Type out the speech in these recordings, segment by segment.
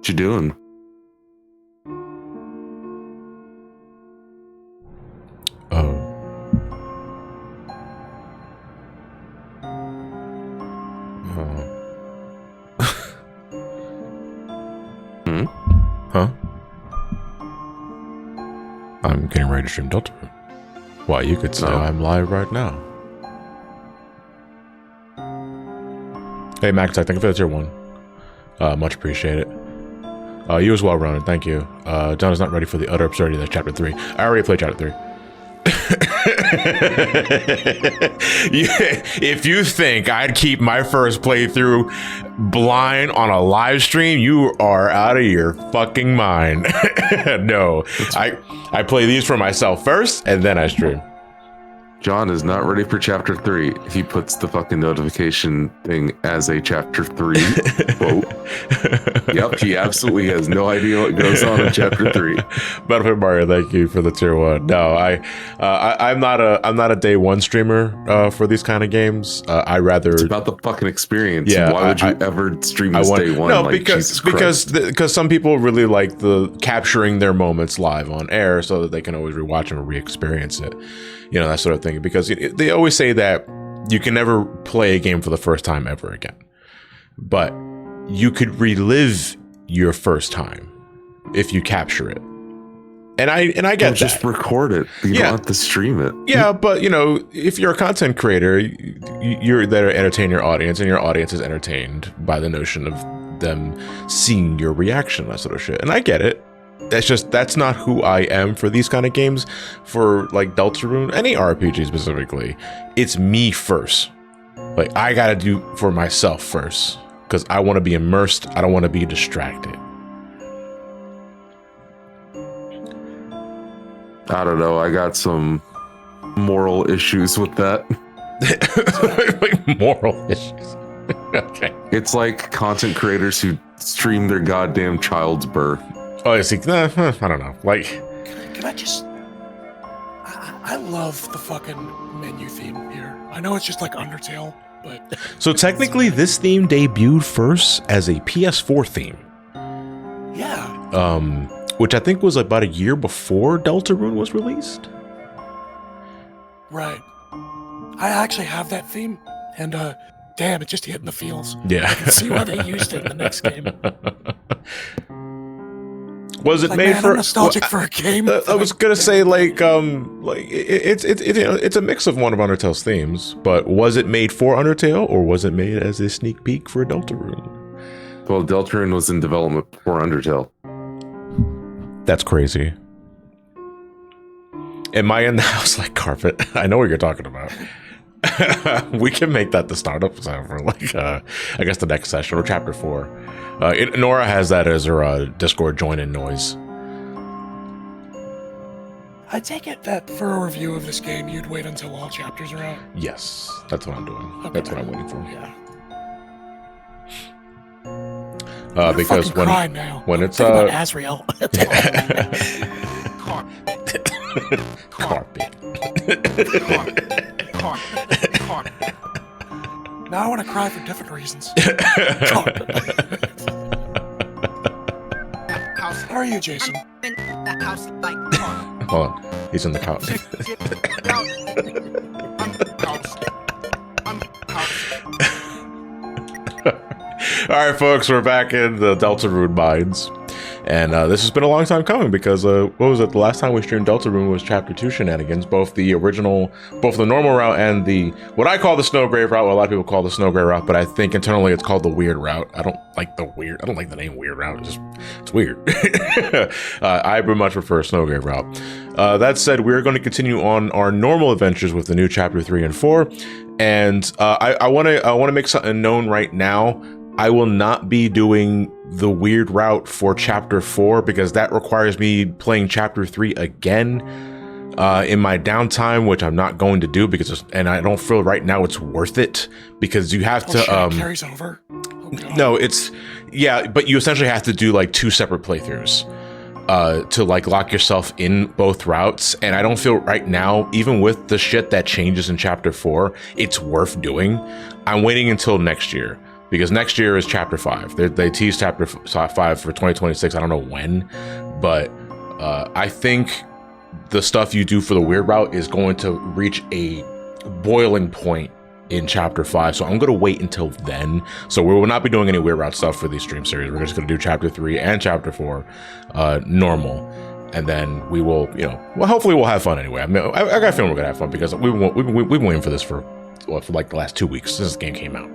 What you doing? Huh? I'm getting ready to stream Deltarune. Why, you could say I'm live right now. Hey, Max, thank you for the tier 1. Much appreciated. You as well, Ronan, thank you. John is not ready for the utter absurdity of chapter 3. I already played chapter 3. If you think I'd keep my first playthrough blind on a live stream, you are out of your fucking mind. No, I play these for myself first and then I stream. John is not ready for chapter 3. He puts the fucking notification thing as a chapter 3 quote. Yep, he absolutely has no idea what goes on in chapter 3. Battlefield Mario, thank you for the tier 1. No, I'm not a day 1 streamer for these kind of games. I rather it's about the fucking experience. Yeah, why would you ever stream this day 1? No, like, because some people really like the capturing their moments live on air so that they can always rewatch them or re-experience it. You know, that sort of thing. Because they always say that you can never play a game for the first time ever again. But you could relive your first time if you capture it. And I get that. Just record it. You don't have to stream it. Yeah, but you know, if you're a content creator, you're there to entertain your audience, and your audience is entertained by the notion of them seeing your reaction, that sort of shit. And I get it. That's not who I am for these kind of games. For like Deltarune, any RPG specifically, it's me first. Like I gotta do for myself first because I want to be immersed. I don't want to be distracted. I don't know. I got some moral issues with that. Like moral issues. Okay. It's like content creators who stream their goddamn child's birth. Oh, I see. I don't know. Like, can I just? I love the fucking menu theme here. I know it's just like Undertale, but so technically, this theme debuted first as a PS4 theme. Yeah. Which I think was about a year before Deltarune was released. Right. I actually have that theme, and damn, it just hit in the feels. Yeah. I can see why they used it in the next game. Was it like, made for? I'm nostalgic for a game. I was gonna say like it's a mix of one of Undertale's themes, but was it made for Undertale or was it made as a sneak peek for Deltarune? Well, Deltarune was in development for Undertale. That's crazy. Am I in the house like carpet? I know what you're talking about. We can make that the startup sound for like I guess the next session or chapter 4. Nora has that as her Discord join-in noise. I take it that for a review of this game, you'd wait until all chapters are out? Yes, that's what I'm doing. Okay. That's what I'm waiting for. Yeah. Because when it's Asriel. Carpet. Now I want to cry for different reasons. How are you, Jason? In the house like Hold on, he's in the couch. All right, folks, we're back in the Deltarune mines. And this has been a long time coming because, what was it? The last time we streamed Deltarune was Chapter 2 shenanigans, both the normal route and the, what I call the Snowgrave route, what a lot of people call the Snowgrave route, but I think internally it's called the Weird route. I don't like the name Weird route, it's weird. I very much prefer Snowgrave route. That said, we're going to continue on our normal adventures with the new Chapter 3 and 4, and I want to make something known right now. I will not be doing the weird route for chapter 4 because that requires me playing chapter 3 again in my downtime, which I'm not going to do because and I don't feel right now it's worth it because you have to it carries over. No, but you essentially have to do like 2 separate playthroughs to like lock yourself in both routes, and I don't feel right now, even with the shit that changes in chapter 4, it's worth doing. I'm waiting until next year. because next year is chapter 5. They teased chapter 5 for 2026. I don't know when, but I think the stuff you do for the weird route is going to reach a boiling point in chapter 5, so I'm going to wait until then. So we will not be doing any weird route stuff for these stream series. We're just going to do chapter 3 and chapter 4 normal, and then we will, well, hopefully we'll have fun anyway. I mean, I got a feeling we're going to have fun because we've been waiting for this for like the last 2 weeks since this game came out.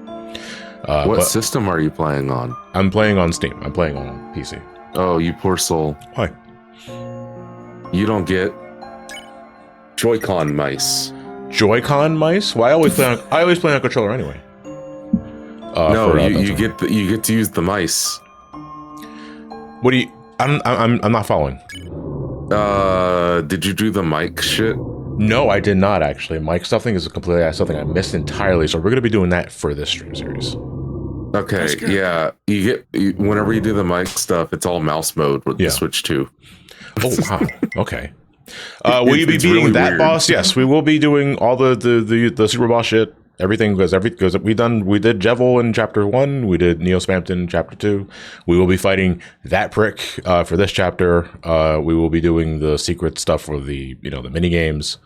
What system are you playing on? I'm playing on Steam. I'm playing on PC. Oh, you poor soul. Why? You don't get Joy-Con mice. Joy-Con mice? Well, I always play on controller anyway. No, you get to use the mice. What do you? I'm not following. Did you do the mic shit? No, I did not actually. Mic stuffing is something I missed entirely. So we're gonna be doing that for this stream series. Okay, yeah. Whenever you do the mic stuff, it's all mouse mode with the Switch 2. Oh wow. Okay. Will you be beating really that weird boss? Yes, we will be doing all the super boss shit. Everything because we did Jevil in chapter 1. We did Neo Spamton in chapter 2. We will be fighting that prick for this chapter. We will be doing the secret stuff for the the mini games.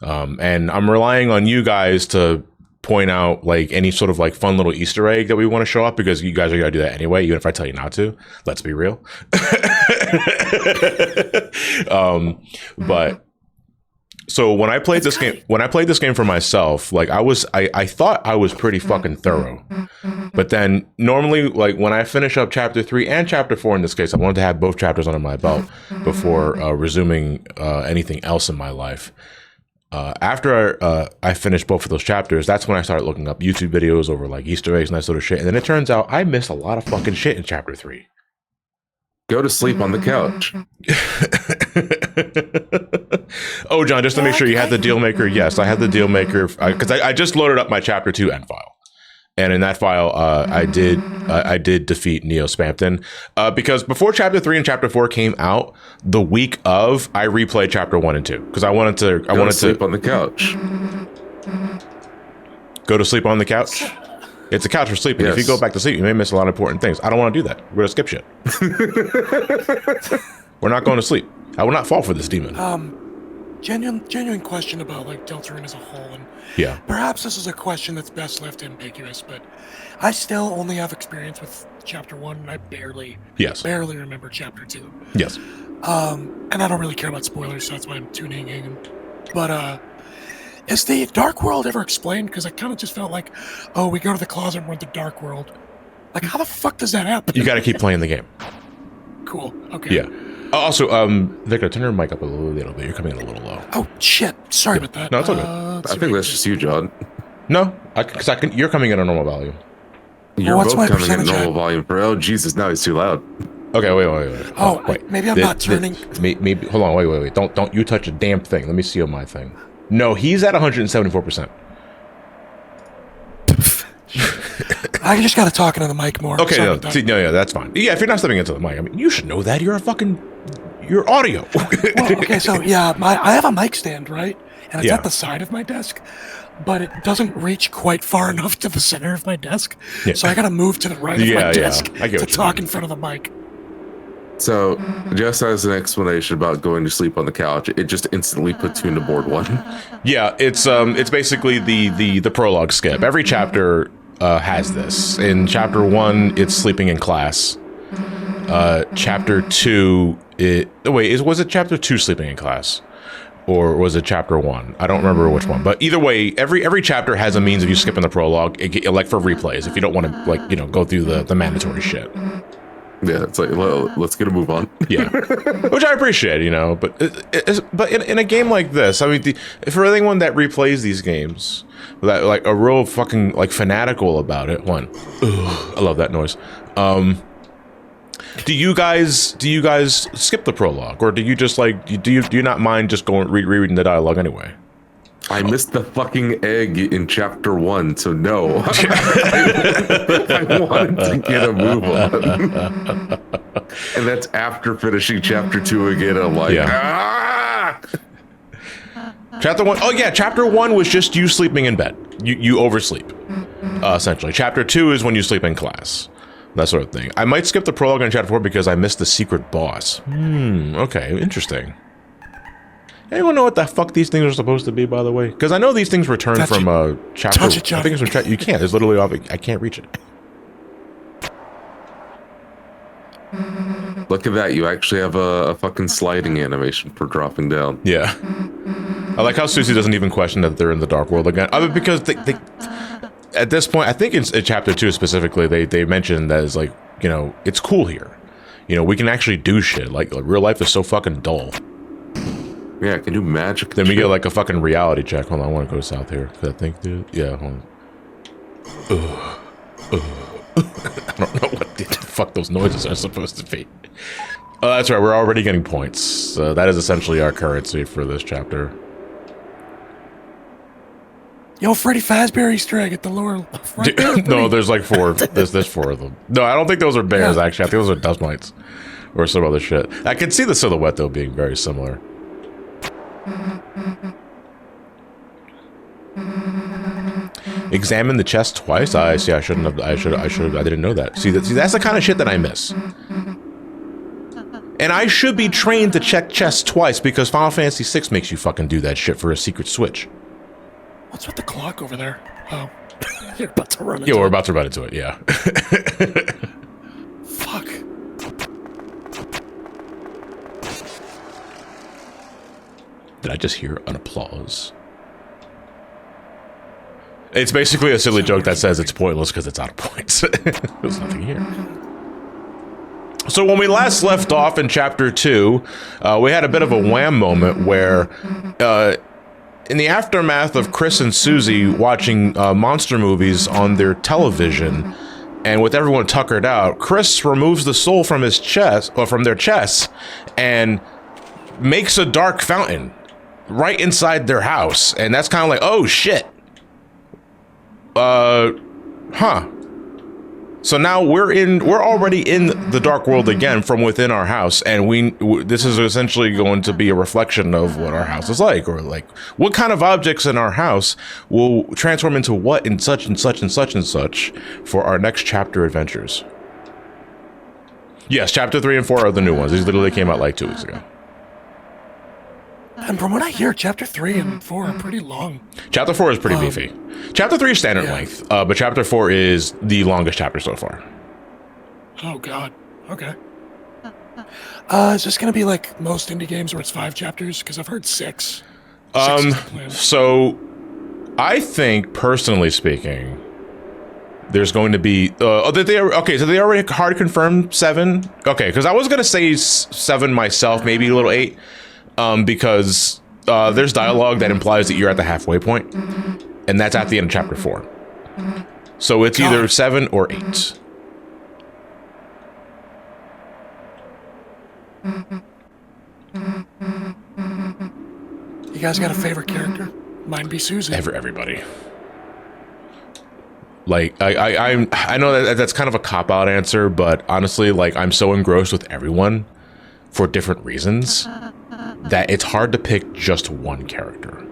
And I'm relying on you guys to point out like any sort of like fun little Easter egg that we want to show up, because you guys are gonna do that anyway, even if I tell you not to. Let's be real. But so when I played this game for myself, like I thought I was pretty fucking thorough. But then normally, like when I finish up chapter 3 and chapter 4 in this case, I wanted to have both chapters under my belt before resuming anything else in my life. After I finished both of those chapters, that's when I started looking up YouTube videos over like Easter eggs and that sort of shit. And then it turns out I missed a lot of fucking shit in chapter 3. Go to sleep on the couch. Oh, John, just to make sure you had the deal maker. Yes, I had the deal maker because I just loaded up my chapter 2 end file. And in that file, I did defeat Neo Spamton because before chapter 3 and chapter 4 came out, the week of, I replayed chapter 1 and 2 because I wanted to sleep on the couch. Go to sleep on the couch. It's a couch for sleeping. Yes. If you go back to sleep, you may miss a lot of important things. I don't want to do that. We're gonna skip shit. We're not going to sleep. I will not fall for this demon. Genuine question about like Deltarune as a whole, and yeah, perhaps this is a question that's best left ambiguous, but I still only have experience with chapter 1, and I barely remember chapter 2. Yes. And I don't really care about spoilers, so that's why I'm tuning in. But is the Dark World ever explained? Because I kind of just felt like, oh, we go to the closet and we're in the Dark World. Like, how the fuck does that happen? You got to keep playing the game. Cool. Okay. Yeah. Also, Victor, turn your mic up a little bit. You're coming in a little low. Oh shit! Sorry about that. No, it's okay. I think that's just you, John. No, because you're coming in a normal volume. You're both coming in normal volume. Oh Jesus! Now he's too loud. Okay, wait. Oh, wait. Maybe I'm not turning. Maybe. Hold on. Wait. Don't you touch a damn thing. Let me see on my thing. No, he's at 174%. I just gotta talk into the mic more. Okay, no, that's fine. Yeah, if you're not stepping into the mic, I mean, you should know that. You're audio. Well, okay, so yeah, I have a mic stand, right? And it's at the side of my desk, but it doesn't reach quite far enough to the center of my desk. Yeah. So I gotta move to the right of my desk to talk in front of the mic. So, just as an explanation about going to sleep on the couch, it just instantly puts you into board 1. Yeah, it's basically the prologue skip. Every chapter has this. In chapter 1, it's sleeping in class. Chapter 2, was it chapter 2 sleeping in class? Or was it chapter 1? I don't remember which one. But either way, every chapter has a means of you skipping the prologue, like for replays, if you don't want to go through the mandatory shit. Yeah, it's like, well, let's get a move on. Yeah, which I appreciate, but in a game like this, I mean, for anyone that replays these games, that like a real fucking like fanatical about it. I love that noise. Do you guys skip the prologue, or do you just like do you not mind just going rereading the dialogue anyway? I missed the fucking egg in chapter 1, so no. I wanted to get a move on. And that's after finishing chapter 2 again. I'm like, Chapter 1. Oh yeah, chapter 1 was just you sleeping in bed. You oversleep. essentially. Chapter 2 is when you sleep in class. That sort of thing. I might skip the prologue in Chapter 4 because I missed the secret boss. Okay, interesting. Anyone know what the fuck these things are supposed to be, by the way? Because I know these things return from chapter... Touch it, Johnny. I think it's from you can't. It's literally off. I can't reach it. Look at that. You actually have a fucking sliding animation for dropping down. Yeah. I like how Susie doesn't even question that they're in the Dark World again. Because they at this point, I think in Chapter 2 specifically, they mentioned that it's like, you know, it's cool here. You know, we can actually do shit. Like real life is so fucking dull. Yeah, I can do magic. Then we get like a fucking reality check. Hold on, I want to go south here. Cause I think, dude. Yeah, hold on. I don't know what the fuck those noises are supposed to be. Oh, that's right. We're already getting points. That is essentially our currency for this chapter. Yo, Freddy Fazbear Easter egg at the lower left. Right there, no, there's like 4. There's 4 of them. No, I don't think those are bears, actually. I think those are dust mites. Or some other shit. I can see the silhouette, though, being very similar. Examine the chest twice? I see. I shouldn't have. I didn't know that. See, that's the kind of shit that I miss. And I should be trained to check chests twice because Final Fantasy VI makes you fucking do that shit for a secret switch. What's with the clock over there? Oh, you're about to run into Yeah, we're about to run into it, yeah. Fuck. Did I just hear an applause? It's basically a silly joke that says it's pointless because it's out of points. There's nothing here. So when we last left off in Chapter 2, we had a bit of a wham moment where... in the aftermath of Chris and Susie watching monster movies on their television, and with everyone tuckered out, Chris removes the soul from his chest, or from their chests, and makes a dark fountain right inside their house. And that's kind of like, oh shit. So now we're already in the Dark World again from within our house, and this is essentially going to be a reflection of what our house is like, or like what kind of objects in our house will transform into what in such and such and such and such for our next chapter adventures. Yes, Chapter 3 and 4 are the new ones. These literally came out like 2 weeks ago. And from what I hear, Chapter 3 and 4 are pretty long. Chapter 4 is pretty beefy. Chapter 3 is standard length, but Chapter 4 is the longest chapter so far. Oh, God. Okay. Is this going to be like most indie games where it's 5 chapters? Because I've heard 6. So I think, personally speaking, there's going to be... so they already hard confirmed 7? Okay, because I was going to say 7 myself, maybe a little 8. Because there's dialogue that implies that you're at the halfway point, and that's at the end of Chapter 4. So it's either 7 or 8. You guys got a favorite character? Mine be Susie. Everybody. Like, I know that's kind of a cop-out answer, but honestly, like, I'm so engrossed with everyone for different reasons that it's hard to pick just one character.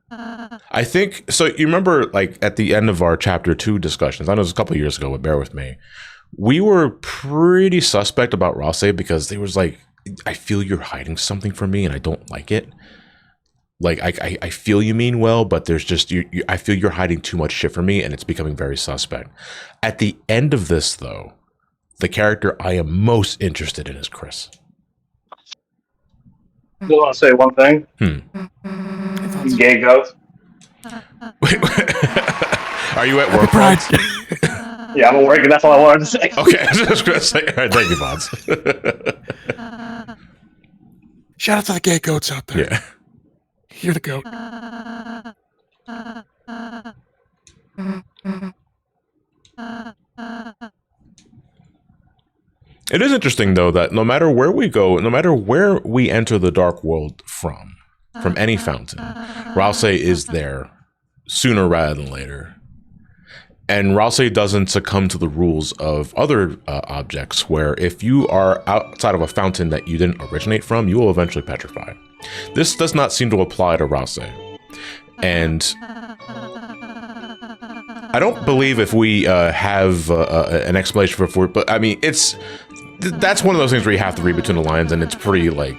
I think, so you remember, like, at the end of our Chapter 2 discussions, I know it was a couple of years ago, but bear with me, we were pretty suspect about Rouxls because they was like, I feel you're hiding something from me and I don't like it. Like, I feel you mean well, but there's just, I feel you're hiding too much shit from me and it's becoming very suspect. At the end of this, though, the character I am most interested in is Chris. I want to say one thing. Gay goat. Wait, are you at work, Pride? Yeah, I'm at work, and that's all I wanted to say. Okay, I was just gonna say. All right, thank you, Bonds. Shout out to the gay goats out there. Yeah. You're the goat. It is interesting, though, that no matter where we go, no matter where we enter the Dark World from any fountain, Rouxls is there sooner rather than later. And Rouxls doesn't succumb to the rules of other objects, where if you are outside of a fountain that you didn't originate from, you will eventually petrify. This does not seem to apply to Rouxls. And I don't believe if we have an explanation for it, but I mean, that's one of those things where you have to read between the lines, and it's pretty like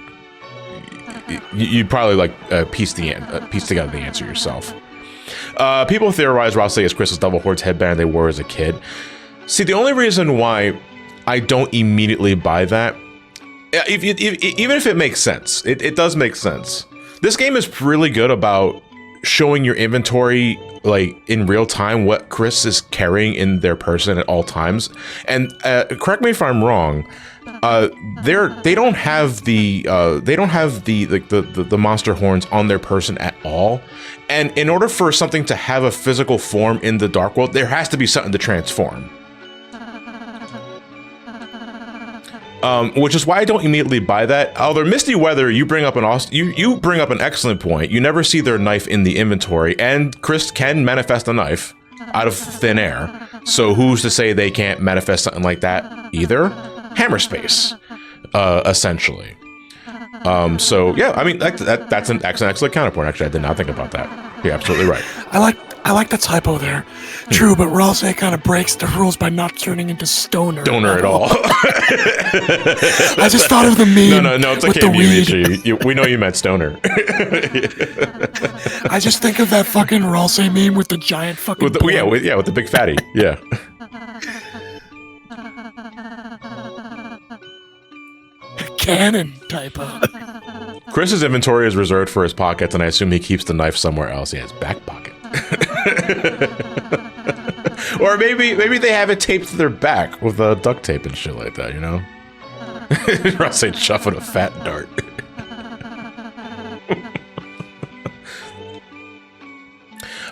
you'd probably like piece together the answer yourself. People theorize Rouxls is Crystal's Devil Horde's headband they wore as a kid. See, the only reason why I don't immediately buy that, even if it makes sense, it does make sense. This game is really good about showing your inventory like in real time what Chris is carrying in their person at all times. And correct me if I'm wrong, they don't have the monster horns on their person at all. And in order for something to have a physical form in the Dark World, there has to be something to transform. Which is why I don't immediately buy that. Although Misty Weather, you bring up an excellent point. You never see their knife in the inventory, and Chris can manifest a knife out of thin air. So who's to say they can't manifest something like that either? Hammer space, essentially. So yeah, I mean that's an excellent counterpoint. Actually, I did not think about that. You're absolutely right. I like the typo there. True, but Rouxls kind of breaks the rules by not turning into stoner. Stoner at all. I just thought of the meme. No, it's with okay. the weed. We know you meant stoner. I just think of that fucking Rouxls meme with the giant fucking. With the big fatty. Yeah. Canon typo. Chris's inventory is reserved for his pockets, and I assume he keeps the knife somewhere else. He has back pocket. Or maybe they have it taped to their back with duct tape and shit like that, you know? Ross ain't chuffing a fat dart.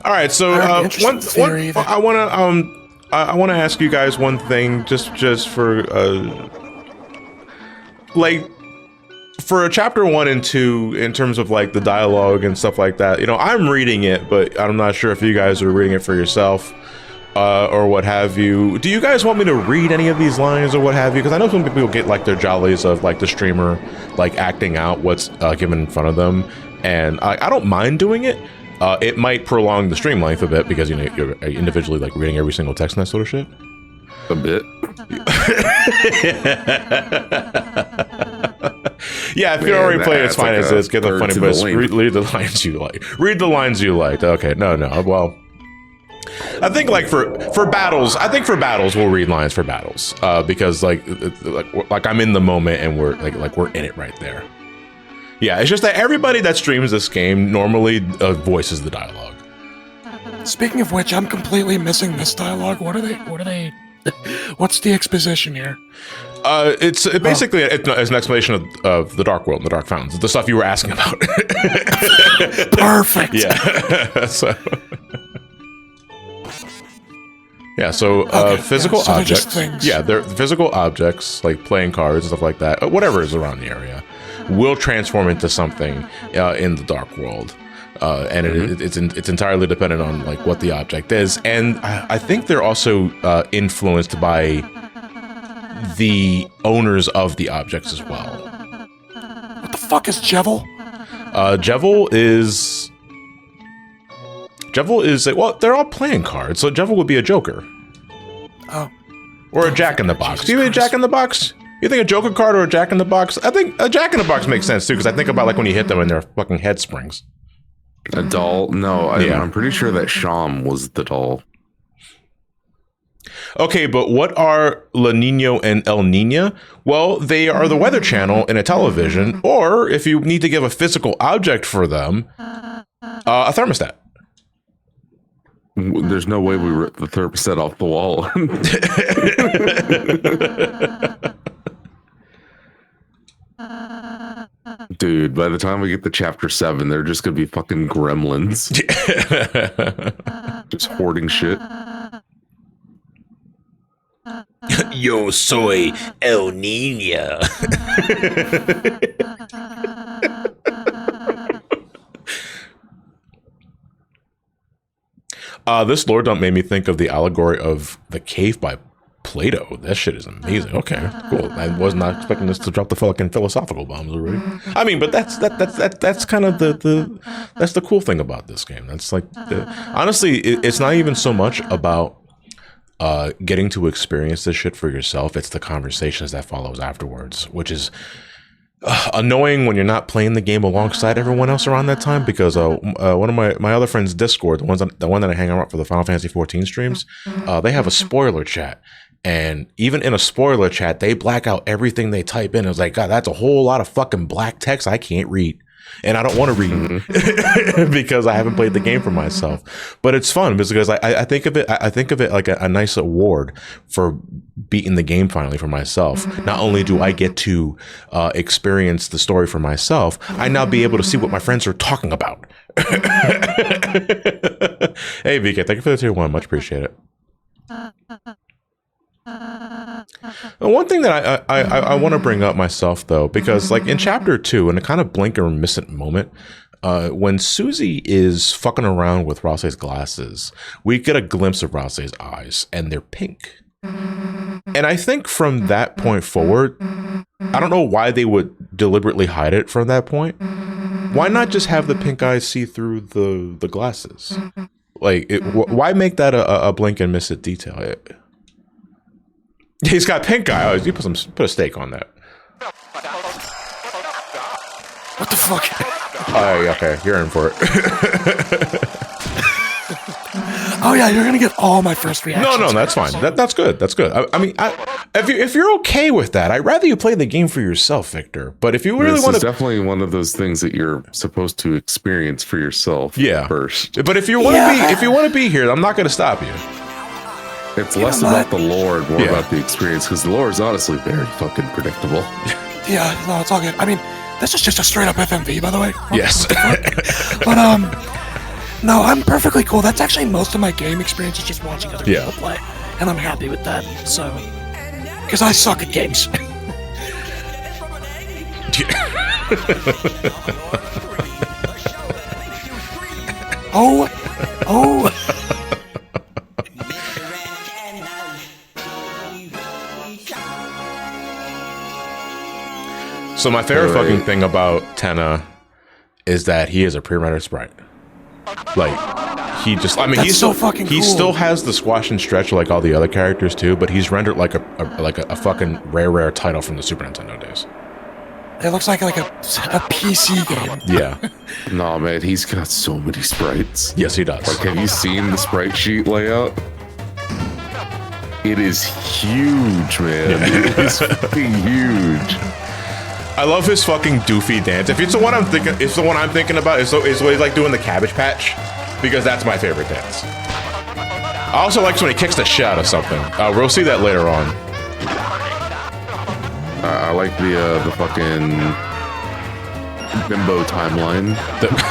All right, so I want to ask you guys one thing, just for like. For chapter 1 and 2, in terms of like the dialogue and stuff like that, you know, I'm reading it, but I'm not sure if you guys are reading it for yourself or what have you. Do you guys want me to read any of these lines or what have you? Because I know some people get like their jollies of like the streamer like acting out what's given in front of them, and I don't mind doing it. It might prolong the stream length a bit because, you know, you're individually like reading every single text and that sort of shit. A bit. Yeah, if you already played, it's fine as is. Get the funny bits. Read the lines you like. Read the lines you liked. Okay, no. Well, I think like for battles, we'll read lines for battles because like I'm in the moment and we're we're in it right there. Yeah, it's just that everybody that streams this game normally voices the dialogue. Speaking of which, I'm completely missing this dialogue. What are they? What's the exposition here? It's basically it's an explanation of the Dark World and the Dark Fountains, the stuff you were asking about. Perfect. Yeah. So physical objects. They're physical objects like playing cards and stuff like that. Whatever is around the area will transform into something in the Dark World. And it's entirely dependent on like what the object is, and I think they're also influenced by the owners of the objects as well. What the fuck is Jevil? Jevil is well, they're all playing cards, so Jevil would be a Joker. Oh, or a Jack in the Box. Do you think a Jack in the Box? You think a Joker card or a Jack in the Box? I think a Jack in the Box makes sense too, because I think about like when you hit them and their fucking head springs. A doll? No, I'm pretty sure that Sham was the doll. Okay, but what are La Nino and El Nina? Well, they are the Weather Channel in a television, or if you need to give a physical object for them, a thermostat. There's no way we ripped the thermostat off the wall. Dude, by the time we get to chapter 7, they're just gonna be fucking gremlins. Just hoarding shit. Yo soy El Nina. This lore dump made me think of the allegory of the cave by Plato. That shit is amazing. Okay, cool. I was not expecting this to drop the fucking philosophical bombs already. I mean, but that's kind of that's the cool thing about this game. That's like, honestly, it's not even so much about getting to experience this shit for yourself. It's the conversations that follows afterwards, which is annoying when you're not playing the game alongside everyone else around that time, because one of my other friends' Discord, the one that I hang out for the Final Fantasy 14 streams, they have a spoiler chat, and even in a spoiler chat, they black out everything they type in. It was like, God, that's a whole lot of fucking black text I can't read. And I don't want to read because I haven't played the game for myself. But it's fun because I think of it like a nice award for beating the game finally for myself. Not only do I get to experience the story for myself, I now be able to see what my friends are talking about. Hey, VK, thank you for the tier 1. Much appreciate it. One thing that I want to bring up myself, though, because like in chapter 2, in a kind of blink or miss it moment, when Susie is fucking around with Rouxls' glasses, we get a glimpse of Rouxls' eyes, and they're pink. And I think from that point forward, I don't know why they would deliberately hide it from that point. Why not just have the pink eyes see through the glasses? Like, why make that a blink and miss it detail? He's got pink eye. Oh, you put a stake on that. What the fuck? Oh, okay. You're in for it. Oh yeah, you're gonna get all my first reactions. No, that's fine. That's good. That's good. I mean, if you're okay with that, I'd rather you play the game for yourself, Victor. But if you really want to, definitely one of those things that you're supposed to experience for yourself. First. But if you want to be here, I'm not going to stop you. It's less about the lore and more about the experience, because the lore is honestly very fucking predictable. Yeah, no, it's all good. I mean, this is just a straight up FMV, by the way. Yes. But no, I'm perfectly cool. That's actually most of my game experience is just watching other people play, and I'm happy with that. So, because I suck at games. Oh. So my favorite fucking thing about Tenna is that he is a pre-rendered sprite. Like, he just, I mean, he's so fucking cool. He still has the squash and stretch like all the other characters too, but he's rendered like a fucking rare title from the Super Nintendo days. It looks like a PC game. Yeah. Nah, man, he's got so many sprites. Yes, he does. Like, have you seen the sprite sheet layout? It is huge, man. Yeah. It is fucking huge. I love his fucking doofy dance. If it's the one I'm thinking, about. It's what he's like doing the Cabbage Patch, because that's my favorite dance. I also like when he kicks the shit out of something. We'll see that later on. I like the fucking bimbo timeline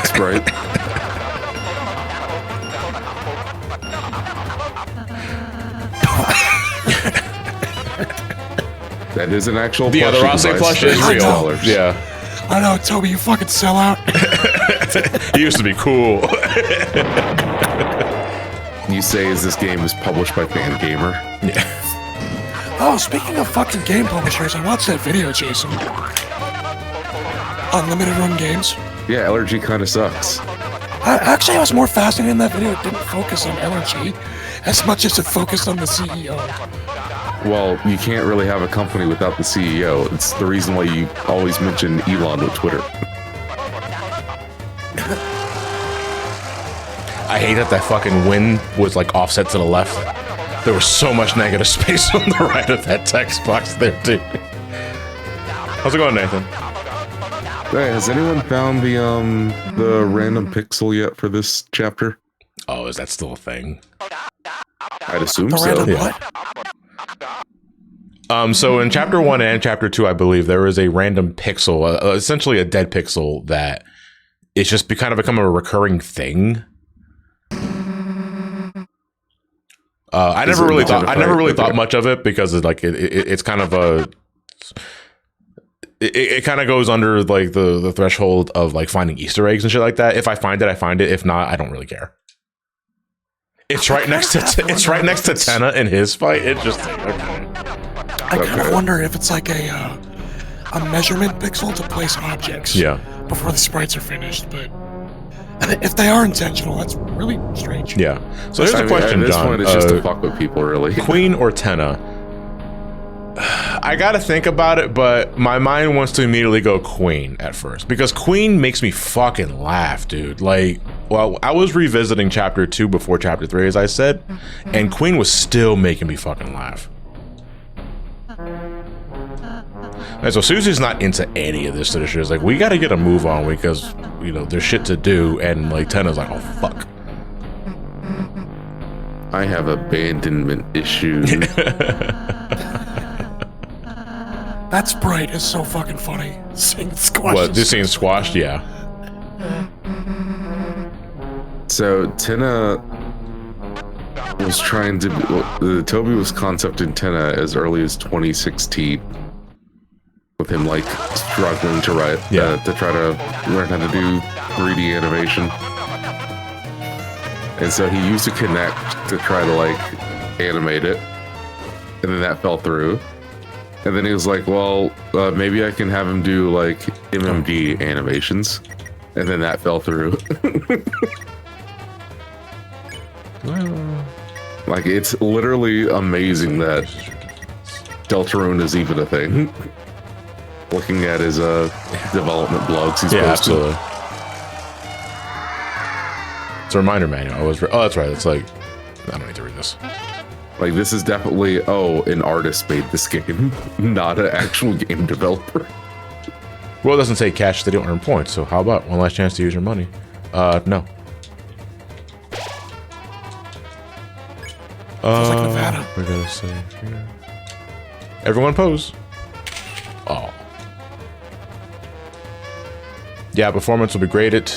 sprite. That is an actual plushie. The other Rouxls plush is real. Yeah. I know, Toby, you fucking sell out. He used to be cool. You say as this game was published by Fangamer? Yeah. Oh, speaking of fucking game publishers, I watched that video, Jason. Unlimited Run Games. Yeah, LRG kind of sucks. Actually, I was more fascinated in that video. It didn't focus on LRG as much as it focused on the CEO. Well, you can't really have a company without the CEO. It's the reason why you always mention Elon with Twitter. I hate that fucking win was like offset to the left. There was so much negative space on the right of that text box there, dude. How's it going, Nathan? Hey, has anyone found the random pixel yet for this chapter? Oh, is that still a thing? I'd assume so. Yeah. So in chapter 1 and chapter 2, I believe there is a random pixel, essentially a dead pixel that it's just kind of become a recurring thing. I never really thought much of it because it's kind of a. It kind of goes under like the threshold of like finding Easter eggs and shit like that. If I find it, I find it. If not, I don't really care. It's right next to Tenna in his fight. It just okay. I kind of wonder if it's like a measurement pixel to place objects. Yeah. Before the sprites are finished, but if they are intentional, that's really strange. Yeah. So here's a question, at this John. point, it's just to fuck with people, really. Queen or Tenna? I gotta think about it, but my mind wants to immediately go Queen at first because Queen makes me fucking laugh, dude. Like, well, I was revisiting chapter 2 before chapter 3, as I said, and Queen was still making me fucking laugh. And so Susie's not into any of this sort of shit. It's like, we gotta get a move on because, you know, there's shit to do, and like Tenna's like, oh fuck. I have abandonment issues. That sprite is so fucking funny. Seeing it squashed. What, this scene squashed? Yeah. So Tenna was trying to. Toby was concepting Tenna as early as 2016, with him like struggling to write, to try to learn how to do 3D animation, and so he used to Connect to try to like animate it, and then that fell through. And then he was like, well, maybe I can have him do like MMD animations. And then that fell through. Like, it's literally amazing that Deltarune is even a thing. Looking at his development blogs he's posted. Absolutely. It's a reminder manual. Oh, that's right. It's like, I don't need to read this. Like, this is definitely, an artist made this game, not an actual game developer. Well, it doesn't say cash, they don't earn points, so how about one last chance to use your money? No. Like Nevada. We're gonna say here. Everyone pose. Oh. Yeah, performance will be graded.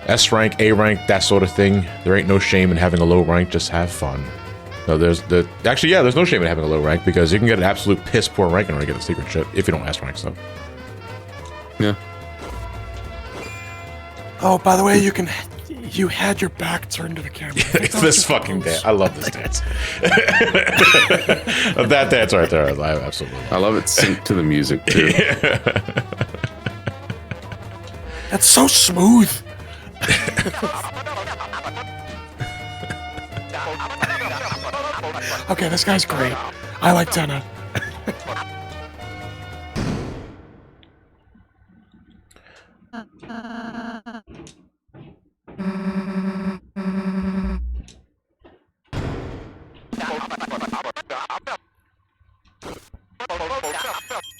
S rank, A rank, that sort of thing. There ain't no shame in having a low rank, just have fun. No, there's no shame in having a low rank because you can get an absolute piss poor rank and get the secret shit if you don't S rank stuff. Yeah. Oh, by the way, you had your back turned to the camera. It's this fucking dance. I love this dance. That dance right there, I absolutely love. I love it synced to the music too. That's so smooth. Okay, this guy's great. I like Tenna.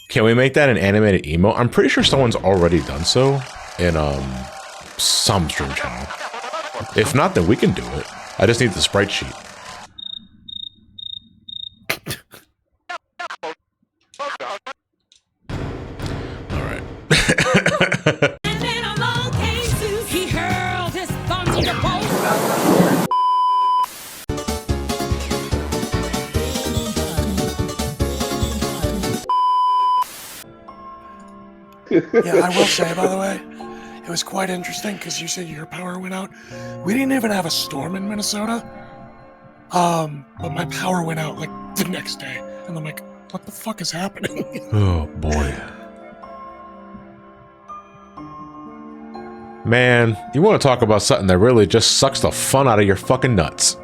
Can we make that an animated emote? I'm pretty sure someone's already done so in some stream channel. If not, then we can do it. I just need the sprite sheet. All right. And then along came Zeus. He hurled his thunderbolt. Yeah, I will say, by the way, it was quite interesting because you said your power went out. We didn't even have a storm in Minnesota. But my power went out like the next day. And I'm like, what the fuck is happening? Oh boy. Man, you want to talk about something that really just sucks the fun out of your fucking nuts.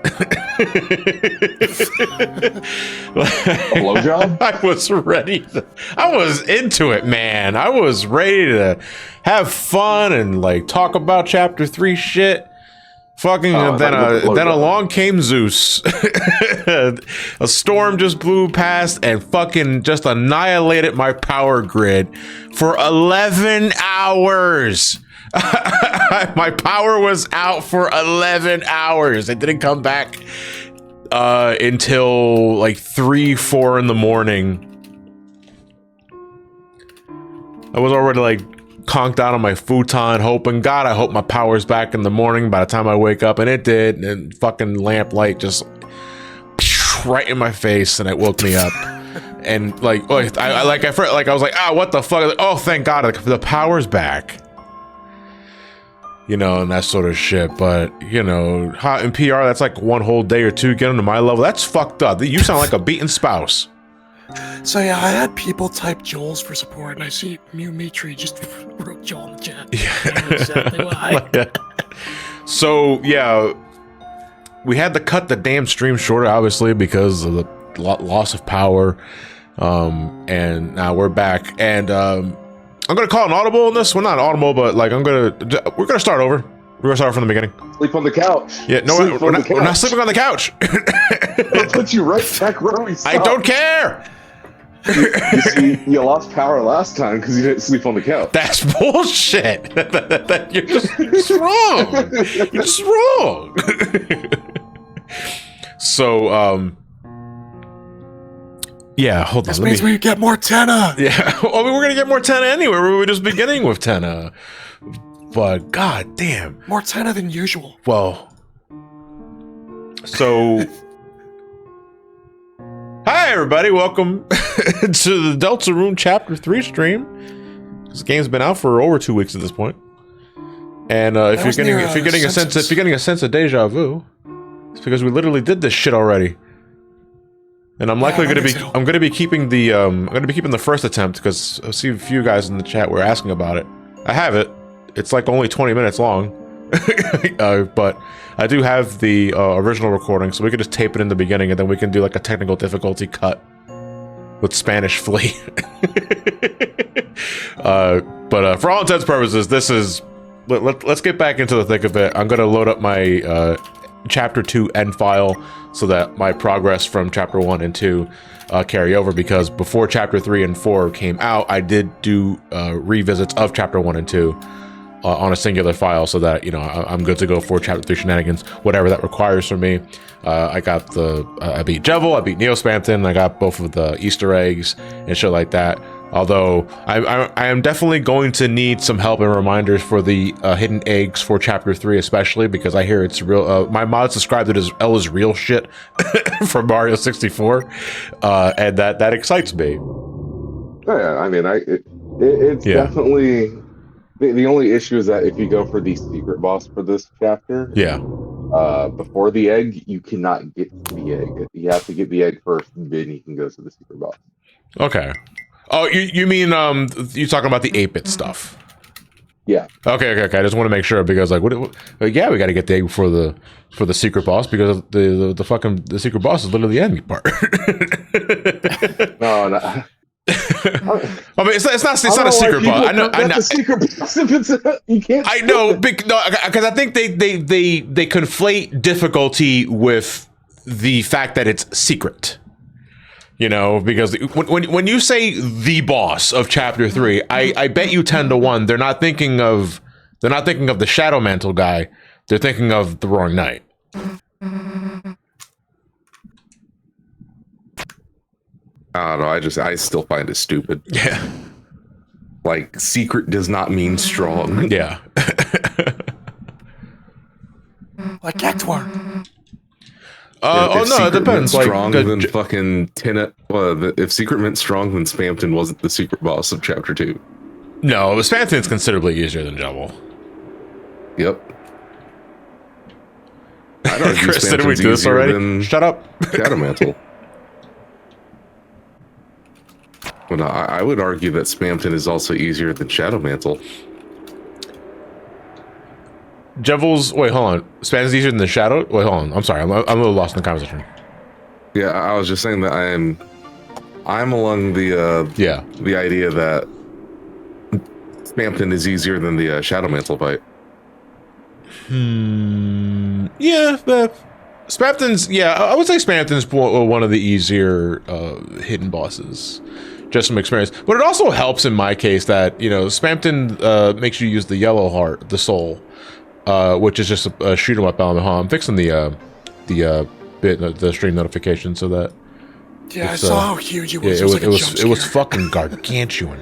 Blowjob? I was ready I was into it, man. I was ready to have fun and like talk about chapter 3 shit. Fucking then along came Zeus. A storm just blew past and fucking just annihilated my power grid for 11 hours. My power was out for 11 hours. It didn't come back until like 3-4 in the morning. I was already like conked out on my futon, hoping, God, I hope my power's back in the morning by the time I wake up, and it did. And fucking lamplight just right in my face, and it woke me up. And like, I was like, what the fuck? Oh, thank God, the power's back. you know, and that sort of shit. But, you know, hot in PR, that's like one whole day or two getting to my level. That's fucked up. You sound like a beaten spouse. So yeah, I had people type Joel's for support, and I see Mew Mitri just wrote Joel in the chat. I know exactly why. So, yeah, we had to cut the damn stream shorter, obviously, because of the loss of power. And now we're back. And I'm going to call an audible on this. Well, not audible, but like we're going to start over. We're going to start from the beginning. Sleep on the couch. Yeah, no, we're not sleeping on the couch. I'll put you right back where we stopped. I don't care. You see, you lost power last time because you didn't sleep on the couch. That's bullshit. You're just wrong. You're just wrong. So, yeah, hold on. This means we get more Tenna. Yeah, well, we're gonna get more Tenna anyway. We were just beginning with Tenna, but god damn, More Tenna than usual. well. So, hi everybody, welcome to the Deltarune Chapter 3 stream. This game's been out for over 2 weeks at this point, and if you're getting a sense of deja vu, it's because we literally did this shit already. And I'm likely I'm gonna be keeping the first attempt because I see a few guys in the chat were asking about it. I have it. It's like only 20 minutes long, but I do have the original recording, so we can just tape it in the beginning, and then we can do like a technical difficulty cut with Spanish Flea. But for all intents and purposes, this is. Let's get back into the thick of it. I'm gonna load up my Chapter 2 end file so that my progress from Chapter 1 and 2 carry over, because before Chapter 3 and 4 came out, I did do revisits of Chapter 1 and 2 on a singular file, so that, you know, I'm good to go for Chapter 3 shenanigans, whatever that requires from me. I got I beat Jevil, I beat Neospamton, I got both of the Easter eggs and shit like that. Although I am definitely going to need some help and reminders for the hidden eggs for Chapter 3, especially because I hear it's real. My mods described it as Ella's real shit from Mario 64, and that excites me. Oh, yeah, I mean, it's definitely the only issue is that if you go for the secret boss for this chapter, yeah, before the egg, you cannot get the egg. You have to get the egg first, then you can go to the secret boss. Okay. Oh, you mean you talking about the 8-bit stuff? Yeah. Okay. I just want to make sure, because like, yeah, we got to get the egg for the secret boss, because the secret boss is literally the enemy part. No. I mean, it's not a secret boss. I know. That's a secret boss. If it's you can't. I know, because I think they conflate difficulty with the fact that it's secret. You know, because when you say the boss of Chapter 3, I bet you 10 to 1 they're not thinking of the Shadow Mantle guy. They're thinking of the Roaring Knight. I don't know. I still find it stupid. Yeah. Like, secret does not mean strong. Yeah. Like Cactuar. Oh no, it depends. Like, strong than fucking Tenna. Well, if secret meant strong, then Spamton wasn't the secret boss of Chapter 2. No, Spamton's considerably easier than Jevil. Yep. I'd argue Chris, didn't we Spamton's do this easier already? than Shut up. Shadow Mantle. Well, no, I would argue that Spamton is also easier than Shadow Mantle. Jevil's. Wait, hold on. Spamton's easier than the Shadow. Wait, hold on. I'm sorry. I'm a little lost in the conversation. Yeah, I was just saying that I'm along the idea that Spamton is easier than the Shadow Mantle fight. Yeah, Spamton's. Yeah, I would say Spamton's one of the easier hidden bosses. Just some experience, but it also helps in my case that, you know, Spamton makes you use the yellow heart, the soul. Which is just a shoot 'em up element. I'm fixing the stream notification so that. Yeah, I saw how huge it was. Yeah, it was fucking gargantuan.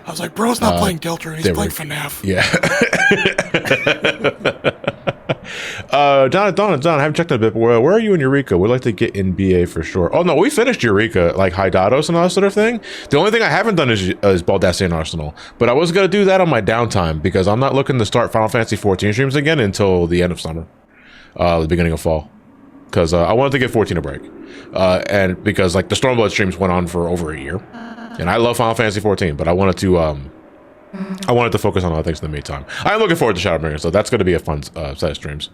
I was like, bro's not playing Deltarune, he's playing FNAF. Yeah. Don, I haven't checked in a bit, but where are you in Eureka? We'd like to get in BA for sure. Oh, no, we finished Eureka, like Hydados and all that sort of thing. The only thing I haven't done is Baldassian Arsenal, but I was going to do that on my downtime because I'm not looking to start Final Fantasy 14 streams again until the end of summer, the beginning of fall, because I wanted to give 14 a break, and because like the Stormblood streams went on for over a year, and I love Final Fantasy 14, but I wanted to focus on other things in the meantime. I'm looking forward to Shadowbringers, so that's going to be a fun set of streams.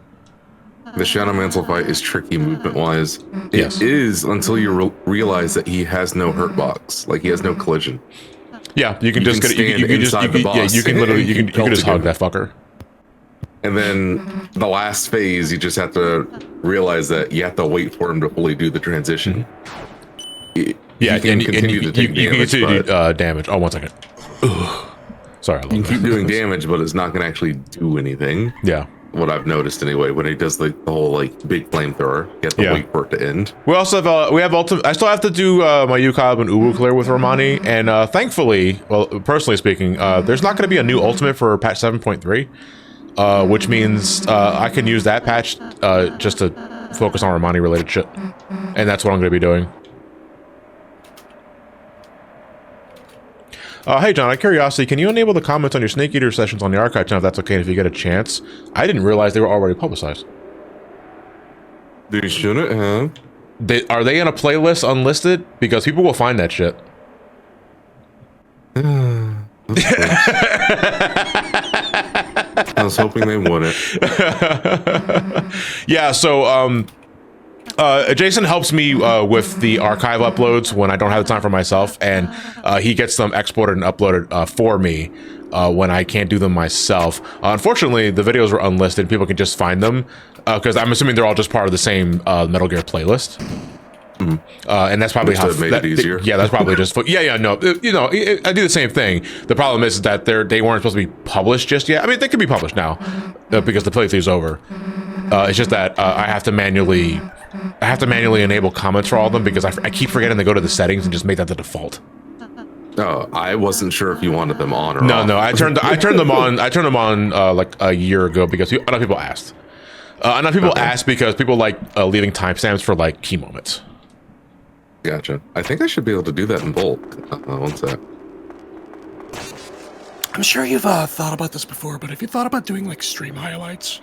The Shadow Mantle fight is tricky movement-wise. Yes. It is until you realize that he has no hurt box, like he has no collision. Yeah, you can just can get you stand inside the boss you can literally you can just hug that fucker. And then the last phase, you just have to realize that you have to wait for him to fully do the transition. Yeah, you can continue to take damage. Damage. Oh, 1 second. Ugh. Sorry, I love You can that. keep doing damage, but it's not going to actually do anything. Yeah. What I've noticed anyway, when he does the whole like big flamethrower, you have to wait for it to end. We also have we have ultimate. I still have to do my Yukab and Uwu clear with Romani, and thankfully, well, personally speaking, there's not going to be a new ultimate for patch 7.3, which means I can use that patch just to focus on Romani related shit, and that's what I'm going to be doing. Hey John, out of curiosity, can you enable the comments on your Snake Eater sessions on the archive channel if that's okay and if you get a chance? I didn't realize they were already publicized. They shouldn't have. Are they in a playlist unlisted? Because people will find that shit. I was hoping they wouldn't. Yeah, so Jason helps me with the archive uploads when I don't have the time for myself, and he gets them exported and uploaded for me when I can't do them myself. Unfortunately, the videos were unlisted. People can just find them because I'm assuming they're all just part of the same Metal Gear playlist. And that's probably how made it easier. Yeah, that's probably just no, you know, I do the same thing. The problem is that they weren't supposed to be published just yet. I mean, they could be published now because the playthrough's over. It's just that I have to manually enable comments for all of them because I keep forgetting to go to the settings and just make that the default. Oh, I wasn't sure if you wanted them on or No, off. no, I turned them on. I turned them on like a year ago because enough people asked. Enough people asked because people like leaving timestamps for like key moments. Gotcha. I think I should be able to do that in bulk. One sec. I'm sure you've thought about this before, but have you thought about doing like stream highlights?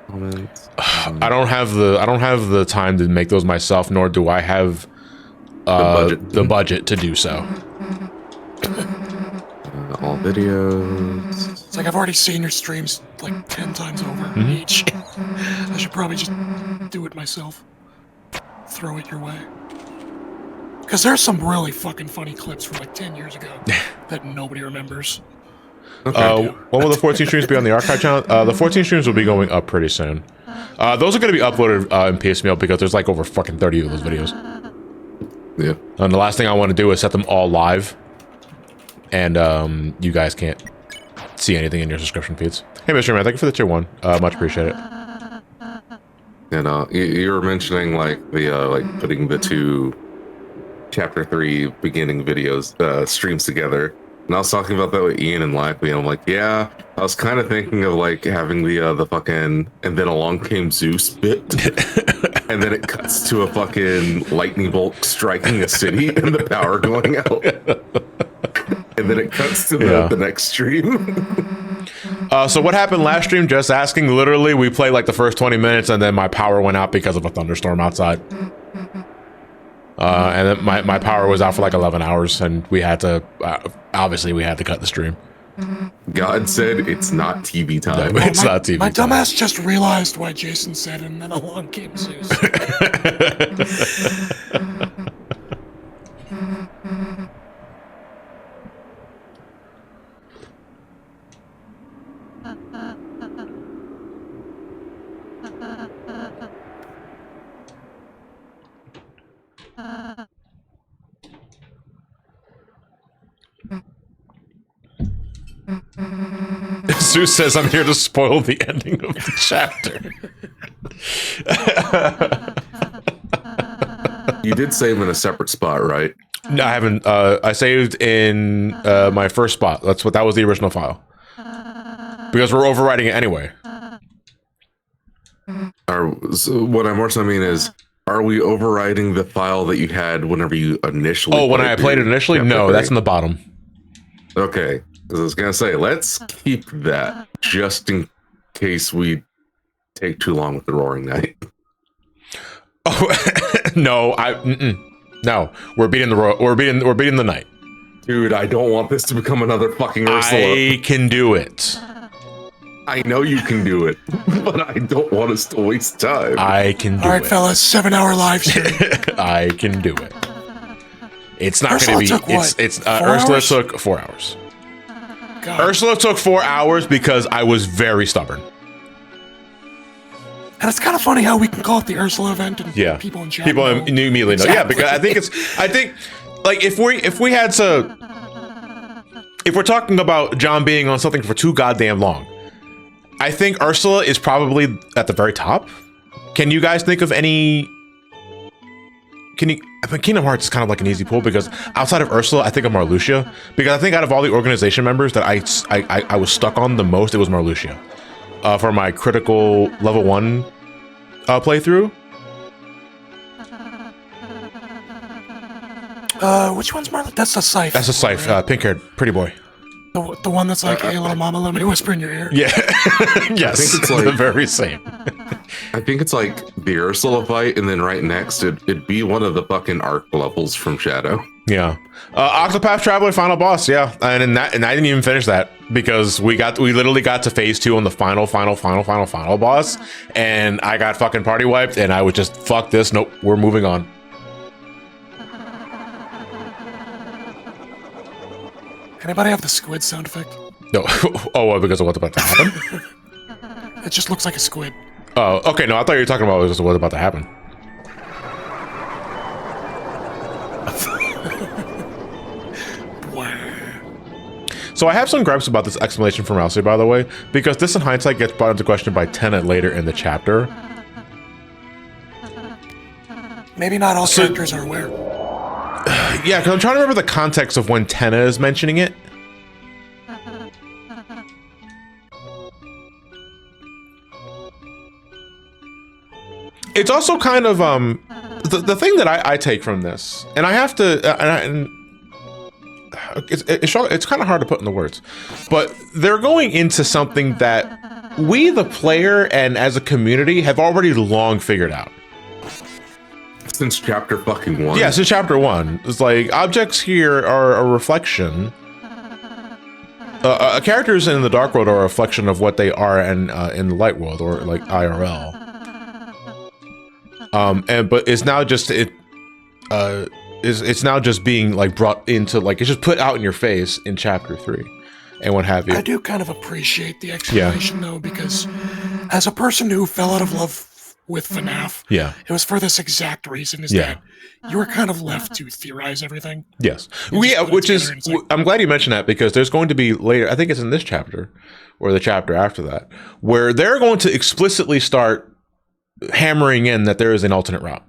Comments. I don't have the time to make those myself, nor do I have the budget to do so. All videos. It's like I've already seen your streams like 10 times over each. I should probably just do it myself. Throw it your way. Because there's some really fucking funny clips from like 10 years ago that nobody remembers. Okay. When will the 14 streams be on the archive channel? The 14 streams will be going up pretty soon. Those are going to be uploaded in piecemeal because there's like over fucking 30 of those videos. Yeah. And the last thing I want to do is set them all live. And you guys can't see anything in your subscription feeds. Hey, Mr. Man, thank you for the tier 1. Much appreciate it. And you were mentioning like the like putting the two chapter 3 beginning videos streams together. And I was talking about that with Ian and Lackley, and I'm like, yeah, I was kind of thinking of like having the fucking and then along came Zeus bit, and then it cuts to a fucking lightning bolt striking a city and the power going out, and then it cuts to the next stream. So what happened last stream? Just asking. Literally, we played like the first 20 minutes, and then my power went out because of a thunderstorm outside. And then my power was out for like 11 hours, and we had to obviously we had to cut the stream. God said it's not TV time. It's not TV My time. dumbass just realized why Jason said, and then along came Zeus. Zeus says, I'm here to spoil the ending of the chapter. You did save in a separate spot, right? No, I haven't. I saved in my first spot. That was the original file. Because we're overwriting it anyway. what I'm more so mean is, are we overriding the file that you had whenever you initially? Oh, when I played it initially? No, that's in the bottom. Okay, because I was gonna say, let's keep that just in case we take too long with the Roaring Knight. Oh no, no, we're beating the night. Dude, I don't want this to become another fucking Ursula. I can do it. I know you can do it, but I don't want us to waste time. I can do it. All right, fellas, 7-hour live stream. I can do it. It's not Ursula going to be. took what? It's 4 Ursula hours? took 4 hours. God. Ursula took 4 hours because I was very stubborn. And it's kind of funny how we can call it the Ursula event, and Yeah, people in chat people know immediately know. Yeah, exactly. because I think like if we had to, if we're talking about John being on something for too goddamn long, I think Ursula is probably at the very top. Can you guys think of any? I mean, Kingdom Hearts is kind of like an easy pull because outside of Ursula, I think of Marluxia, because I think out of all the organization members that I was stuck on the most, it was Marluxia. For my critical level 1 playthrough. Which one's Marla? That's the Scythe. That's a Scythe, right? pink-haired, pretty boy. The one that's like, hey, little mama, let me whisper in your ear. Yeah. Yes. I think it's the like- very same. I think it's like the Ursula fight, and then right next it'd be one of the fucking arc levels from Shadow. Yeah. Octopath Traveler final boss, yeah. And I didn't even finish that because we literally got to phase 2 on the final boss, and I got fucking party wiped, and I was just, fuck this, nope, we're moving on. Anybody have the squid sound effect? No. Oh, because of what's about to happen? It just looks like a squid. Oh, okay, no, I thought you were talking about what's about to happen. So I have some gripes about this explanation from Rouxls, by the way, because this in hindsight gets brought into question by Tenna later in the chapter. Maybe not all characters are aware. Yeah, because I'm trying to remember the context of when Tenna is mentioning it. It's also kind of the thing that I take from this, and I have to, it's kind of hard to put in the words, but they're going into something that we, the player, and as a community, have already long figured out. Since chapter fucking 1. Yeah, since chapter 1. It's like, objects here are a reflection. Characters in the Dark World are a reflection of what they are in the Light World, or like IRL. But it's now just it's now just being like brought into, like, it's just put out in your face in chapter 3 and what have you. I do kind of appreciate the explanation though, because as a person who fell out of love with FNAF, Yeah. it was for this exact reason, is Yeah. that you were kind of left to theorize everything. Yes. You just put it Which together is, and it's like- I'm glad you mentioned that, because there's going to be later, I think it's in this chapter or the chapter after that, where they're going to explicitly start hammering in that there is an alternate route.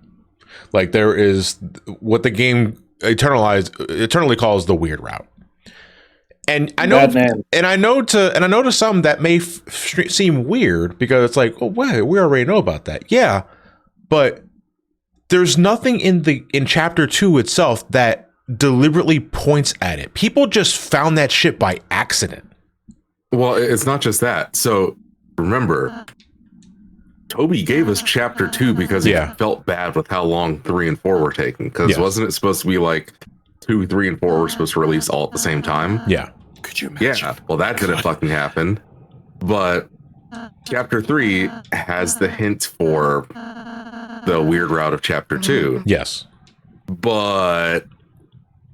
Like, there is what the game eternally calls the weird route. And I know, and I know to some that may seem weird, because it's like, oh, wait, we already know about that. Yeah, but there's nothing in chapter 2 itself that deliberately points at it. People just found that shit by accident. Well, it's not just that. So remember, Toby gave us chapter 2 because he felt bad with how long 3 and 4 were taking. Because wasn't it supposed to be like 2, 3, and 4 were supposed to release all at the same time? Yeah. Could you imagine? Yeah. Well, that didn't fucking happen. But chapter 3 has the hint for the weird route of chapter 2. Yes. But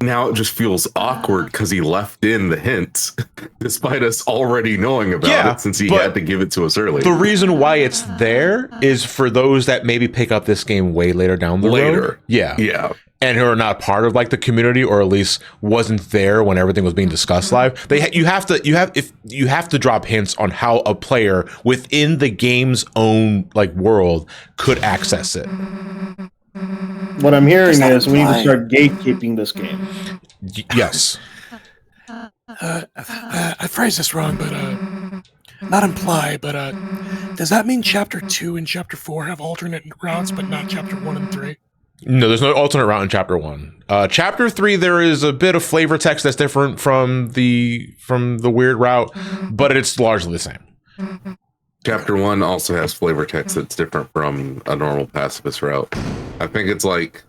now it just feels awkward because he left in the hints, despite us already knowing about it, since he had to give it to us early. The reason why it's there is for those that maybe pick up this game way later down the road. Yeah. Yeah. And who are not part of like the community, or at least wasn't there when everything was being discussed live. You have to drop hints on how a player within the game's own like world could access it. What I'm hearing is we need to start gatekeeping this game. Yes. I phrased this wrong, but not imply, but Does that mean chapter 2 and chapter 4 have alternate routes, but not chapter 1 and 3? No, there's no alternate route in chapter 1. Chapter 3, there is a bit of flavor text that's different from the weird route, but it's largely the same. Chapter 1 also has flavor text that's different from a normal pacifist route. I think it's like,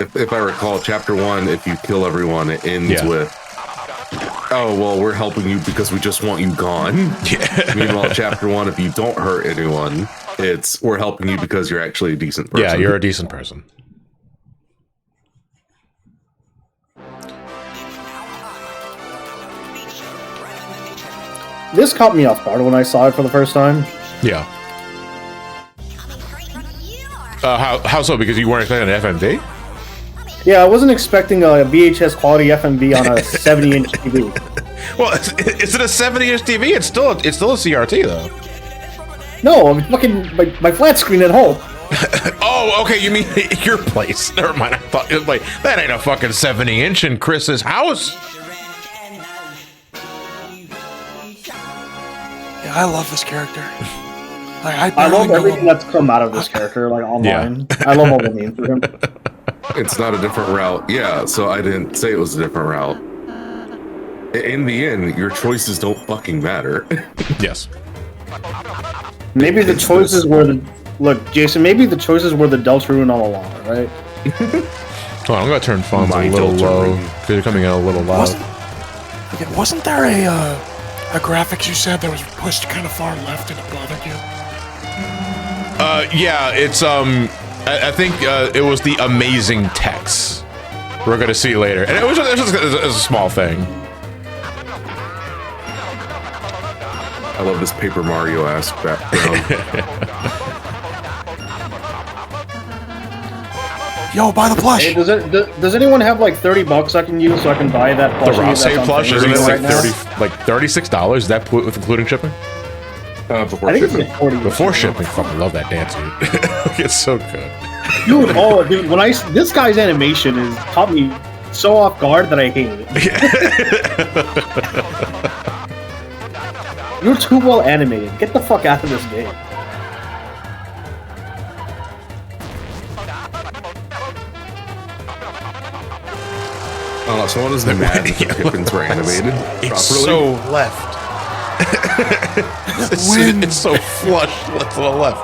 if I recall, chapter 1, if you kill everyone, it ends with, oh, well, we're helping you because we just want you gone. Yeah. Meanwhile, chapter 1, if you don't hurt anyone, it's, we're helping you because you're actually a decent person. Yeah, you're a decent person. This caught me off guard when I saw it for the first time. Yeah. How so? Because you weren't expecting an FMV? Yeah, I wasn't expecting a VHS quality FMV on a 70-inch TV. Well, is it a 70-inch TV? It's still a CRT though. No, I'm fucking my flat screen at home. Oh, okay. You mean your place? Never mind. I thought it was like that ain't a fucking 70-inch in Chris's house. Yeah, I love this character. Like, I love everything that's come out of this character, like online. Yeah. I love all the memes for him. It's not a different route. Yeah, so I didn't say it was a different route. In the end, your choices don't fucking matter. Yes. Maybe the choices were the... Look, Jason, maybe the choices were the Deltarune all along, right? Oh, I'm gonna turn phones a little low, because you're coming in a little loud. Wasn't there a graphics you said that was pushed kind of far left and it bothered you? Yeah, it's, I think it was the amazing text. We're gonna see later. And it was a small thing. I love this Paper Mario-esque background. Yo, buy the plush! Hey, does anyone have like $30 I can use so I can buy that plush? The Rouxls Kaard plush, isn't it like right $36? Is that with including shipping? Before I think shipping. it's 40. Before shipping, fucking love that dance, dude. It's so good. Dude, when this guy's animation is caught me so off guard that I hate it. You're too well animated. Get the fuck out of this game. Oh, someone is mad that the Pippins were animated It's properly. so left. it's so flush left to the left.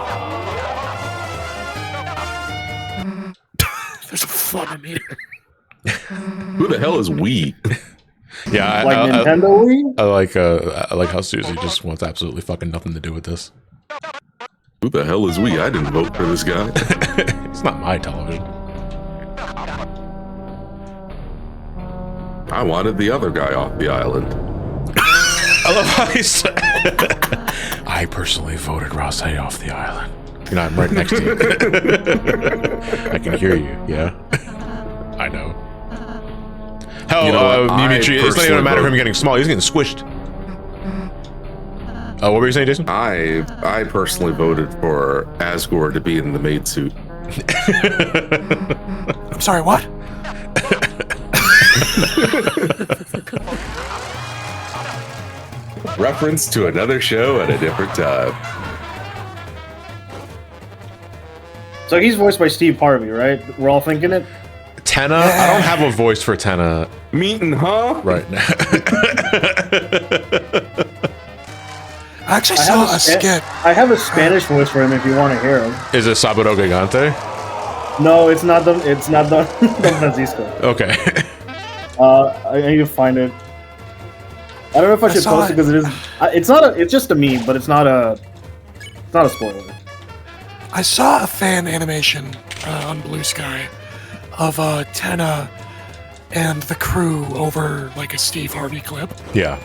There's a flutter meter. Who the hell is we? Yeah, Like Nintendo Wii? I like how Susie just wants absolutely fucking nothing to do with this. Who the hell is we? I didn't vote for this guy. It's not my television. I wanted the other guy off the island. I love how he said, I personally voted Rouxls Kaard off the island. You know, I'm right next to you. I can hear you, yeah? I know. Hell, You know what? Dimitri, it's not even a matter of him getting small, he's getting squished. What were you saying, Jason? I personally voted for Asgore to be in the maid suit. I'm sorry, what? Reference to another show at a different time. So he's voiced by Steve Harvey, right? We're all thinking it? Tenna? I don't have a voice for Tenna Meeting, huh? right now. I actually saw a skit. I have a Spanish voice for him if you want to hear him. Is it Sabado Gigante? No, it's not Don Francisco. Okay. I need to find it. I don't know if I should saw post it because it is. It's just a meme, but it's not a spoiler. I saw a fan animation on Blue Sky of Tenna and the crew over like a Steve Harvey clip, Yeah.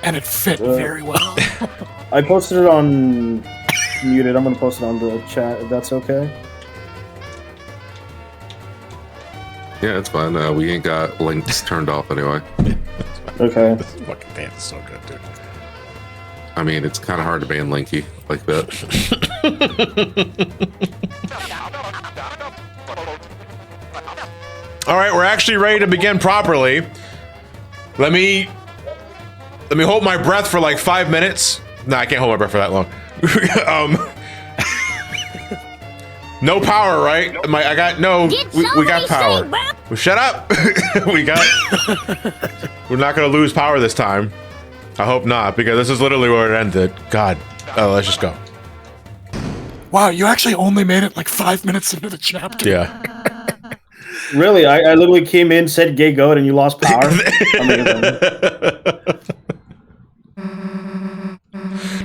and it fit very well. I posted it on muted. I'm gonna post it on the chat if that's okay. Yeah, it's fine. We ain't got links turned off anyway. Okay. This fucking dance is so good, dude. I mean, it's kind of hard to ban Linky like that. All right, we're actually ready to begin properly. Let me hold my breath for like 5 minutes. No, I can't hold my breath for that long. No power, right? I got no. We got power. Well, shut up. We're not gonna lose power this time. I hope not, because this is literally where it ended. God. Oh, let's just go. Wow, you actually only made it like 5 minutes into the chapter. Yeah. Really, I literally came in, said "gay goat," and you lost power.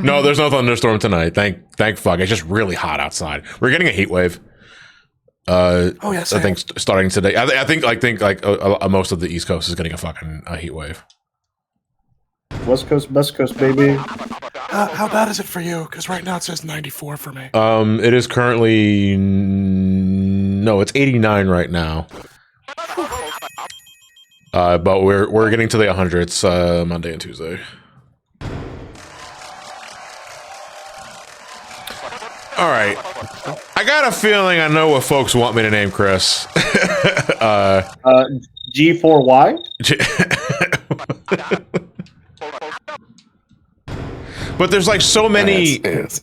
No, there's no thunderstorm tonight. Thank fuck. It's just really hot outside. We're getting a heat wave. Oh yes, I think starting today. I think most of the East Coast is getting a fucking heat wave. West Coast, baby. How bad is it for you? Because right now it says 94 for me. It is currently no, it's 89 right now. But we're getting to the 100s Monday and Tuesday. All right, I got a feeling I know what folks want me to name Chris. G4Y. But there's like so many. Yes.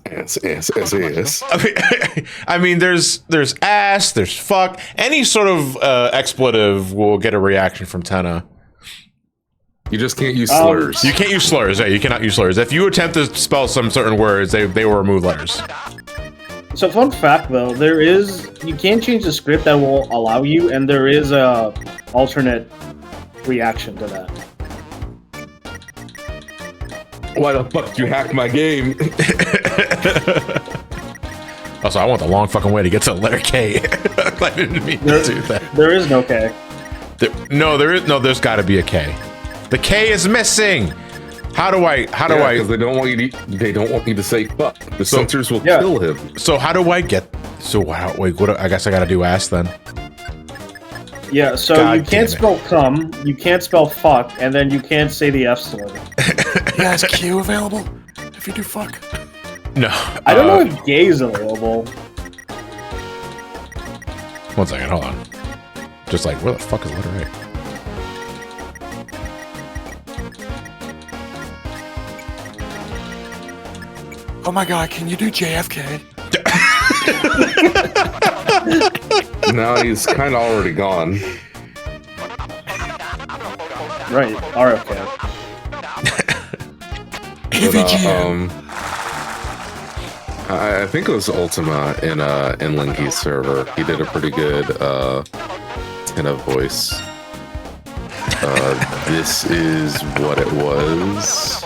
I mean, there's ass, there's fuck. Any sort of expletive will get a reaction from Tenna. You just can't use slurs. You can't use slurs. Yeah, you cannot use slurs. If you attempt to spell some certain words, they will remove letters. So fun fact though, you can change the script that will allow you, and there is a alternate reaction to that. Why the fuck did you hack my game? Also, I want the long fucking way to get to the letter K. I didn't mean to do that. There is no K. There's got to be a K. The K is missing. How do I? Because they don't want you to say fuck. The censors will kill him. So how do I get? So wow, wait. What? I guess I got to do ass then. Yeah. So God, you can't spell cum. You can't spell fuck, and then you can't say the F slur. Yeah, is Q available if you do fuck? No. I don't know if gay is available. 1 second, hold on. Just like, where the fuck is letter A? Oh my god, can you do JFK? No, he's kind of already gone. Right, RFK. AVGN. I think it was Ultima in Linky's server. He did a pretty good Tenna voice. This is what it was.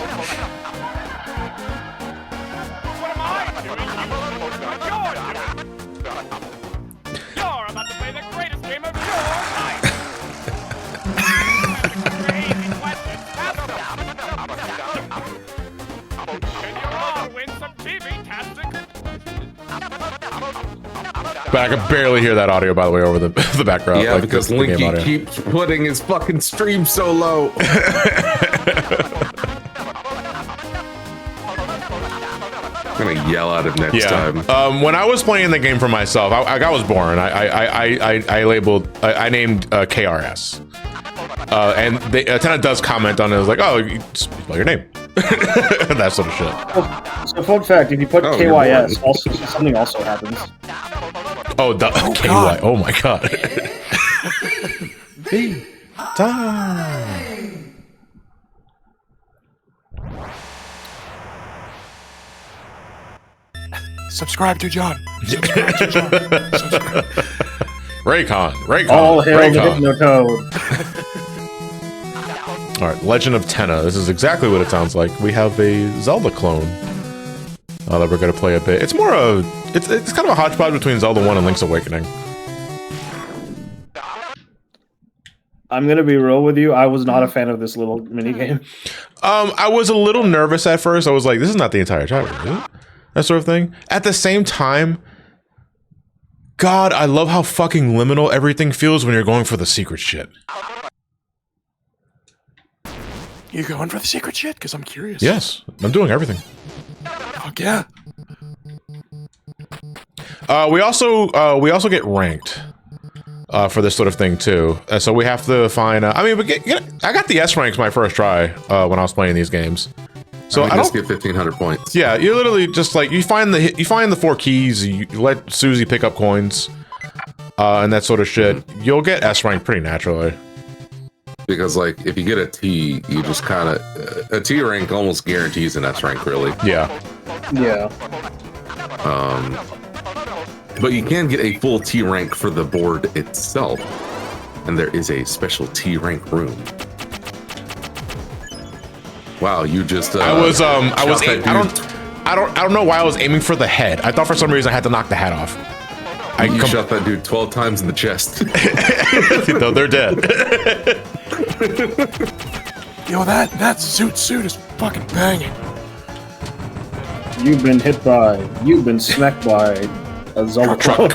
You're about to play the greatest game of your life. But I can barely hear that audio, by the way, over the background. Yeah, like because Linky keeps putting his fucking stream so low. I'm gonna yell at him next time. When I was playing the game for myself, I was born. I named KRS. And Tenna does comment on it. It's like, oh, you spell your name. That sort of shit. So fun fact, if you put KYS, also something also happens. Oh, KY. God. Oh my god. Big time. Subscribe to John. Subscribe to John. Subscribe. Raycon. All hail the Hypnotoad. All right, Legend of Tenna. This is exactly what it sounds like. We have a Zelda clone that we're gonna play a bit. It's more of it's kind of a hodgepodge between Zelda 1 and Link's Awakening. I'm gonna be real with you. I was not a fan of this little mini game. I was a little nervous at first. I was like, "This is not the entire chapter, is it?" That sort of thing. At the same time, God, I love how fucking liminal everything feels when you're going for the secret shit. You going for the secret shit? Because I'm curious. Yes, I'm doing everything. Fuck yeah. We also get ranked for this sort of thing too. So we have to find. I got the S ranks my first try when I was playing these games. So I just don't get 1,500 points. Yeah, you literally just like you find the 4 keys, you let Susie pick up coins, and that sort of shit. You'll get S rank pretty naturally. Because like if you get a T, you just kind of a T rank almost guarantees an S rank, really. Yeah. Yeah. But you can get a full T rank for the board itself, and there is a special T rank room. Wow, you just I don't know why I was aiming for the head. I thought for some reason I had to knock the hat off. You shot that dude 12 times in the chest. No, they're dead. Yo, that suit is fucking banging. You've been smacked by a Zelda truck.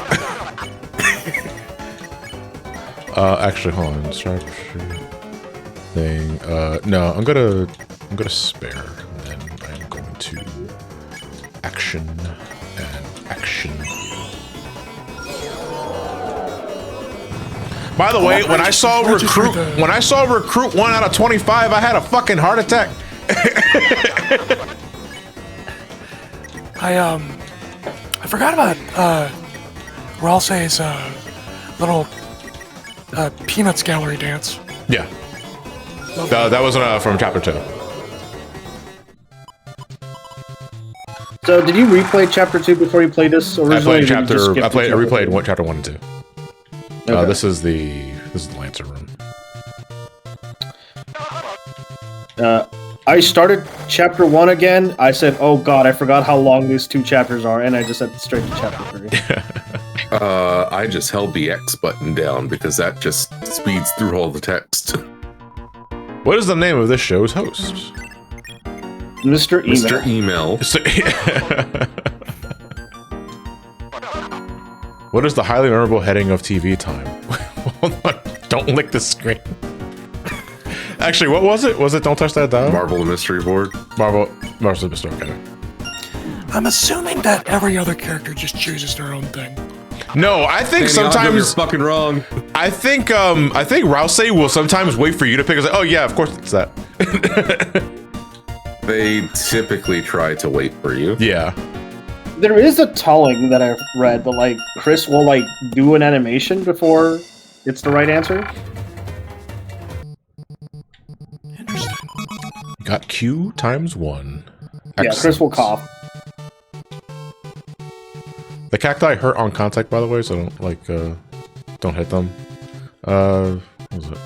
Actually, hold on. Sharpshooter thing. No, I'm gonna spare, and then I'm going to action and action. By the way, when I saw recruit 1 out of 25, I had a fucking heart attack. I forgot about Rouxls' little Peanuts gallery dance. Yeah. That was from chapter 2. So, did you replay chapter 2 before you played this? I replayed chapter 1 and 2. Okay. This is the Lancer room. I started chapter 1 again. I said, "Oh God, I forgot how long these 2 chapters are," and I just said straight to chapter 3. I just held the X button down because that just speeds through all the text. What is the name of this show's host? Mr. Email. What is the highly honorable heading of TV time? Hold on, don't lick the screen. Actually, what was it? Was it Don't Touch That Dial? Marvel the Mystery Board. Marvel the Mystery, okay. I'm assuming that every other character just chooses their own thing. No, I think Danny, sometimes you're fucking wrong. I think Rouxls will sometimes wait for you to pick. Like, oh yeah, of course it's that. They typically try to wait for you. Yeah. There is a telling that I've read, but like Chris will like do an animation before it's the right answer. Interesting. Got Q times 1. Yeah, Chris will cough. The cacti hurt on contact, by the way, so don't hit them. What was it?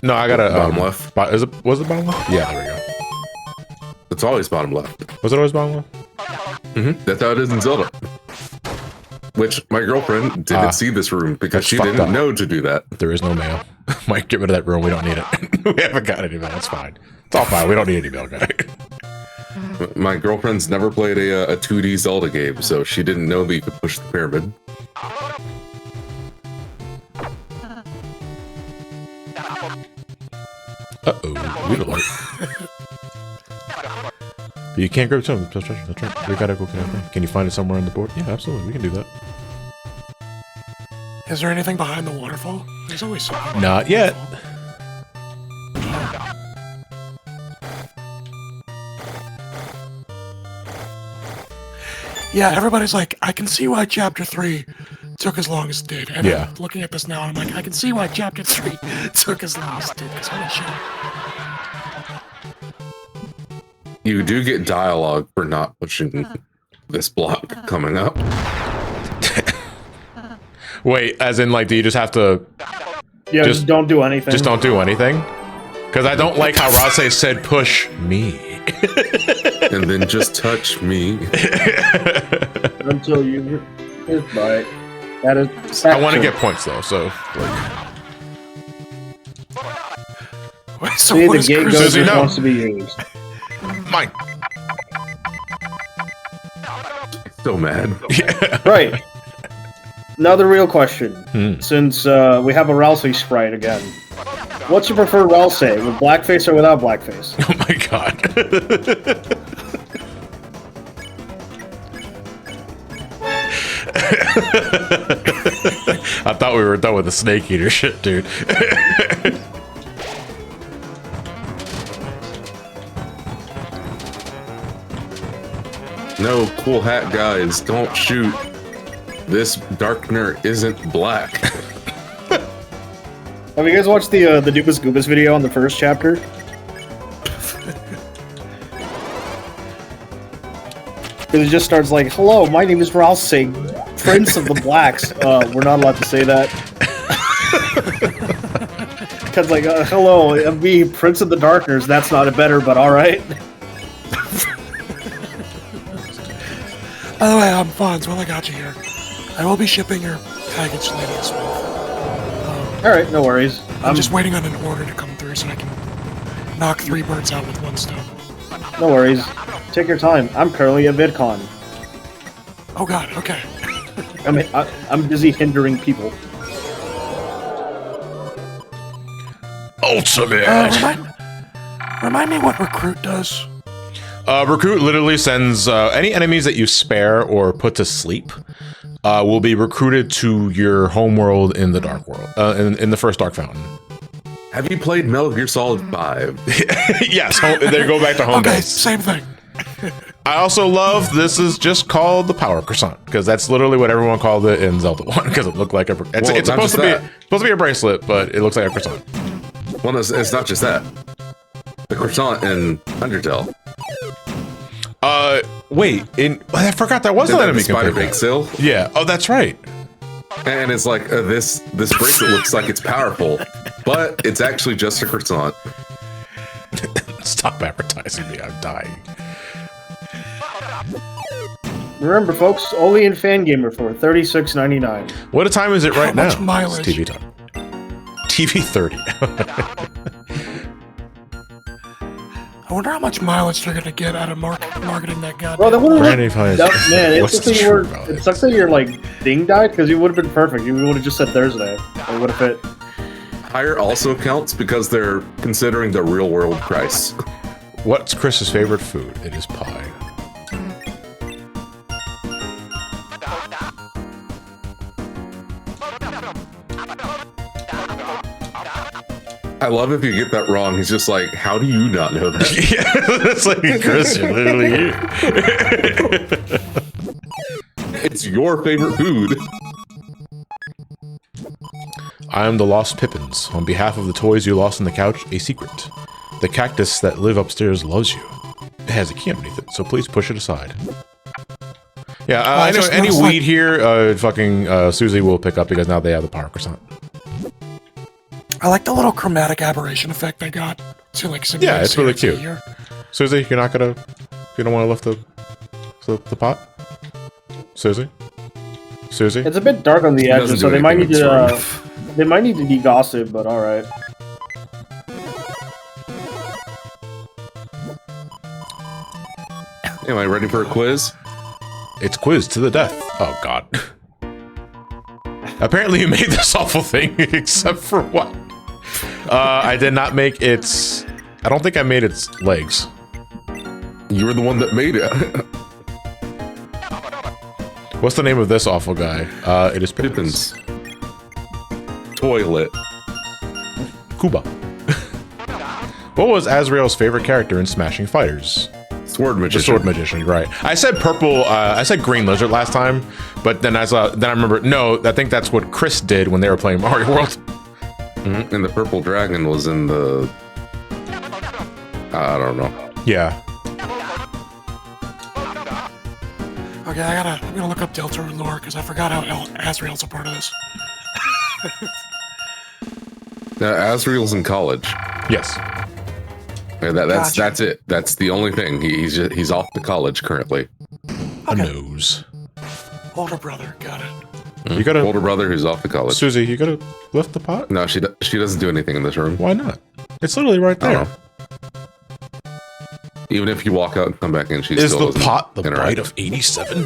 No, I got a bottom left. Was it bottom left? Yeah, there we go. It's always bottom left. Was it always bottom left? That's how it is in Zelda. Which my girlfriend didn't see this room because she didn't know to do that. There is no mail. Mike, get rid of that room. We don't need it. We haven't got any mail. It's fine. It's all fine. We don't need any mail, guy. My girlfriend's never played a 2D Zelda game, so she didn't know that you could push the pyramid. Uh-oh. We don't like. You can't grab some. That's right. We gotta go get it. Can you find it somewhere on the board? Yeah, absolutely. We can do that. Is there anything behind the waterfall? There's always something. Not yet. Yeah, everybody's like, I can see why chapter 3 took as long as it did. And Yeah. I'm looking at this now, and I'm like, I can see why chapter 3 took as long as it did. Because holy shit. You do get dialogue for not pushing this block coming up. Wait, as in, like, do you just have to... Yeah, just don't do anything. Just don't do anything? Because I don't like how Rouxls said, push me. And then just touch me. Until you hit by it. That is. I want to get points, though, so, like... Wait, so See, what the is gate Chris goes doing? where it wants to be used. Mike. So mad. Yeah. Right. Another real question. Since we have a Rouxls sprite again. What's your preferred Rouxls? With blackface or without blackface? Oh my god. I thought we were done with the snake eater shit, dude. No, cool hat guys, don't shoot. This darkener isn't black. Have you guys watched the Dubas Goobas video on the first chapter? Because it just starts like, "Hello, my name is Rouxls Kaard, Prince of the Blacks." We're not allowed to say that. Because like, "Hello, I'm me, Prince of the Darkners." That's not a better, but all right. By the way, I'm Fonz. While I got you here, I will be shipping your package later this month. All right, no worries. I'm just waiting on an order to come through so I can knock 3 birds out with one stone. No worries. Take your time. I'm currently at VidCon. Oh god, okay. I'm busy hindering people. Ultimate. Remind me what Recruit does. Recruit literally sends any enemies that you spare or put to sleep will be recruited to your homeworld in the Dark World, in the first Dark Fountain. Have you played Metal Gear Solid 5? Yes, they go back to home Okay, base. same thing. I also love this is just called the Power Croissant because that's literally what everyone called it in Zelda 1 because it looked like it's supposed to be a bracelet, but it looks like a croissant. Well, it's not just that. The croissant in Undertale. Wait, I forgot that was an enemy Spider Bake Sale. Yeah. Oh, that's right. And it's like this bracelet looks like it's powerful, but it's actually just a croissant. Stop advertising me. I'm dying. Remember, folks, only in Fangamer for $36.99. What time is it right now? How much mileage? It's TV time. TV 30. I wonder how much mileage they're gonna get out of marketing that goddamn. Bro, that would Brandy Fire. man, What's it the sucks truth about it it? sucks that your like thing died because it would have been perfect. You would have just said Thursday. It would have fit. Higher also counts because they're considering the real world price. What's Chris's favorite food? It is pie. I love if you get that wrong. He's just like, how do you not know that? Yeah, it's like Chris, you're literally here. It's your favorite food. I am the Lost Pippins. On behalf of the toys you lost on the couch, a secret. The cactus that live upstairs loves you. It has a key underneath it, so please push it aside. Yeah, I know any weed here, Susie will pick up because now they have the Power Croissant. I like the little chromatic aberration effect they got to like simulate. Yeah, it's really CRT cute. here. Susie, you're not gonna... You don't want to lift the pot? Susie? Susie? It's a bit dark on the It doesn't edges, so do they might need anything, it's to they might need to degossip, but all right. Am I ready for a quiz? It's quiz to the death. Oh, God. Apparently you made this awful thing, except for what? I did not make its... I don't think I made its legs. You were the one that made it. What's the name of this awful guy? It is Pippins. Toilet. Kuba. What was Azrael's favorite character in Smashing Fighters? Sword The magician. sword magician, right? I said purple. I said green lizard last time, but then I remember. No, I think that's what Chris did when they were playing Mario World. Mhm. And the purple dragon was in the... I don't know. Yeah. Okay, I'm gonna look up Deltarune lore because I forgot how Azrael's a part of this. Asriel's in college. Yes. Yeah, that's it. That's the only thing. He's off to college currently. A nose. Older brother, got it. You gotta, Older brother who's off to college. Susie. You gotta lift the pot. No, she doesn't do anything in this room. Why not? It's literally right I there. don't know. Even if you walk out and come back in, she Is still the doesn't pot the interact. bite of 87?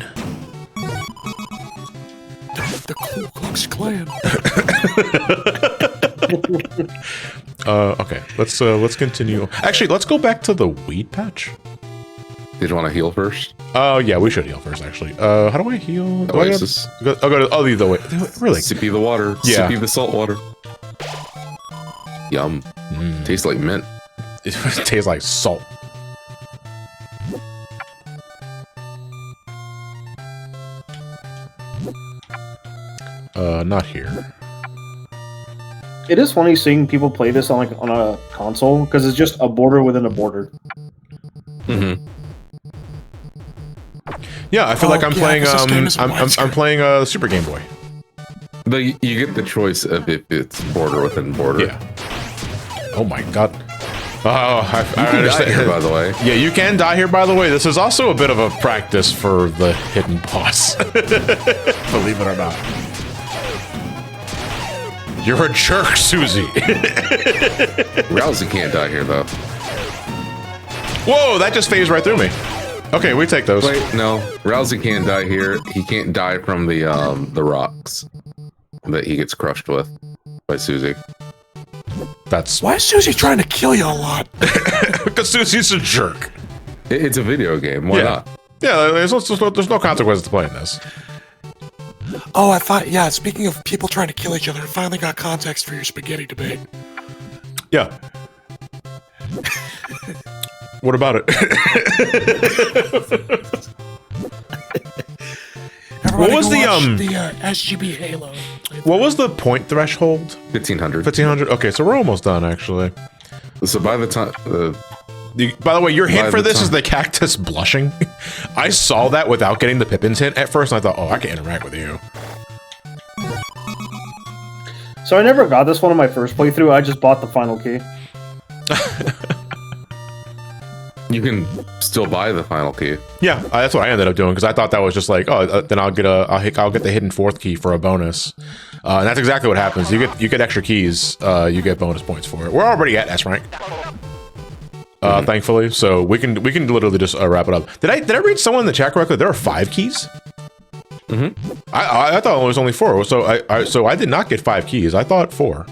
The Ku Klux Klan. Okay. Let's continue. Actually, let's go back to the weed patch. Did you want to heal first? Oh yeah, we should heal first. Actually, how do I heal? Do I go- Oasis. I'll go to the way. Really? Sippy the water. Yeah. Sippy the salt water. Yum. Tastes like mint. It tastes like salt. Not here. It is funny seeing people play this on like on a console because it's just a border within a border. Mm-hmm. Yeah, I feel like I'm playing. 'cause this game is I'm playing Super Game Boy. But you get the choice of if it's border within border. Yeah. Oh my god. Oh, I You can die understand. here, by the way. Yeah, you can die here, by the way. This is also a bit of a practice for the hidden boss. Believe it or not. You're a jerk, Susie. Rouxls can't die here, though. Whoa, that just phased right through me. Okay, we take those. Wait, no. Rouxls can't die here. He can't die from the rocks that he gets crushed with by Susie. That's Why is Susie trying to kill you a lot? because Susie's a jerk. It's a video game. Why not? Yeah, there's no consequences to playing this. Oh, I thought, yeah, speaking of people trying to kill each other, I finally got context for your spaghetti debate. Yeah. What about it? Everybody was go the, watch the SGB Halo? What was the point threshold? 1500. 1500. Okay, so we're almost done, actually. So by the time... By the way, your hint By for the this is time- the cactus blushing. I saw that without getting the Pippin's hint at first, and I thought, oh, I can interact with you. So I never got this one in my first playthrough. I just bought the final key. you can still buy the final key. Yeah, that's what I ended up doing because I thought that was just like, oh, then I'll get the hidden fourth key for a bonus, and that's exactly what happens. You get extra keys, you get bonus points for it. We're already at S rank, thankfully, so we can literally just wrap it up. Did I read someone in the chat correctly? There are 5 keys. Mm-hmm. I thought it was only 4, so I did not get 5 keys. I thought 4.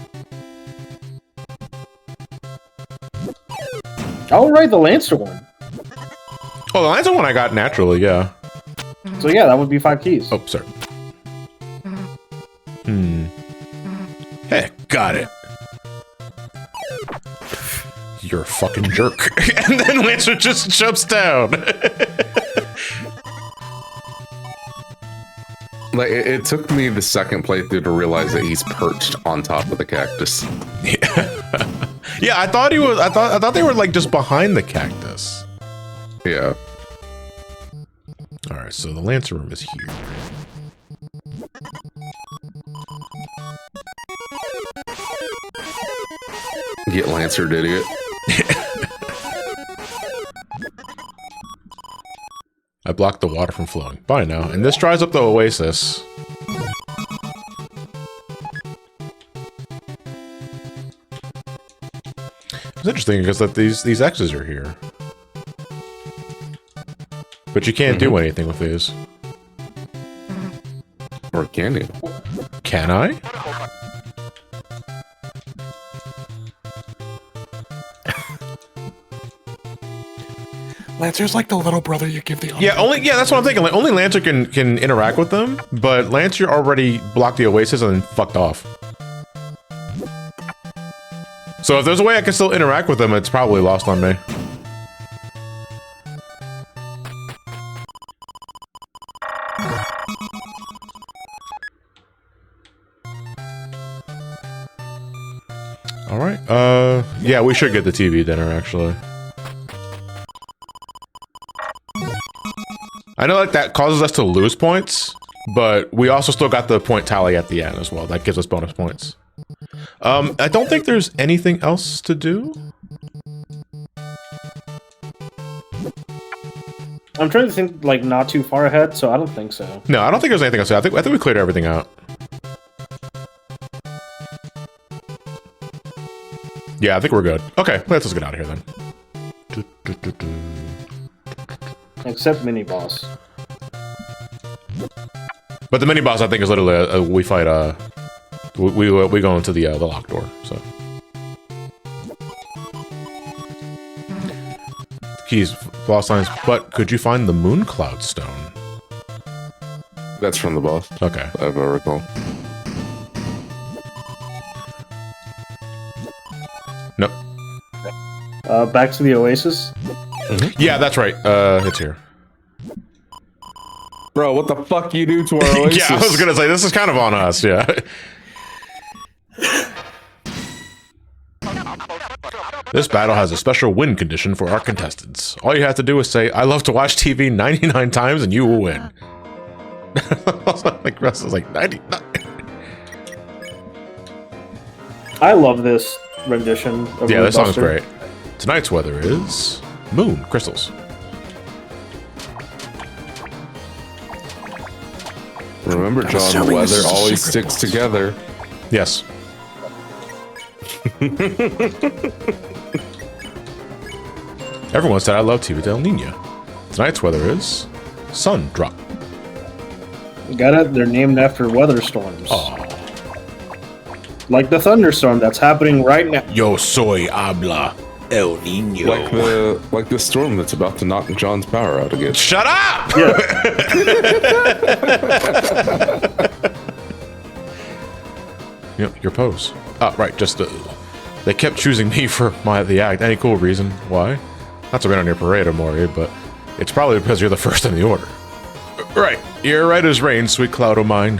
Oh, right, the Lancer one. Oh, the Lancer one I got naturally, yeah. So yeah, that would be 5 keys. Oh, sorry. Heck, got it. You're a fucking jerk. And then Lancer just jumps down. Like it took me the second playthrough to realize that he's perched on top of the cactus. Yeah, I thought he was. I thought they were like just behind the cactus. Yeah. All right, so the Lancer room is here. Get Lancered, idiot. I blocked the water from flowing. Bye now. And this dries up the oasis. It's interesting because that these X's are here. But you can't do anything with these. Or can you? Can I? Lancer's like the little brother you give the... Yeah, that's what I'm thinking. Like, only Lancer can interact with them, but Lancer already blocked the oasis and then fucked off. So if there's a way I can still interact with them, it's probably lost on me. All right. Yeah, we should get the TV dinner actually. I know that causes us to lose points, but we also still got the point tally at the end as well. That gives us bonus points. I don't think there's anything else to do. I'm trying to think, like, not too far ahead, so I don't think so. No, I don't think there's anything else. I think we cleared everything out. Yeah, I think we're good. Okay, let's get out of here then. Except mini boss. But the mini boss, I think, is literally we fight. We go into the locked door. So keys, boss lines. But could you find the moon cloud stone? That's from the boss. Okay. If I recall. Nope. Back to the oasis. Yeah, that's right. It's here. Bro, what the fuck you do to our Oasis? Yeah, I was gonna say, this is kind of on us, yeah. This battle has a special win condition for our contestants. All you have to do is say, I love to watch TV 99 times and you will win. Like, Russ is like, 99. I love this rendition of Yeah, this song's Buster. great. Tonight's weather is moon crystals. Remember, John, the assuming this weather is a always secret sticks boss. together. Yes. Everyone said I love TV Del Nina. Tonight's weather is sun drop. Got it? They're named after weather storms. Oh. Like the thunderstorm that's happening right now. Yo soy habla. El Nino. Like the storm that's about to knock John's power out again. Shut up! Yep, your pose. Oh, right, just they kept choosing me for the act. Any cool reason why? Not to rain on your parade, Amori, but it's probably because you're the first in the order. Right, you're right as rain, sweet cloud o' mine.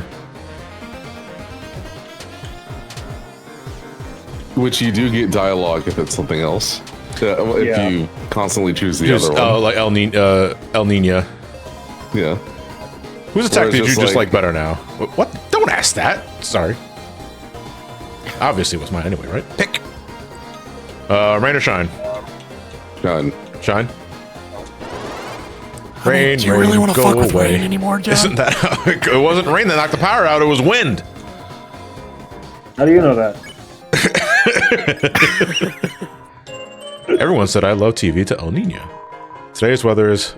Which you do get dialogue if it's something else. If Yeah. you constantly choose the Just, other one. like El Nina. Yeah. Whose attack Or did you just just like- like better now? What? Don't ask that. Sorry. Obviously it was mine anyway, right? Pick. Rain or shine? John. Shine. I mean, Rain, do you really rain, want to go fuck with away. rain anymore, John? Isn't that how it go? It wasn't rain that knocked the power out, it was wind. How do you know that? Everyone said I love TV to El Nino. Today's weather is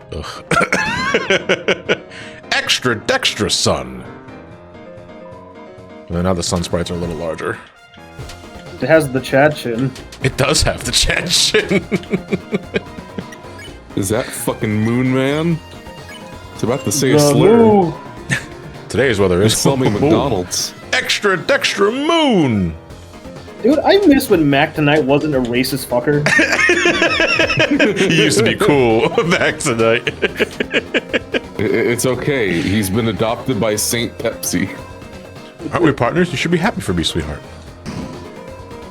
extra dextra sun. And now the sun sprites are a little larger. It has the Chad chin. It does have the chat shit. Is that fucking Moon Man? It's about to say a The slur. moo. Today's weather is Sell me McDonald's. extra dextra moon. Dude, I miss when Mac Tonight wasn't a racist fucker. He used to be cool back tonight. It's okay. He's been adopted by Saint Pepsi. Aren't we partners? You should be happy for me, sweetheart.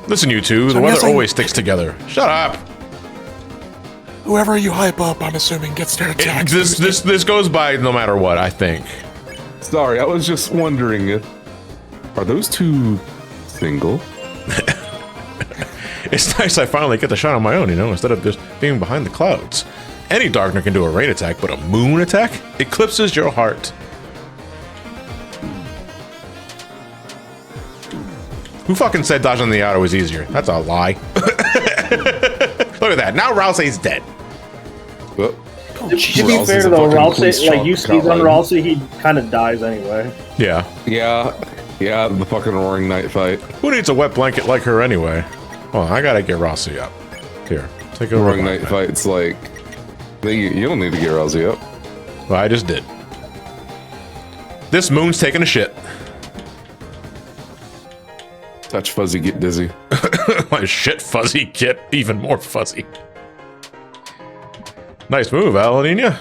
Listen, you two, So the I'm weather guessing- always sticks together. Shut up. Whoever you hype up, I'm assuming gets their attacks. This goes by no matter what, I think. Sorry, I was just wondering, are those two single? It's nice I finally get the shot on my own, you know, instead of just being behind the clouds. Any Darkner can do a rain attack, but a moon attack eclipses your heart. Who fucking said dodging the auto was easier? That's a lie. Look at that. Now Rouxls dead. Oh, To be Rouxls fair is a though, fucking police Rouxls, like you cop sneeze on line. Rouxls, he kind of dies anyway. Yeah. Yeah, the fucking Roaring Night fight. Who needs a wet blanket like her anyway? Well, I gotta get Rossi up. Here, take a The Roaring look. Night fight's like, you don't need to get Rousey up. Well, I just did. This moon's taking a shit. Touch fuzzy, get dizzy. My shit fuzzy get even more fuzzy. Nice move, El Nino.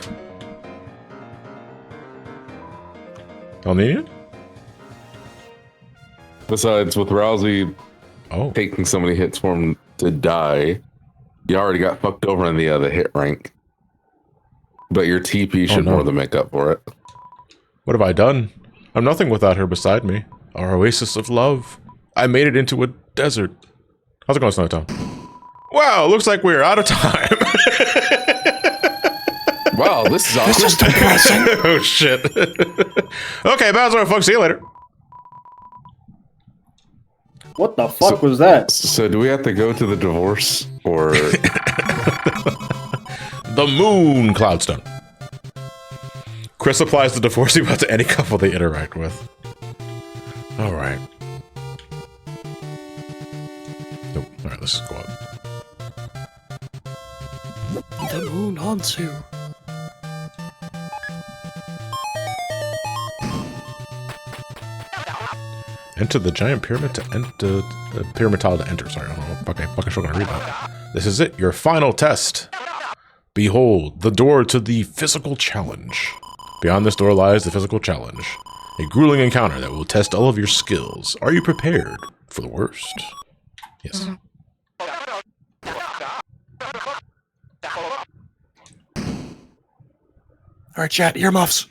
El Nino? Besides, with Rousey Oh. taking so many hits for him to die, you already got fucked over in the hit rank. But your TP should no. more than make up for it. What have I done? I'm nothing without her beside me. Our oasis of love. I made it into a desert. How's it going, Snowtown? Wow, looks like we're out of time. Wow, this is This awkward. is depressing. Oh, shit. Okay, Bowser, folks. See you later. What the fuck was that? So do we have to go to the divorce or The moon cloudstone. Chris applies the divorce vow to any couple they interact with. All right. Nope. All right, let's go up. The moon Hansu. Enter the giant pyramid to enter the pyramid tile to enter. Sorry, I don't know. Okay, fucking sure gonna read that. This is it. Your final test. Behold, the door to the physical challenge. Beyond this door lies the physical challenge. A grueling encounter that will test all of your skills. Are you prepared for the worst? Yes. All right, chat, earmuffs.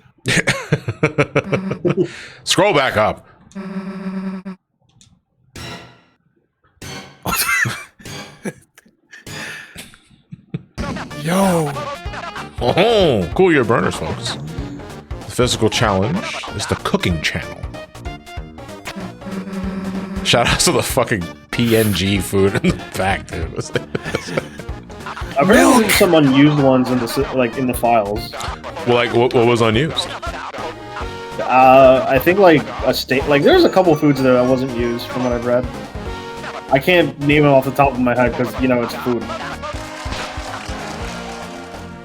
Scroll back up. Yo. Oh, cool your burners, folks. The physical challenge is the cooking channel. Shout out to the fucking PNG food in the back, dude. I've heard there's some unused ones in the in the files. Well, like what was unused? I think like a state there's a couple foods there that wasn't used from what I've read. I can't name them off the top of my head because it's food.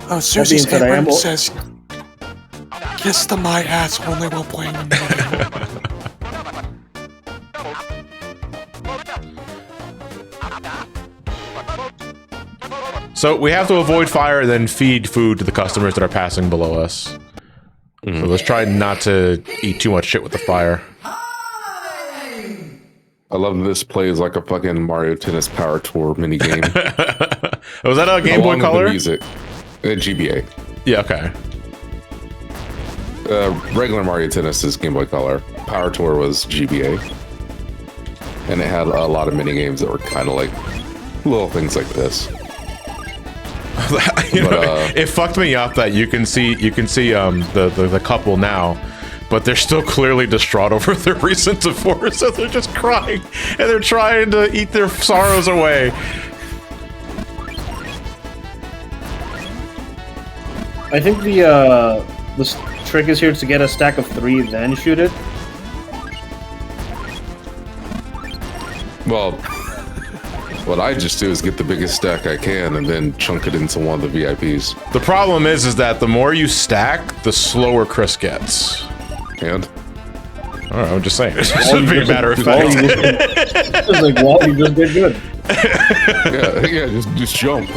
Oh, Susie's Abraham says, "Kiss the my ass only while playing the video." So we have to avoid fire and then feed food to the customers that are passing below us. So let's try not to eat too much shit with the fire. I love this plays like a fucking Mario Tennis Power Tour minigame. Was that a Game Boy Color? Music. GBA. Yeah, okay. Regular Mario Tennis is Game Boy Color. Power Tour was GBA. And it had a lot of minigames that were kind of like little things like this. It fucked me up that you can see the couple now, but they're still clearly distraught over their recent divorce, so they're just crying and they're trying to eat their sorrows away. I think the trick is here to get a stack of 3, then shoot it. Well, what I just do is get the biggest stack I can and then chunk it into one of the VIPs. The problem is that the more you stack, the slower Chris gets. And? All right, I'm just saying. It's just being a matter of fact. It's like, well, you just did good. yeah, just jump.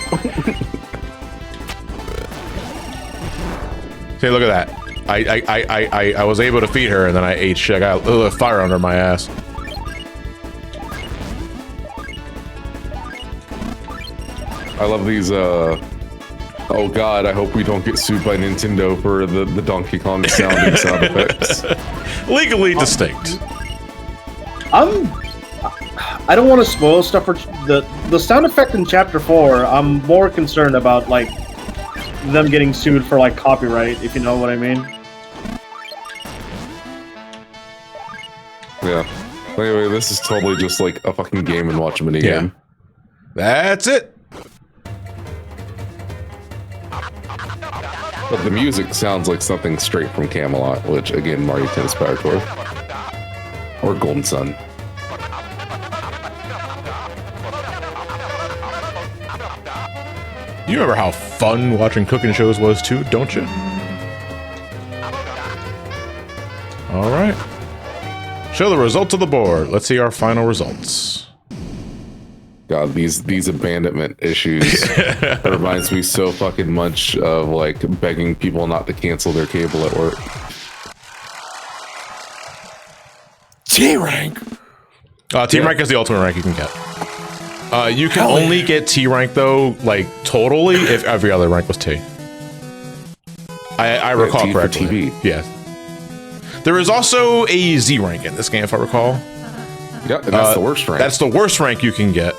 Hey, look at that. I was able to feed her and then I ate shit. I got a little fire under my ass. I love these, oh god, I hope we don't get sued by Nintendo for the Donkey Kong sounding sound effects. Legally distinct. I don't want to spoil stuff for the sound effect in Chapter 4. I'm more concerned about, like, them getting sued for, like, copyright, if you know what I mean. Yeah. Anyway, this is totally just like a fucking game and watch a minigame. Yeah. That's it. But the music sounds like something straight from Camelot, which, again, Mario Tennis Power Tour. Or Golden Sun. You remember how fun watching cooking shows was too, don't you? All right. Show the results of the board. Let's see our final results. God, these abandonment issues. That reminds me so fucking much of like begging people not to cancel their cable at work. T rank. T rank is the ultimate rank you can get. You can only get T rank though, like totally, if every other rank was T. I recall T correctly. Yeah. There is also a Z rank in this game, if I recall. Yep, and that's the worst rank. That's the worst rank you can get.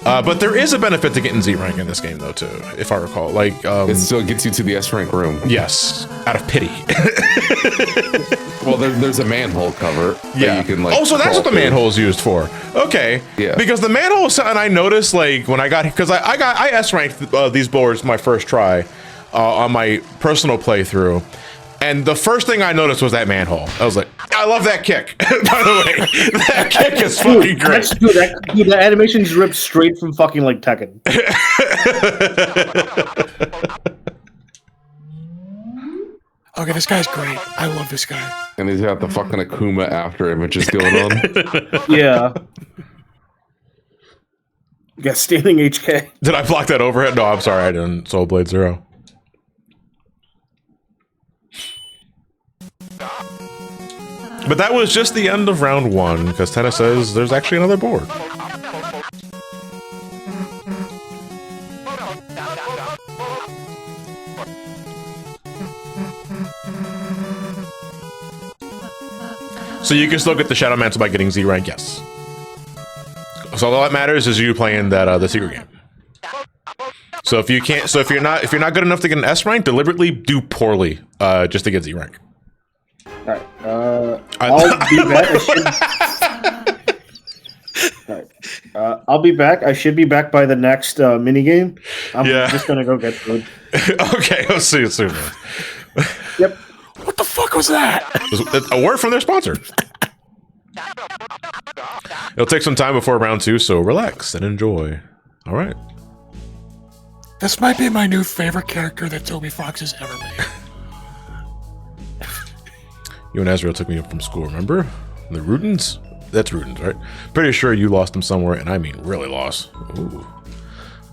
But there is a benefit to getting Z rank in this game, though, too, if I recall. Like, it still gets you to the S rank room. Yes, out of pity. Well, there's a manhole cover. Yeah. That you can, like, oh, so that's what the manhole is used for. Okay. Yeah. Because the manhole is something I noticed, like, when I got, because I S ranked these boards my first try on my personal playthrough. And the first thing I noticed was that manhole. I was like, I love that kick. By the way, that kick is fucking great. Dude, the animation's ripped straight from fucking, like, Tekken. Okay, this guy's great. I love this guy. And he's got the fucking Akuma after images going on. Yeah. You got standing HK. Did I block that overhead? No, I'm sorry, I didn't. Soul Blade Zero. But that was just the end of round 1, because Tenna says there's actually another board. So you can still get the Shadow Mantle by getting Z rank, yes. So all that matters is you playing that the secret game. So if you're not good enough to get an S rank, deliberately do poorly just to get Z rank. Alright, I'll be back. I'll be back. I should be back by the next minigame. I'm just gonna go get food. Okay, I'll see you soon. Yep. What the fuck was that? A word from their sponsor. It'll take some time before round 2, so relax and enjoy. All right. This might be my new favorite character that Toby Fox has ever made. You and Ezreal took me up from school, remember? The Rudens? That's Rudens, right? Pretty sure you lost them somewhere, and I mean really lost. Ooh.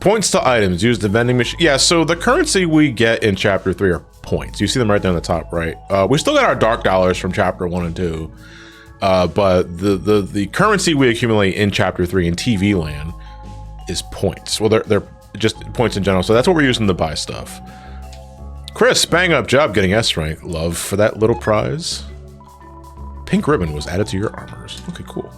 Points to items. Use the vending machine. Yeah, so the currency we get in Chapter 3 are points. You see them right down the top right. We still got our Dark Dollars from Chapter 1 and 2. But the currency we accumulate in Chapter 3 in TV land is points. Well, they're just points in general, so that's what we're using to buy stuff. Chris, bang up job getting S rank. Love for that little prize. Pink ribbon was added to your armors. Okay, cool.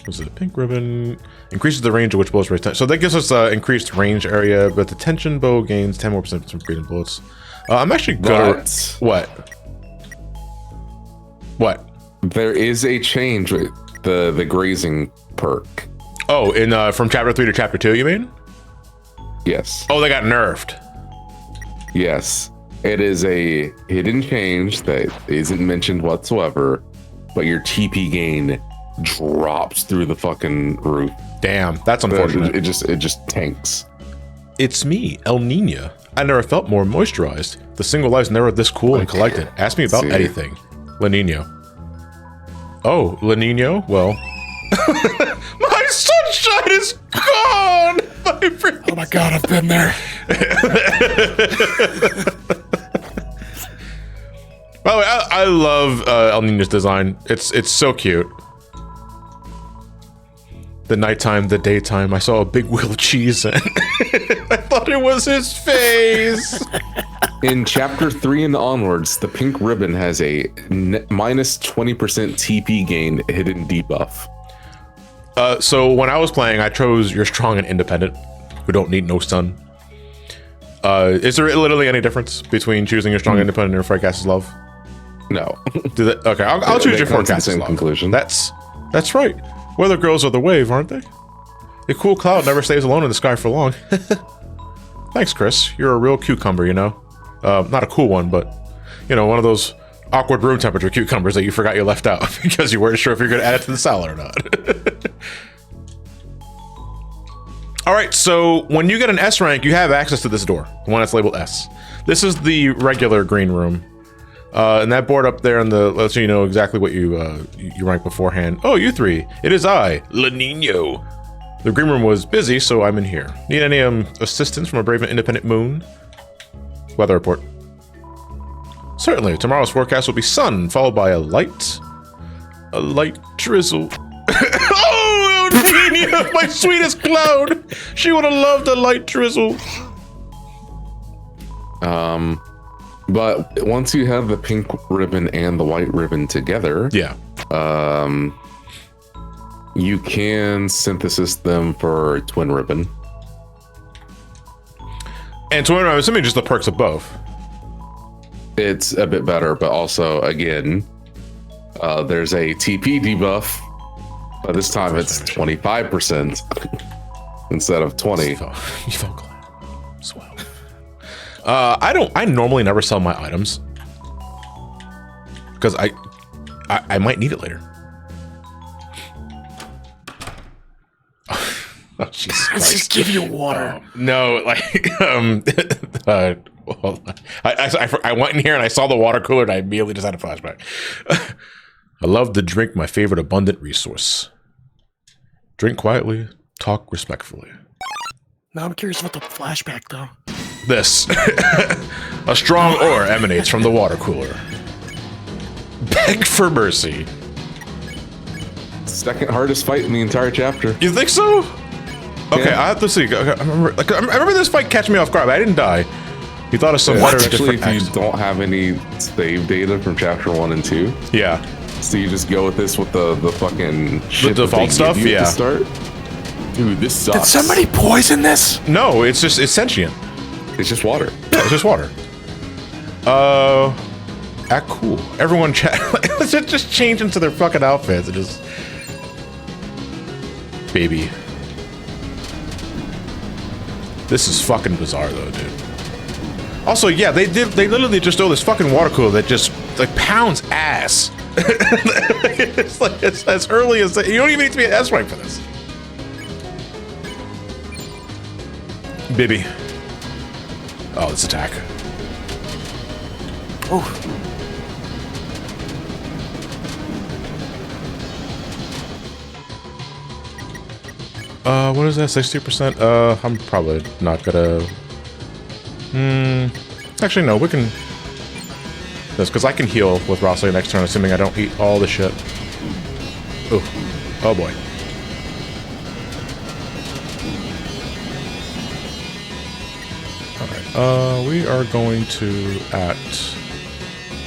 Was it a pink ribbon? Increases the range of which bullets raise 10. So that gives us increased range area, but the tension bow gains 10 more % from freedom bullets. I'm actually good. What? There is a change with the grazing perk. Oh, in from Chapter 3 to Chapter 2, you mean? Yes. Oh, they got nerfed. Yes. It is a hidden change that isn't mentioned whatsoever, but your TP gain drops through the fucking roof. Damn, that's unfortunate. It just tanks. It's me, El Nino. I never felt more moisturized. The single life's never this cool and collected. Ask me about anything. La Nino. Oh, La Nino? Well. My sunshine is gone! Oh my god, I've been there. By the way, I love El Nino's design. It's so cute. The nighttime, the daytime, I saw a big wheel of cheese and I thought it was his face. In Chapter 3 and onwards, the pink ribbon has a minus 20% TP gain hidden debuff. So when I was playing, I chose You're Strong and Independent, who don't need no stun. Is there literally any difference between choosing You're Strong and Independent or Frightcast's Love? No. Okay, I'll choose your Forecast's Love. Conclusion. That's right. Weather girls are the wave, aren't they? The cool cloud never stays alone in the sky for long. Thanks, Chris. You're a real cucumber, you know? Not a cool one, but, you know, one of those awkward room temperature cucumbers that you forgot you left out because you weren't sure if you're going to add it to the salad or not. All right, so when you get an S rank, you have access to this door, the one that's labeled S. This is the regular green room. And that board up there lets you know exactly what you rank beforehand. Oh, you three. It is I, La Nino. The green room was busy, so I'm in here. Need any assistance from a brave and independent moon? Weather report. Certainly. Tomorrow's forecast will be sun, followed by a light drizzle. Oh, El Nino, my sweetest cloud. She would have loved a light drizzle. But once you have the pink ribbon and the white ribbon together, you can synthesis them for twin ribbon. And twin ribbon, I'm assuming just the perks of both. It's a bit better, but also, again, there's a TP debuff, but this time it's 25% instead of 20. You felt glad. Swell. I normally never sell my items because I might need it later. Oh, Jesus Christ. Just give you water. No, like, well, I went in here and I saw the water cooler and I immediately just had a flashback. I love to drink, my favorite abundant resource. Drink quietly, talk respectfully. Now I'm curious about the flashback, though. This. A strong ore emanates from the water cooler. Beg for mercy. Second hardest fight in the entire chapter. You think so? Okay, Yeah. I have to see. Okay, I remember this fight catching me off guard, but I didn't die. You thought of some better Actually, different if you don't have any save data from chapter 1 and 2, Yeah. so you just go with this with the fucking shit that default they stuff? give you at Yeah. the start. Dude, this sucks. Did somebody poison this? No, it's sentient. It's just water. Yeah, it's just water. Act cool. Everyone let's just change into their fucking outfits and just... Baby. This is fucking bizarre though, dude. Also, yeah, they literally just throw this fucking water cooler that just like pounds ass. It's like it's as early as you don't even need to be an S rank for this. Baby. Oh, this attack. Oh, What is that? 60%? I'm probably not gonna. Actually, no. We can. This because I can heal with Rouxls next turn, assuming I don't eat all the shit. Oh, oh boy. All right. We are going to at.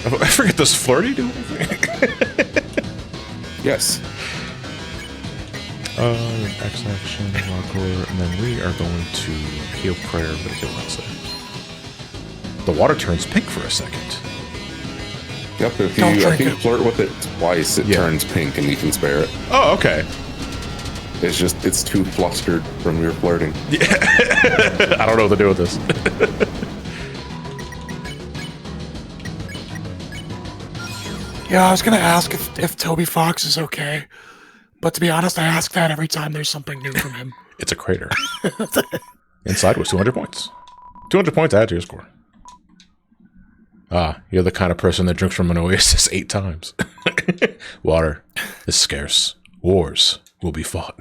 I forget. Does flirty do anything? Yes. X action, hardcore, and then we are going to heal prayer, but heal Rouxls. The water turns pink for a second. Yep, if Don't you, I drink think, it. flirt with it twice, it Yeah. turns pink and you can spare it. Oh, okay. It's just, it's too flustered from your flirting. I don't know what to do with this. yeah, I was gonna ask if Toby Fox is okay. But to be honest, I ask that every time there's something new from him. It's a crater. Inside was 200 points. 200 points added to your score. Ah, you're the kind of person that drinks from an oasis 8 times. Water is scarce. Wars will be fought.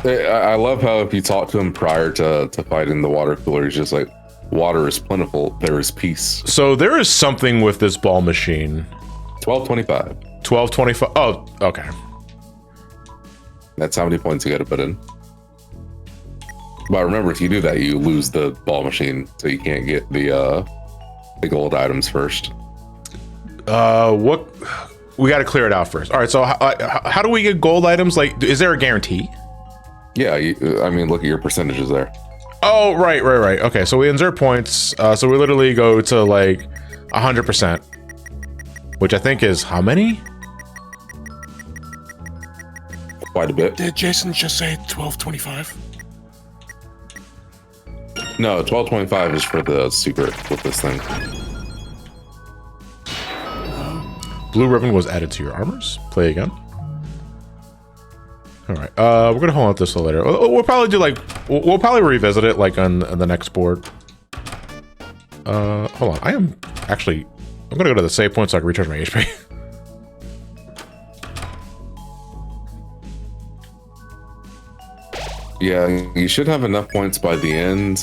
I love how if you talk to him prior to fighting the water cooler, he's just like, water is plentiful, there is peace. So there is something with this ball machine. 1225. 1225. Oh, okay. That's how many points you got to put in. But remember, if you do that, you lose the ball machine, so you can't get the gold items first. What? We got to clear it out first. All right. So how do we get gold items? Like, is there a guarantee? Yeah, I mean, look at your percentages there. Oh, right. Okay, so we insert points. So we literally go to like 100%, which I think is how many? Quite a bit. Did Jason just say 1225? No, 1225 is for the secret with this thing. Blue ribbon was added to your armors. Play again. All right. We're gonna hold on to this till later. We'll probably do like we'll probably revisit it like on the next board. Hold on. I'm gonna go to the save point so I can recharge my HP. Yeah, you should have enough points by the end.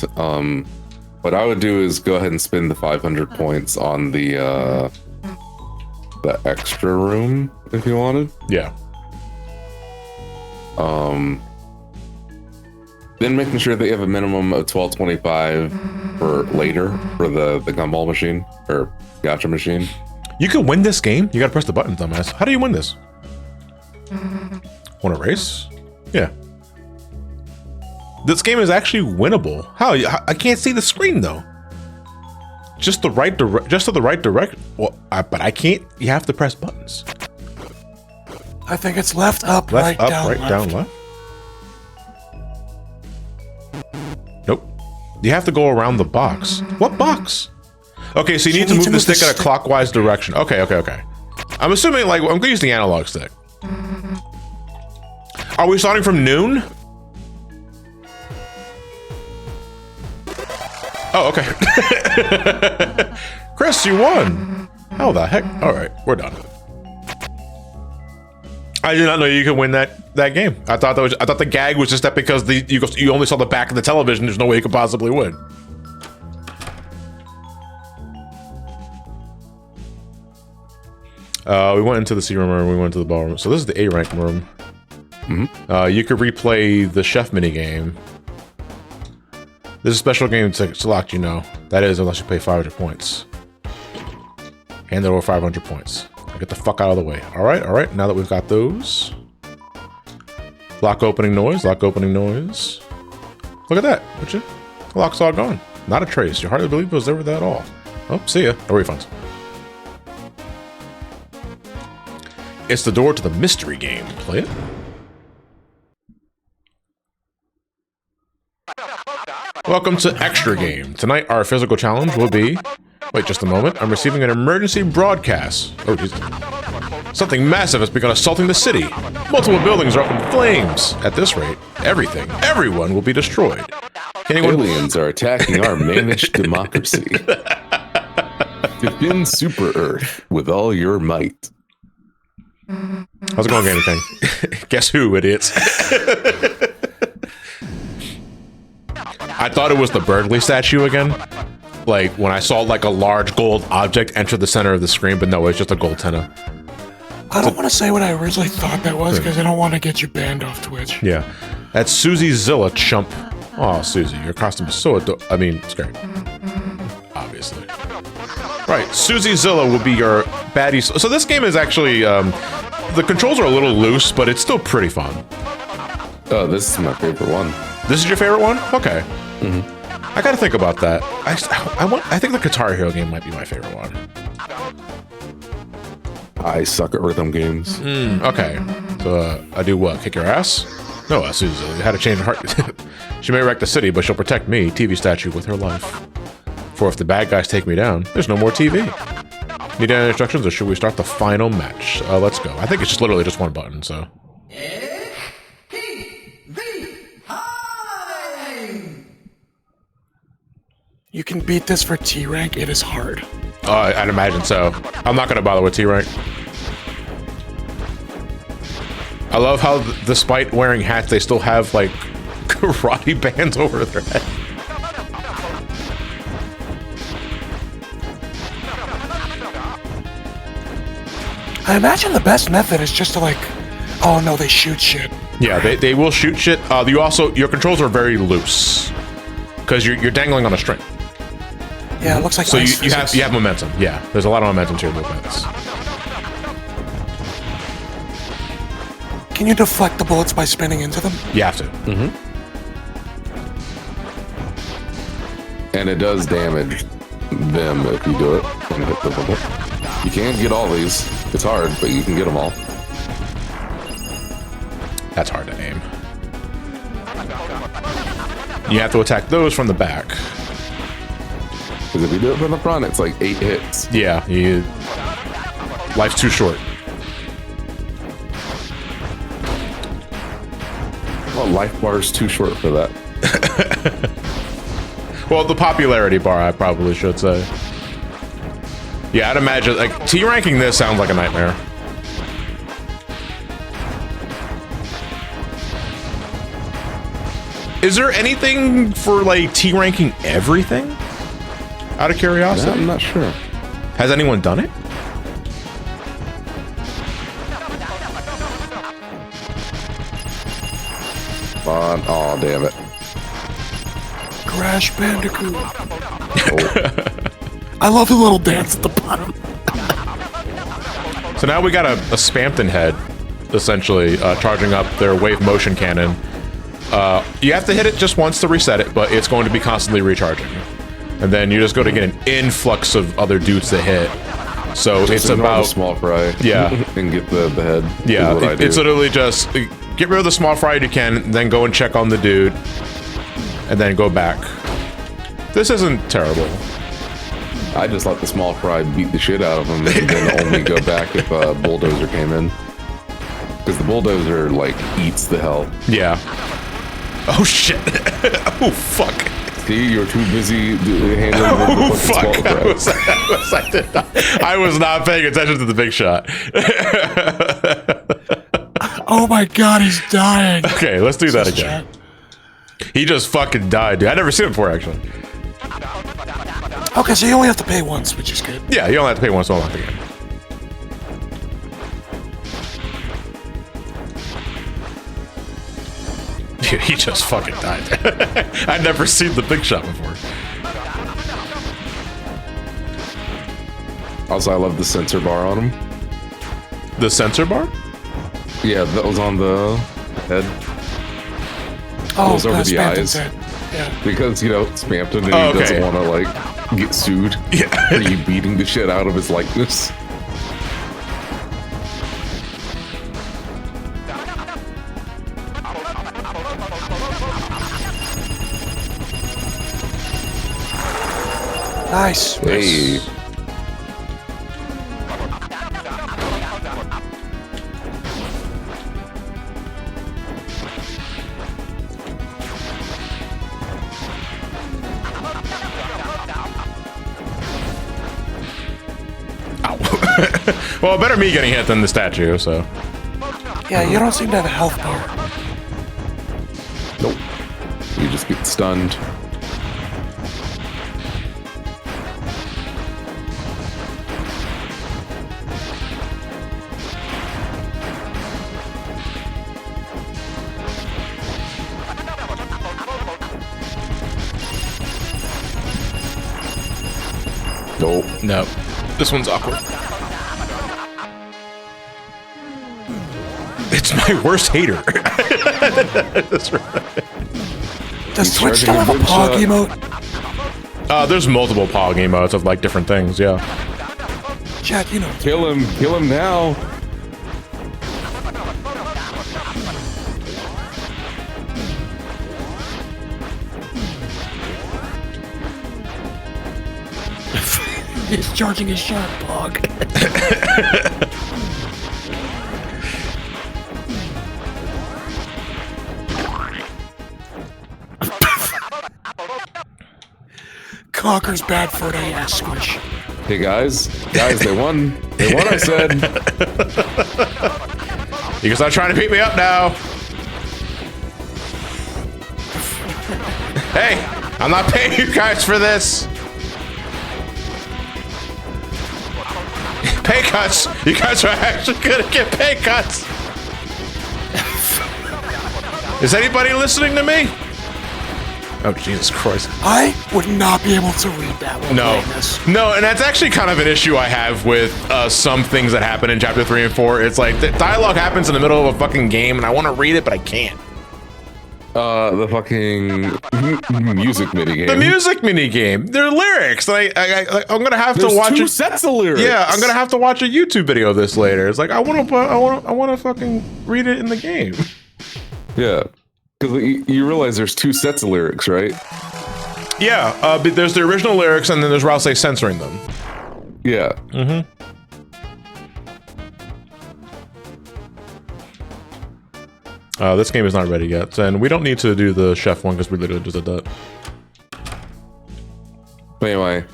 What I would do is go ahead and spend the 500 points on the extra room if you wanted. Yeah. Then making sure that you have a minimum of 1225 for later for the gumball machine or gacha machine. You can win this game. You gotta press the button, dumbass. How do you win this? Want to race? Yeah. This game is actually winnable. How? I can't see the screen though. Just the right just to the right direction. Well, but I can't. You have to press buttons. I think it's left, up, Left, right, up, down, right, left. down, left. Nope. You have to go around the box. What box? Okay, so you need to move the stick in a clockwise direction. Okay. I'm assuming like I'm gonna use the analog stick. Are we starting from noon? Oh, okay. Chris, you won. How the heck? All right, we're done. I did not know you could win that game. I thought the gag was just that because you only saw the back of the television. There's no way you could possibly win. We went into the secret room, we went to the ballroom. So this is the A rank room. You could replay the chef minigame. This is a special game to select, you know. That is, unless you pay 500 points. Hand it over 500 points. Get the fuck out of the way. Alright, now that we've got those. Lock opening noise, lock opening noise. Look at that, would you? The lock's all gone. Not a trace. You hardly believe it was there at all. Oh, see ya. No refunds. It's the door to the mystery game. Play it. Welcome to Extra Game. Tonight, our physical challenge will be... Wait just a moment. I'm receiving an emergency broadcast. Oh, Jesus. Something massive has begun assaulting the city. Multiple buildings are up in flames. At this rate, everyone will be destroyed. Aliens are attacking our managed democracy. Defend Super Earth with all your might. How's it going, anything? Guess who, idiots? I thought it was the Berkeley statue again. Like, when I saw, like, a large gold object enter the center of the screen, but no, it's just a gold Tenna. I don't want to say what I originally thought that was, because I don't want to get you banned off Twitch. Yeah. That's Susie Zilla, chump. Oh, Susie, your costume is so I mean, it's great. Obviously. Right, Susie Zilla will be your baddie. So this game is actually, the controls are a little loose, but it's still pretty fun. Oh, this is my favorite one. This is your favorite one? Okay. I gotta think about that. I think the Guitar Hero game might be my favorite one. I suck at rhythm games. Okay. So I do what? Kick your ass? No, Susan had to change her heart. She may wreck the city, but she'll protect me, TV statue, with her life. For if the bad guys take me down, there's no more TV. Need any instructions, or should we start the final match? Let's go. I think it's just literally just one button, so. You can beat this for T rank. It is hard. I'd imagine so. I'm not gonna bother with T rank. I love how, despite wearing hats, they still have like karate bands over their head. I imagine the best method is just to like, oh no, they shoot shit. Yeah, they will shoot shit. Your controls are very loose because you're dangling on a string. Yeah, it looks like so you have momentum. Yeah, there's a lot of momentum to your movements. Can you deflect the bullets by spinning into them? You have to. And it does damage them if you do it and hit the bullet. You can't get all these. It's hard, but you can get them all. That's hard to aim. You have to attack those from the back. Because if you do it from the front, it's like 8 hits. Yeah, life's too short. Well, life bar is too short for that. Well, the popularity bar, I probably should say. Yeah, I'd imagine, like, T-ranking this sounds like a nightmare. Is there anything for, like, T-ranking everything? Out of curiosity? I'm not sure. Has anyone done it? Oh, damn it. Crash Bandicoot. I love the little dance at the bottom. So now we got a Spampton head, essentially, charging up their wave motion cannon. You have to hit it just once to reset it, but it's going to be constantly recharging. And then you just go to get an influx of other dudes to hit. So just it's about small fry. Yeah. And get the head. Yeah, it's literally just get rid of the small fry if you can, then go and check on the dude, and then go back. This isn't terrible. I just let the small fry beat the shit out of him and then only go back if a bulldozer came in. Because the bulldozer, like, eats the hell. Yeah. Oh, shit. Oh, fuck. See, you're too busy handling the fuck. I was not paying attention to the big shot. Oh my god, he's dying. Okay, let's do that again. He just fucking died, dude. I've never seen it before, actually. Okay, so you only have to pay once, which is good. Yeah, you only have to pay once to unlock the game. He just fucking died. I'd never seen the big shot before. Also, I love the sensor bar on him. The sensor bar? Yeah, that was on the head. Oh, Goes over the eyes. Yeah. Because, you know, Spampton and Oh, he doesn't okay. want to, like, get sued for you beating the shit out of his likeness. Nice. Hey. Well, better me getting hit than the statue, so. Yeah, you don't seem to have a health bar. Nope. You just get stunned. Nope. No. This one's awkward. It's my worst hater. That's right. Does Twitch still have a pog emote? There's multiple pog emotes of like different things, yeah. Chat, you know. Kill him now. He's charging his shot, pog. Conker's bad for an ass squish. Hey guys, they won. They won, I said. You can start trying to beat me up now. Hey, I'm not paying you guys for this. Pay cuts. You guys are actually gonna get pay cuts. Is anybody listening to me? Oh, Jesus Christ. I would not be able to read that while No, playing this. no, and that's actually kind of an issue I have with some things that happen in chapter 3 and 4. It's like the dialogue happens in the middle of a fucking game, and I want to read it, but I can't. The fucking music minigame. The music minigame. They're lyrics. I'm gonna have There's to watch two it. sets of lyrics. Yeah, I'm gonna have to watch a YouTube video of this later. It's like I want to fucking read it in the game. Yeah, because you realize there's two sets of lyrics, right? Yeah, but there's the original lyrics, and then there's Rouxls censoring them. Yeah. Mm-hmm. This game is not ready yet, and we don't need to do the chef one because we literally just did that. But anyway,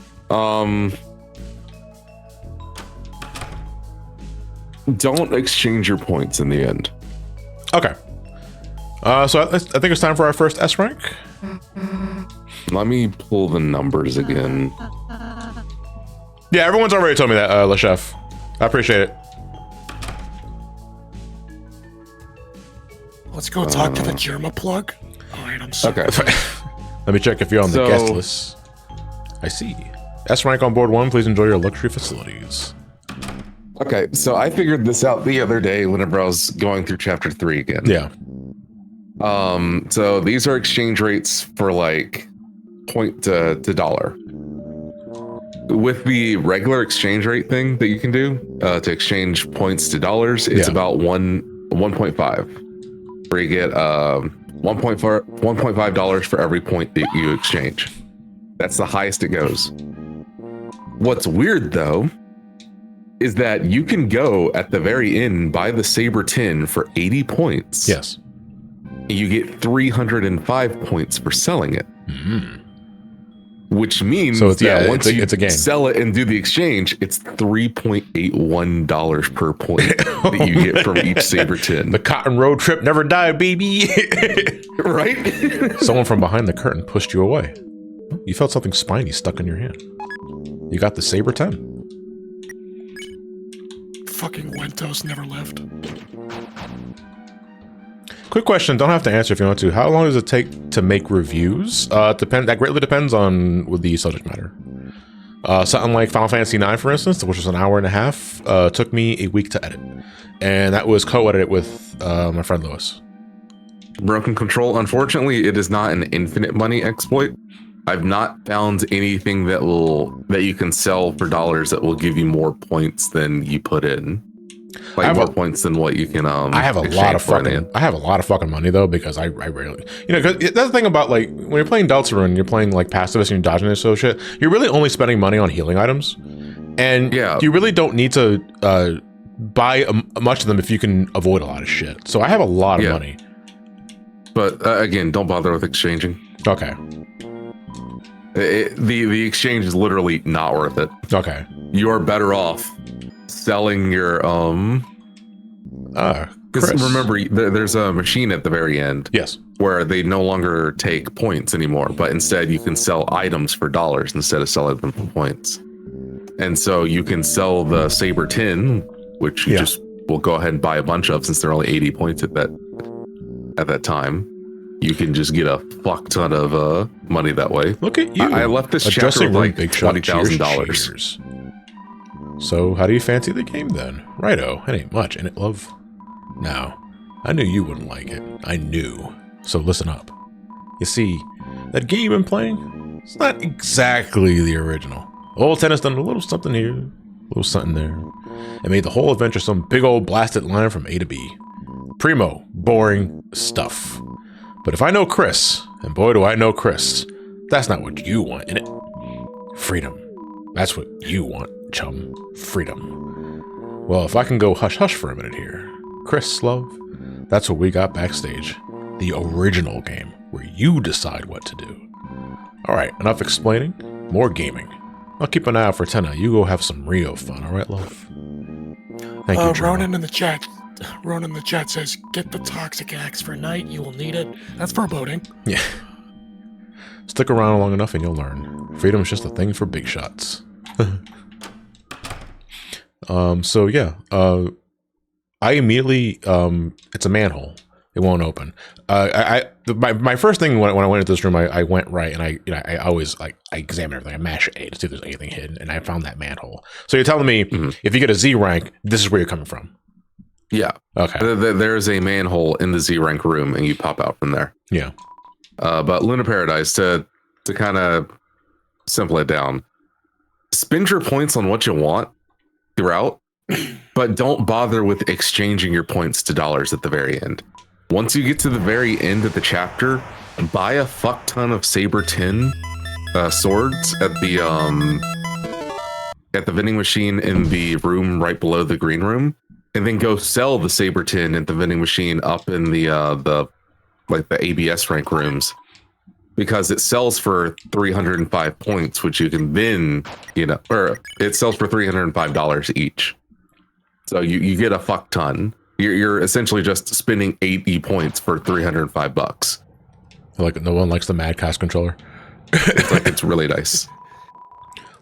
don't exchange your points in the end. Okay. So I think it's time for our first S rank. Let me pull the numbers again. Yeah, everyone's already told me that, Le Chef. I appreciate it. Let's go talk to the Germa plug. Alright, I'm sorry. Okay. Let me check if you're on the So- guest list. I see. S rank on board 1. Please enjoy your luxury facilities. Okay, so I figured this out the other day whenever I was going through chapter 3 again. Yeah. So these are exchange rates for like point to dollar. With the regular exchange rate thing that you can do to exchange points to dollars, it's about 1.5. Where you get $1.5 for every point that you exchange. That's the highest it goes. What's weird though is that you can go at the very end buy the Saber tin for 80 points. Yes. You get 305 points for selling it. Mm-hmm. Which means So it's, that yeah, once it's a game. sell it and do the exchange, it's $3.81 per point that you get from each Saber tin. The cotton road trip never died, baby. Right? Someone from behind the curtain pushed you away. You felt something spiny stuck in your hand. You got the Saber 10. Fucking Wentos never left. Quick question. Don't have to answer if you want to. How long does it take to make reviews? That greatly depends on the subject matter. Something like Final Fantasy IX, for instance, which was an hour and a half, took me a week to edit. And that was co-edited with my friend Lewis. Broken Control. Unfortunately, it is not an infinite money exploit. I've not found anything that you can sell for dollars that will give you more points than you put in. Like more points than what you can. I have a lot of fucking money though, because I rarely, because that's the thing about like when you're playing Deltarune, you're playing like pacifist and you're dodging this sort of shit. You're really only spending money on healing items, and you really don't need to buy much of them if you can avoid a lot of shit. So I have a lot of money. But again, don't bother with exchanging. Okay. The exchange is literally not worth it. Okay. You are better off selling your because remember there's a machine at the very end. Yes. Where they no longer take points anymore, but instead you can sell items for dollars instead of selling them for points. And so you can sell the Saber Tin, which you just will go ahead and buy a bunch of since they're only 80 points at that time. You can just get a fuck ton of money that way. Look at you! I left this chapter with like $20,000. So how do you fancy the game then? Righto, it ain't much, ain't it, love? Now, I knew you wouldn't like it. I knew. So listen up. You see, that game I'm playing, it's not exactly the original. Old Tenna's done a little something here, a little something there, and made the whole adventure some big old blasted line from A to B. Primo, boring stuff. But if I know Chris, and boy do I know Chris, that's not what you want, innit? Freedom. That's what you want, chum. Freedom. Well, if I can go hush-hush for a minute here. Chris, love, that's what we got backstage. The original game, where you decide what to do. Alright, enough explaining. More gaming. I'll keep an eye out for Tenna. You go have some real fun, alright, love? Thank you, Ronan in the chat. Ronan in the chat says, get the toxic axe for night. You will need it. That's foreboding. Yeah. Stick around long enough and you'll learn. Freedom is just a thing for big shots. So yeah, I immediately, it's a manhole. It won't open. My first thing when I went into this room, I went right and I always I examine everything. I mash A to see if there's anything hidden, and I found that manhole. So you're telling me if you get a Z rank, this is where you're coming from? Yeah. Okay. There's a manhole in the Z rank room, and you pop out from there. Yeah. But Luna Paradise, to kind of simple it down, spend your points on what you want throughout, but don't bother with exchanging your points to dollars at the very end. Once you get to the very end of the chapter, buy a fuck ton of Saber Tin swords at the vending machine in the room right below the green room, and then go sell the Saber Tin at the vending machine up in the ABS rank rooms, because it sells for 305 points, which you can then, or it sells for $305 each. So you get a fuck ton. You're essentially just spending 80 points for $305. Like no one likes the Mad Cast controller. It's really nice.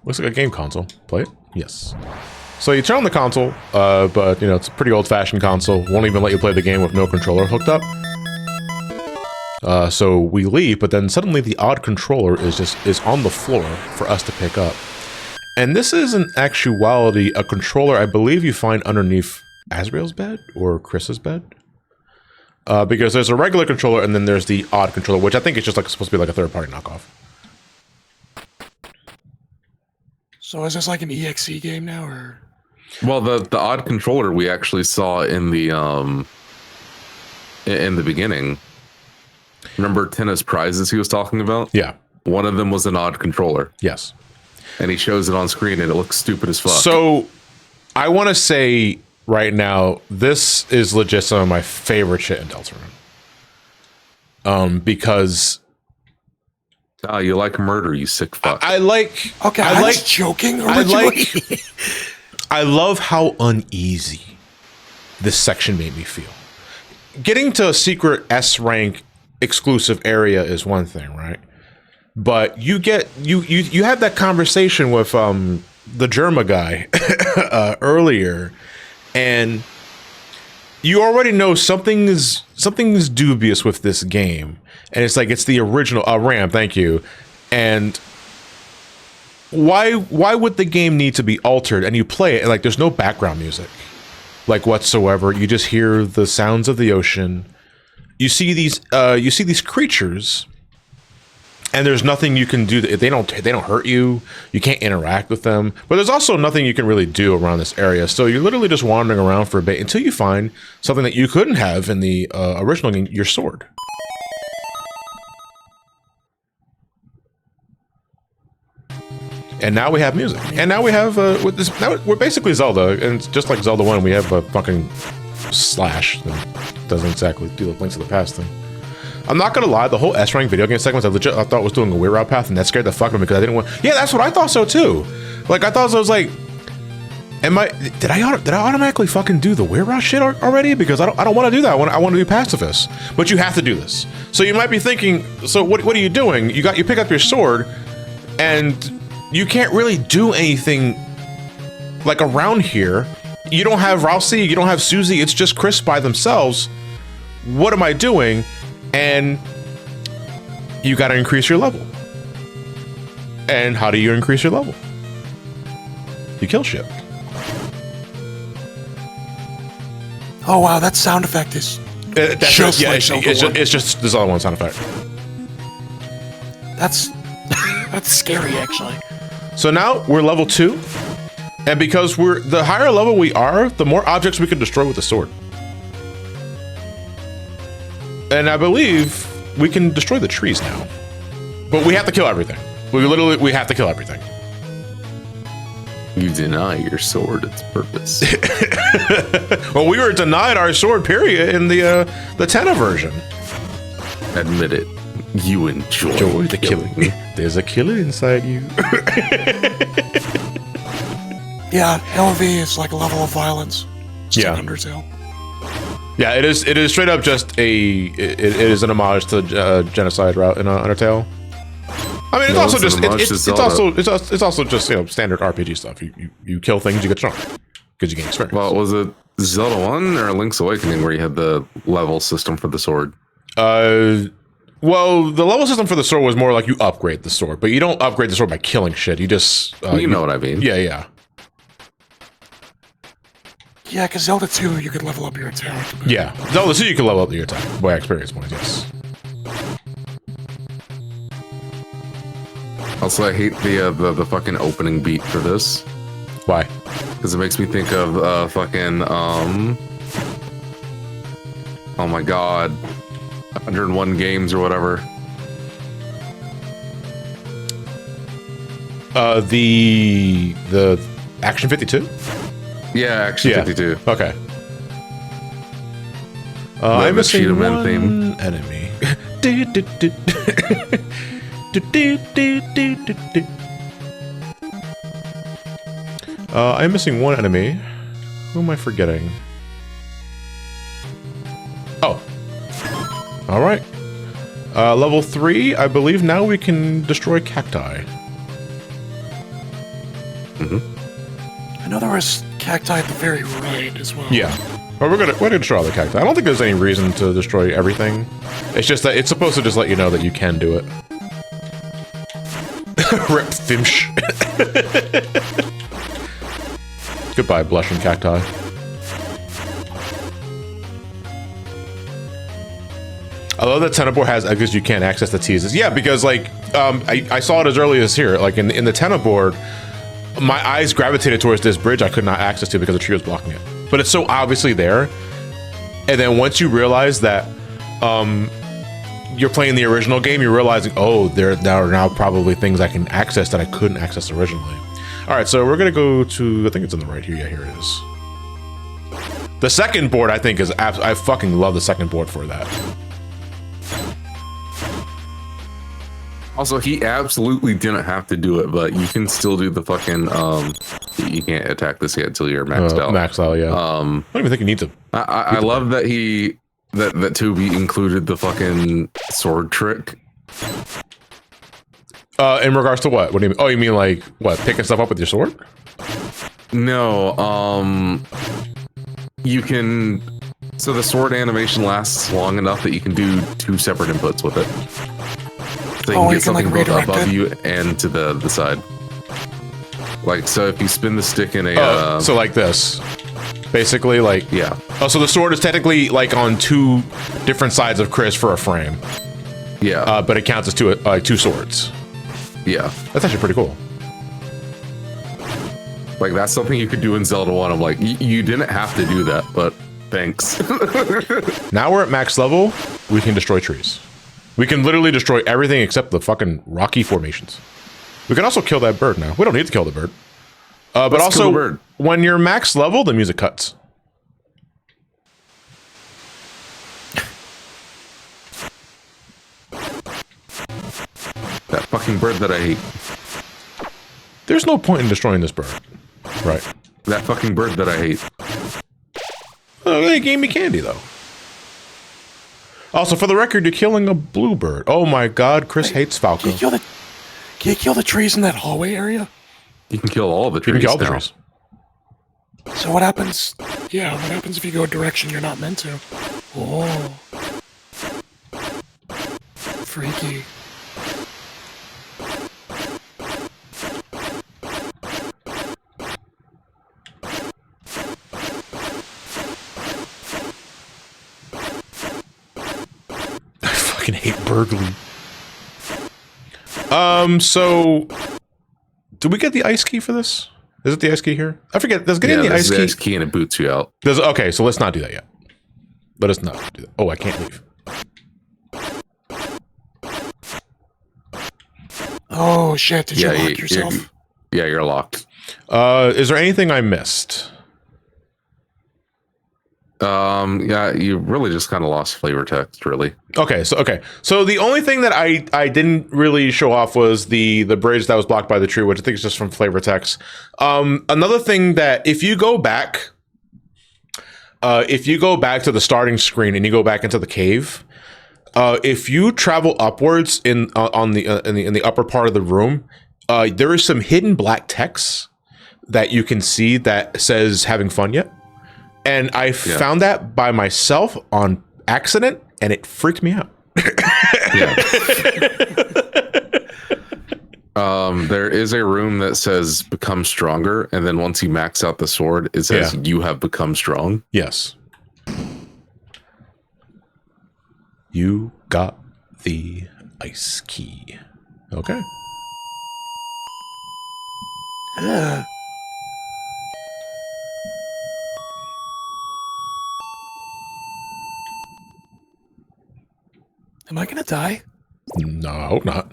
Looks like a game console. Play it? Yes. So you turn on the console, but it's a pretty old-fashioned console. Won't even let you play the game with no controller hooked up. So we leave, but then suddenly the odd controller is on the floor for us to pick up. And this is in actuality a controller I believe you find underneath Azrael's bed or Chris's bed. Because there's a regular controller and then there's the odd controller, which I think is just supposed to be like a third-party knockoff. So is this like an EXE game now, or? Well, the odd controller we actually saw in the beginning. Remember Tenna's prizes he was talking about? Yeah. One of them was an odd controller. Yes. And he shows it on screen and it looks stupid as fuck. So I want to say right now, this is legit some of my favorite shit in Deltarune. Because you like murder, you sick fuck. Okay, I was joking originally. I love how uneasy this section made me feel. Getting to a secret S rank exclusive area is one thing, right? But you had that conversation with the Germa guy earlier, and you already know something is something's dubious with this game, and it's like it's the original RAM. Thank you. And why would the game need to be altered? And you play it, and like there's no background music, like whatsoever. You just hear the sounds of the ocean. You see these creatures, and there's nothing you can do. They don't hurt you. You can't interact with them. But there's also nothing you can really do around this area. So you're literally just wandering around for a bit until you find something that you couldn't have in the original game, your sword. And now we have music. And now we have with this. Now we're basically Zelda, and just like Zelda 1, we have a fucking slash that doesn't exactly do the Links to the Past thing. I'm not gonna lie, the whole S-rank video game segments I thought was doing a weird route path, and that scared the fuck out of me because I didn't want. Yeah, that's what I thought so too. Like I thought so, I was like, did I automatically fucking do the weird route shit already? Because I don't want to do that. I want to be pacifist. But you have to do this. So you might be thinking, so what are you doing? You pick up your sword, and you can't really do anything like around here. You don't have Rouxls, you don't have Susie. It's just Chris by themselves. What am I doing? And you got to increase your level. And how do you increase your level? You kill shit. Oh wow, that sound effect is it's just this other one sound effect. That's scary actually. So now we're level 2, and because the higher level we are, the more objects we can destroy with the sword. And I believe we can destroy the trees now. But we have to kill everything. We have to kill everything. You deny your sword its purpose. Well, we were denied our sword, period, in the Tenna version. Admit it. You enjoy the killing. There's a killer inside you. Yeah, LV is like a level of violence. Just like Undertale. Yeah, it is straight up just it is an homage to genocide route in Undertale. I mean, it's also just standard RPG stuff. You kill things, you get strong because you gain experience. Well, was it Zelda 1 or Link's Awakening where you had the level system for the sword? Well, the level system for the sword was more like you upgrade the sword, but you don't upgrade the sword by killing shit. You just you know what I mean? Yeah. Yeah, because Zelda 2, you could level up your attack. Yeah, Zelda 2, you can level up your attack by experience points, yes. Also, I hate the fucking opening beat for this. Why? Because it makes me think of fucking oh my god, 101 games or whatever. The Action 52. Yeah, Action 52. Okay. I'm missing one enemy. I'm missing one enemy. Who am I forgetting? Oh. All right. Level 3, I believe now we can destroy cacti. I know there was cacti at the very right as well. Yeah. Well, we're gonna destroy all the cacti. I don't think there's any reason to destroy everything. It's just that it's supposed to just let you know that you can do it. Rip Fimsh. Goodbye, blushing cacti. I love that Tenna board has exits you can't access the teases. Yeah, because like I saw it as early as here. Like in the Tenna board, my eyes gravitated towards this bridge I could not access to because the tree was blocking it. But it's so obviously there. And then once you realize that you're playing the original game, you're realizing, oh, there are now probably things I can access that I couldn't access originally. All right, so we're gonna go to, I think it's on the right here. Yeah, here it is. The second board, I think, is I fucking love the second board for that. Also, he absolutely didn't have to do it, but you can still do the fucking you can't attack this yet until you're maxed out. Maxed out, yeah. I don't even think you need to. I love that that Tubi included the fucking sword trick. In regards to what? What do you mean? Oh, you mean like what? Picking stuff up with your sword? No, you can So the sword animation lasts long enough that you can do 2 separate inputs with it. So you can get something both above you and to the side. Like, so if you spin the stick in a... so like this. Basically, like... Yeah. Oh, so the sword is technically, like, on 2 different sides of Chris for a frame. Yeah. But it counts as 2 swords. Yeah. That's actually pretty cool. Like, that's something you could do in Zelda 1. I'm like, you didn't have to do that, but thanks. Now we're at max level, we can destroy trees. We can literally destroy everything except the fucking rocky formations. We can also kill that bird now. We don't need to kill the bird. But also, when you're max level, the music cuts. That fucking bird that I hate. There's no point in destroying this bird. Right. That fucking bird that I hate. Oh, they gave me candy, though. Also, for the record, you're killing a bluebird. Oh my god, Chris hates Falco. Can you kill the trees in that hallway area? You can kill all the trees. You can kill all the trees. So what happens? Yeah, what happens if you go a direction you're not meant to? Oh. Freaky. I fucking hate burglary. So do we get the ice key for this? Is it the ice key here? I forget. Does getting the ice key and it boots you out. Okay, so let's not do that yet. Let us not do that. Oh, I can't leave. Oh shit! Did you lock yourself? You're locked. Is there anything I missed? Yeah, you really just kind of lost flavor text, really. Okay, so the only thing that I didn't really show off was the bridge that was blocked by the tree, which I think is just from flavor text. Another thing that if you go back to the starting screen and you go back into the cave, if you travel upwards in the upper part of the room, there is some hidden black text that you can see that says "having fun yet." And I found that by myself on accident, and it freaked me out. There is a room that says "become stronger," and then once you max out the sword, it says "you have become strong." Yes. You got the ice key. Okay. Am I gonna die? No, I hope not.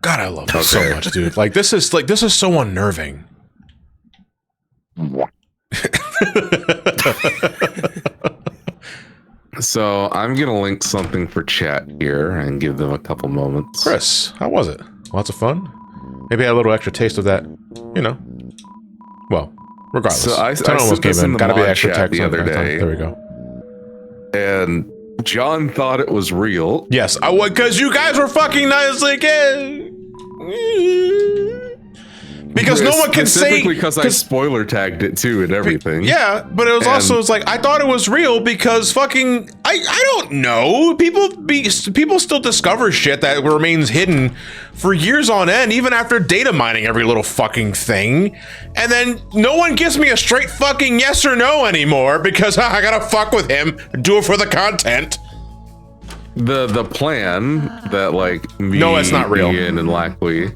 God, I love this so much, dude. Like this is so unnerving. So I'm gonna link something for chat here and give them a couple moments. Chris, how was it? Lots of fun? Maybe I had a little extra taste of that, you know. Well, regardless. So I almost gave in. Gotta be extra text the other day. There we go. And John thought it was real. Yes, because you guys were fucking nice again. Because no one can say, specifically because I spoiler tagged it too and everything. Yeah, but it was also it's like I thought it was real because fucking I don't know, people still discover shit that remains hidden for years on end, even after data mining every little fucking thing, and then no one gives me a straight fucking yes or no anymore because I gotta fuck with him, do it for the content. The plan that like me, no, it's not real. Ian and Lackley.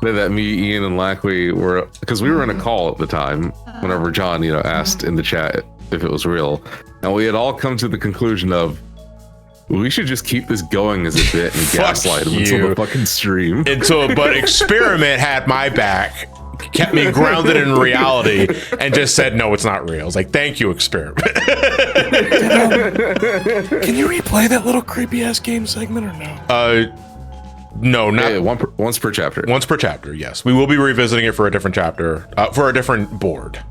That me, Ian, and Lackley were, because we were in a call at the time whenever John, asked in the chat if it was real, and we had all come to the conclusion of we should just keep this going as a bit and gaslight him until the fucking stream. But Experiment had my back, kept me grounded in reality, and just said no, it's not real. I was like, thank you, Experiment. Can you replay that little creepy ass game segment or no? No, not once per chapter. Once per chapter, yes. We will be revisiting it for a different chapter, for a different board,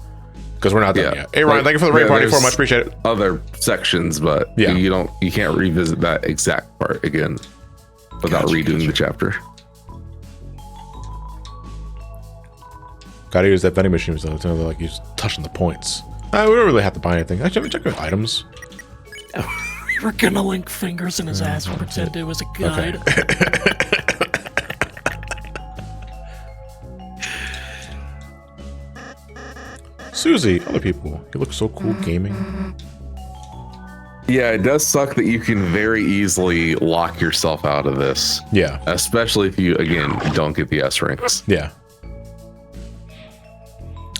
because we're not done yet. Hey Ryan, thank you for the raid party. Much appreciate it. Other sections, but you can't revisit that exact part again without redoing the chapter. Gotta use that vending machine, so it's like you're just touching the points. We don't really have to buy anything. Actually, let me check out items. We were gonna link fingers in his ass and pretend it was a guide. Susie, other people. You look so cool gaming. Yeah, it does suck that you can very easily lock yourself out of this. Yeah. Especially if you, again, don't get the S ranks. Yeah.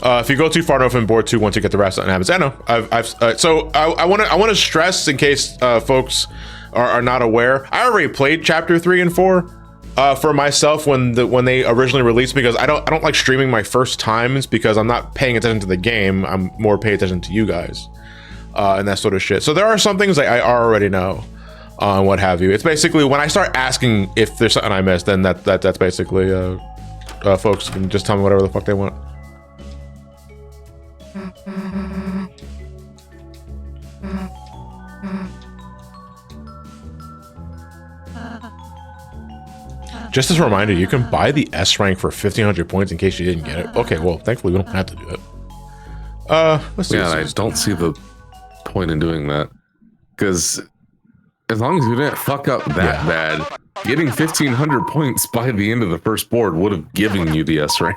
If you go too far enough in board 2, once you get the rest, something happens. I know. I want to stress in case folks are not aware. I already played chapter 3 and 4 for myself when they originally released, because I don't like streaming my first times because I'm not paying attention to the game. I'm more paying attention to you guys and that sort of shit. So there are some things that I already know and what have you. It's basically when I start asking if there's something I missed, then that's basically folks can just tell me whatever the fuck they want. Just as a reminder, you can buy the S rank for 1,500 points in case you didn't get it. Okay, well, thankfully we don't have to do it. Let's see. Yeah, I don't see the point in doing that, because as long as you didn't fuck up that bad, getting 1,500 points by the end of the first board would have given you the S rank.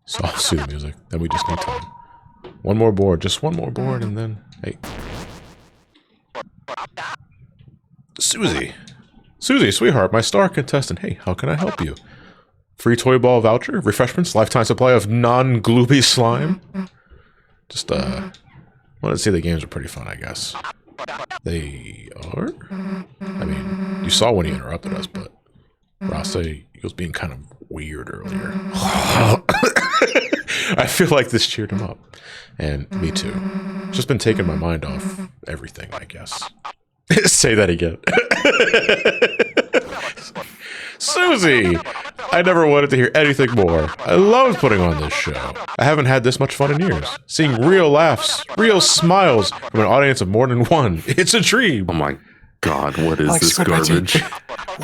Soft suit music. Then we just need time. One more board, just one more board, and then hey, Susie, sweetheart, my star contestant. Hey, how can I help you? Free toy ball voucher, refreshments, lifetime supply of non-glooby slime. Just wanted to say the games are pretty fun, I guess. They are. I mean, you saw when he interrupted us, but Rouxls, he was being kind of weird earlier. I feel like this cheered him up. And me too. It's just been taking my mind off everything, I guess. Say that again. Susie! I never wanted to hear anything more. I love putting on this show. I haven't had this much fun in years. Seeing real laughs, real smiles from an audience of more than one. It's a dream. Oh my god, what is this garbage?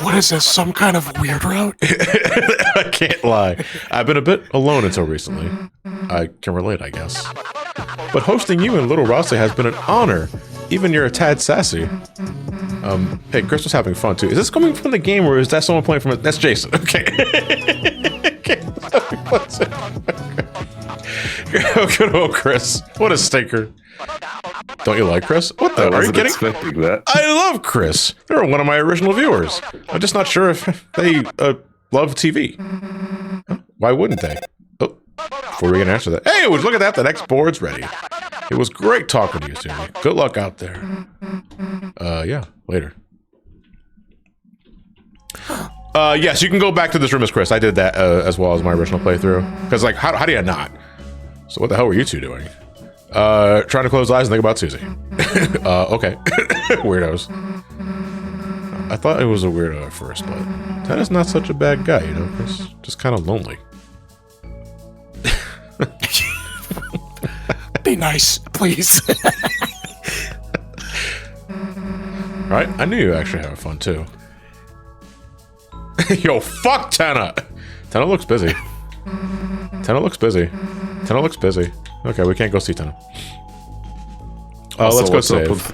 What is this, some kind of weird route? I can't lie. I've been a bit alone until recently. I can relate, I guess. But hosting you and Little Rouxls has been an honor. Even you're a tad sassy. Hey, Chris was having fun too. Is this coming from the game or is that someone playing from it? That's Jason. Okay. Good old Chris. What a stinker. Don't you like Chris? What the? Are you kidding? Expecting that. I love Chris. They're one of my original viewers. I'm just not sure if they love TV. Huh? Why wouldn't they? Oh, before we can answer that. Hey, look at that. The next board's ready. It was great talking to you, Susie. Good luck out there. Yeah, later. Yes, you can go back to this room as Chris. I did that as well as my original playthrough. Because, like, how do you not? So what the hell were you two doing? Trying to close eyes and think about Susie. Okay. Weirdos. I thought it was a weirdo at first, but Tenna's not such a bad guy, you know, Chris. Just kind of lonely. Be nice, please. Right? I knew you were actually having fun, too. Yo, fuck Tenna! Tenna looks busy. Tenna looks busy. Tenna looks busy. Okay, we can't go see Tenna. Let's go save.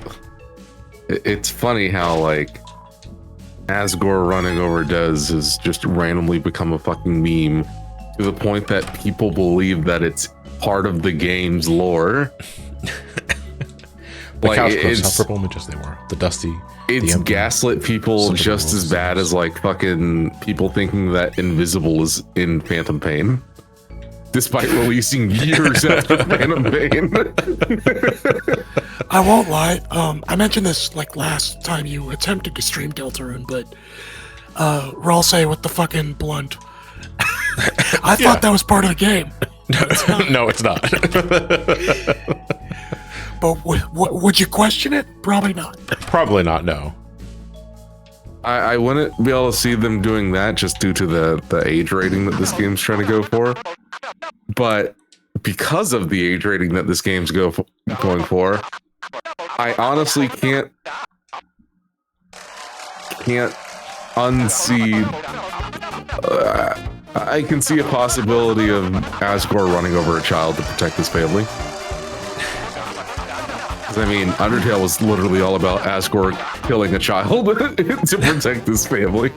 It's funny how, like, Asgore running over Dez has just randomly become a fucking meme to the point that people believe that it's part of the game's lore. The like, couch clips, how purple images they were. The dusty. It's the gaslit people just as bad as, like, fucking people thinking that Invisible is in Phantom Pain. Despite releasing years after Phantom Pain. I won't lie. I mentioned this like last time you attempted to stream Deltarune, but Rouxls with the fucking blunt. I thought that was part of the game. No, it's not. But would you question it? Probably not. Probably not, no. I wouldn't be able to see them doing that just due to the age rating that this game's trying to go for. But because of the age rating that this game's going for, I honestly can't unsee. I can see a possibility of Asgore running over a child to protect his family. I mean, Undertale was literally all about Asgore killing a child to protect his family.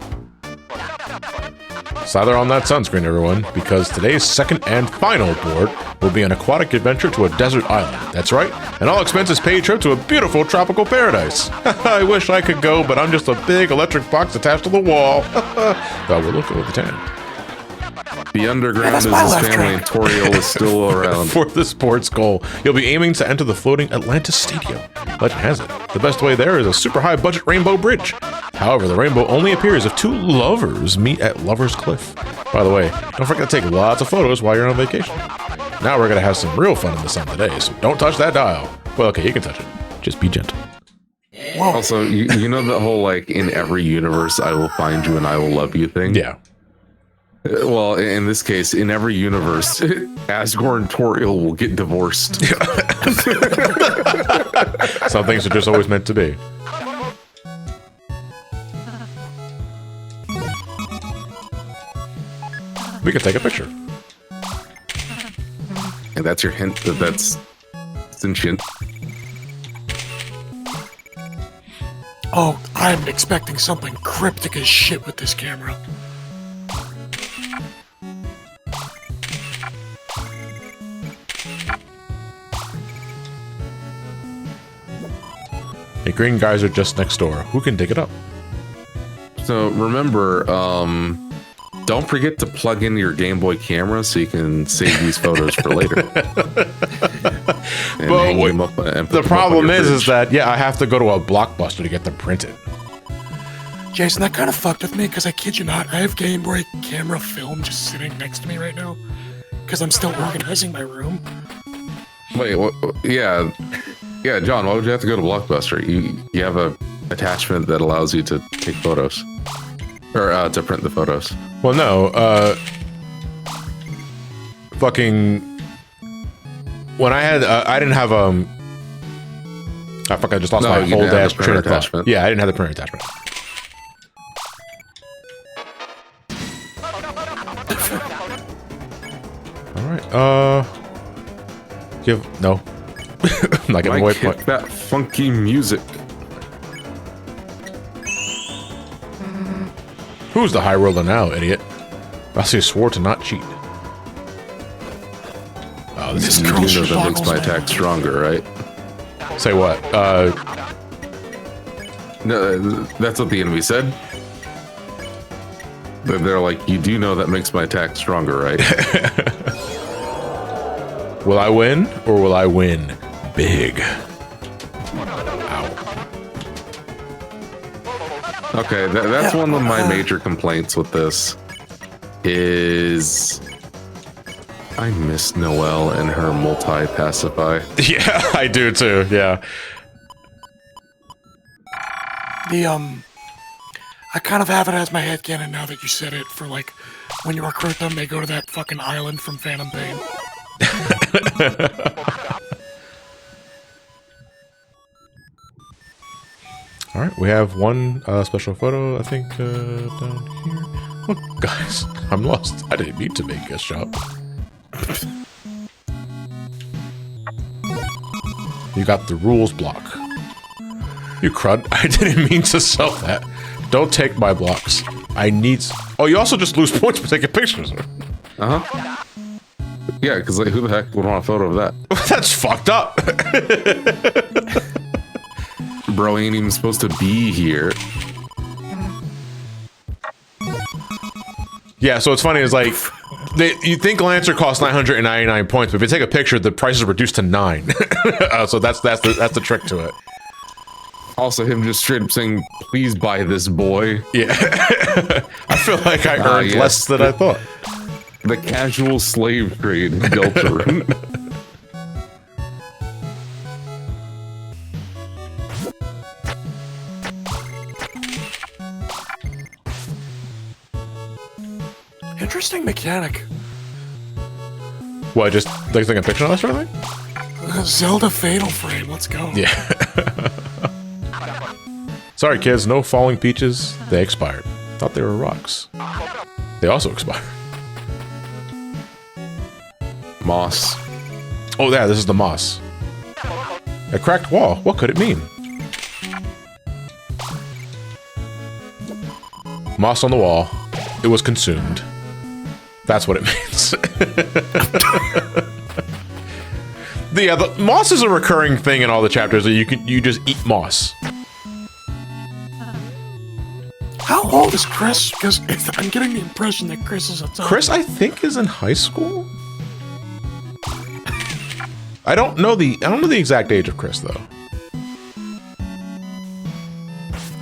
It's either on that sunscreen, everyone, because today's second and final board will be an aquatic adventure to a desert island. That's right, an all-expenses paid trip to a beautiful tropical paradise. I wish I could go, but I'm just a big electric box attached to the wall. But we'll look at the 10. The underground is his family, and Toriel is still around. For the sports goal, you'll be aiming to enter the floating Atlantis Stadium. Legend has it, the best way there is a super high budget rainbow bridge. However, the rainbow only appears if two lovers meet at Lover's Cliff. By the way, don't forget to take lots of photos while you're on vacation. Now we're gonna have some real fun in the sun today, so don't touch that dial. Well, okay, you can touch it. Just be gentle. Also, you know the whole, like, in every universe, I will find you and I will love you thing? Yeah. Well, in this case, in every universe, Asgore and Toriel will get divorced. Some things are just always meant to be. We can take a picture. And that's your hint that that's sentient. Oh, I'm expecting something cryptic as shit with this camera. A green geyser just next door. Who can dig it up? So remember, don't forget to plug in your Game Boy camera so you can save these photos for later. And hang them up and put The them problem up on your is fridge. that, yeah, I have to go to a Blockbuster to get them printed. Jason, that kind of fucked with me, because I kid you not, I have Game Boy camera film just sitting next to me right now, because I'm still organizing my room. Wait, what? Yeah, John, why would you have to go to Blockbuster? You have a attachment that allows you to take photos, or to print the photos. Well, no, fucking, when I had, I didn't have, I fuck, I just lost my you whole didn't have dash the printer train of thought. attachment. Yeah, I didn't have the printer attachment. Alright, no. I'm not giving away Mike, hit that funky music. Who's the high roller now, idiot? I see swore to not cheat. Oh, this is You do know that makes my attack stronger, right? Say what? No, that's what the enemy said. They're like, you do know that makes my attack stronger, right? Will I win, or will I win big? Ow. Okay, that's one of my major complaints with this. Is I miss Noelle and her multi-pacify. Yeah, I do too, yeah. I kind of have it as my headcanon now that you said it, for like, when you recruit them, they go to that fucking island from Phantom Pain. Alright, we have one special photo, I think, down here. Look, guys, I'm lost. I didn't mean to make a shop. You got the rules block. You crud. I didn't mean to sell that. Don't take my blocks. I need... Oh, you also just lose points for taking pictures. Uh-huh. Yeah, because like, who the heck would want a photo of that? That's fucked up. Bro ain't even supposed to be here. Yeah, so it's funny, it's like, you think Lancer costs 999 points, but if you take a picture, the price is reduced to 9. So that's the trick to it. Also, him just straight up saying, please buy this, boy. Yeah. I feel like I earned yes. less than I thought. The casual slave trade in Deltarune. Interesting mechanic. What, just like taking a picture of that sort of thing? Zelda Fatal Frame, let's go. Yeah. Sorry, kids, no falling peaches. They expired. Thought they were rocks. They also expired. Moss. Oh, yeah, this is the moss. A cracked wall. What could it mean? Moss on the wall. It was consumed. That's what it means. The moss is a recurring thing in all the chapters that you just eat moss. How old is Chris? Because I'm getting the impression that Chris is a ton. Chris, I think, is in high school. I don't know the exact age of Chris though.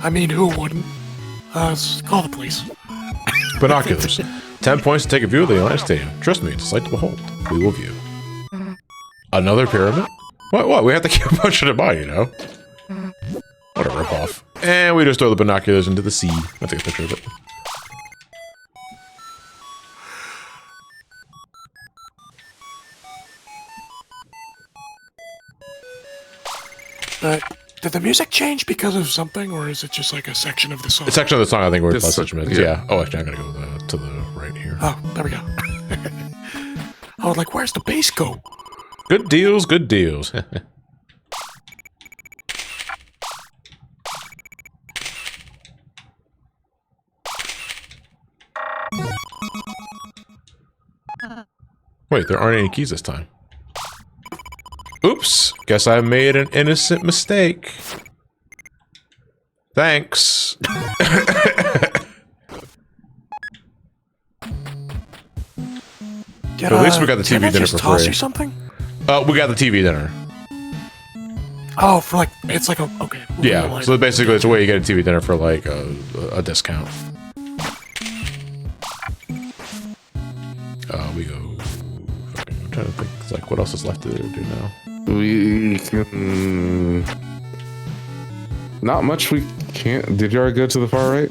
I mean, who wouldn't? Call the police. Binoculars. 10 points to take a view of the United Stadium. Trust me, it's a sight to behold. We will view. Another pyramid? What? We have to keep pushing it by, you know? What a ripoff. And we just throw the binoculars into the sea. I'll take a picture of it. Did the music change because of something, or is it just like a section of the song? A section of the song, I think, where it's This- such minutes. Yeah. Oh, actually, I'm gonna go to the right here. Oh, there we go. I was like, where's the bass go? Good deals, good deals. Wait, there aren't any keys this time. Oops, guess I made an innocent mistake. Thanks. Did, At least we got the TV Tenna dinner just for toss free. you something? We got the TV dinner. Oh, for like, it's like a, okay. Yeah, Like, so basically it's a way you get a TV dinner for like a discount. We go. Okay, I'm trying to think. It's like, what else is left to do now? We can... Not much we can't... Did you already go to the far right?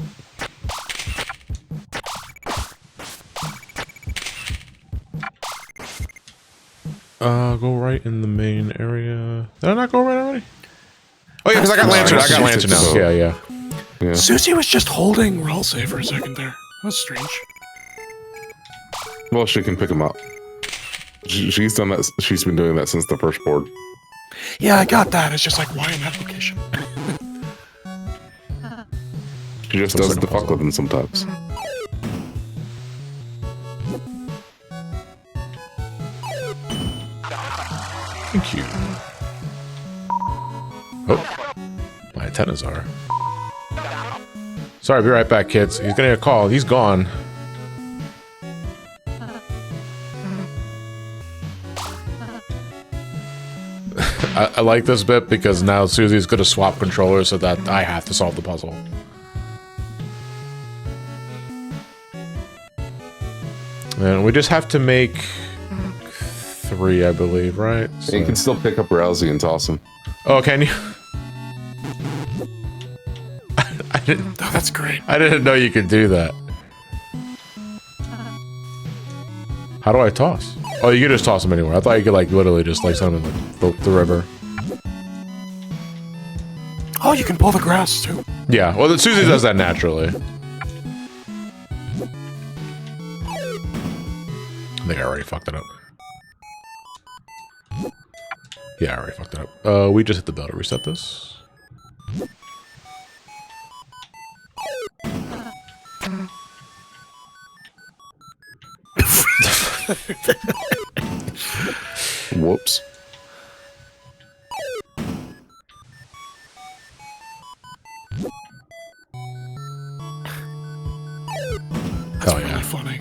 Go right in the main area. Did I not go right already? Oh yeah, because I got lantern. I got lantern now. Yeah. Susie was just holding Rouxls for a second there. That was strange. Well, she can pick him up. She's done that. She's been doing that since the first board. Yeah, I got that. It's just like, why in that location? She just does the fuck with him sometimes. Thank you. Oh, my antennas are. Sorry, be right back, kids. He's getting a call. He's gone. I like this bit because now Susie's going to swap controllers so that I have to solve the puzzle. And we just have to make 3, I believe, right? So. You can still pick up Rousey and toss him. Oh, can you? I didn't. Oh, that's great. I didn't know you could do that. How do I toss? Oh, you could just toss them anywhere. I thought you could like literally just like send them in the river. Oh, you can pull the grass too. Yeah. Well, Susie does that naturally. I think I already fucked it up. Yeah, I already fucked it up. We just hit the bell to reset this. Whoops. That's Oh, really yeah. funny.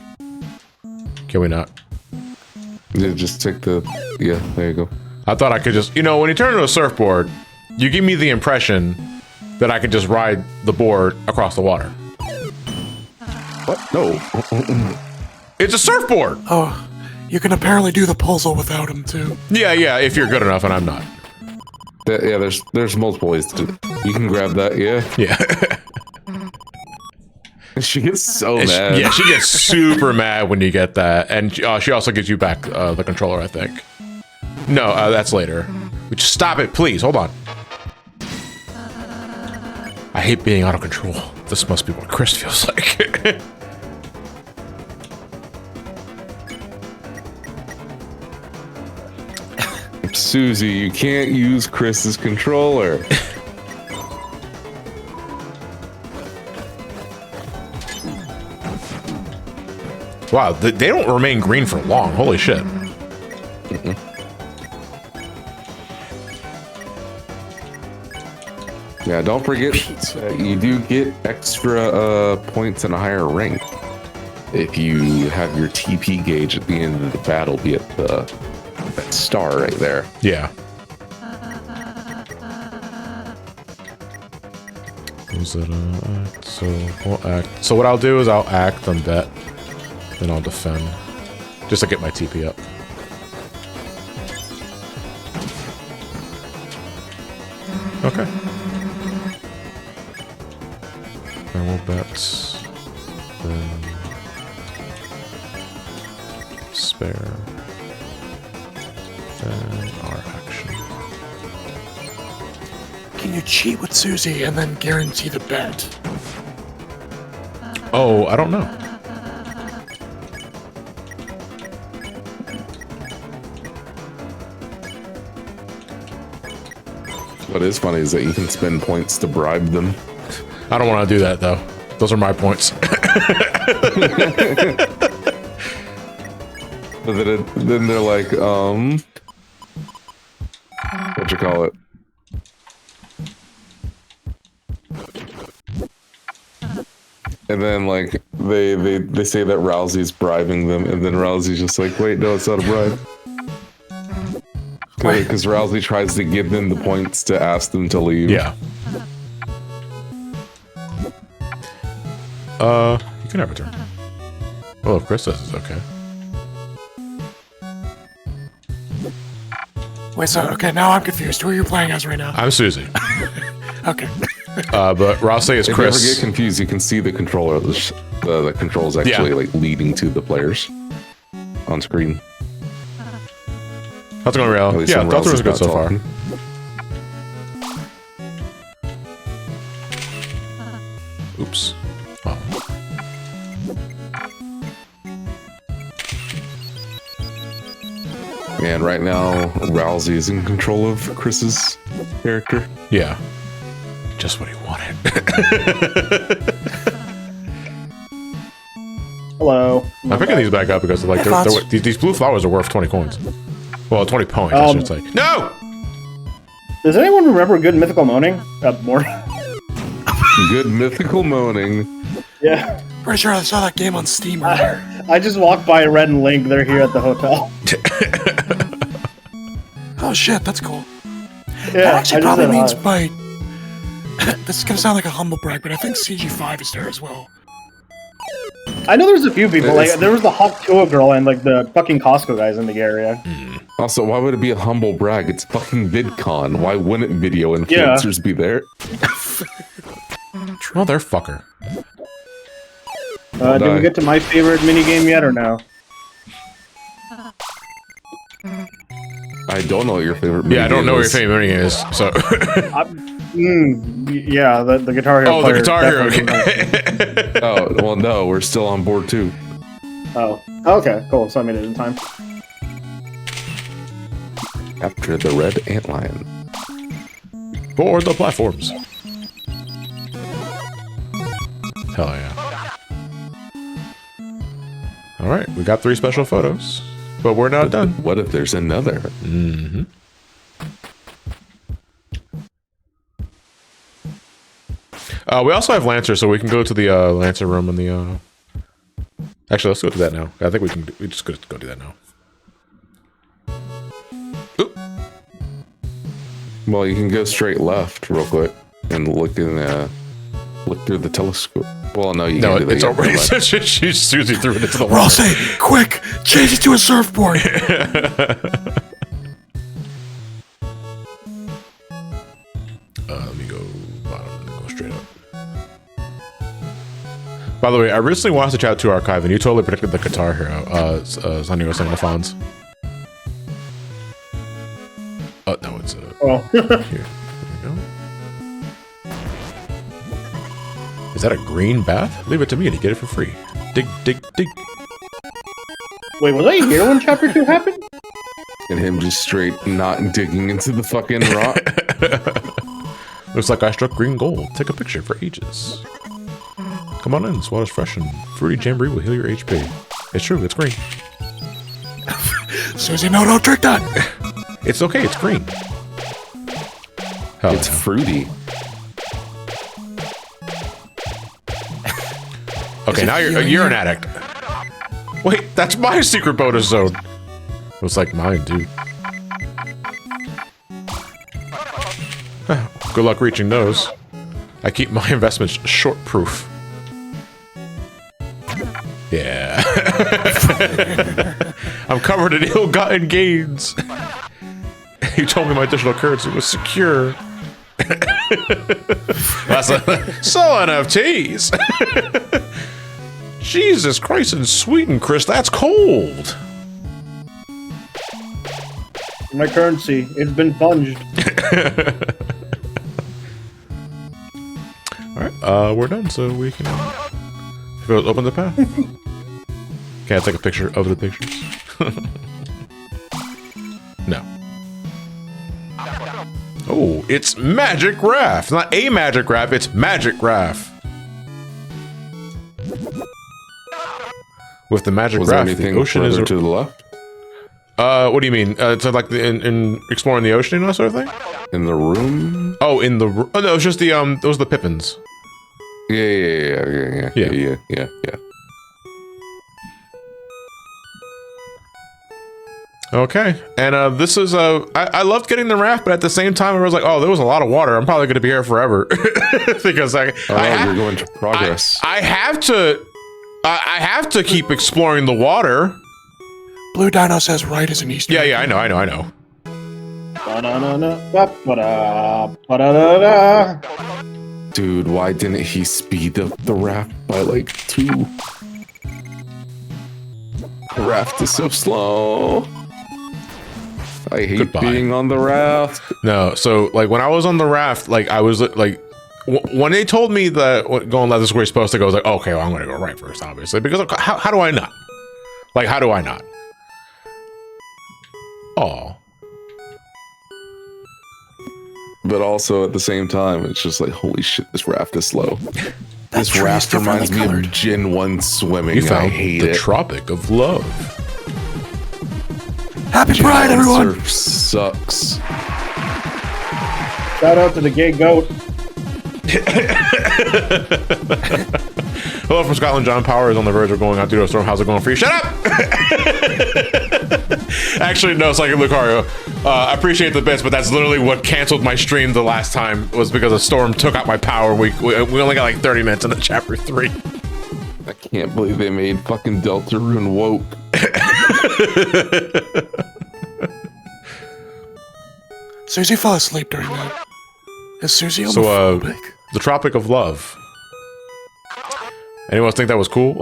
Can we not? Yeah, just take the... Yeah, there you go. I thought I could just... You know, when you turn into a surfboard, you give me the impression that I could just ride the board across the water. What? No. It's a surfboard! Oh, you can apparently do the puzzle without him too. Yeah, if you're good enough, and I'm not. Yeah, there's multiple ways to do it. You can grab that, yeah. Yeah. She gets so And mad. yeah, she gets super mad when you get that. And she also gives you back the controller, I think. No, that's later. Would you stop it, please? Hold on. I hate being out of control. This must be what Chris feels like. Oops. Susie, you can't use Chris's controller. Wow, they don't remain green for long. Holy shit. Yeah, don't forget you do get extra points and a higher rank if you have your TP gauge at the end of the battle be at that star right there. Yeah. Is it act? So we'll act. So what I'll do is I'll act, then bet, then I'll defend, just to get my TP up. Okay. And we'll bet, then spare, then our action. Can you cheat with Susie and then guarantee the bet? Oh, I don't know. What is funny is that you can spend points to bribe them. I don't want to do that though. Those are my points. But then they're like, what you call it? And then like they say that Rousey's bribing them, and then Rousey's just like, wait, no, it's not a bribe. Because Rousey tries to give them the points to ask them to leave. Yeah. You can have a turn. Well, if Chris says it's okay. Wait, so, okay, now I'm confused. Who are you playing as right now? I'm Susie. Okay. But Rousey is Chris. If you ever get confused, you can see the controller. The controls actually like leading to the players on screen. How's it going, Real? Yeah, Deltarune's good so far. Oops. Oh. And right now, Rousey is in control of Chris's character. Yeah. Just what he wanted. Hello. I'm picking these back up because like these blue flowers are worth 20 coins. Well, 20 points, I should say. No! Does anyone remember Good Mythical Moaning? Morning? Good Mythical Moaning. Yeah. Pretty sure I saw that game on Steam earlier. I just walked by Red and Link. They're here at the hotel. Oh shit, that's cool. Yeah, That actually probably means hi. by... This is gonna sound like a humble brag, but I think CG5 is there as well. I know there's a few people. Like there was the Hawk Tua girl and like the fucking Costco guys in the area. Also, why would it be a humble brag? It's fucking VidCon. Why wouldn't video influencers be there? Mother fucker. Did we get to my favorite minigame yet or no? I don't know what your favorite. Yeah, I don't know what your favorite minigame is. So. Yeah, the Guitar Hero. Oh, the Guitar Hero. Okay. Oh well, no, we're still on board too. Oh, okay, cool. So I made it in time. After the red antlion. Board the platforms. Hell yeah. Alright, we got 3 special photos. But we're not done. What if there's another? Mm-hmm. We also have Lancer, so we can go to the Lancer room in the... Actually, let's go to that now. I think we just go do that now. Oop. Well, you can go straight left real quick and look through the telescope. Well, no, you can't do that. It's already she's Susie threw it into the water. Rousey, quick! Change it to a surfboard! Let me go bottom and then go straight up. By the way, I recently watched the Chat 2 archive and you totally predicted the Guitar Hero, Sonny was saying the Fonz. Oh, no, it's here. There we go. Is that a green bath? Leave it to me to get it for free. Dig, dig, dig. Wait, was I here when Chapter 2 happened? And him just straight not digging into the fucking rock. Looks like I struck green gold. Take a picture for ages. Come on in, this water's fresh and fruity jamboree will heal your HP. It's true, it's green. Susie, no, don't drink that. It's okay, it's green. Hell It's yeah. fruity. Okay, now you're an addict. Wait, that's my secret bonus zone. It was like mine, dude. Good luck reaching those. I keep my investments short-proof. Yeah. I'm covered in ill-gotten gains. You told me my digital currency was secure. That's sell NFTs. Jesus Christ and sweet and Chris, that's cold. My currency, it's been punged. Alright, we're done, so we can go open the path. Can I take a picture of the pictures? No. Oh, it's Magic Raft! Not a Magic Raft, it's Magic Raft. With the Magic Was there Raft, the anything ocean is... further to the left? What do you mean? So like in exploring the ocean and that sort of thing? In the room? Oh, in the room? Oh, no, it was just the, those are the Pippins. Yeah. Okay, and this is I loved getting the raft, but at the same time I was like, oh, there was a lot of water. I'm probably going to be here forever because you're going to progress. I have to keep exploring the water. Blue Dino says right is an Easter. Yeah, I know. Dude, why didn't he speed up the raft by like 2? The raft is so slow. I hate being on the raft. No, so like when I was on the raft, like I was like, when they told me that going left is where you're supposed to go, I was like, okay, well, I'm gonna go right first, obviously, because how do I not? Like, how do I not? Oh. But also at the same time, it's just like, holy shit, this raft is slow. This raft reminds me of Gen 1 swimming. You found I hate the it. Tropic of Love. Happy Pride, everyone! Surf sucks. Shout out to the gay goat. Hello from Scotland. John Power is on the verge of going out to Thunderstorms. How's it going for you? Shut up! Actually, no, it's like Lucario. I appreciate the bits, but that's literally what canceled my stream the last time, was because a storm took out my power. We only got like 30 minutes into chapter 3. I can't believe they made fucking Deltarune woke. Susie fell asleep during that. Is Susie homophobic? The Tropic of Love. Anyone think that was cool?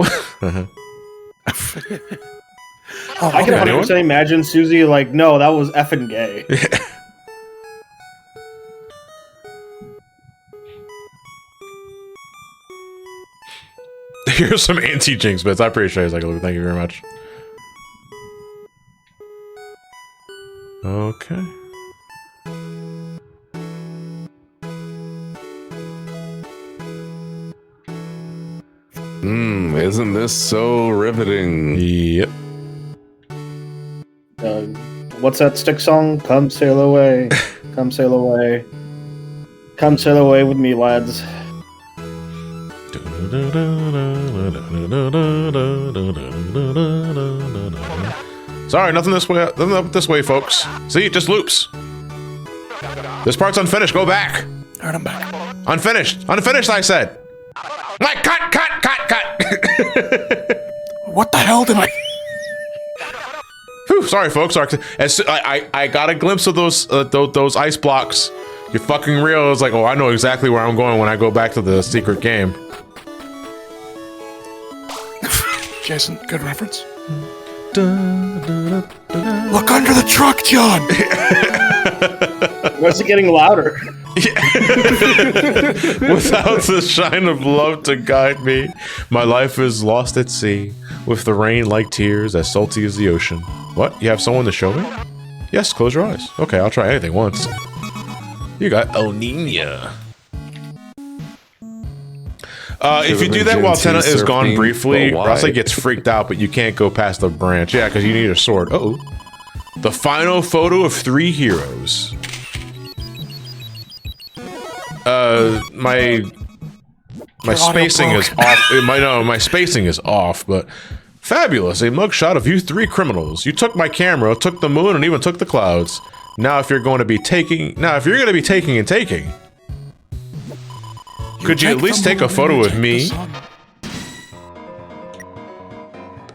I can 100% imagine Susie like, no, that was effing gay. Here's some anti-jinx bits. I appreciate it. Thank you very much. Okay. Isn't this so riveting? Yep. What's that stick song? Come sail away. Come sail away. Come sail away with me, lads. Sorry, nothing this way. Nothing up this way, folks. See, it just loops. This part's unfinished. Go back. Alright, I'm back. Unfinished. Unfinished, I said. Like, cut. What the hell did I... Whew, sorry, folks. Sorry. I got a glimpse of those ice blocks. You're fucking real. It's like, oh, I know exactly where I'm going when I go back to the secret game. Jason, good reference. Look under the truck, John! Why is it getting louder? Without the shine of love to guide me, my life is lost at sea, with the rain like tears, as salty as the ocean. What? You have someone to show me? Yes, close your eyes. Okay, I'll try anything once. You got El Nino. If you do that while Tenna is gone briefly, Rouxls gets freaked out, but you can't go past the branch. Yeah, because you need a sword. Uh-oh. The final photo of 3 heroes. My spacing is off. My spacing is off, but fabulous. A mugshot of you 3 criminals. You took my camera, took the moon, and even took the clouds. Now if you're going to be taking and taking, could you at least take a photo with me?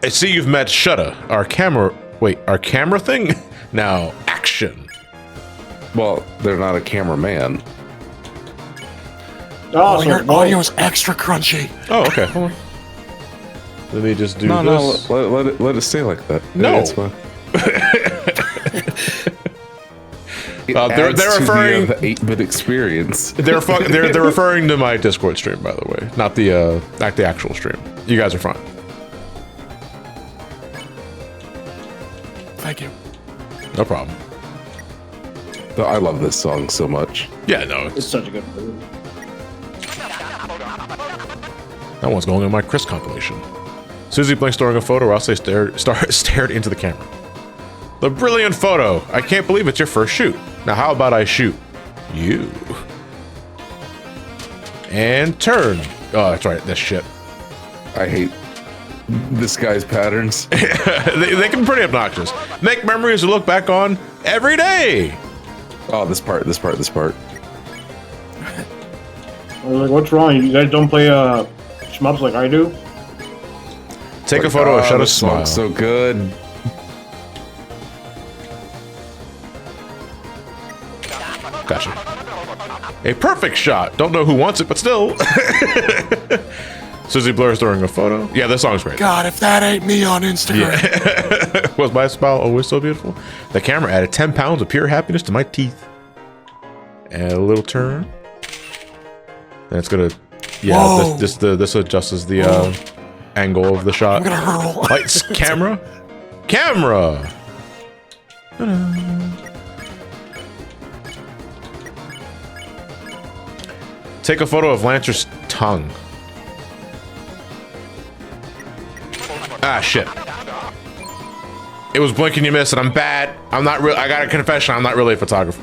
I see you've met Shudda, our camera thing? Now, action. Well, they're not a cameraman. Oh, your audio is extra crunchy. Oh, okay. Hold on. Let me just do this. No, let it stay like that. No. It's fine. They're referring the 8-bit experience. They're referring to my Discord stream, by the way, not the actual stream. You guys are fine. Thank you. No problem. I love this song so much. Yeah, no, It's such a good movie. that one's going in my Chris compilation. Susie blinks during a photo. Rouxls stared into the camera. The brilliant photo. I can't believe it's your first shoot. Now, how about I shoot you? And turn. Oh, that's right. This shit. I hate this guy's patterns. they can be pretty obnoxious. Make memories to look back on every day. Oh, this part. I was like, what's wrong? You guys don't play shmups like I do? Take a photo of Shudda's smile. So good. Gotcha. A perfect shot. Don't know who wants it, but still. Susie blurs during a photo. Yeah, this song's great. God, if that ain't me on Instagram. Yeah. Was my smile always so beautiful? The camera added 10 pounds of pure happiness to my teeth. And a little turn. And it's gonna, yeah, this adjusts the angle of the shot. I'm gonna hurl. Lights, camera. Take a photo of Lancer's tongue. Ah, shit. It was blinking, you missed it. I'm bad. I'm not real. I got a confession. I'm not really a photographer.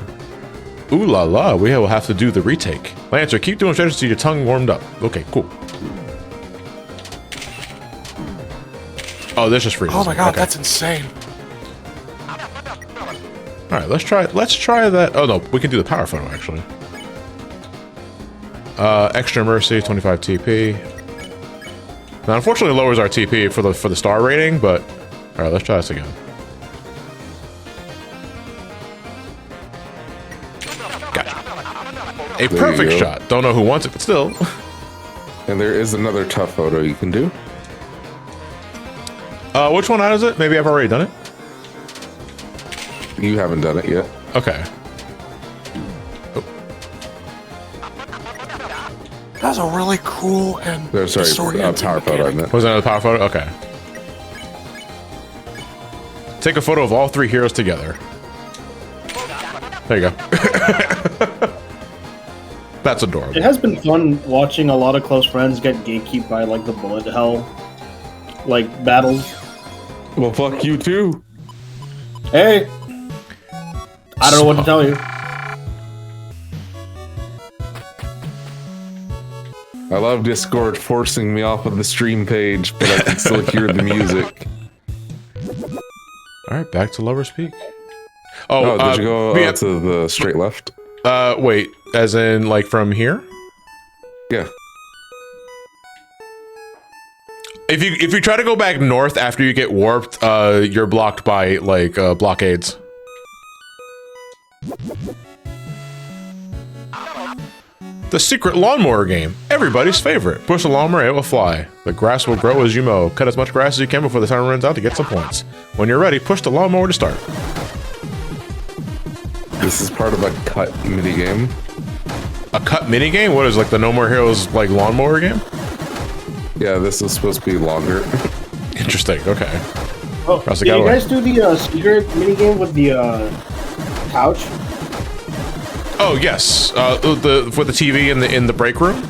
Ooh la la. We will have to do the retake. Lancer, keep doing stretches till your tongue warmed up. Okay, cool. Oh, this is free. Oh my god, okay. that's insane. All right, let's try that. Oh no, we can do the power photo actually. Extra mercy, 25 TP. Now, unfortunately, lowers our TP for the star rating, but all right, let's try this again. Gotcha. A perfect shot. Don't know who wants it, but still. And there is another tough photo you can do. Which one is it? Maybe I've already done it. You haven't done it yet. Okay. That was a really cool and disorienting power photo I meant. Was that another power photo? Okay. Take a photo of all 3 heroes together. There you go. That's adorable. It has been fun watching a lot of close friends get gatekeeped by like the bullet hell battles. Well, fuck you too. Hey, I don't know what to tell you. I love Discord forcing me off of the stream page, but I can still hear the music. All right, back to Lover's Peak. Oh, did you go to the straight left? Wait, as in like from here? Yeah. If you try to go back north after you get warped, you're blocked by like blockades. The secret lawnmower game, everybody's favorite. Push the lawnmower, it will fly. The grass will grow as you mow. Cut as much grass as you can before the timer runs out to get some points. When you're ready, push the lawnmower to start. This is part of a cut minigame. A cut minigame? What is like the No More Heroes like lawnmower game? Yeah, this is supposed to be longer. Interesting, okay. Oh, Across the did you gallery. guys do the secret minigame with the couch? Oh yes, for the TV in the break room.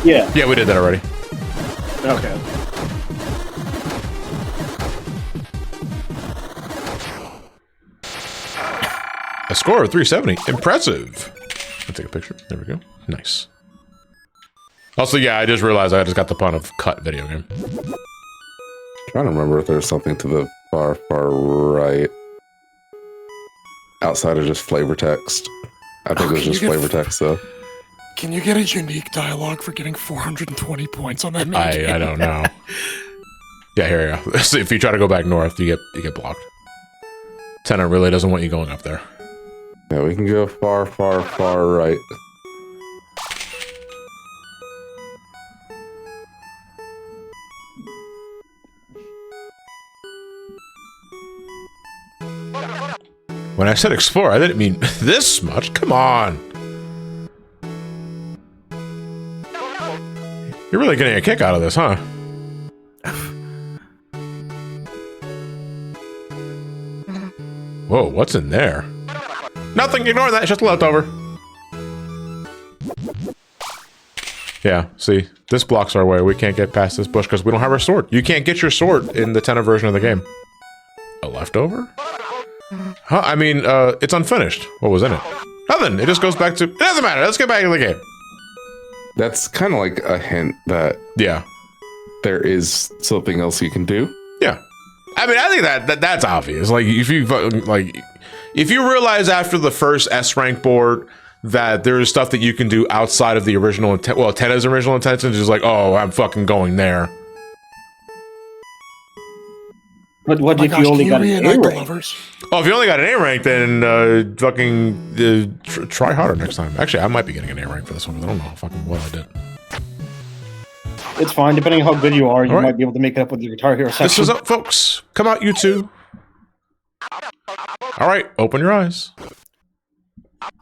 Yeah. Yeah, we did that already. Okay. A score of 370. Impressive. I'll take a picture. There we go. Nice. Also, yeah, I just realized I just got the pun of cut video game. Trying to remember if there's something to the far right outside of just flavor text. I think it was just flavor text though. Can you get a unique dialogue for getting 420 points on that minigame? I don't know. Yeah, here you go. So if you try to go back north, you get blocked. Tenna really doesn't want you going up there. Yeah, we can go far right. When I said explore, I didn't mean this much. Come on. You're really getting a kick out of this, huh? Whoa, what's in there? Nothing, ignore that, it's just a leftover. Yeah, see, this blocks our way. We can't get past this bush because we don't have our sword. You can't get your sword in the Tenna version of the game. A leftover? Huh? I mean, it's unfinished. What was in it? Nothing, it just goes back to... It doesn't matter, let's get back to the game. That's kind of like a hint that Yeah. there is something else you can do. Yeah. I mean, I think that's obvious. Like, if you realize after the first S rank board that there is stuff that you can do outside of the original intent, well, Tenna's original intention is like, oh, I'm fucking going there. But what if you only got an A rank? Oh, if you only got an A rank, then try harder next time. Actually, I might be getting an A rank for this one. I don't know how fucking well I did. It's fine. Depending on how good you are, you might be able to make it up with your Guitar Hero section. This is up, folks. Come out, you two. All right, open your eyes.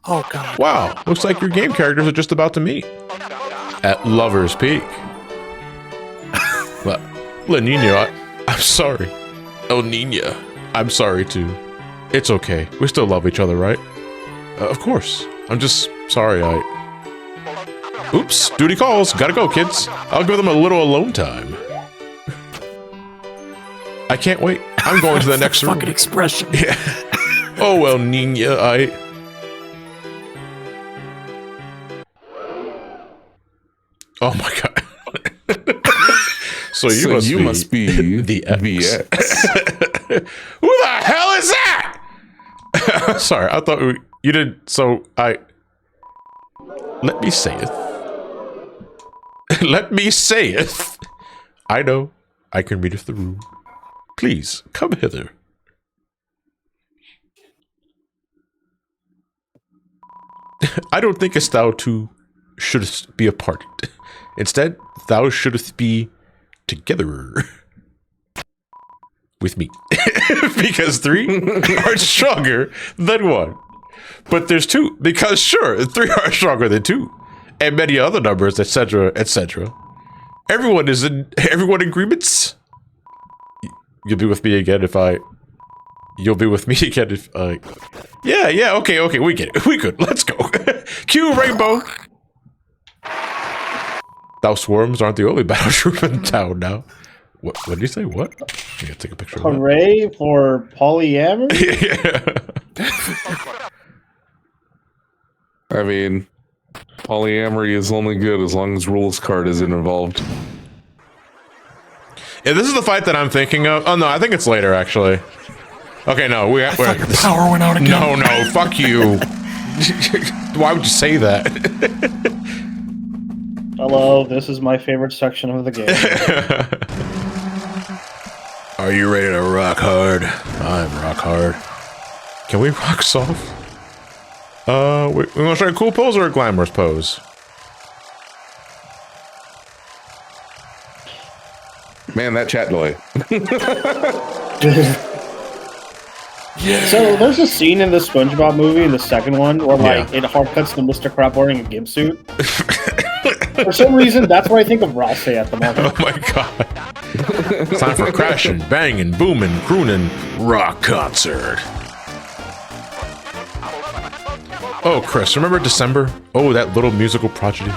Oh, God. Wow, looks like your game characters are just about to meet. At Lover's Peak. La Nina, I'm sorry. El Nina, I'm sorry too. It's okay. We still love each other, right? Of course. I'm just sorry Oops, duty calls. Gotta go, kids. I'll give them a little alone time. I can't wait. I'm going to the next room. Fucking expression. Yeah. Oh, well, Nina, Oh my god. So you must be the VX. Who the hell is that? Sorry, I thought you did. So let me say it. Let me say it. I know I can read the room. Please come hither. I don't think as thou two shouldst be apart. Instead, thou shouldst be together with me. Because 3 are stronger than 1. But there's 2, because sure, 3 are stronger than 2. And many other numbers, etc., etc. Everyone agreements? You'll be with me again if I... You'll be with me again if I... Yeah, okay, we get it. We good, let's go. Cue Rainbow! Thou swarms aren't the only battle troop in town now. What did you say? What? I gotta take a picture of that. Hooray for polyamory? Yeah. I mean, polyamory is only good as long as Rouxls Kaard isn't involved. Yeah, this is the fight that I'm thinking of. Oh no, I think it's later actually. Okay, no, I thought your power went out again. No, fuck you. Why would you say that? Hello, this is my favorite section of the game. Are you ready to rock hard? I'm rock hard. Can we rock soft? We want to try a cool pose or a glamorous pose? Man, that chat delay. Yeah. So there's a scene in the SpongeBob movie, in the second one, where like it hard cuts to Mr. Crab wearing a gimp suit. For some reason, that's what I think of Rouxls at the moment. Oh my god. It's time for crashing, banging, booming, crooning, rock concert. Oh, Chris, remember December? Oh, that little musical prodigy.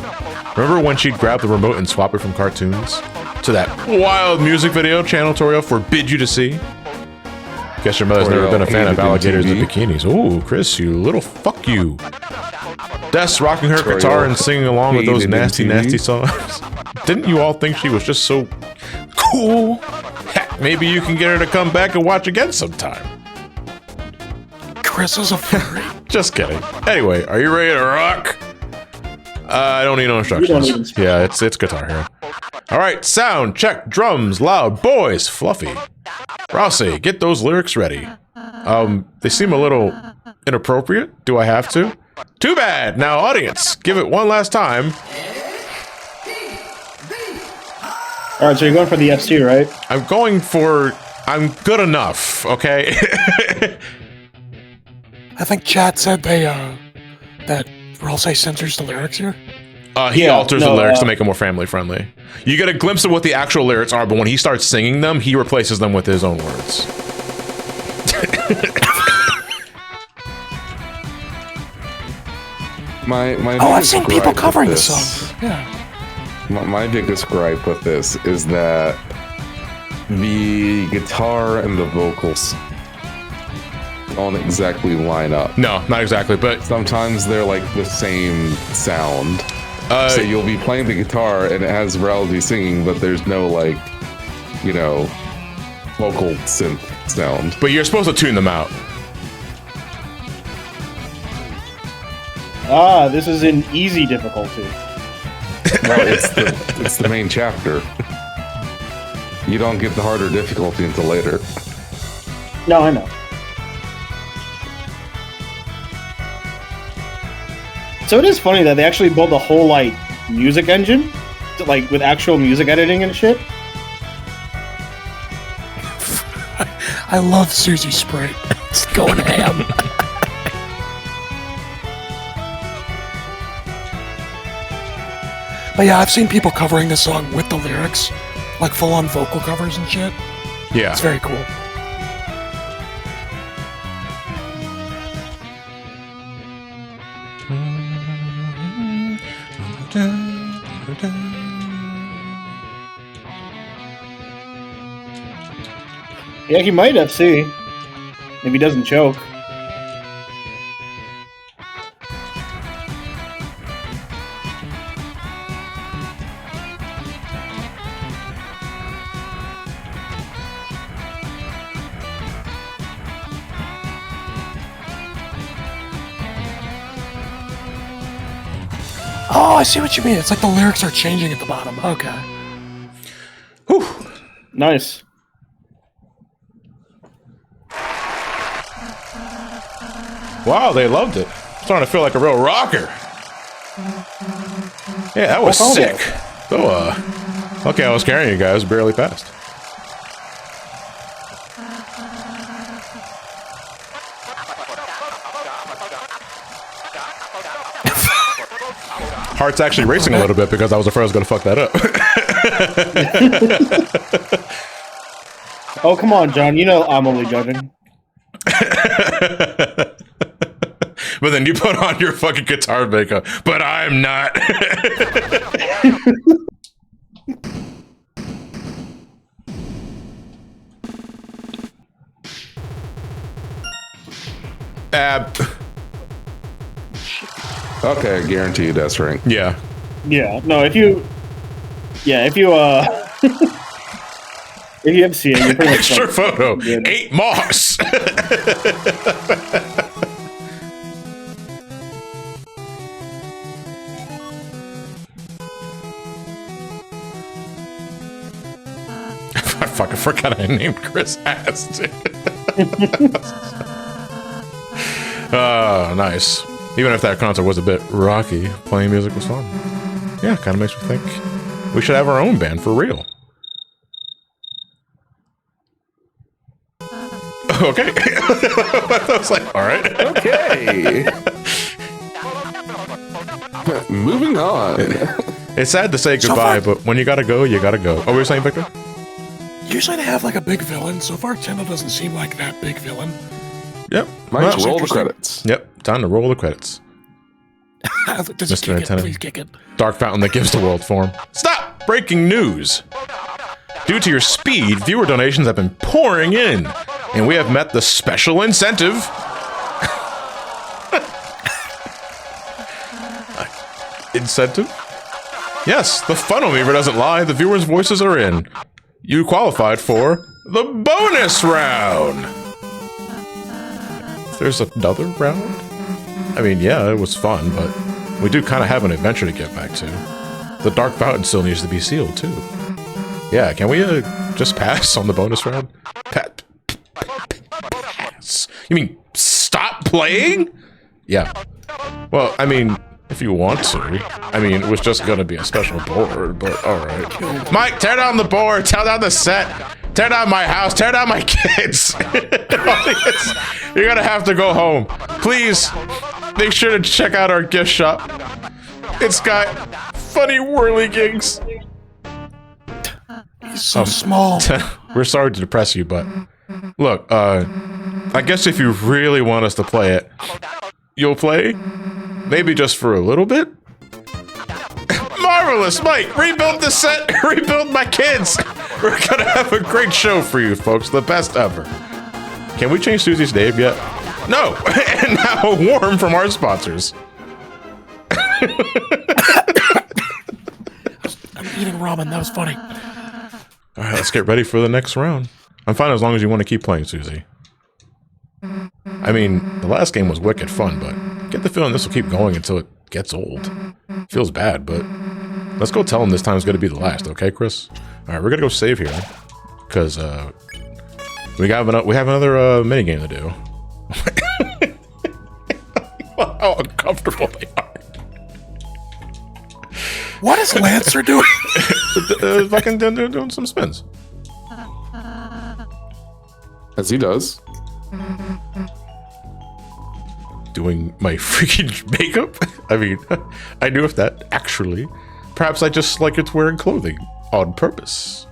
Remember when she'd grab the remote and swap it from cartoons to that wild music video Channel Toriel forbid you to see? Guess your mother's never been a fan of alligators and bikinis. Oh, Chris, you little fuck you. Des rocking her guitar and singing along with those nasty, nasty songs. Didn't you all think she was just so cool? Heck, maybe you can get her to come back and watch again sometime. Chris is a furry. Just kidding. Anyway, are you ready to rock? I don't need no instructions. Yeah, it's Guitar Hero. All right, sound check, drums loud, boys fluffy. Rouxls, get those lyrics ready. They seem a little inappropriate. Do I have to? Too bad. Now, audience, give it one last time. All right, so you're going for the FC, right? I'm going for. I'm good enough. Okay. I think chat said they that Rouxls censors the lyrics here. He alters the lyrics to make them more family friendly. You get a glimpse of what the actual lyrics are, but when he starts singing them, he replaces them with his own words. I've seen people covering this song. Yeah. My biggest gripe with this is that the guitar and the vocals don't exactly line up. No, not exactly, but sometimes they're like the same sound. So you'll be playing the guitar and it has Rouxls singing, but there's no like, you know, vocal synth sound. But you're supposed to tune them out. Ah, this is in easy difficulty. Well, it's the main chapter. You don't get the harder difficulty until later. No, I know. So it is funny that they actually built a whole like music engine, like with actual music editing and shit. I love Susie Sprite. It's going ham. But yeah, I've seen people covering this song with the lyrics, like full-on vocal covers and shit. Yeah, it's very cool. Yeah, he might FC if he doesn't choke. Oh, I see what you mean. It's like the lyrics are changing at the bottom. Okay. Whew. Nice. Wow, they loved it. Starting to feel like a real rocker. Yeah, that was sick. So, okay, I was carrying you guys, barely passed. Heart's actually racing a little bit because I was afraid I was going to fuck that up. Oh, come on, John. You know I'm only judging. But then you put on your fucking guitar makeup. But I'm not. Okay, guaranteed that's ring. Yeah. Yeah. No, if you if you FC it, you're pretty much extra photo. Good. 8 moss. I fucking forgot I named Chris Ass. Oh, nice. Even if that concert was a bit rocky, playing music was fun. Yeah, kind of makes me think we should have our own band for real. Okay. I was like, all right. Okay. Moving on. It's sad to say goodbye, but when you gotta go, you gotta go. Oh, what were you saying, Victor? Usually they have like a big villain. So far, Tenna doesn't seem like that big villain. Yep. Mike, Well, roll the credits. Yep. Time to roll the credits. Does Mr. Antenna. Please kick it. Dark fountain that gives the world form. Stop! Breaking news! Due to your speed, viewer donations have been pouring in, and we have met the special incentive. Incentive? Yes, the funnel meter doesn't lie. The viewers' voices are in. You qualified for the bonus round. There's another round? I mean, yeah, it was fun, but we do kind of have an adventure to get back to. The Dark Fountain still needs to be sealed, too. Yeah, can we just pass on the bonus round? Pass. You mean stop playing? Yeah. Well, I mean, if you want to. I mean, it was just gonna be a special board, but alright. Mike, tear down the board, tear down the set, tear down my house, tear down my kids. You're gonna have to go home. Please, make sure to check out our gift shop. It's got funny whirligigs. He's so small. We're sorry to depress you, but look, I guess if you really want us to play it, you'll play? Maybe just for a little bit? Marvelous, Mike! Rebuild the set, rebuild my kids! We're gonna have a great show for you, folks, the best ever. Can we change Susie's name yet? No! And now a warm from our sponsors. I'm eating ramen, that was funny. Alright, let's get ready for the next round. I'm fine as long as you want to keep playing, Susie. I mean, the last game was wicked fun, but get the feeling this will keep going until it gets old. Feels bad, but let's go tell him this time's going to be the last, okay, Chris? Alright, we're going to go save here, because we have another minigame to do. How uncomfortable they are. What is Lancer doing? Fucking doing some spins. As he does. Doing my freaking makeup? I mean, I knew if that actually. Perhaps I just like it's wearing clothing on purpose.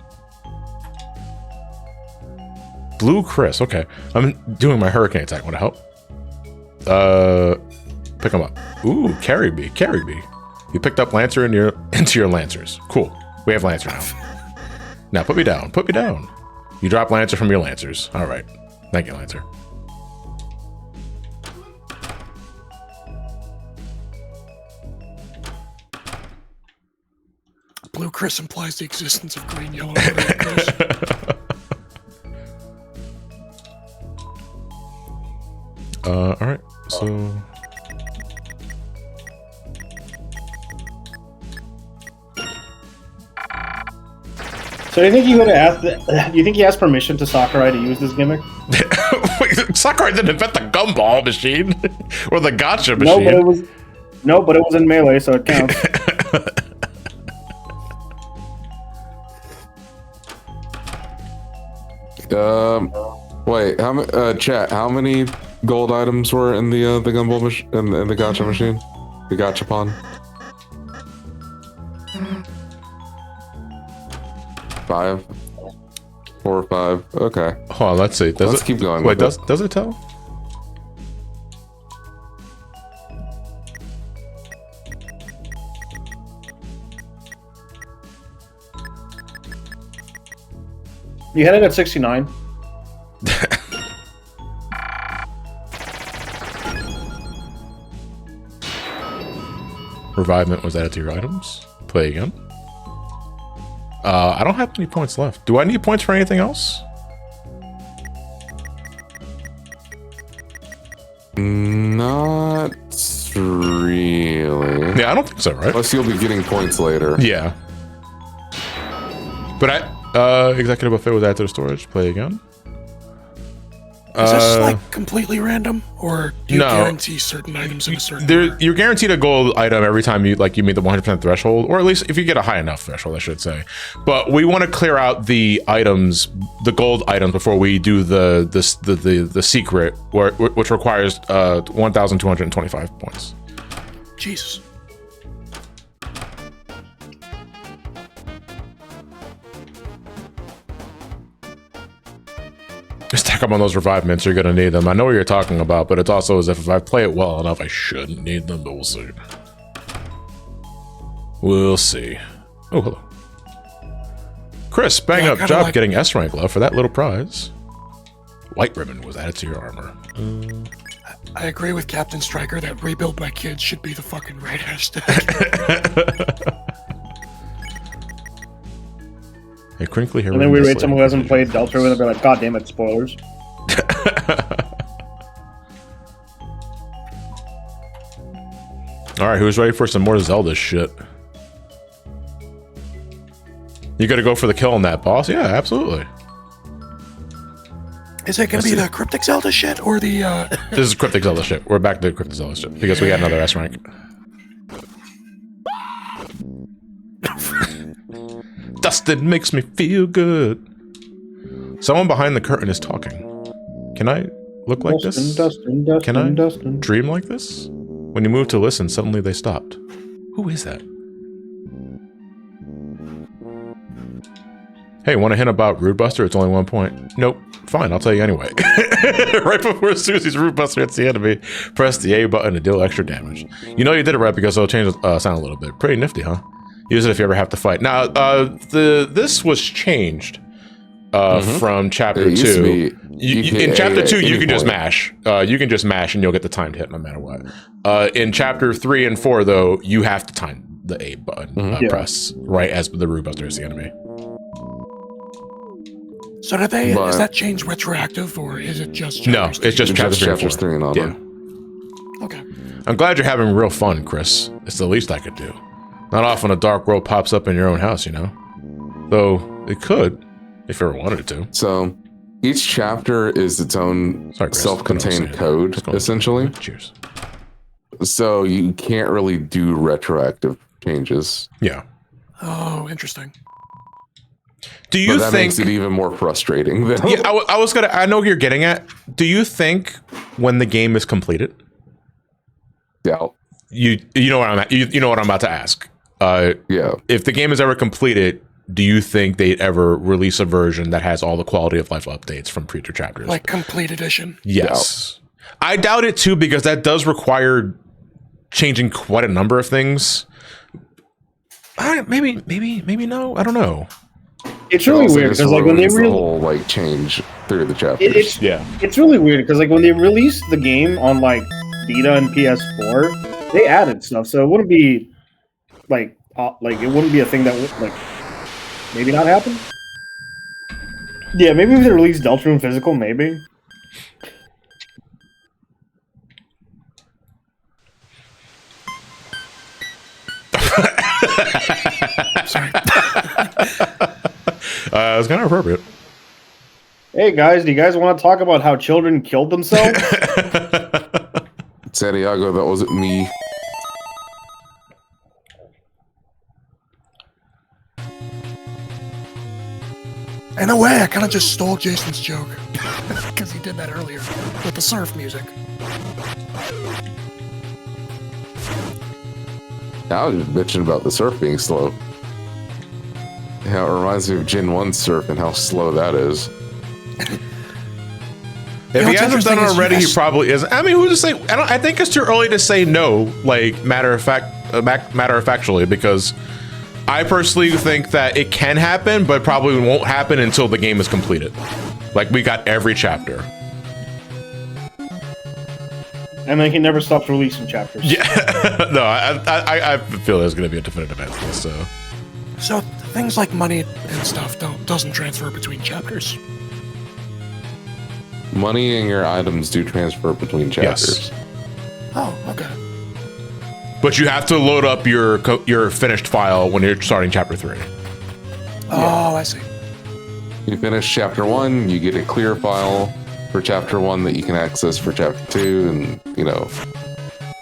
Blue Chris, okay. I'm doing my hurricane attack. Want to help? Pick him up. Ooh, carry me. You picked up Lancer into your Lancers. Cool. We have Lancer now. Now put me down. You drop Lancer from your Lancers. All right. Thank you, Lancer. Blue Chris implies the existence of green, yellow, and red Chris. All right. So So do you think he would have asked? Do you think he asked permission to Sakurai to use this gimmick? Wait, Sakurai didn't invent the gumball machine or the Gacha machine. No, but it was in Melee, so it counts. Wait, chat, how many gold items were in the gumball machine, in the Gacha machine? The Gachapon? 5? 4 or 5? Okay. Hold on, let's see. Let's keep going. Wait, does it tell? You had it at 69. Revivement was added to your items. Play again. I don't have any points left. Do I need points for anything else? Not really. Yeah, I don't think so, right? Unless you'll be getting points later. Yeah. But executive buffet was added to the storage. Play again. Is this like completely random, or do you guarantee certain items in a certain order? You're guaranteed a gold item every time you meet the 100% threshold, or at least if you get a high enough threshold, I should say. But we want to clear out the items, the gold items, before we do the secret, which requires 1,225 points. Jesus. Stack up on those revive mints, you're gonna need them. I know what you're talking about, but it's also as if I play it well enough, I shouldn't need them, but we'll see. We'll see. Oh, hello. Chris, bang up job getting S rank love for that little prize. White ribbon was added to your armor. I agree with Captain Stryker that rebuild my kids should be the fucking right hashtag. A crinkly hair. And then we rate someone who hasn't played Deltarune and they're like, God damn it, spoilers. Alright, who's ready for some more Zelda shit? You gotta go for the kill on that boss? Yeah, absolutely. Is it gonna be the Cryptic Zelda shit or the This is Cryptic Zelda shit. We're back to Cryptic Zelda shit because we got another S rank. Dustin makes me feel good. Someone behind the curtain is talking. Can I look like this? Can I dream like this? When you move to listen, suddenly they stopped. Who is that? Hey, want a hint about Rude Buster? It's only 1 point. Nope. Fine, I'll tell you anyway. Right before Susie's Root Buster hits the enemy, press the A button to deal extra damage. You know you did it right because it'll change the sound a little bit. Pretty nifty, huh? Use it if you ever have to fight. Now, this was changed from Chapter 2. In Chapter 2, you can just mash. You can just mash and you'll get the timed hit no matter what. In Chapter 3 and 4, though, you have to time the A button press right as the Root Buster hits the enemy. So do they? Is that change retroactive or is it just? No, it's just chapters 3 and on. Yeah. Okay. I'm glad you're having real fun, Chris. It's the least I could do. Not often a dark world pops up in your own house, you know. Though it could, if you ever wanted it to. So each chapter is its own self-contained code, essentially. Cheers. So you can't really do retroactive changes. Yeah. Oh, interesting. Do you that think makes it even more frustrating? Yeah, I know what you're getting at. Do you think when the game is completed? Yeah. You know what I'm at, you know what I'm about to ask. Yeah. If the game is ever completed, do you think they'd ever release a version that has all the quality of life updates from future chapters? Like complete edition? Yes. I doubt it too, because that does require changing quite a number of things. Maybe no. I don't know. It's really weird because like when they whole change through the chapters. It's really weird because like when they released the game on like Vita and PS4, they added stuff, so it wouldn't be like it wouldn't be a thing that would like maybe not happen. Yeah, maybe if they released Deltarune physical, maybe. Sorry. It was kind of appropriate. Hey guys, do you guys want to talk about how children killed themselves? Santiago, that wasn't me. In a way, I kind of just stole Jason's joke because he did that earlier with the surf music. I was just bitching about the surf being slow. Yeah, it reminds me of Gen 1 surf and how slow that is. If he hasn't done it already, he probably isn't. I mean, who's to say? I think it's too early to say no. Like matter of factually, because I personally think that it can happen, but probably won't happen until the game is completed. Like we got every chapter. And then he never stops releasing chapters. Yeah, no, I feel there's going to be a definitive answer. So things like money and stuff doesn't transfer between chapters. Money and your items do transfer between chapters. Yes. Oh, okay. But you have to load up your finished file when you're starting chapter 3. Oh, I see. You finish chapter 1, you get a clear file for chapter 1 that you can access for chapter 2, and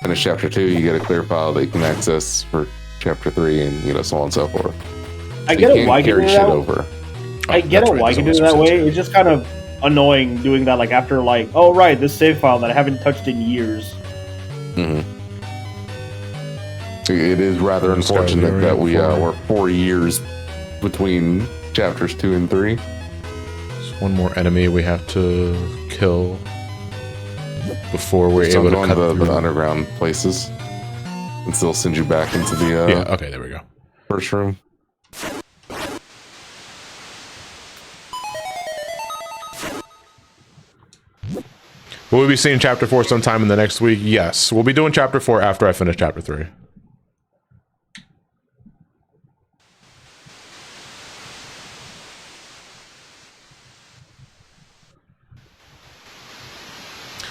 finish chapter 2, you get a clear file that you can access for chapter 3, and so on and so forth. I get it why you do that. I get it why you do it that way. It's just kind of annoying doing that like after like, oh right, this save file that I haven't touched in years. Mm-hmm. It is rather unfortunate that we were 4 years between chapters 2 and 3. one more enemy we have to kill before we're So able to I'm cut going to through. the underground places and still send you back into the Yeah, okay, there we go. first room. Will we be seeing Chapter 4 sometime in the next week? Yes. We'll be doing Chapter 4 after I finish Chapter 3.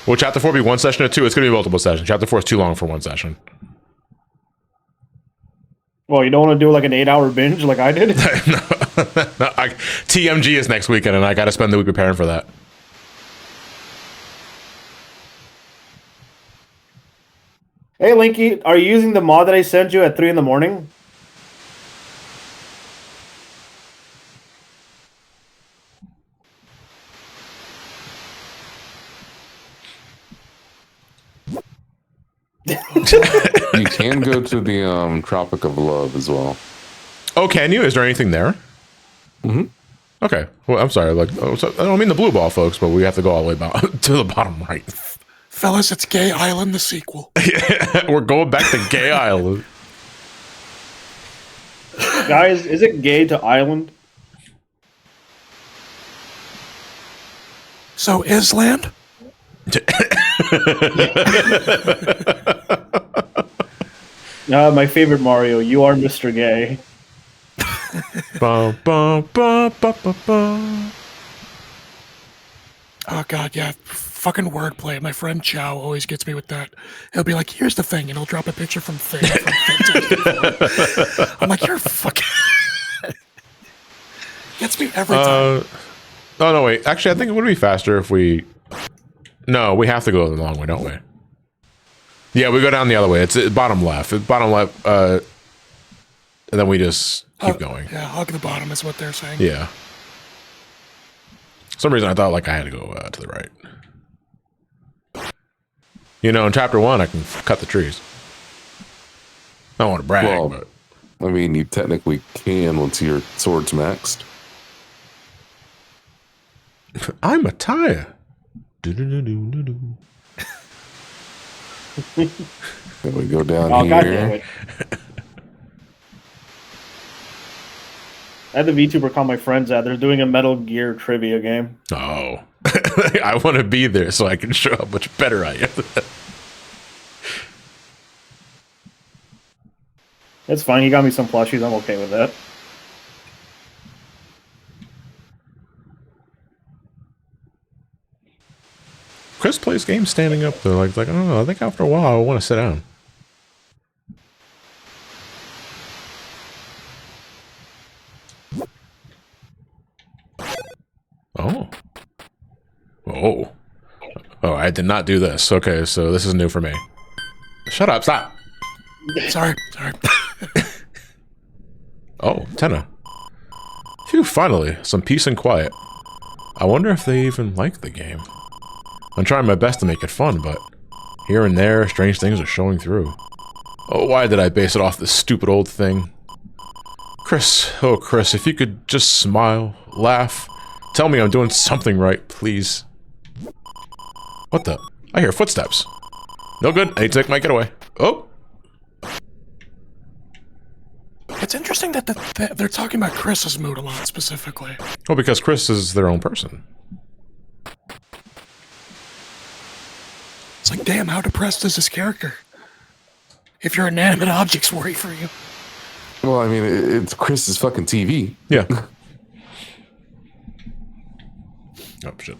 Will Chapter 4 be one session or two? It's going to be multiple sessions. Chapter 4 is too long for one session. Well, you don't want to do like an 8-hour binge like I did? No, TMG is next weekend, and I got to spend the week preparing for that. Hey, Linky, are you using the mod that I sent you at 3 in the morning? You can go to the Tropic of Love as well. Oh, can you? Is there anything there? Mm-hmm. Okay. Well, I'm sorry. Like, I don't mean the blue ball, folks, but we have to go all the way to the bottom right. Fellas, it's Gay Island, the sequel. We're going back to Gay Island. Guys, is it gay to island? So, Island? My favorite Mario, you are Mr. Gay. Bum, bum, bum, bum, bum, bum. Oh, God, yeah. Fucking wordplay. My friend Chow always gets me with that. He'll be like, here's the thing, and he'll drop a picture from Thing. I'm like, you're fucking... Gets me every time. Oh, no, wait. Actually, I think it would be faster if we... No, we have to go the long way, don't we? Yeah, we go down the other way. It's bottom left. Bottom left, and then we just keep going. Yeah, hug the bottom is what they're saying. Yeah. For some reason, I thought like I had to go to the right. You know, in Chapter 1, I can cut the trees. I don't want to brag, Well, but... I mean, you technically can once your sword's maxed. I'm a tire. Do-do-do-do-do-do. Then we go down Oh, here. God damn it. I had the VTuber call my friends out. They're doing a Metal Gear trivia game. Oh. I want to be there so I can show how much better I am. It's fine. He got me some plushies. I'm okay with that. Chris plays games standing up though. Like I don't know. I think after a while I want to sit down. Oh. Oh. Oh, I did not do this. Okay, so this is new for me. Shut up, stop. Sorry. Oh, Tenna. Phew, finally, some peace and quiet. I wonder if they even like the game. I'm trying my best to make it fun, but here and there, strange things are showing through. Oh, why did I base it off this stupid old thing? Chris, oh Chris, if you could just smile, laugh, tell me I'm doing something right, please. What the? I hear footsteps. No good, I need to take my getaway. Oh! It's interesting that they're talking about Chris's mood a lot specifically. Well, because Chris is their own person. It's like, damn, how depressed is this character? If your inanimate objects worry for you. Well, I mean, it's Chris's fucking TV. Yeah. Oh, shit.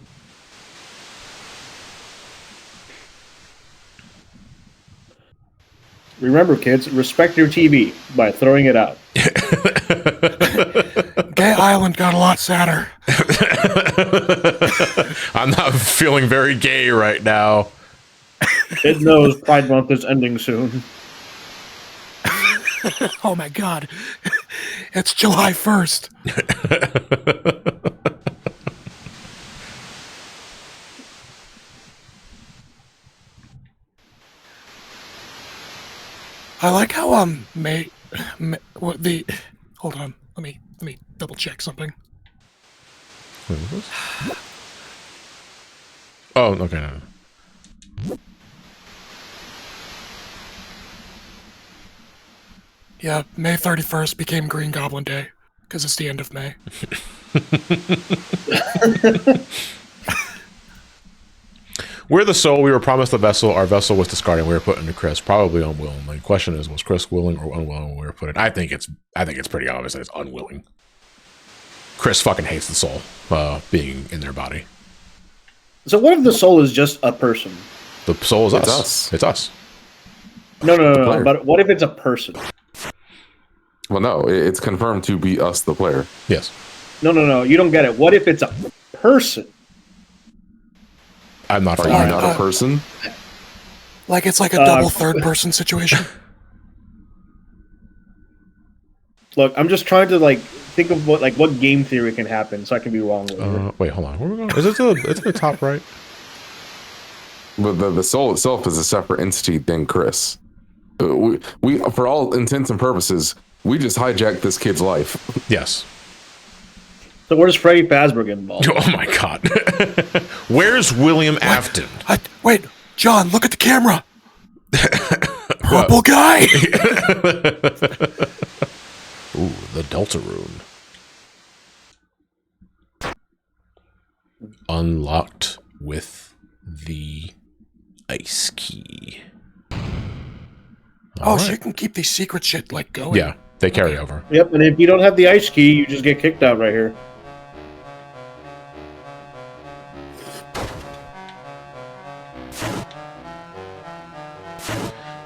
Remember, kids, respect your TV by throwing it out. Gay Island got a lot sadder. I'm not feeling very gay right now. It knows Pride Month is ending soon. Oh my god. It's July 1st. I like how hold on. Let me double check something. Wait, what was this? Oh, okay. No. Yeah, May 31st became Green Goblin Day because it's the end of May. We're the soul. We were promised the vessel. Our vessel was discarded. We were put into Chris. Probably unwillingly. Question is, was Chris willing or unwilling when we were put in? I think it's pretty obvious that it's unwilling. Chris fucking hates the soul being in their body. So what if the soul is just a person? The soul is It's us. us. It's us. No. But what if it's a person? Well, no, it's confirmed to be us, the player. Yes. No. You don't get it. What if it's a person? I'm not. Are you not a person? Like it's like a double third-person situation. Look, I'm just trying to think of what game theory can happen, so I can be wrong with it. Wait, hold on. Where are we going? Is it it's the top right? But the soul itself is a separate entity than Chris. We for all intents and purposes, we just hijacked this kid's life. Yes. So where's Freddy Fazbear get involved? Oh my god. Where's William Afton? Wait, John, look at the camera. Purple guy. Ooh, the Deltarune. Unlocked with the ice key. Oh, so you can keep these secret shit going. Yeah, they carry over. Yep, and if you don't have the ice key, you just get kicked out right here.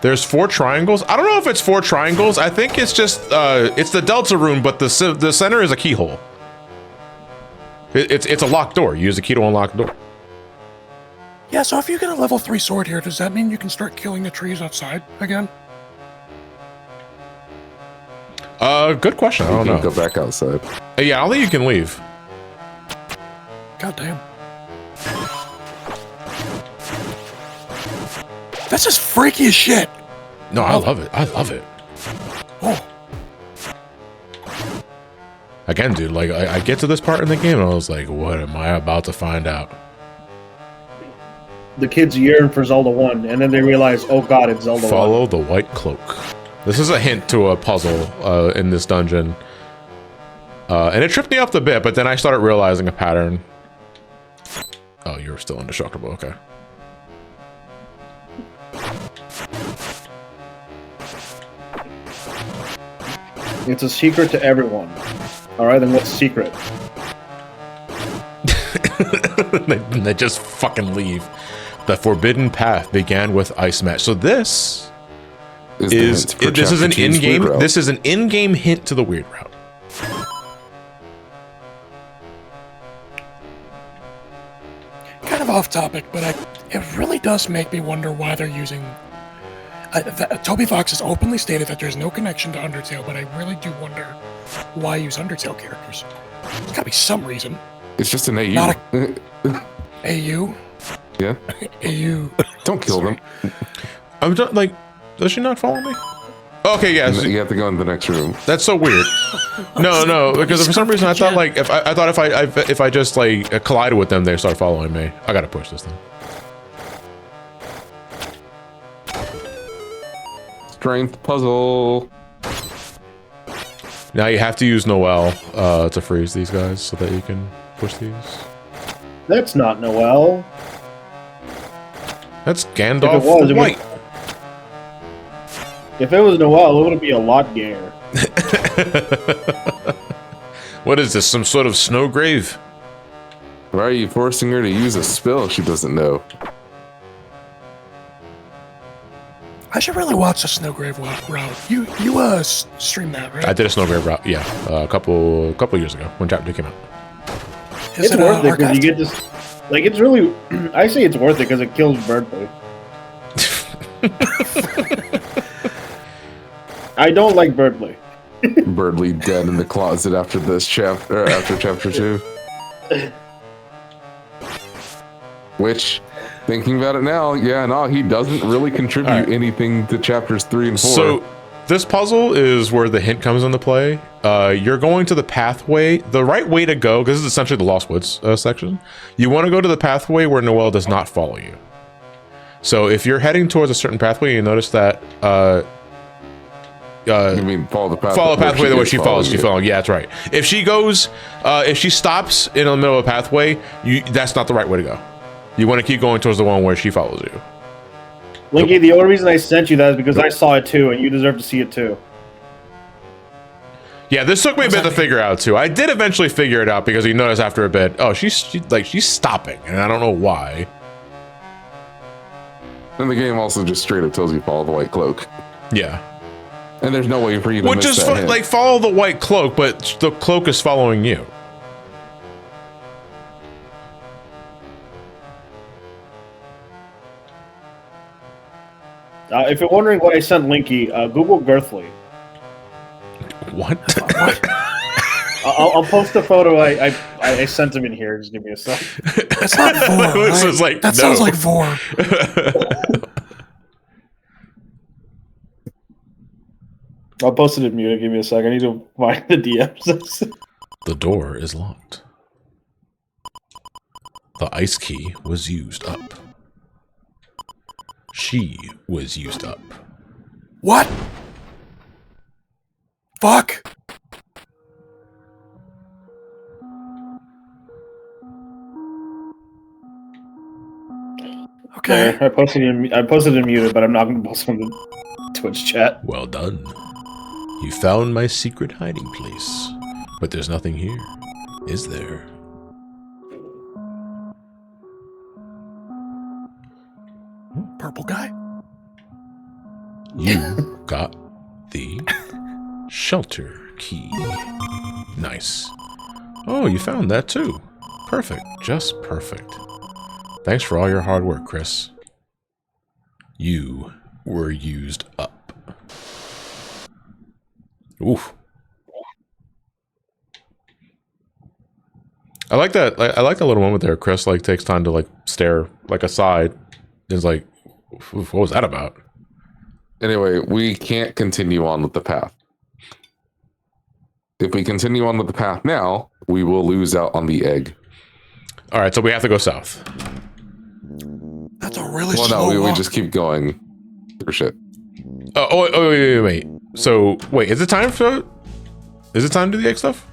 There's 4 triangles. I don't know if it's 4 triangles. I think it's just it's the Deltarune, but the center is a keyhole. It's a locked door. You use the key to unlock the door. Yeah, so if you get a level 3 sword here, does that mean you can start killing the trees outside again? Good question. I don't know. Go back outside. Yeah, I don't think you can leave. God damn. That's just freaky as shit. No, I love it. I love it. Oh. Again, dude, I get to this part in the game and I was like, what am I about to find out? The kids yearn for Zelda 1, and then they realize, oh god, it's Zelda 1. Follow the white cloak. This is a hint to a puzzle in this dungeon. And it tripped me up a bit, but then I started realizing a pattern. Oh, you're still indestructible, okay. It's a secret to everyone. Alright, then what's secret? They just fucking leave. The forbidden path began with ice match. So this is an in-game. This is an in-game hint to the weird route. Kind of off topic, but it really does make me wonder why they're using. Toby Fox has openly stated that there's no connection to Undertale, but I really do wonder why use Undertale characters. There's gotta be some reason. It's just an AU. Not AU? Yeah. AU. Don't kill them. I'm just, does she not follow me? Okay, yeah. You have to go in the next room. That's so weird. No, because for some reason I thought if I just collided with them, they start following me. I gotta push this thing. Strength puzzle. Now you have to use Noel to freeze these guys so that you can push these. That's not Noel. That's Gandalf the White. If it was Noel, it would be a lot gayer. What is this? Some sort of snow grave? Why are you forcing her to use a spell she doesn't know? I should really watch the Snowgrave route. You streamed that, right? I did a snow grave route, yeah, a couple years ago when Chapter 2 came out. It's worth it because you get this. It's really. I say it's worth it because it kills Birdboy. I don't like Birdboy. Birdly dead in the closet after this chapter. After Chapter 2. Which, thinking about it now, yeah, no, he doesn't really contribute anything to Chapters 3 and 4. this puzzle is where the hint comes into play. You're going to the pathway. The right way to go, because this is essentially the Lost Woods section. You want to go to the pathway where Noelle does not follow you. So if you're heading towards a certain pathway, you notice that. You mean follow the pathway? Follow the pathway where she follows. Yeah, that's right. If she goes, if she stops in the middle of a pathway, that's not the right way to go. You want to keep going towards the one where she follows you. Linky, the only reason I sent you that is because I saw it too, and you deserve to see it too. Yeah, this took me a bit to figure out too. I did eventually figure it out because you notice after a bit, oh, she's stopping, and I don't know why. Then the game also just straight up tells you follow the white cloak. Yeah. And there's no way for you to miss that hint. Like follow the white cloak, but the cloak is following you. If you're wondering what I sent Linky, Google Girthly. What? I'll post a photo I sent him in here. Just give me a sec. That's not Vor, This right? is like, That no. sounds like Vor. I'll post it in mute. Give me a sec. I need to find the DMs. The door is locked. The ice key was used up. She was used up. What? Fuck. Okay. I posted it in muted, but I'm not going to post it in the Twitch chat. Well done. You found my secret hiding place. But there's nothing here, is there? Purple guy. You got the shelter key. Nice. Oh, you found that too. Perfect. Just perfect. Thanks for all your hard work, Chris. You were used up. Oof. I like that. I like that little moment there. Chris like takes time to like stare like aside. Is like, what was that about? Anyway, we can't continue on with the path. If we continue on with the path now, we will lose out on the egg. All right, so we have to go south. That's a really Well, slow no, we walk. just keep going through shit. Oh, wait. So, wait, is it time to do the egg stuff?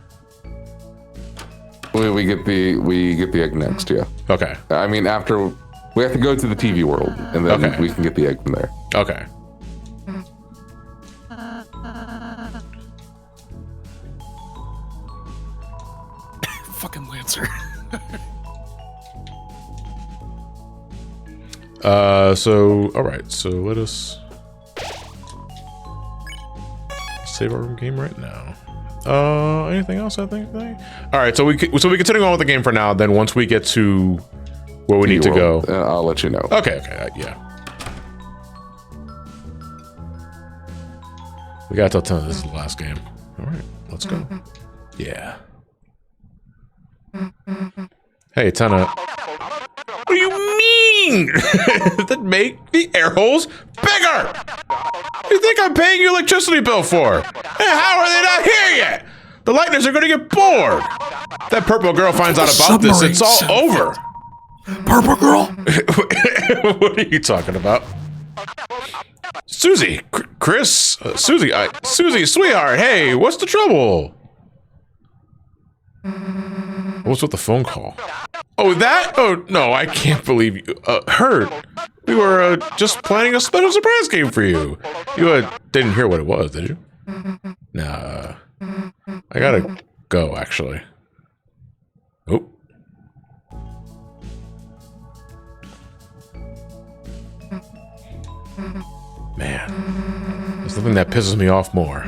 We get the egg next, yeah. Okay. I mean, after we have to go to the TV world, and then Okay. we can get the egg from there. Okay. Fucking Lancer. So, all right. So let us save our game right now. Anything else? I think. All right. So we continue on with the game for now. Then once we get to where we need to go, I'll let you know. Okay. Yeah. We gotta tell Tenna this is the last game. All right. Let's go. Yeah. Hey, Tenna. What do you mean? That make the air holes bigger? What do you think I'm paying your electricity bill for? And how are they not here yet? The Lightners are gonna get bored. That purple girl finds out about this, it's all over. Purple girl? What are you talking about? Susie, Chris, Susie, sweetheart, hey, what's the trouble? What's with the phone call? Oh, that? Oh, no, I can't believe you. Heard. We were just planning a special surprise game for you. You didn't hear what it was, did you? Nah. I gotta go, actually. Oh. Man, there's nothing that pisses me off more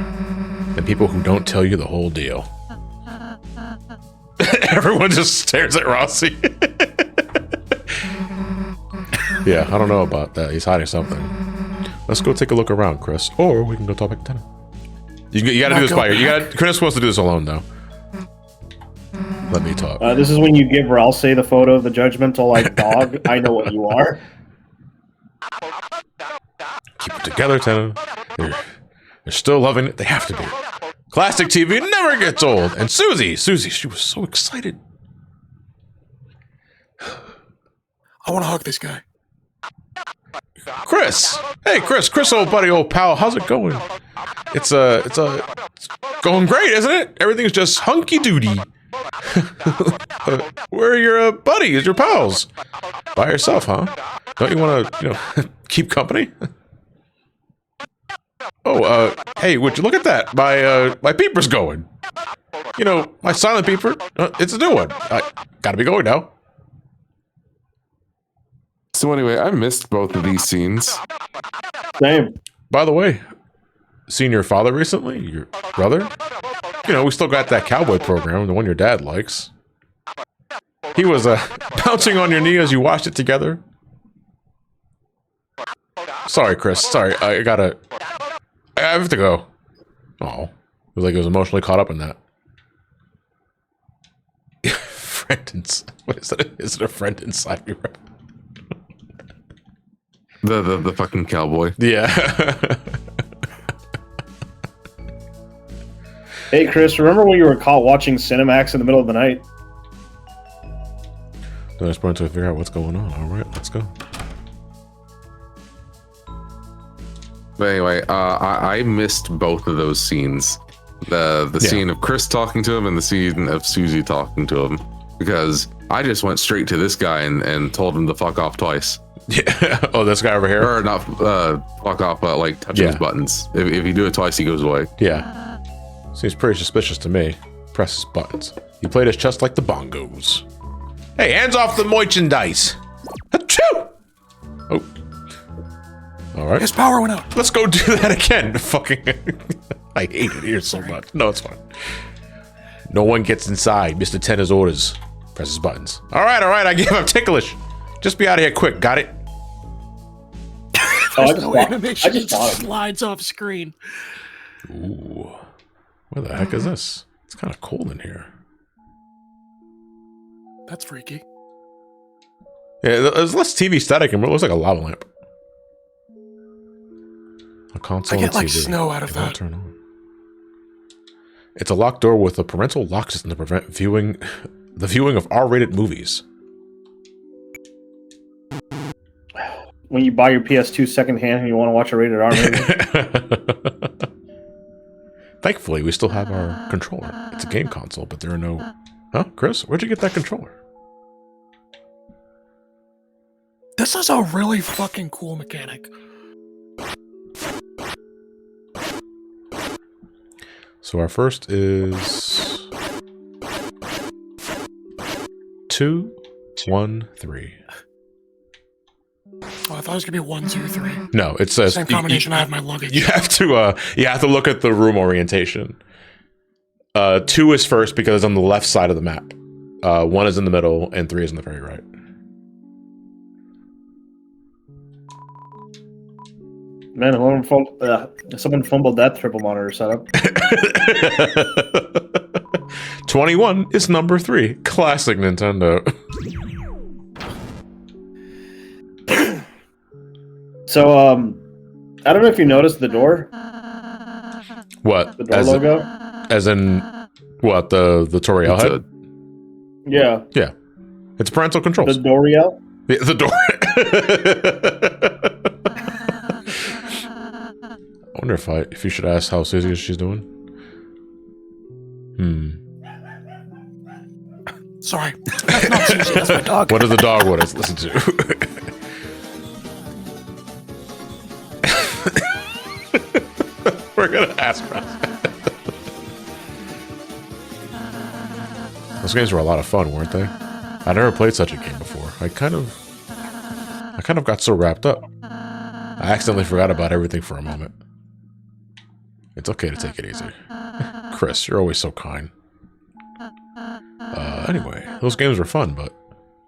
than people who don't tell you the whole deal. Everyone just stares at Rossi. Yeah, I don't know about that. He's hiding something. Let's go take a look around, Chris. Or we can go talk back to Tenna. You gotta do this by yourself. Chris wants to do this alone, though. Let me talk. This is when you give Rouxls the photo of the judgmental like dog. I know what you are. Keep it together, Tenna. They're still loving it. They have to be. Classic TV never gets old. And Susie, she was so excited. I want to hug this guy. Chris, hey Chris, old buddy, old pal, how's it going? It's going great, isn't it? Everything's just hunky doody. Where are your buddies, your pals? By yourself, huh? Don't you want to, keep company? Oh, hey, would you look at that? My beeper's going. My silent beeper. It's a new one. I gotta be going now. So anyway, I missed both of these scenes. Same. By the way, seen your father recently? Your brother? We still got that cowboy program, the one your dad likes. He was bouncing on your knee as you watched it together. Sorry, Chris. Sorry, I have to go. Oh, it was like he was emotionally caught up in that. What is it? Is it a friend inside me? The fucking cowboy. Yeah. Hey, Chris, remember when you were caught watching Cinemax in the middle of the night? I was trying to figure out what's going on. All right, let's go. But anyway, I missed both of those scenes. The scene of Chris talking to him and the scene of Susie talking to him. Because I just went straight to this guy and told him to fuck off twice. Yeah. Oh, this guy over here? Or not fuck off, but like touching his buttons. If you do it twice, he goes away. Yeah. Seems pretty suspicious to me. Press his buttons. He played his chest like the bongos. Hey, hands off the merchandise. Achoo! Oh. All right. His power went out. Let's go do that again. Fucking. I hate it here so much. No, it's fine. No one gets inside. Mr. Tenna's orders. Press his buttons. All right. I give up ticklish. Just be out of here quick. Got it? There's no animation. It slides off screen. Ooh. Where the heck is this? It's kind of cold in here. That's freaky. Yeah, there's less TV static and it looks like a lava lamp. A console I get like TV. snow out of that. Turn on. It's a locked door with a parental lock system to prevent the viewing of R-rated movies. When you buy your PS2 secondhand and you want to watch a rated R movie. Thankfully, we still have our controller. It's a game console, but there are no... Huh? Chris, where'd you get that controller? This is a really fucking cool mechanic. So our first is... 2, 1, 3. Oh, I thought it was gonna be 1, 2, 3. No, it says same combination. I have my luggage. You have to look at the room orientation. 2 is first because it's on the left side of the map. 1 is in the middle, and 3 is on the very right. Man, someone fumbled that triple monitor setup. 21 is number 3. Classic Nintendo. So, I don't know if you noticed the door. What? The door logo? As in, what? The Toriel head? Yeah. Yeah. It's parental controls. The Doriel? Yeah, the door. I wonder if you should ask how Susie she's doing. Sorry. That's not Susie, that's my dog. What does the dog want us to listen to? We're gonna ask her. Those games were a lot of fun, weren't they? I never played such a game before. I kind of got so wrapped up. I accidentally forgot about everything for a moment. It's okay to take it easy. Chris, you're always so kind. Anyway, those games were fun, but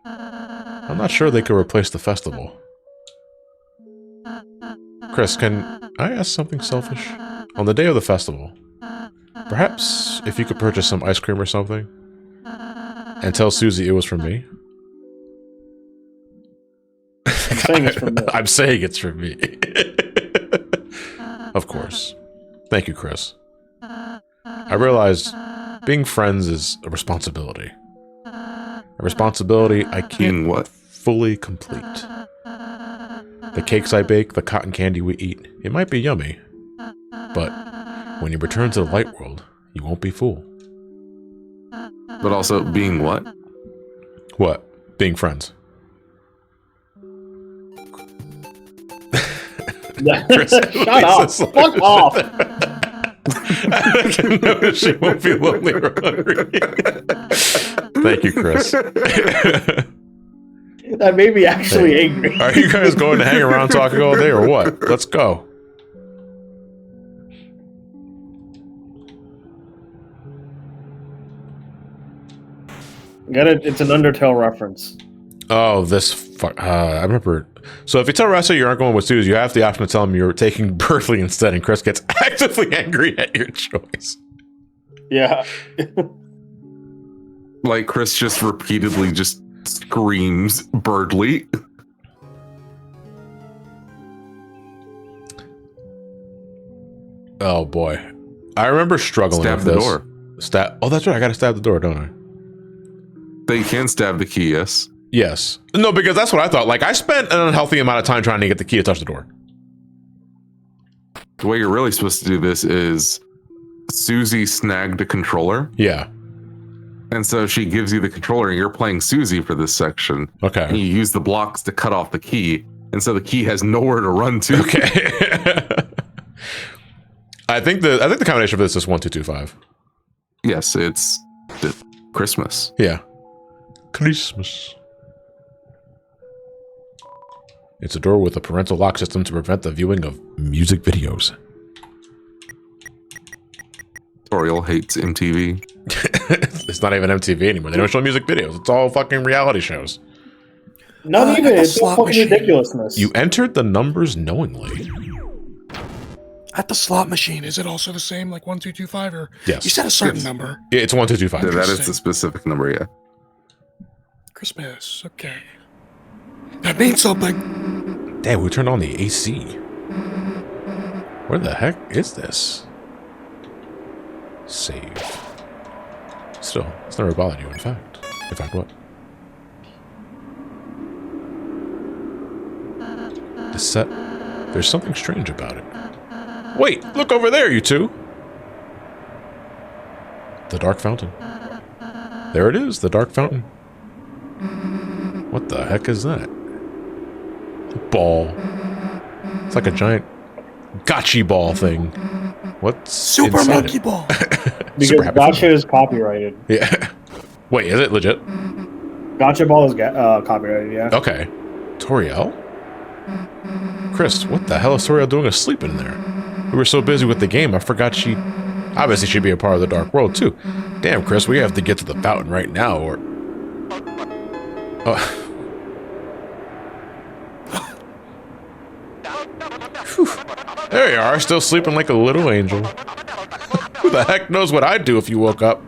I'm not sure they could replace the festival. Chris, can I ask something selfish? On the day of the festival, perhaps if you could purchase some ice cream or something, and tell Susie it was from me? I'm saying it's from me. I'm saying it's from me. Of course. Thank you, Chris. I realized being friends is a responsibility. A responsibility I can't fully complete. The cakes I bake, the cotton candy we eat, it might be yummy. But when you return to the light world, you won't be fooled. But also being what? What? Being friends. Shut up. Fuck off. I can notice she won't be lonely or hungry. Thank you, Chris. That made me actually angry. Are you guys going to hang around talking all day or what? Let's go. It's an Undertale reference. Oh, I remember. So if you tell Ressa you aren't going with Suze, you have the option to tell him you're taking Berkeley instead, and Chris gets actively angry at your choice. Yeah. Like Chris just repeatedly just screams Birdly. Oh boy. I remember struggling Stab with the this. door. Oh, that's right. I gotta stab the door, don't I? They can stab the key, yes. Yes. No, because that's what I thought. Like, I spent an unhealthy amount of time trying to get the key to touch the door. The way you're really supposed to do this is Susie snagged a controller. Yeah. And so she gives you the controller and you're playing Susie for this section. Okay. And you use the blocks to cut off the key. And so the key has nowhere to run to. Okay. I think the combination for this is 1, 2, 2, 5. Yes, it's Christmas. Yeah. Christmas. It's a door with a parental lock system to prevent the viewing of music videos. Toriel hates MTV. It's not even MTV anymore. They don't show music videos. It's all fucking reality shows. Not even. It's slot fucking machine. ridiculousness. You entered the numbers knowingly. At the slot machine, is it also the same, like 1, 2, 2, 5, or Yes. you said a certain number? Yeah, it's 1, 2, 2, 5. Yeah, that is the specific number, yeah. Christmas. Okay. That means something. Damn, we turned on the AC. Where the heck is this? Save. Still, it's never bothered you, in fact. In fact, what? This set, there's something strange about it. Wait, look over there, you two! The Dark Fountain. There it is, the Dark Fountain. What the heck is that? A ball. It's like a giant gotchi ball thing. What's Super inside Monkey it? Ball. Because Super happy Gacha is copyrighted. Yeah. Wait, is it legit? Gacha Ball is copyrighted, yeah. Okay. Toriel? Chris, what the hell is Toriel doing asleep in there? We were so busy with the game, I forgot she... Obviously, she'd be a part of the Dark World, too. Damn, Chris, we have to get to the fountain right now, or... Whew. There you are, still sleeping like a little angel. Who the heck knows what I'd do if you woke up?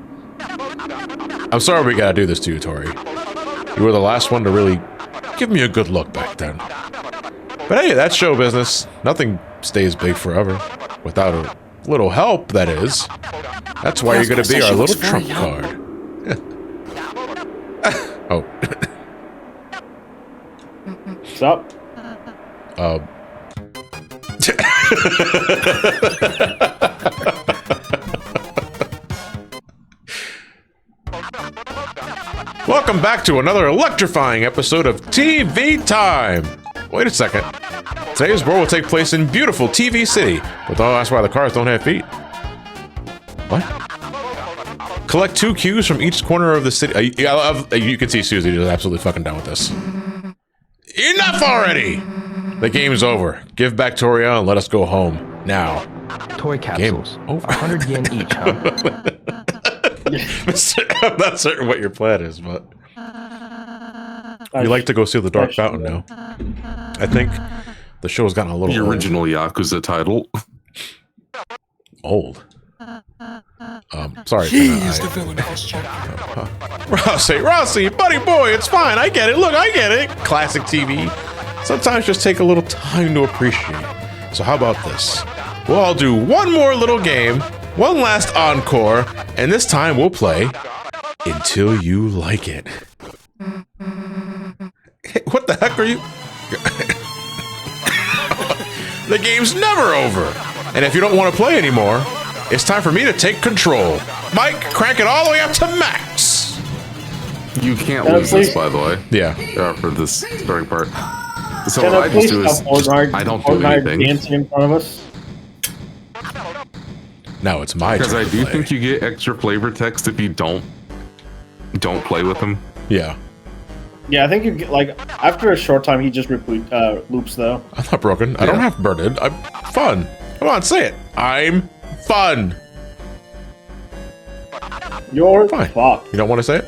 I'm sorry we gotta do this to you, Tori. You were the last one to really give me a good look back then. But hey, that's show business. Nothing stays big forever. Without a little help, that is. That's why you're gonna be our little trump card. Oh. What's up? Welcome back to another electrifying episode of TV Time. Wait a second. Today's world will take place in beautiful TV City, but that's why the cars don't have feet. What? Collect 2 cues from each corner of the city. You can see Susie is absolutely fucking done with this. Enough already! The game's over. Give back Toriel and let us go home. Now. Toy capsules. Over. 100 yen each, huh? I'm not certain what your plan is, but... You like to go see the Dark Fountain now. I think the show's gotten a little The old. original Yakuza title. Old. Sorry. He Tenna, is the villain of this chapter. Rossi, buddy boy, it's fine. I get it. Look, I get it. Classic TV. Sometimes just take a little time to appreciate. So how about this? we'll all do one more little game, one last encore, and this time we'll play Until You Like It. What the heck are you? The game's never over. And if you don't want to play anymore, it's time for me to take control. Mike, crank it all the way up to max. You can't lose this, by the way. Yeah. For this starting part. So Can what I just please do is stop Fortnite- I don't do Fortnite anything. dancing in front of us? Now it's my turn. Because I to do play. think you get extra flavor text if you don't play with them. Yeah. Yeah, I think you get, like, after a short time, he just loops, though. I'm not broken. I don't have burden. I'm fun. Come on, say it. I'm fun. You're Fine. fucked. You don't want to say it?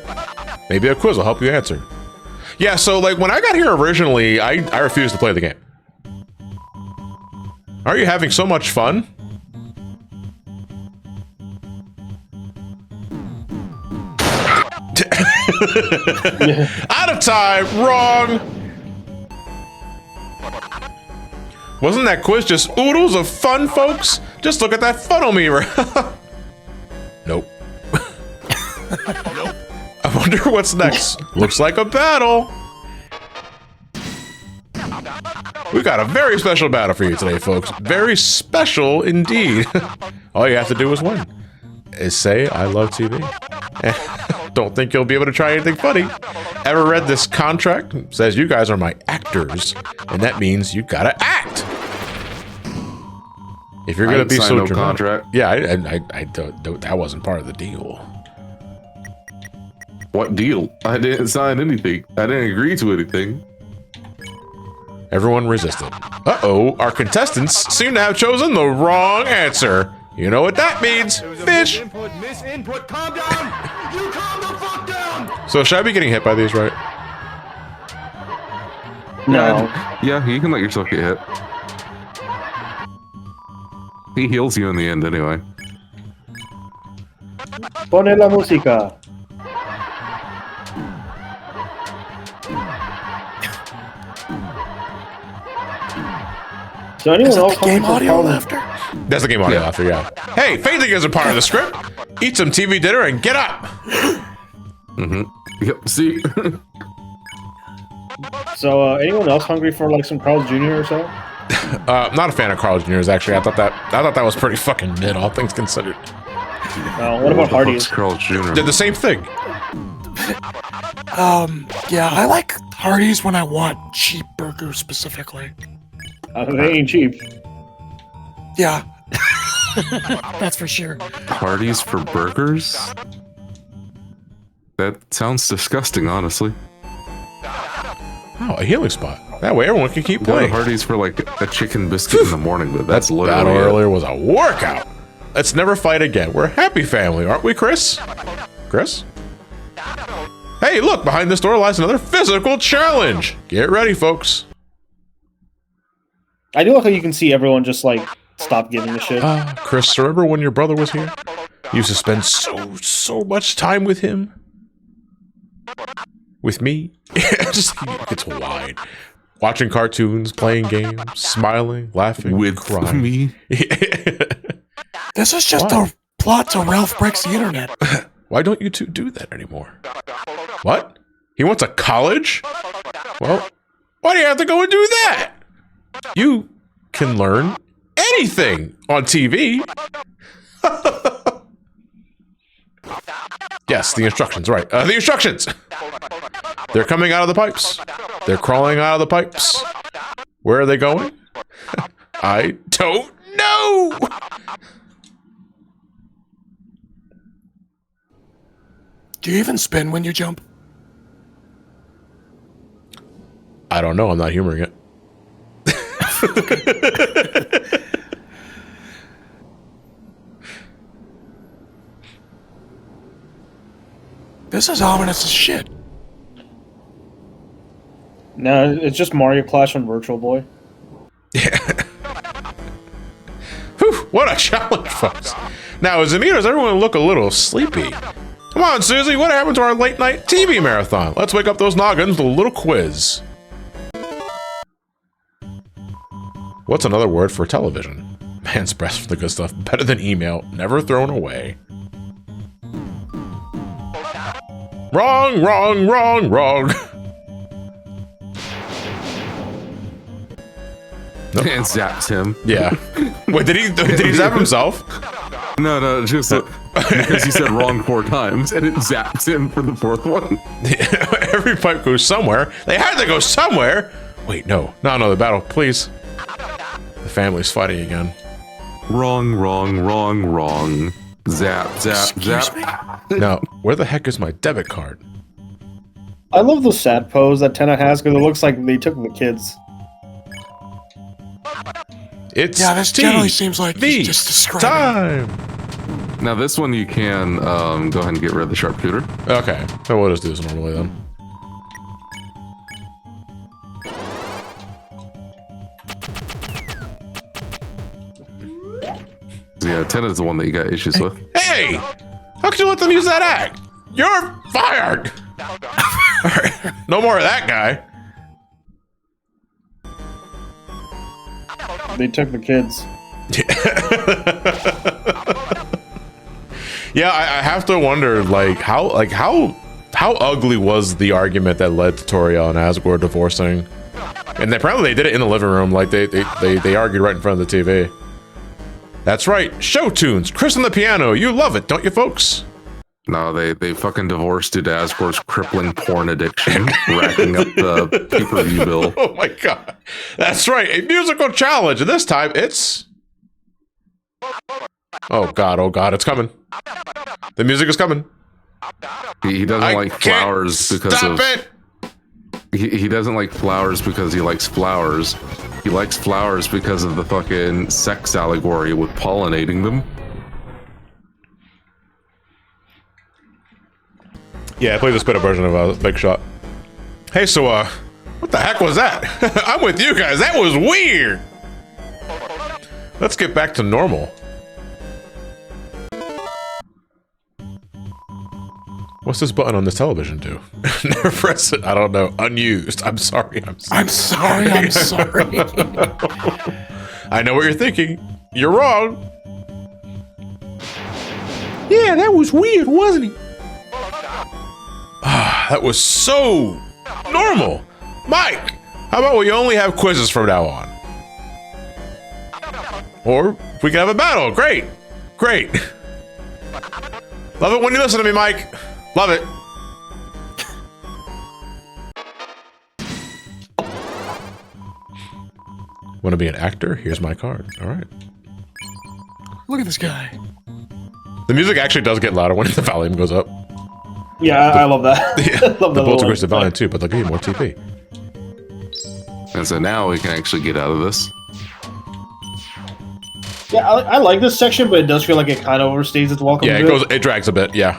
Maybe a quiz will help you answer. Yeah, so like when I got here originally, I refused to play the game. Are you having so much fun? Out of time. Wrong. Wasn't that quiz just oodles of fun, folks? Just look at that funnel meter. Nope. I wonder what's next. Looks like a battle. We got a very special battle for you today, folks. Very special indeed. All you have to do is win. Is say, I love TV. Don't think you'll be able to try anything funny. Ever read this contract? It says you guys are my actors, and that means you gotta act. If you're gonna be so no dramatic. contract. Yeah, I don't, that wasn't part of the deal. What deal? I didn't sign anything. I didn't agree to anything. Everyone resisted. Uh-oh, our contestants seem to have chosen the wrong answer. You know what that means, fish. Misinput, calm down! You calm the fuck down! So should I be getting hit by these, right? No. Yeah, you can let yourself get hit. He heals you in the end anyway. Pone la música. So anyone Is else that the game hungry for audio Call of- laughter? That's the game audio after, yeah. Hey, fainting isn't part of the script. Eat some TV dinner and get up. Yep, see? So anyone else hungry for like some Carl's Jr. or so? Not a fan of Carl's Jr.'s actually. I thought that was pretty fucking mid, all things considered. What about Hardee's? Carl Jr. Did the same thing. Yeah, I like Hardee's when I want cheap burgers specifically. They ain't cheap. Yeah. That's for sure. Parties for burgers? That sounds disgusting, honestly. Oh, a healing spot. That way everyone can keep Go to playing. Hardee's for like a chicken biscuit in the morning, but that's That literally battle it. earlier was a workout. Let's never fight again. We're a happy family, aren't we, Chris? Chris? Hey, look, behind this door lies another physical challenge. Get ready, folks. I do like how you can see everyone just like stop giving a shit. Chris, remember when your brother was here? You used to spend so much time with him. With me? Just it's wide. Watching cartoons, playing games, smiling, laughing, With crying. me? This is just a plot to Ralph Breaks the Internet. Why don't you two do that anymore? What? He wants a college? Well, why do you have to go and do that? You can learn anything on TV. Yes, the instructions, right. The instructions! They're coming out of the pipes. They're crawling out of the pipes. Where are they going? I don't know! Do you even spin when you jump? I don't know, I'm not humoring it. This is ominous as shit. No, it's just Mario Clash on Virtual Boy. Whew, what a challenge, folks. Now, as does everyone look a little sleepy? Come on, Susie, what happened to our late night TV marathon? Let's wake up those noggins with a little quiz. What's another word for television? Man's breath for the good stuff. Better than email. Never thrown away. Wrong, wrong, wrong, wrong. And zapped him. Yeah. Wait, did he zap himself? No, just because he said wrong 4 times, and it zapped him for the 4th one. Every pipe goes somewhere. They had to go somewhere. Wait, no, the battle, please. The family's fighting again. Wrong, wrong, wrong, wrong. Zap, zap, zap. Now, where the heck is my debit card? I love the sad pose that Tenna has because it looks like they took the kids. It's this generally seems like he's just describing. time. Now this one you can go ahead and get rid of the sharpshooter. Okay, so we'll just do this normally then. Yeah, Tenna's the one that you got issues with. Hey! How could you let them use that act? You're fired! Alright, no more of that guy. They took the kids. Yeah, I have to wonder, how ugly was the argument that led to Toriel and Asgore divorcing? And apparently they did it in the living room, like they argued right in front of the TV. That's right, show tunes, Chris on the piano, you love it, don't you folks? No, they fucking divorced due to Asgore's crippling porn addiction, racking up the pay-per-view bill. Oh my god. That's right, a musical challenge, and this time it's... Oh god, it's coming. The music is coming. He doesn't like flowers because stop of... it! He doesn't like flowers because he likes flowers. He likes flowers because of the fucking sex allegory with pollinating them. Yeah, I played this beta version of Big Shot. Hey, so, what the heck was that? I'm with you guys, that was weird! Let's get back to normal. What's this button on this television do? Never press it, I don't know. Unused, I'm sorry. I'm sorry. I know what you're thinking. You're wrong. Yeah, that was weird, wasn't it? That was so normal. Mike, how about we only have quizzes from now on? Or we can have a battle. Great. Love it when you listen to me, Mike. Love it. Want to be an actor? Here's my card. All right. Look at this guy. The music actually does get louder when the volume goes up. Yeah, I love that. Yeah, love the that bolts little- increase the volume too, but they'll give you more TP. And so now we can actually get out of this. Yeah, I like this section, but it does feel like it kind of overstays its welcome. Yeah, a bit. it drags a bit. Yeah.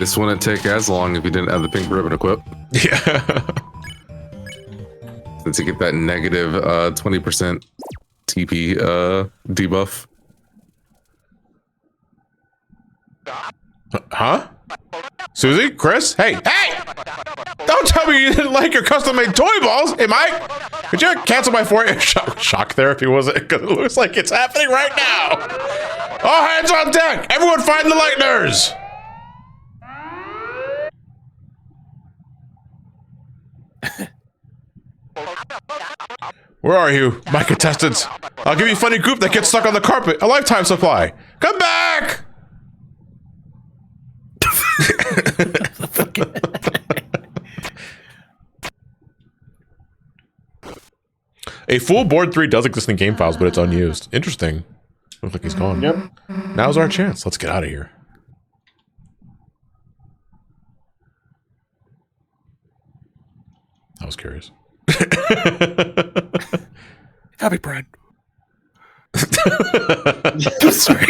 This wouldn't take as long if you didn't have the pink ribbon equipped. Yeah. Since you get that negative 20% TP debuff. Huh? Susie? Chris? Hey! Don't tell me you didn't like your custom-made toy balls! Hey, Mike! Could you cancel my 4 shock therapy, was it? Because it looks like it's happening right now! All hands on deck! Everyone find the lighteners! Where are you, my contestants? I'll give you funny goop that gets stuck on the carpet. A lifetime supply. Come back! A full board 3 does exist in game files, but it's unused. Interesting. Looks like he's gone. Yep. Now's our chance. Let's get out of here. I was curious. Happy Pride. Sorry.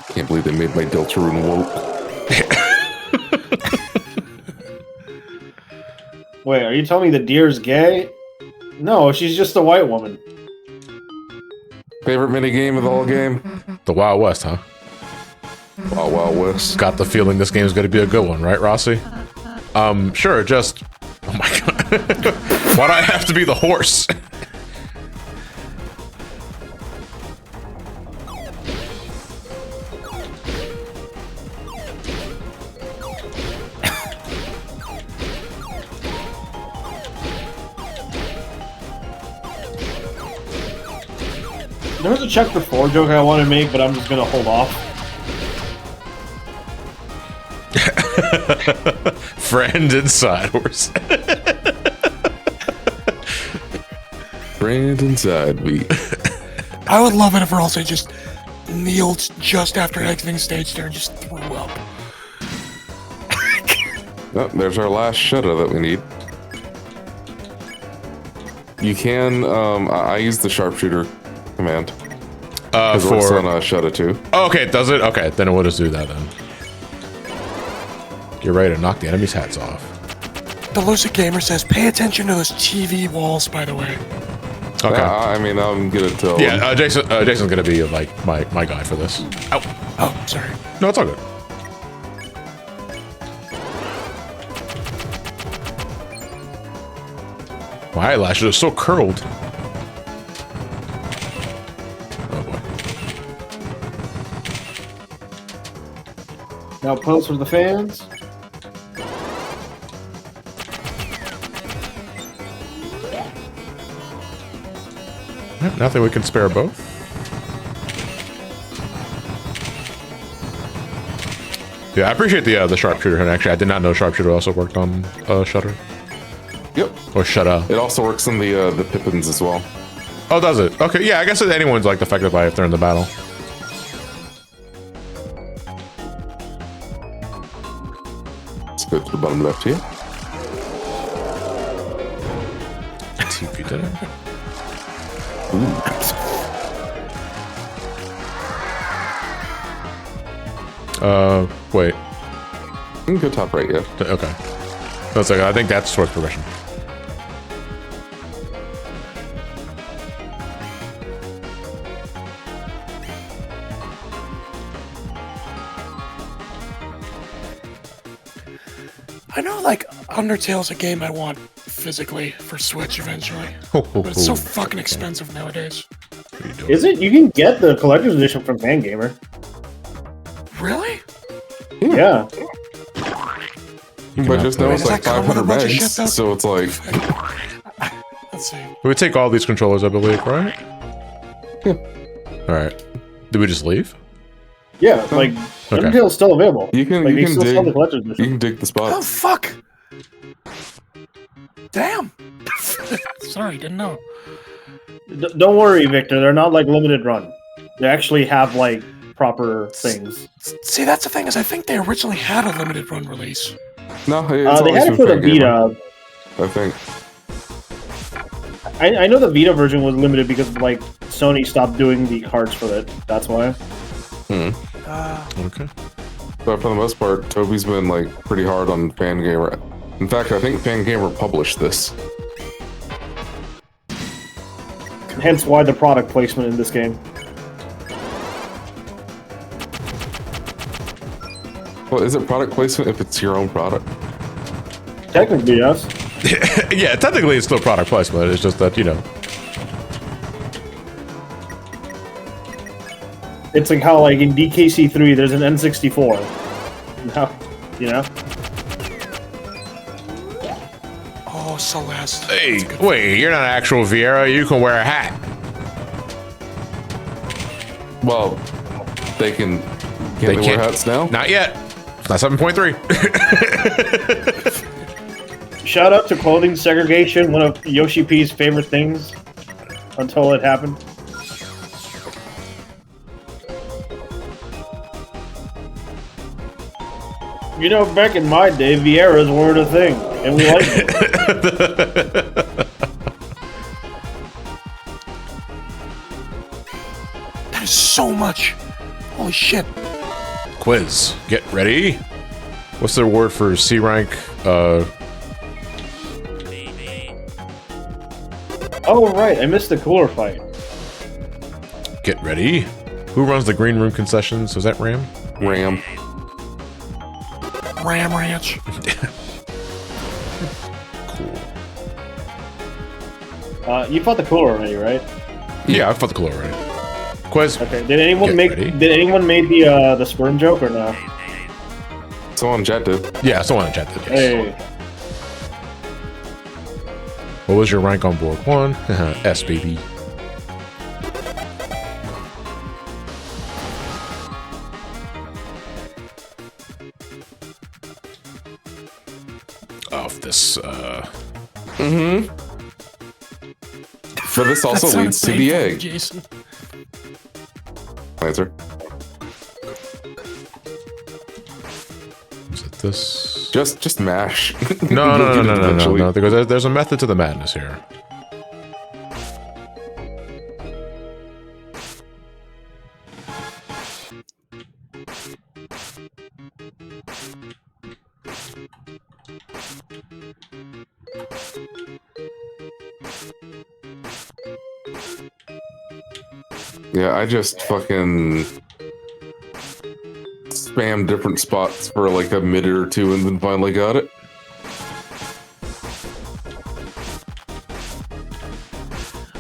Can't believe they made my Deltarune woke. Wait, are you telling me the deer's gay? No, she's just a white woman. Favorite minigame of the whole game? The Wild West, huh? Wild Wild West. Got the feeling this game is going to be a good one, right, Rossi? Sure, just... Oh my god. Why do I have to be the horse? There was a chapter 4 joke I want to make, but I'm just gonna hold off. Friend inside horse. Friend inside me. I would love it if Rouxls just kneeled just after exiting stage there and just threw up. Oh, there's our last shutter that we need. You can, I use the sharpshooter command. It works on shutter too. Oh, okay, does it? Okay, then we'll just do that then. Get ready to knock the enemy's hats off. The Lucid Gamer says, pay attention to those TV walls, by the way. Okay. I mean, I'm gonna tell. Yeah, Jason's gonna be like my guy for this. Ow. Oh, sorry. No, it's all good. My eyelashes are so curled. Oh boy. Now pose for the fans. Nothing we can spare both. Yeah, I appreciate the sharpshooter. And actually, I did not know sharpshooter also worked on shutter. Yep. Or shutter. It also works on the Pippins as well. Oh, does it? Okay, yeah. I guess anyone's like affected by it if they're in the battle. Let's go to the bottom left here. TP did it. Wait. You can go top right, yeah. Okay. That's like, I think that's towards progression. I know, like, Undertale's a game I want physically for Switch eventually. But it's so fucking expensive nowadays. Is it? You can get the collector's edition from Fangamer. Really? Yeah. But just know it's Does like that come with a 500 bunch of shit, megs, though? so it's like... Let's see. We would take all these controllers, I believe, right? Yeah. Alright. Did we just leave? Yeah, like, Undertale's still available. You can, like, you they can still sell the dig... collector's edition. You can dig the Oh, spots. fuck! Damn! Sorry, didn't know. Don't worry, Victor. They're not like limited run. They actually have like proper things. See, that's the thing, is I think they originally had a limited run release. No, it's They always had it been for the Fangamer, Vita. I think. I know the Vita version was limited because like Sony stopped doing the cards for it. That's why. Okay. But for the most part, Toby's been like pretty hard on Fangamer. In fact, I think Fangamer published this. Hence why the product placement in this game. Well, is it product placement if it's your own product? Technically, yes. Yeah, technically it's still product placement. It's just that, you know. It's like how like in DKC3 there's an N64. Now, you know. Oh, Celeste. Hey, wait, you're not an actual Vieira. You can wear a hat. Well, they can. Can they wear hats now? Not yet. Not 7.3. Shout out to clothing segregation, one of Yoshi P's favorite things until it happened. You know, back in my day, Vieiras weren't a thing, and we liked it. That is so much. Holy shit. Quiz. Get ready. What's their word for C rank? Oh, right, I missed the cooler fight. Get ready. Who runs the green room concessions? Was that Ram? Ram. Ram Ranch. Cool. You fought the cooler already, right? Yeah, I fought the cooler already. Quiz. Okay. Did anyone Get make? ready. Did anyone make the sperm joke or no? Someone chat did. Yeah, someone in chat did. Yes. Hey. What was your rank on board? 1. S, baby. Of this, Mm-hmm. But this also That leads to sounds the painful, egg. Jason. Answer. is it this? Just mash. No, You'll get it eventually. no, because there's a method to the madness here. Yeah, I just fucking spammed different spots for like a minute or two and then finally got it.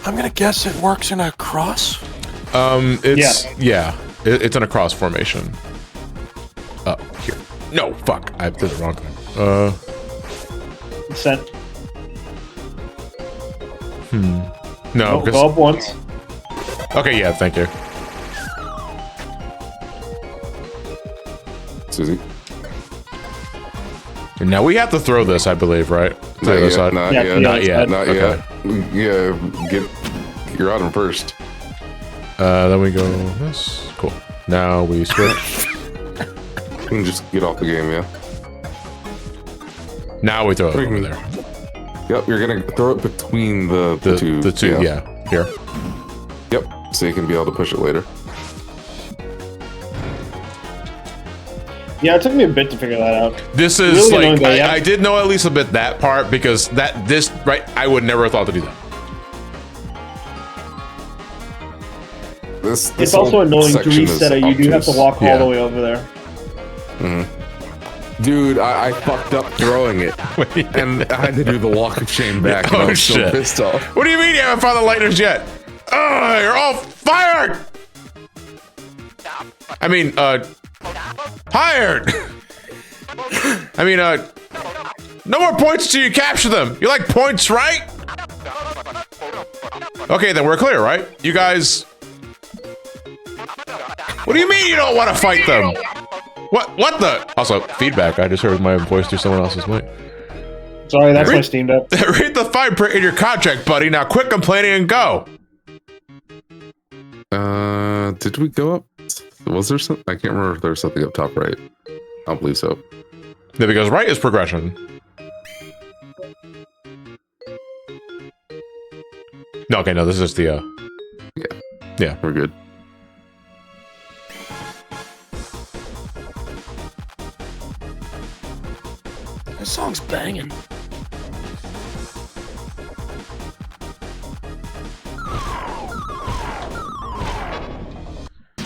I'm gonna guess it works in a cross. It's in a cross formation. Here. No, fuck. I did the wrong thing. Sent. No, because... Go up once. Okay, yeah, thank you. Susie. And now we have to throw this, I believe, right? To the Not other yet, side. not Yeah, yet. Not yet. Not Okay. yet. Yeah, get you're on him first. Then we go this. Cool. Now we switch. You can just get off the game, yeah. Now we throw it over there. Yep, you're gonna throw it between the two. The two, yeah. Here. Yep, so you can be able to push it later. Yeah, it took me a bit to figure that out. This is Really like annoying, though, yeah. I did know at least a bit that part because this right I would never have thought to do that. This It's also whole annoying to section is reset it. You do have to obtuse. walk all Yeah. the way over there. Dude, I fucked up throwing it, and I had to do the walk of shame back. And I Oh, was so shit. pissed off. What do you mean you haven't found the lighters yet? Oh, you're all fired! I mean, hired! I mean, no more points till you capture them. You like points, right? Okay, then we're clear, right? You guys... What do you mean you don't want to fight them? What the? Also, feedback. I just heard my voice through someone else's mic. Sorry, that's my Steam Deck. Read the fine print in your contract, buddy. Now quit complaining and go. Did we go up? Was there something? I can't remember if there was something up top right. I don't believe so. Yeah, because right is progression. No, okay, no, this is the, Yeah. We're good. This song's banging.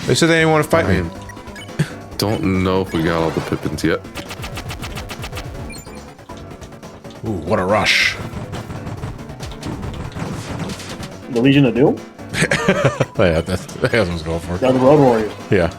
They said they didn't want to fight me. Don't know if we got all the Pippins yet. Ooh, what a rush. The Legion of Doom? Oh, yeah, that's what I was going for. Down the Road Warriors. Yeah.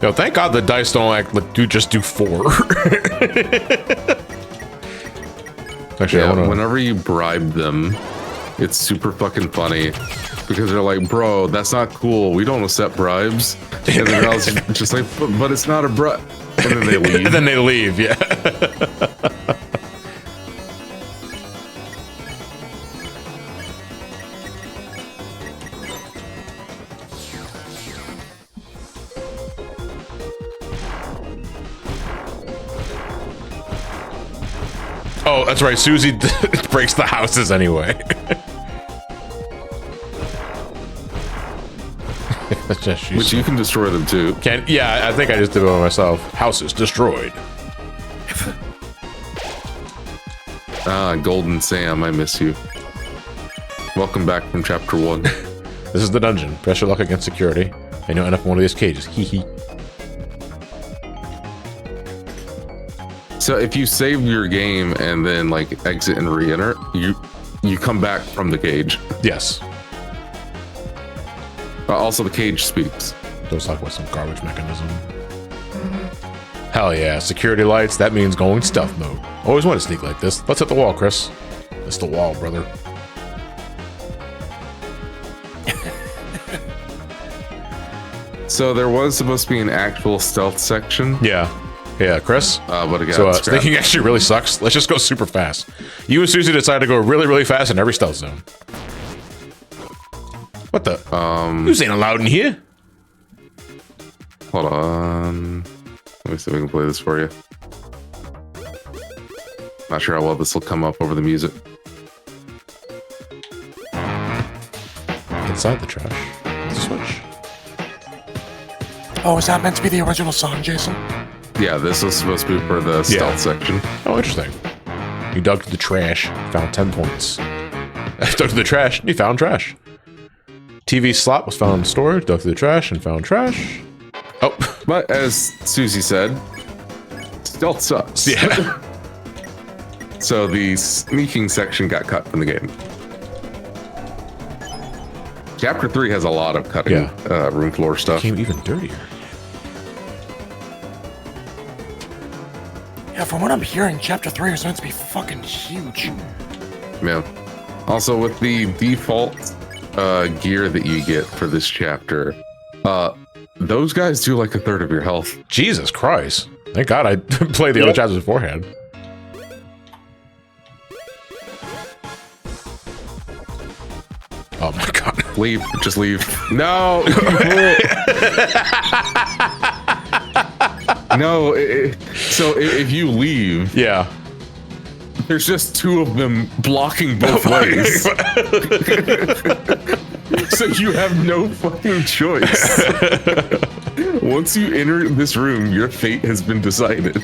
Yo, thank God the dice don't just do 4. Actually, Yeah, I wanna... whenever you bribe them, it's super fucking funny because they're like, "Bro, that's not cool. We don't accept bribes." And then I was just like, "But it's not a bribe." And then they leave. and then they leave, yeah. Oh, that's right. Susie breaks the houses anyway. That's just Which you can destroy them too. Yeah, I think I just did it by myself. House is destroyed. Golden Sam, I miss you. Welcome back from chapter 1. This is the dungeon. Press your luck against security, and you'll end up in one of these cages. Hee hee. So if you save your game and then like exit and re-enter, you come back from the cage. Yes. Also, the cage speaks. Looks like with some garbage mechanism. Hell yeah, security lights, that means going stealth mode. Always want to sneak like this. Let's hit the wall, Chris. It's the wall, brother. So there was supposed to be an actual stealth section. Yeah, Chris. But it got scrapped. Sneaking actually really sucks. Let's just go super fast. You and Susie decide to go really, really fast in every stealth zone. What the? Who's ain't allowed in here? Hold on. Let me see if we can play this for you. Not sure how well this will come up over the music. Inside the trash. There's a switch. Oh, is that meant to be the original song, Jason? Yeah, this was supposed to be for the stealth section. Oh, interesting. You dug through the trash, found 10 points. Dug through the trash, you found trash. TV slot was found in storage, dug through the trash and found trash. Oh. But as Susie said, stealth sucks. Yeah. So the sneaking section got cut from the game. Chapter 3 has a lot of cutting room floor stuff. Became even dirtier. Yeah, from what I'm hearing, Chapter 3 is meant to be fucking huge. Yeah. Also, with the default gear that you get for this chapter, those guys do like a third of your health. Jesus Christ. Thank God I played the other chapters beforehand. Oh my God. Leave. Just leave. No. No. So if you leave, there's just two of them blocking both ways. So you have no fucking choice. Once you enter this room, your fate has been decided.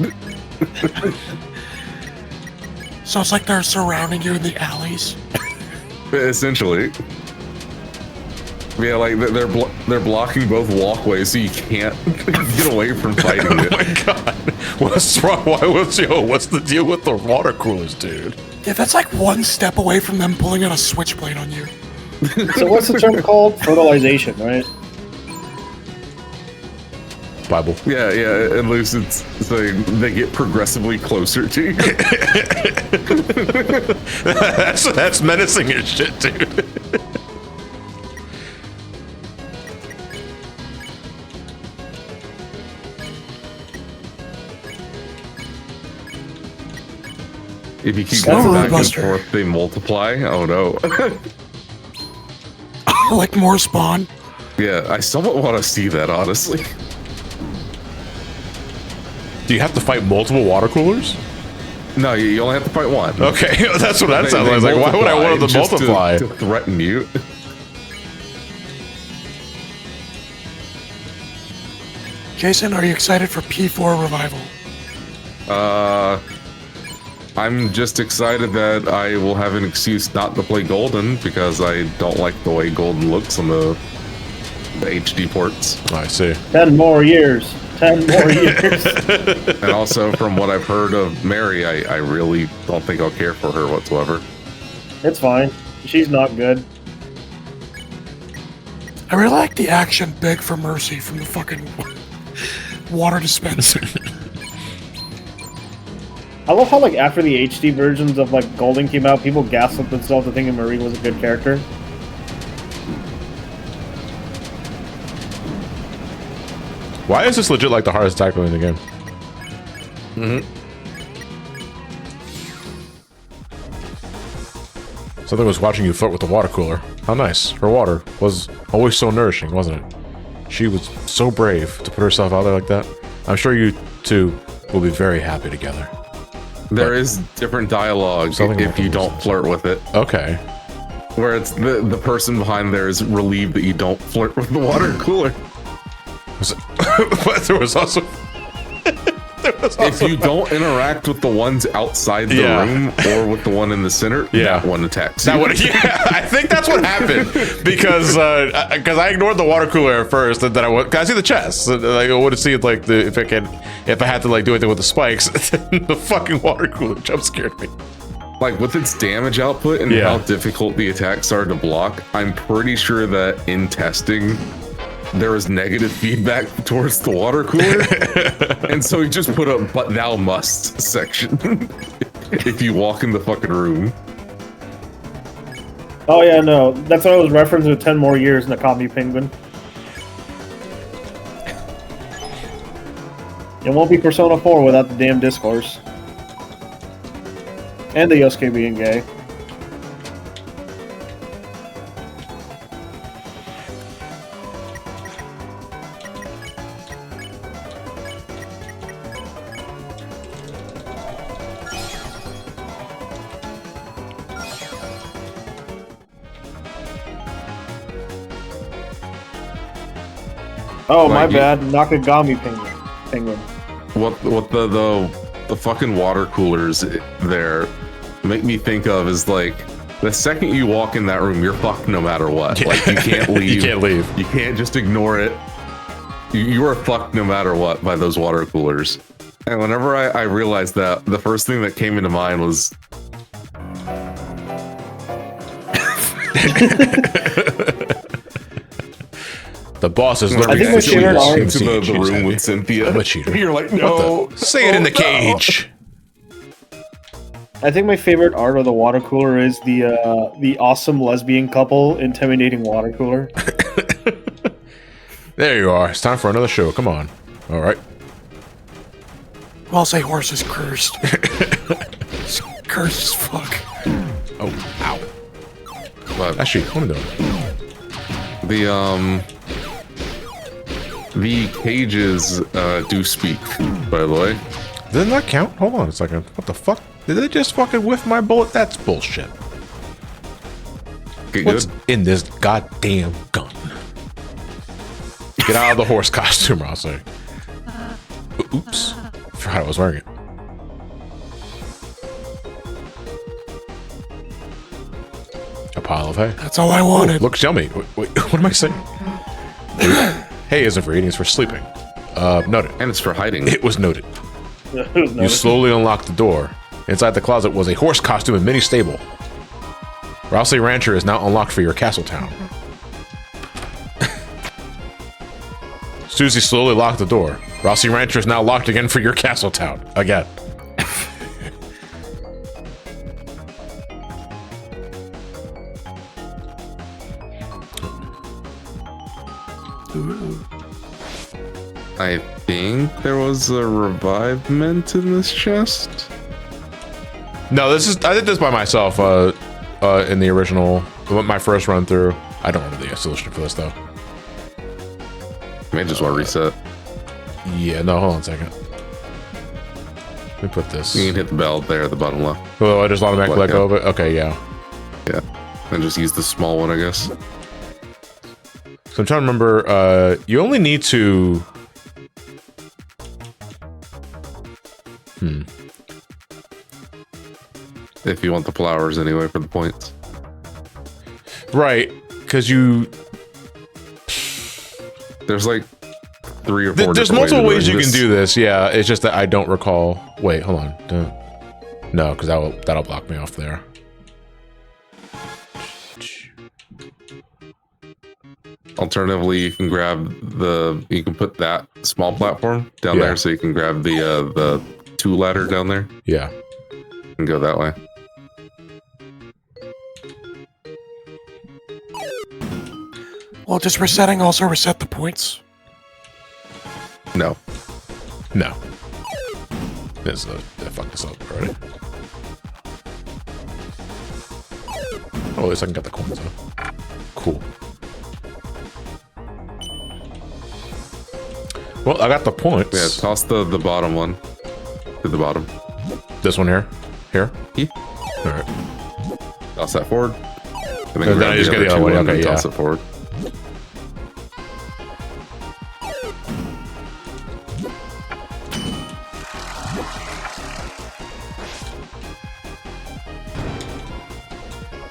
So it's like they're surrounding you in the alleys. Essentially. Yeah, like they're blocking both walkways, so you can't get away from fighting it. Oh my God. What's wrong? What's the deal with the water coolers, dude? Yeah, that's like one step away from them pulling out a switchblade on you. So what's the term called? Fertilization, right? Bible. Yeah, at least it's like they get progressively closer to you. that's menacing as shit, dude. If you keep going back and forth, they multiply. Oh no. Like more spawn? Yeah, I somewhat want to see that, honestly. Do you have to fight multiple water coolers? No, you only have to fight one. Okay, that's what that sounds like. Like, why would I want them to multiply? To threaten you. Jason, are you excited for P4 Revival? I'm just excited that I will have an excuse not to play Golden because I don't like the way Golden looks on the HD ports. I see. 10 more years. 10 more years. And also, from what I've heard of Mary, I really don't think I'll care for her whatsoever. It's fine. She's not good. I really like the action Beg for Mercy from the fucking water dispenser. I love how, like, after the HD versions of, like, Golden came out, people gaslit themselves to thinking Marie was a good character. Why is this legit like the hardest attack in the game? Something was watching you flirt with the water cooler. How nice. Her water was always so nourishing, wasn't it? She was so brave to put herself out there like that. I'm sure you two will be very happy together. There is different dialogue if you don't flirt with it. Okay. Where it's the person behind there is relieved that you don't flirt with the water cooler. But there was also if you don't interact with the ones outside the room or with the one in the center, that one attacks you. I think that's what happened because I ignored the water cooler at first, and then I see the chest. Like, I want to see like if I had to like do anything with the spikes. The fucking water cooler jump scared me. Like with its damage output and how difficult the attacks are to block, I'm pretty sure that in testing there was negative feedback towards the water cooler, and so he just put a "but thou must" section if you walk in the fucking room. Oh yeah, no, that's what I was referencing with 10 more years in the Kami Penguin. It won't be Persona 4 without the damn discourse. And the Yosuke being gay. Oh, my bad. Nakagami penguin. What the fucking water coolers there make me think of is like the second you walk in that room, you're fucked no matter what. Like you can't leave. You can't leave. You can't just ignore it. You are fucked no matter what by those water coolers. And whenever I realized that, the first thing that came into mind was the boss is I think my favorite art into the room with Cynthia. I'm a cheater. You're like, no, say it in the cage. I think my favorite art of the water cooler is the awesome lesbian couple intimidating water cooler. There you are. It's time for another show. Come on. All right. I'll say horse is cursed. It's cursed as fuck. Oh, ow. But Actually, what am I doing? The cages do speak, by the way. Didn't that count? Hold on a second. What the fuck? Did they just fucking whiff my bullet? That's bullshit. Get What's good. in this goddamn gun? Get out of the horse costume, I'll say. Oops. I forgot I was wearing it. A pile of hay. That's all I wanted. Looks yummy. Wait, what am I saying? Hay isn't for eating, it's for sleeping. Noted. And it's for hiding. It was noted. You slowly unlock the door. Inside the closet was a horse costume and mini stable. Rouxls Rancher is now unlocked for your castle town. Susie slowly locked the door. Rouxls Rancher is now locked again for your castle town. Again. I think there was a revivement in this chest. No, I did this by myself in the original, my first run through. I don't remember the solution for this though. May just want to reset. Yeah, no, hold on a second. Let me put this. You can hit the bell there at the bottom left. Oh, I just automatically let go of it? Okay, yeah. Yeah. And just use the small one, I guess. So I'm trying to remember, you only need to... If you want the flowers anyway for the points. Right, because you... There's like 3 or 4 There's multiple ways you can do this, yeah. It's just that I don't recall... Wait, hold on. No, because that'll block me off there. Alternatively, you can grab you can put that small platform down there, so you can grab the 2 ladder down there. Yeah. And go that way. Well, does resetting also reset the points? No. No. I fucked this up already. Oh, at least I can get the coins though. Cool. Well, I got the points. Yeah, toss the bottom one to the bottom. This one here? Here? Yeah. Alright. Toss that forward. And then I just get the other one. Okay, yeah. Toss it forward.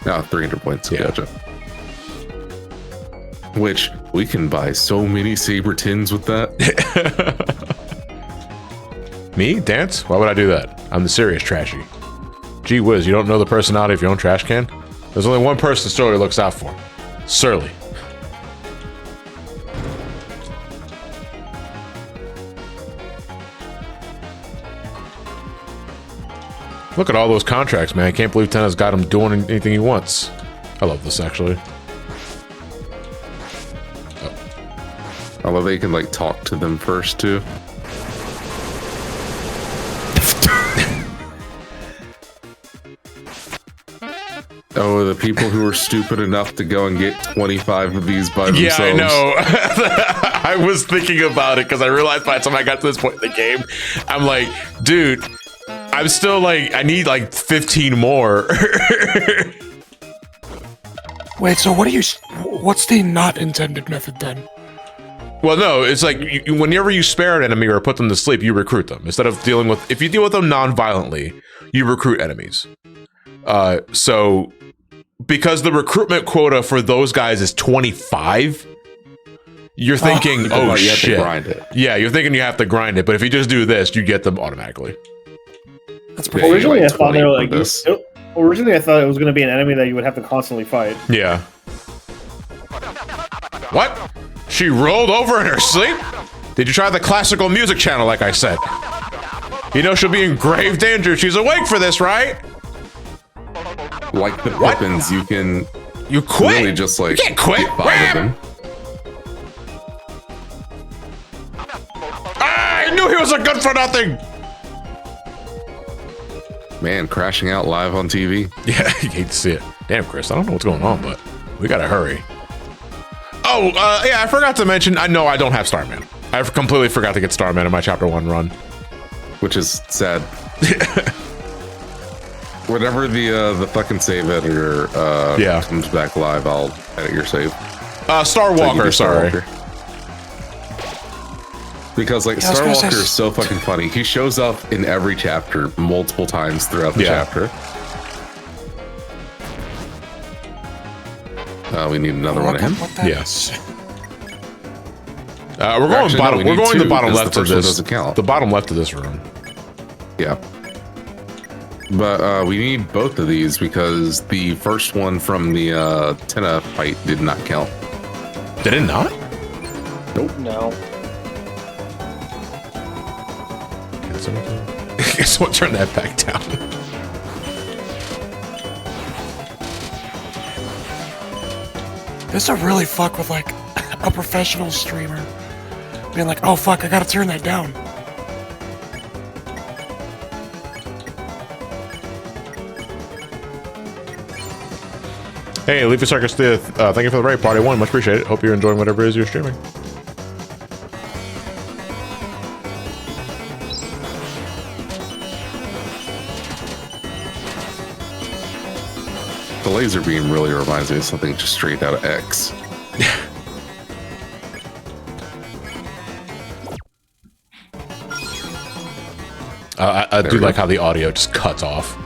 Ah, 300 points. Yeah. Gotcha. Which we can buy so many saber tins with that. Me? Dance? Why would I do that? I'm the serious trashy. Gee whiz, you don't know the personality of your own trash can? There's only one person Surly looks out for. Surly. Look at all those contracts, man. I can't believe Tenna's got him doing anything he wants. I love this, actually. Although they can like talk to them first too. Oh, the people who are stupid enough to go and get 25 of these by themselves. Yeah, I know. I was thinking about it because I realized by the time I got to this point in the game, I'm like, dude, I'm still like, I need like 15 more. Wait, so what's the not intended method then? Well, no, it's like whenever you spare an enemy or put them to sleep, you recruit them. Instead of dealing with, if you deal with them non-violently, you recruit enemies. So because the recruitment quota for those guys is 25, you're thinking, oh you have shit. to grind it. Yeah, you're thinking you have to grind it, but if you just do this, you get them automatically. That's pretty. Originally, I thought they were like. this. Originally, I thought it was going to be an enemy that you would have to constantly fight. Yeah. What? She rolled over in her sleep? Did you try the classical music channel like I said? You know she'll be in grave danger. She's awake for this, right? Like the What? Pippins, you can You quit? really just like You can't quit. get 5 of them. I knew he was a good for nothing. Man, crashing out live on TV. Yeah, you hate to see it. Damn, Chris, I don't know what's going on, but we gotta hurry. Oh, yeah, I forgot to mention, I know I don't have Starman. I completely forgot to get Starman in my Chapter 1 run. Which is sad. Whenever the fucking save editor Yeah. comes back live, I'll edit your save. Star So you Walker, do Star sorry. Walker. Because like Yeah, I was Star gonna say- Walker is so fucking funny. He shows up in every chapter multiple times throughout the Yeah. chapter. We need another one Look of up him. what that Yes. is. We're going Actually, no, bottom. we We're need going the two, bottom because left the of first one this. doesn't count. The bottom left of this room. Yeah. But we need both of these because the first one from the Tenna fight did not count. Did it not? No. Guess what? Turn that back down. This would really fuck with like a professional streamer being like, oh fuck, I gotta turn that down. Hey, Leafy Circus, thank you for the raid, Party 1. Much appreciated. Hope you're enjoying whatever it is you're streaming. The laser beam really reminds me of something just straight out of X. I do like how the audio just cuts off.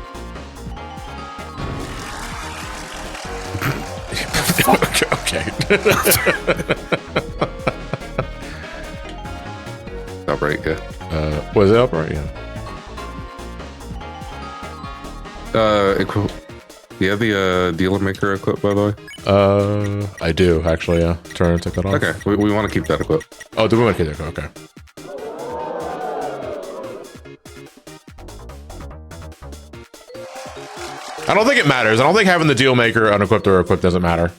Okay. Upright, yeah. Was it upright? Yeah. Do you have the dealer maker equip, by the way? I do actually. Yeah. Turn and take that off. Okay, we want to keep that equip. Oh, do we want to keep that? Okay. I don't think it matters. I don't think having the deal maker unequipped or equipped doesn't matter.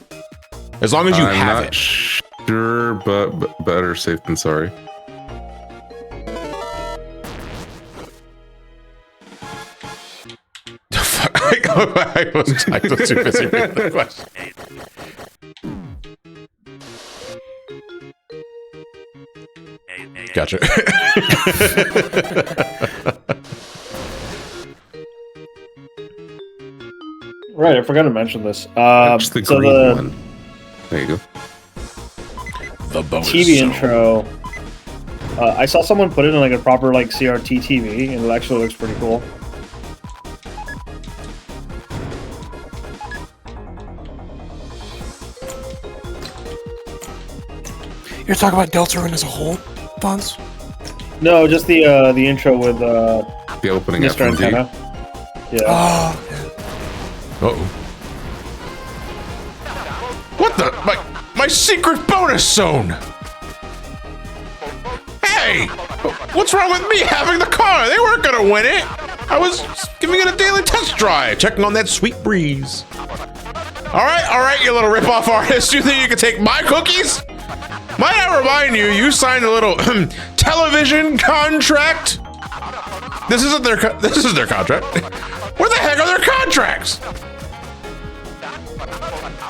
As long as you I'm have not it. sure, but better safe than sorry. I was too busy reading the question. Gotcha. Right, I forgot to mention this. That's the so green the one. There you go. The bonus TV zone. intro. I saw someone put it in like a proper like CRT TV, and it actually looks pretty cool. You're talking about Deltarune as a whole, Fonz? No, just the intro with The opening Mr. FMV. Antenna. Yeah. Oh, Uh-oh. What the? My secret bonus zone! Hey! What's wrong with me having the car? They weren't gonna win it! I was giving it a daily test drive, checking on that sweet breeze. Alright, you little rip-off artist. You think you can take my cookies? Might I remind you, you signed a little television contract? This isn't their this is their contract. Where the heck are their contracts?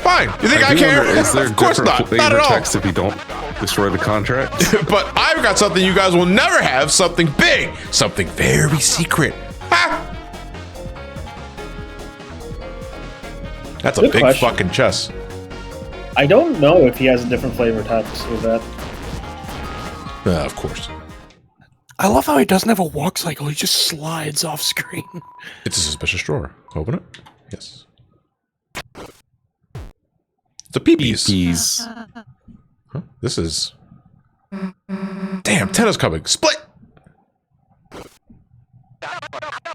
Fine. You think I do care? wonder, is there Of course different not. flavor Not at all. text if you don't destroy the contract? But I've got something you guys will never have. Something big. Something very secret. Ha! That's a Good big question. fucking chest. I don't know if he has a different flavor text with that. Of course. I love how he doesn't have a walk cycle. He just slides off screen. It's a suspicious drawer. Open it. Yes. It's a peepees. Peas. Huh? This is... Damn, Tenna's coming. Split!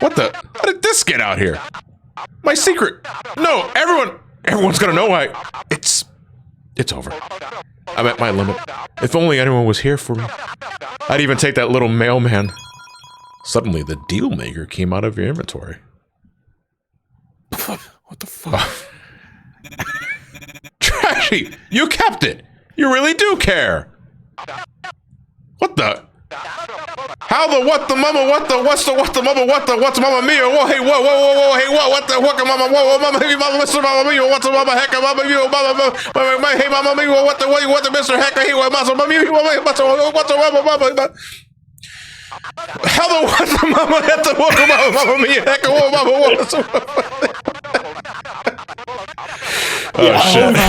What the? How did this get out here? My secret! No, everyone's gonna know why. It's over. I'm at my limit. If only anyone was here for me. I'd even take that little mailman. Suddenly, the deal maker came out of your inventory. What the fuck? Trashy! You kept it! You really do care! What the? How the what the mama what the what's the what the mama what the what's mama mia? Whoa, hey, whoa, hey, what the what mama whoa, mama, hey, mama, Mr. Mama mia, what's the mama heck, mama mia, mama, hey, mama mia, what the Mr. Heck, hey, what mama mia, what's the mama. How the what the mama at the what mama mia, heck, whoa, mama, what's the Oh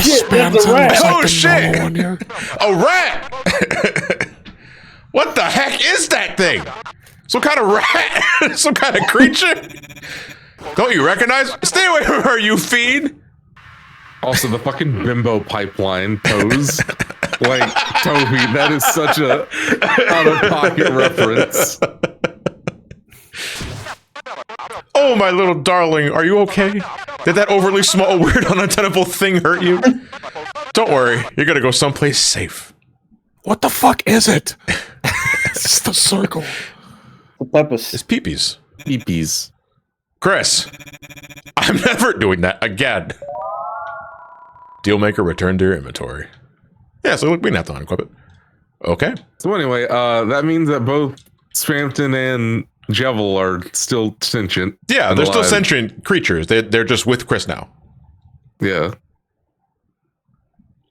shit! That's a rat. Oh shit! A rat! What the heck is that thing? Some kind of rat? Some kind of creature? Don't you recognize? Stay away from her, you fiend! Also, the fucking bimbo pipeline pose. Like, Toby, that is such a out-of-pocket reference. Oh, my little darling, are you okay? Did that overly small, weird, unattainable thing hurt you? Don't worry, you're gonna go someplace safe. What the fuck is it? It's just a circle. The purpose. It's peepees. Peepees. Chris, I'm never doing that again. Dealmaker returned to your inventory. Yeah, so look, we didn't have to unequip it. Okay. So anyway, that means that both Spamton and Jevil are still sentient. Yeah, and they're still alive. sentient creatures. They're just with Chris now. Yeah.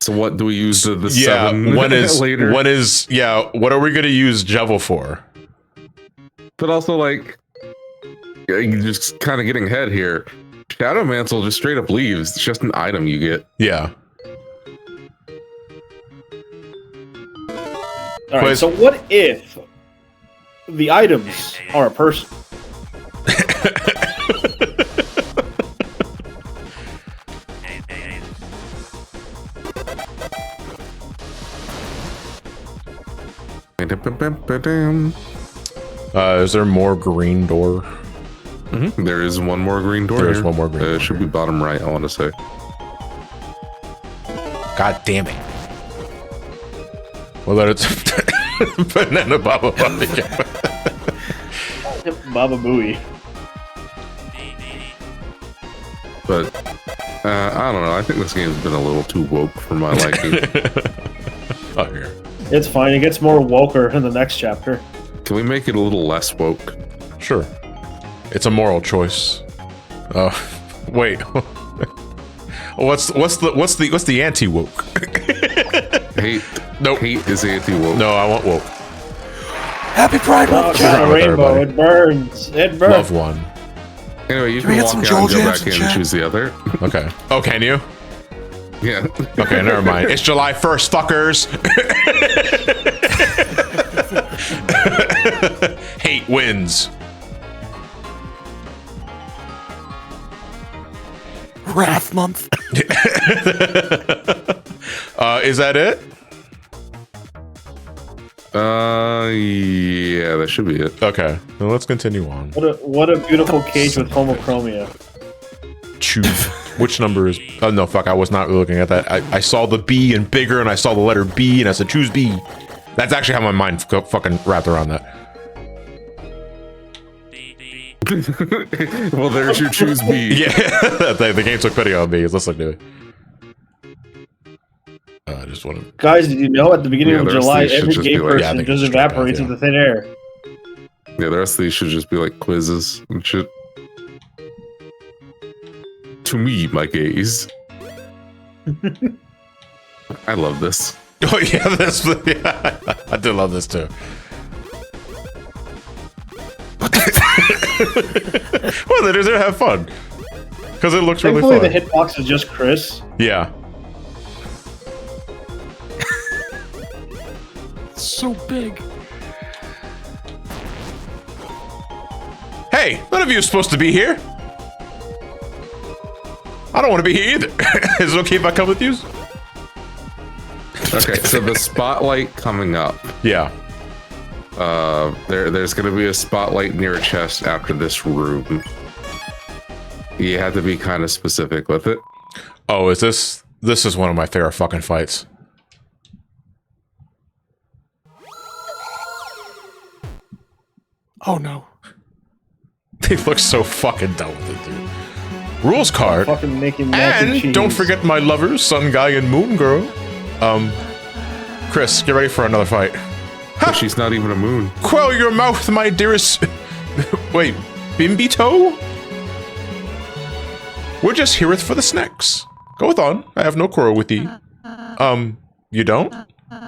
So what do we use the Yeah, seven when is later? what are we gonna use Jevil for? But also, like, you're just kind of getting ahead here. Shadow Mantle just straight up leaves. It's just an item you get. Yeah. All right. So what if the items are a person? Is there more green door? Mm-hmm. There is one more green door. There's here. one more green door It should be bottom right, I want to say. God damn it. Well, it's Banana Baba Baba. Baba Booey. But I don't know. I think this game's been a little too woke for my liking. Oh, here. It's fine. It gets more woker in the next chapter. Can we make it a little less woke? Sure. It's a moral choice. Oh, wait. What's the anti woke? Hate. Nope. Hate is anti-woke. No, I want woke. Happy Pride Oh, Month, it's not chat. a rainbow. everybody. It burns. It burns. Love one. Anyway, you Can we can get some walk out and Joel go Jams back in in and chat? choose the other. Okay. Oh, can you? Yeah. Okay, never mind. It's July 1st, fuckers. Hate wins. Wrath month. Is that it? Yeah, that should be it. Okay, well, let's continue on. What a beautiful cage with homochromia. Choose. Which number is... Oh, no, fuck, I was not looking at that. I saw the B and bigger, and I saw the letter B, and I said, choose B. That's actually how my mind fucking wrapped around that. Well, there's your choose B. Yeah, the game took pity on me. Let's look to it. I just want to... Guys, did you know at the beginning Yeah, of the rest of July, these should every just gay be like- Yeah, I person think just it's straight up, evaporates yeah. into thin air. Yeah, the rest of these should just be like quizzes and shit. To me, my gaze. I love this. Oh, yeah, yeah, I do love this, too. Well, they're there to have fun. Because it looks really Thankfully, fun. the hitbox is just Chris. Yeah. So big. Hey, none of you are supposed to be here. I don't want to be here either. Is it okay if I come with you? Okay, so the spotlight coming up. Yeah. There's gonna be a spotlight near a chest after this room. You have to be kind of specific with it. Oh, is this... This is one of my favorite fucking fights. Oh no. They look so fucking dumb with it, dude. Rouxls Kaard. Fucking making mac and And cheese. don't forget my lovers, Sun Guy and Moon Girl. Chris, get ready for another fight. But she's not even a moon. Quell your mouth, my dearest... Wait, Bimbito? We're just here for the snacks. Goeth on, I have no quarrel with thee. You don't?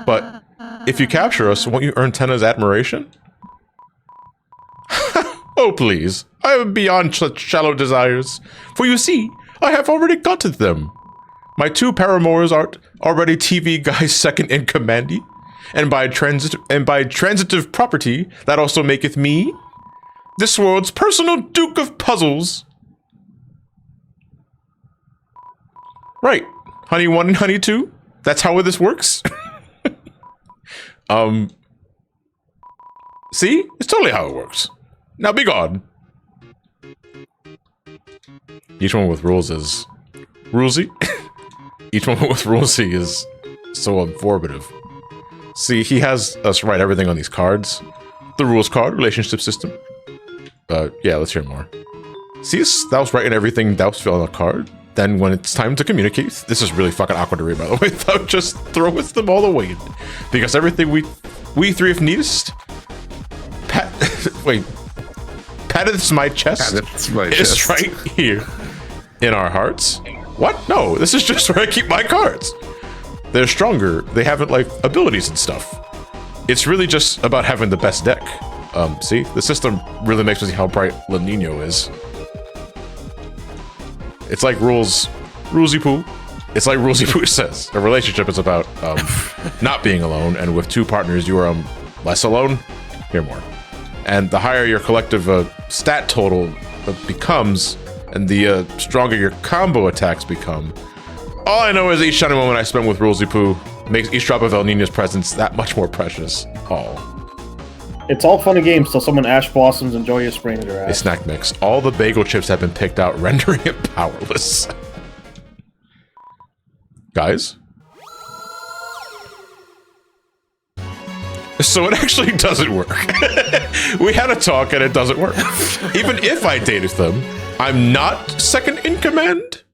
But if you capture us, won't you earn Tenna's admiration? Oh, please. I am beyond such shallow desires. For you see, I have already gotten them. My two paramours are already TV guys second in commandy. And by transitive property, that also maketh me this world's personal Duke of Puzzles. Right. Honey 1 and Honey 2? That's how this works? See? It's totally how it works. Now be gone. Each one with rules is... Rulesy? Each one with Rulesy is so informative. See, he has us write everything on these cards. The Rouxls Kaard relationship system. Yeah, let's hear more. See, that was writing everything that was filling on a card. Then when it's time to communicate, this is really fucking awkward to read, by the way. Thou just throweth them all away. Because everything we three have needest... Wait. Patteth my chest. That's my It's chest. right here. In our hearts? What? No, this is just where I keep my cards. They're stronger. They have, like, abilities and stuff. It's really just about having the best deck. See? The system really makes me see how bright La Nino is. It's like Rulesy Poo. It's like Rulesy Poo says. A relationship is about not being alone, and with two partners, you are less alone. Hear more. And the higher your collective stat total becomes, and the stronger your combo attacks become. All I know is each shining moment I spend with Rulesy Poo makes each drop of El Nino's presence that much more precious. Oh. It's all fun and games till someone ash blossoms and Joya springs their A ass. snack mix. All the bagel chips have been picked out, rendering it powerless. Guys? So it actually doesn't work. We had a talk and it doesn't work. Even if I dated them, I'm not second in command.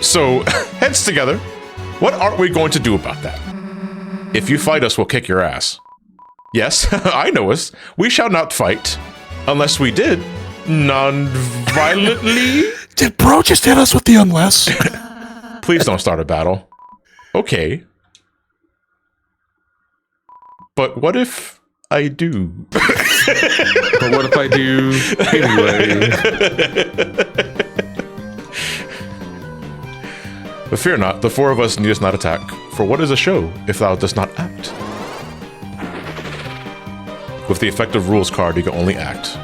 So, heads together. What are we going to do about that? If you fight us, we'll kick your ass. Yes, I know us. We shall not fight. Unless we did. Non-violently? Did bro just hit us with the unless? Please don't start a battle. Okay. But what if I do? But what if I do anyway? But fear not, the four of us need us not attack. For what is a show if thou dost not act? With the effective Rouxls Kaard, you can only act.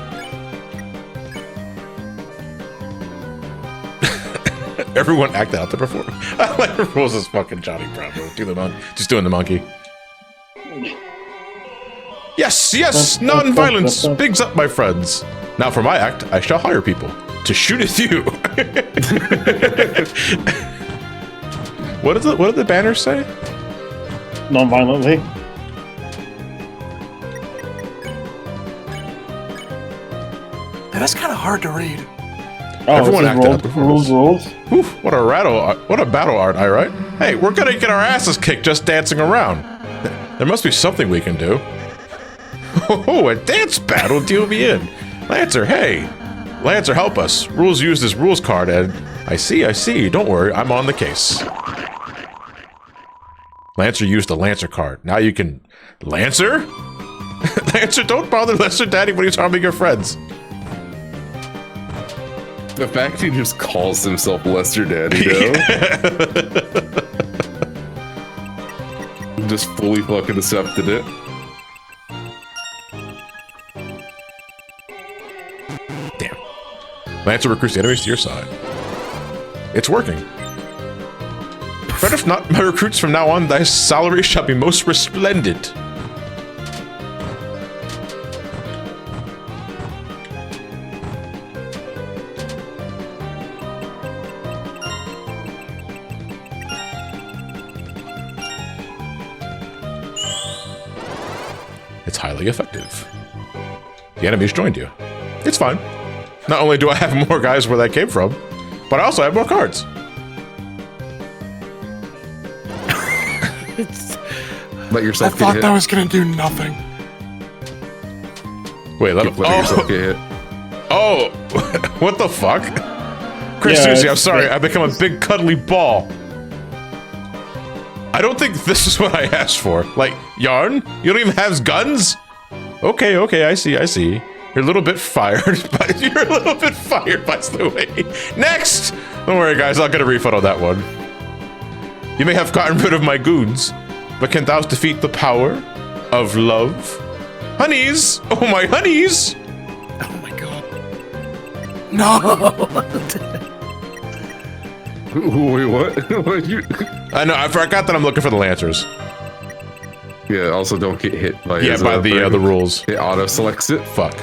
Everyone acted out the performance. I like Rouxls is fucking Johnny Bravo. Just doing the monkey. Yes, yes, non-violence. Bigs up, my friends. Now for my act, I shall hire people to shoot at you. What did the banner say? Non-violently. Yeah, that's kind of hard to read. Oh, Everyone acted out the rules. Oof, what a battle art, all right? Hey, we're gonna get our asses kicked just dancing around. There must be something we can do. Oh, a dance battle? Deal me in. Lancer, hey. Lancer, help us. Rouxls used his Rouxls Kaard, and I see. Don't worry, I'm on the case. Lancer used the Lancer card. Now you can... Lancer? Lancer, don't bother Lancer Daddy when he's harming your friends. The fact he just calls himself Lester Daddy, though. Just fully fucking accepted it. Damn. Lancer recruits the enemies to your side. It's working. But if not, my recruits from now on, thy salary shall be most resplendent. It's highly effective. The enemies joined you. It's fine. Not only do I have more guys where that came from, but I also have more cards. Let yourself I get thought hit. that was gonna do nothing. Wait, let yourself get hit. Oh, what the fuck? Chris Yeah, Susie, I'm sorry. I've become a big cuddly ball. I don't think this is what I asked for. Like, Yarn? You don't even have guns? Okay, I see. You're a little bit fired, but you're a little bit fired, by the way. Next! Don't worry, guys. I'll get a refund on that one. You may have gotten rid of my goons, but can thou defeat the power of love? Honeys! Oh, my honeys! Oh my god. No! Wait, what? What you? I know, I forgot that I'm looking for the Lancers. Yeah, also don't get hit by Yeah, his, by the rules. It auto-selects it. Fuck.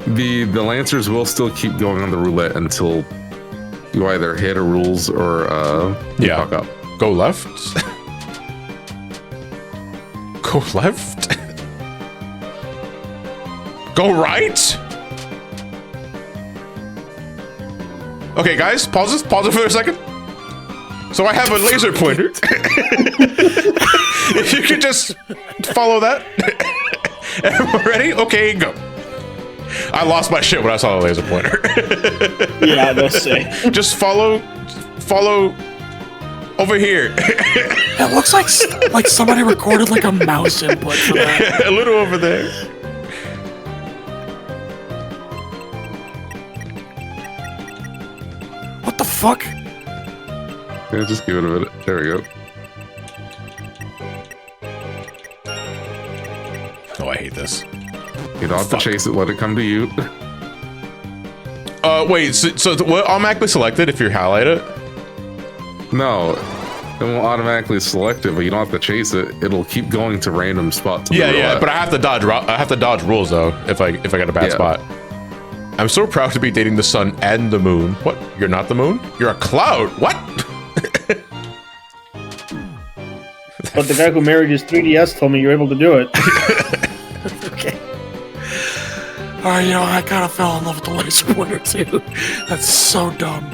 The Lancers will still keep going on the roulette until you either hit a Rouxls or you fuck up. Go left? Go left? Go right? Okay, guys, pause it for a second. So I have a laser pointer. If you could just follow that. Everyone ready? Okay, go. I lost my shit when I saw the laser pointer. Yeah, I must say. Just follow over here. It looks like somebody recorded like a mouse input for that. A little over there. What the fuck? Yeah, just give it a minute. There we go. Oh, I hate this. You don't have to chase it, let it come to you. Wait, so what automatically selected if you highlight it? No, it won't automatically select it, but you don't have to chase it. It'll keep going to random spots. Yeah, but I have to dodge. I have to dodge rules though if I get a bad spot. I'm so proud to be dating the sun and the moon. What? You're not the moon? You're a cloud. What? But the guy who married his 3DS told me you're able to do it. Okay. Alright, I kind of fell in love with the laser pointer too. That's so dumb.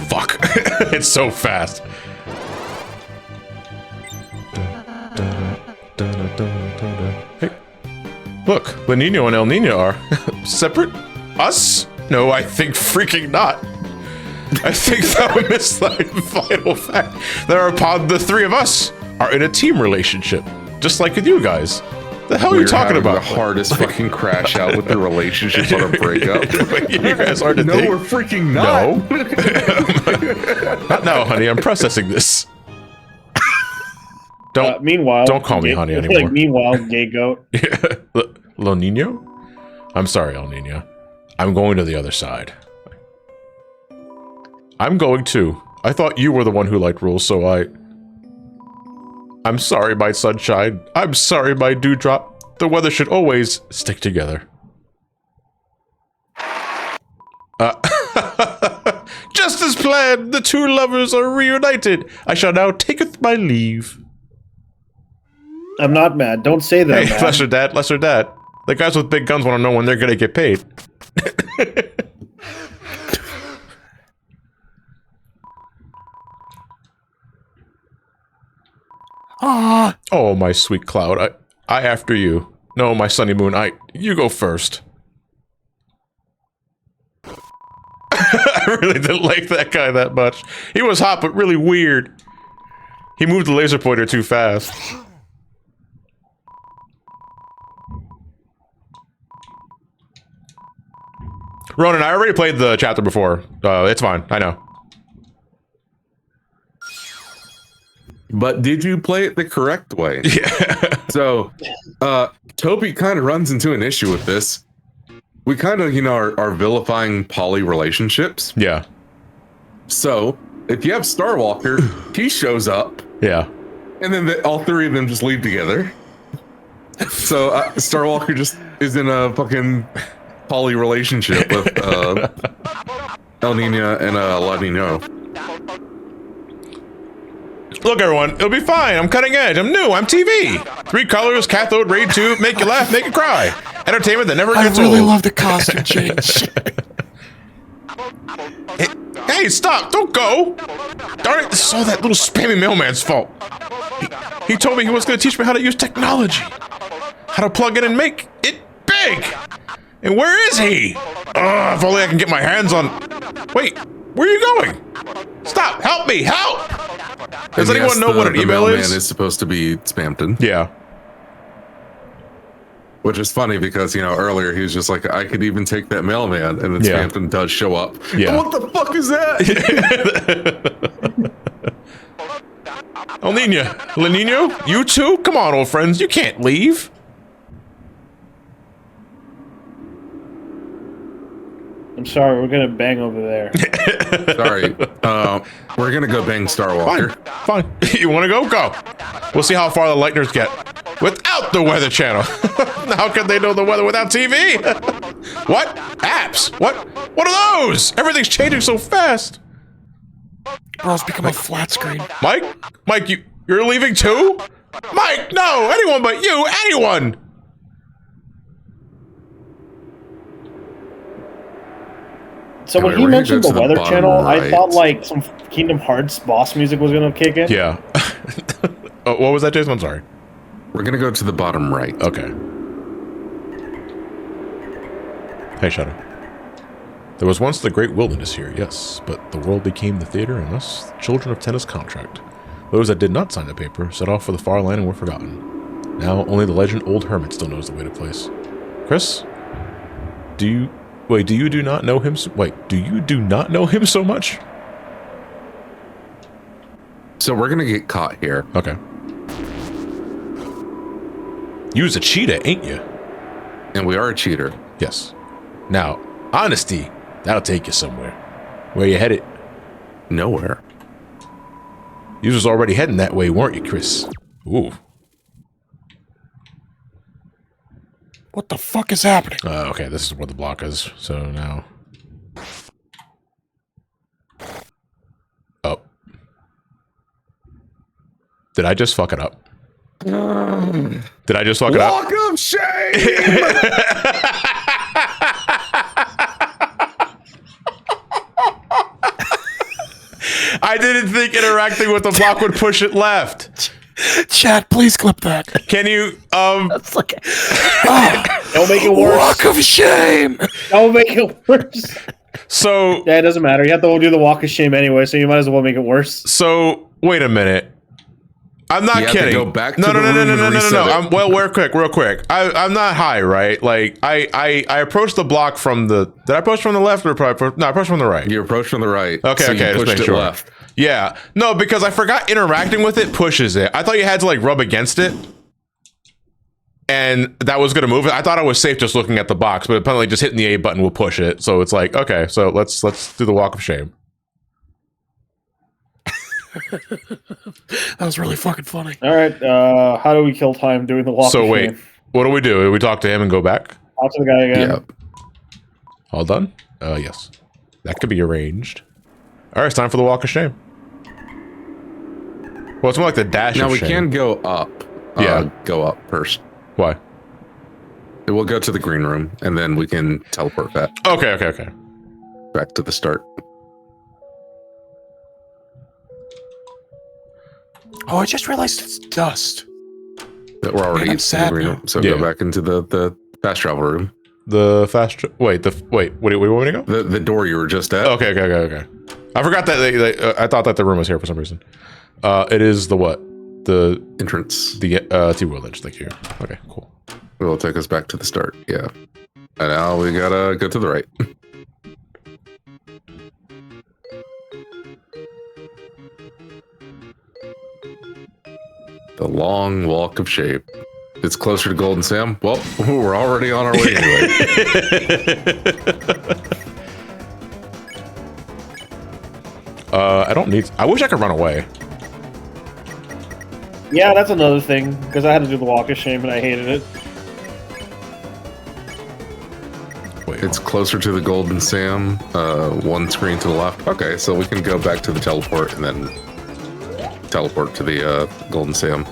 Fuck. It's so fast. Look, La Nina and El Nino are separate? Us? No, I think freaking not. I think that would miss the vital fact. Thereupon, the three of us are in a team relationship, just like with you guys. The hell are you talking about? The hardest fucking crash out with the relationship on a breakup. You guys are the No, thing. we're freaking not. No. Not now, honey. I'm processing this. Don't. Meanwhile, don't call me honey anymore. Like meanwhile, gay goat. El Nino? I'm sorry, El Nino. I'm going to the other side. I'm going too. I thought you were the one who liked rules, so I'm sorry, my sunshine. I'm sorry, my dewdrop. The weather should always stick together. Just as planned, the two lovers are reunited. I shall now taketh my leave. I'm not mad. Don't say that. Hey, man. lesser dad, lesser dad. The guys with big guns want to know when they're gonna get paid. Oh, my sweet cloud. I after you. No, my sunny moon. You go first. I really didn't like that guy that much. He was hot, but really weird. He moved the laser pointer too fast. Ronan, I already played the chapter before. It's fine. I know. But did you play it the correct way? Yeah. So, Toby kind of runs into an issue with this. We kind of, are vilifying poly relationships. Yeah. So, if you have Starwalker, he shows up. Yeah. And then all three of them just leave together. So, Starwalker just is in a fucking poly relationship with El Nino and La Nino. Look, everyone, it'll be fine. I'm cutting edge. I'm new. I'm TV. 3 colors, cathode, ray tube, make you laugh, make you cry. Entertainment that never gets I really old. love the costume change. Hey, stop! Don't go! Darn it, this is all that little spammy mailman's fault. He told me he was going to teach me how to use technology. How to plug in and make it big! And where is he? If only I can get my hands on... Wait, where are you going? Stop! Help me! Help! Does And anyone yes, know what an the email mailman is? is supposed to be Spamton. Yeah. Which is funny because, earlier he was just like, I could even take that mailman, and then Yeah. Spamton does show up. Yeah. What the fuck is that? El Nino, La Nino, you too? Come on, old friends, you can't leave. I'm sorry, we're gonna bang over there. Sorry. We're gonna go bang Starwalker. Fine. You want to go? Go. We'll see how far the Lightners get without the Weather Channel. How can they know the weather without TV? What? Apps? What are those? Everything's changing so fast. Bro's become a flat screen. Mike, you're leaving too? Mike, no! Anyone but you! Anyone! So when Anyway, he we're gonna mentioned go the to the Weather bottom Channel, I right. thought like some Kingdom Hearts boss music was gonna kick in. Yeah. Oh, what was that, Jason? I'm sorry. We're gonna go to the bottom right. Okay. Hey, Shadow. There was once the great wilderness here, yes, but the world became the theater and us, children of Tenna's contract. Those that did not sign the paper set off for the far land and were forgotten. Now only the legend Old Hermit still knows the way to place. Chris? Do you do not know him so much? So we're gonna get caught here. Okay. You's a cheetah, ain't you? And we are a cheater. Yes. Now, honesty, that'll take you somewhere. Where you headed? Nowhere. You was already heading that way, weren't you, Chris? Ooh. What the fuck is happening? Okay, this is where the block is. So now... Oh. Did I just fuck it up? Did I just fuck it up? Walk of shame! I didn't think interacting with the block would push it left. Chat, please clip that. Can you That's like Don't make it worse. Walk of shame. Don't make it worse. so Yeah, it doesn't matter. You have to do the walk of shame anyway, so you might as well make it worse. wait a minute. I'm not You have to kidding. go back to no, the no, no, no, room no, and no, no, reset no. it. Real quick. I'm not high, right? Like I approached the block from the. Did I approach from the left or probably? No, I approached from the right. You approach from the right. Okay, so okay, You just pushed making it sure. left. Yeah, no, because I forgot interacting with it pushes it. I thought you had to like rub against it, and that was gonna move it. I thought I was safe just looking at the box, but apparently just hitting the A button will push it. So it's like, okay, so let's do the walk of shame. That was really fucking funny. All right, how do we kill time doing the walk So of wait, shame? what do? Do we talk to him and go back? Talk to the guy again. Yeah. All done? Yes. That could be arranged. All right, it's time for the walk of shame. Well, it's more like the dash Now of we shame. can go up. Yeah. Go up first. Why? We'll go to the green room, and then we can teleport back Okay. to the start. Oh, I just realized it's dust. That we're already Man, I'm in the sad green now. room. So Yeah. go back into the fast travel room. The fast... wait, where do you want me to go? The door you were just at. Okay. I forgot that I thought that the room was here for some reason. It is the what? The Entrance. T-World Edge, thank you. Okay, cool. It'll take us back to the start. Yeah. And now we gotta go to the right. The long walk of shame. It's closer to Golden Sam. Well, we're already on our way anyway. I don't need... I wish I could run away. Yeah, that's another thing, because I had to do the walk of shame and I hated it. Wait, It's closer to the Golden Sam. One screen to the left. Okay, so we can go back to the teleport and then teleport to the Golden Sam.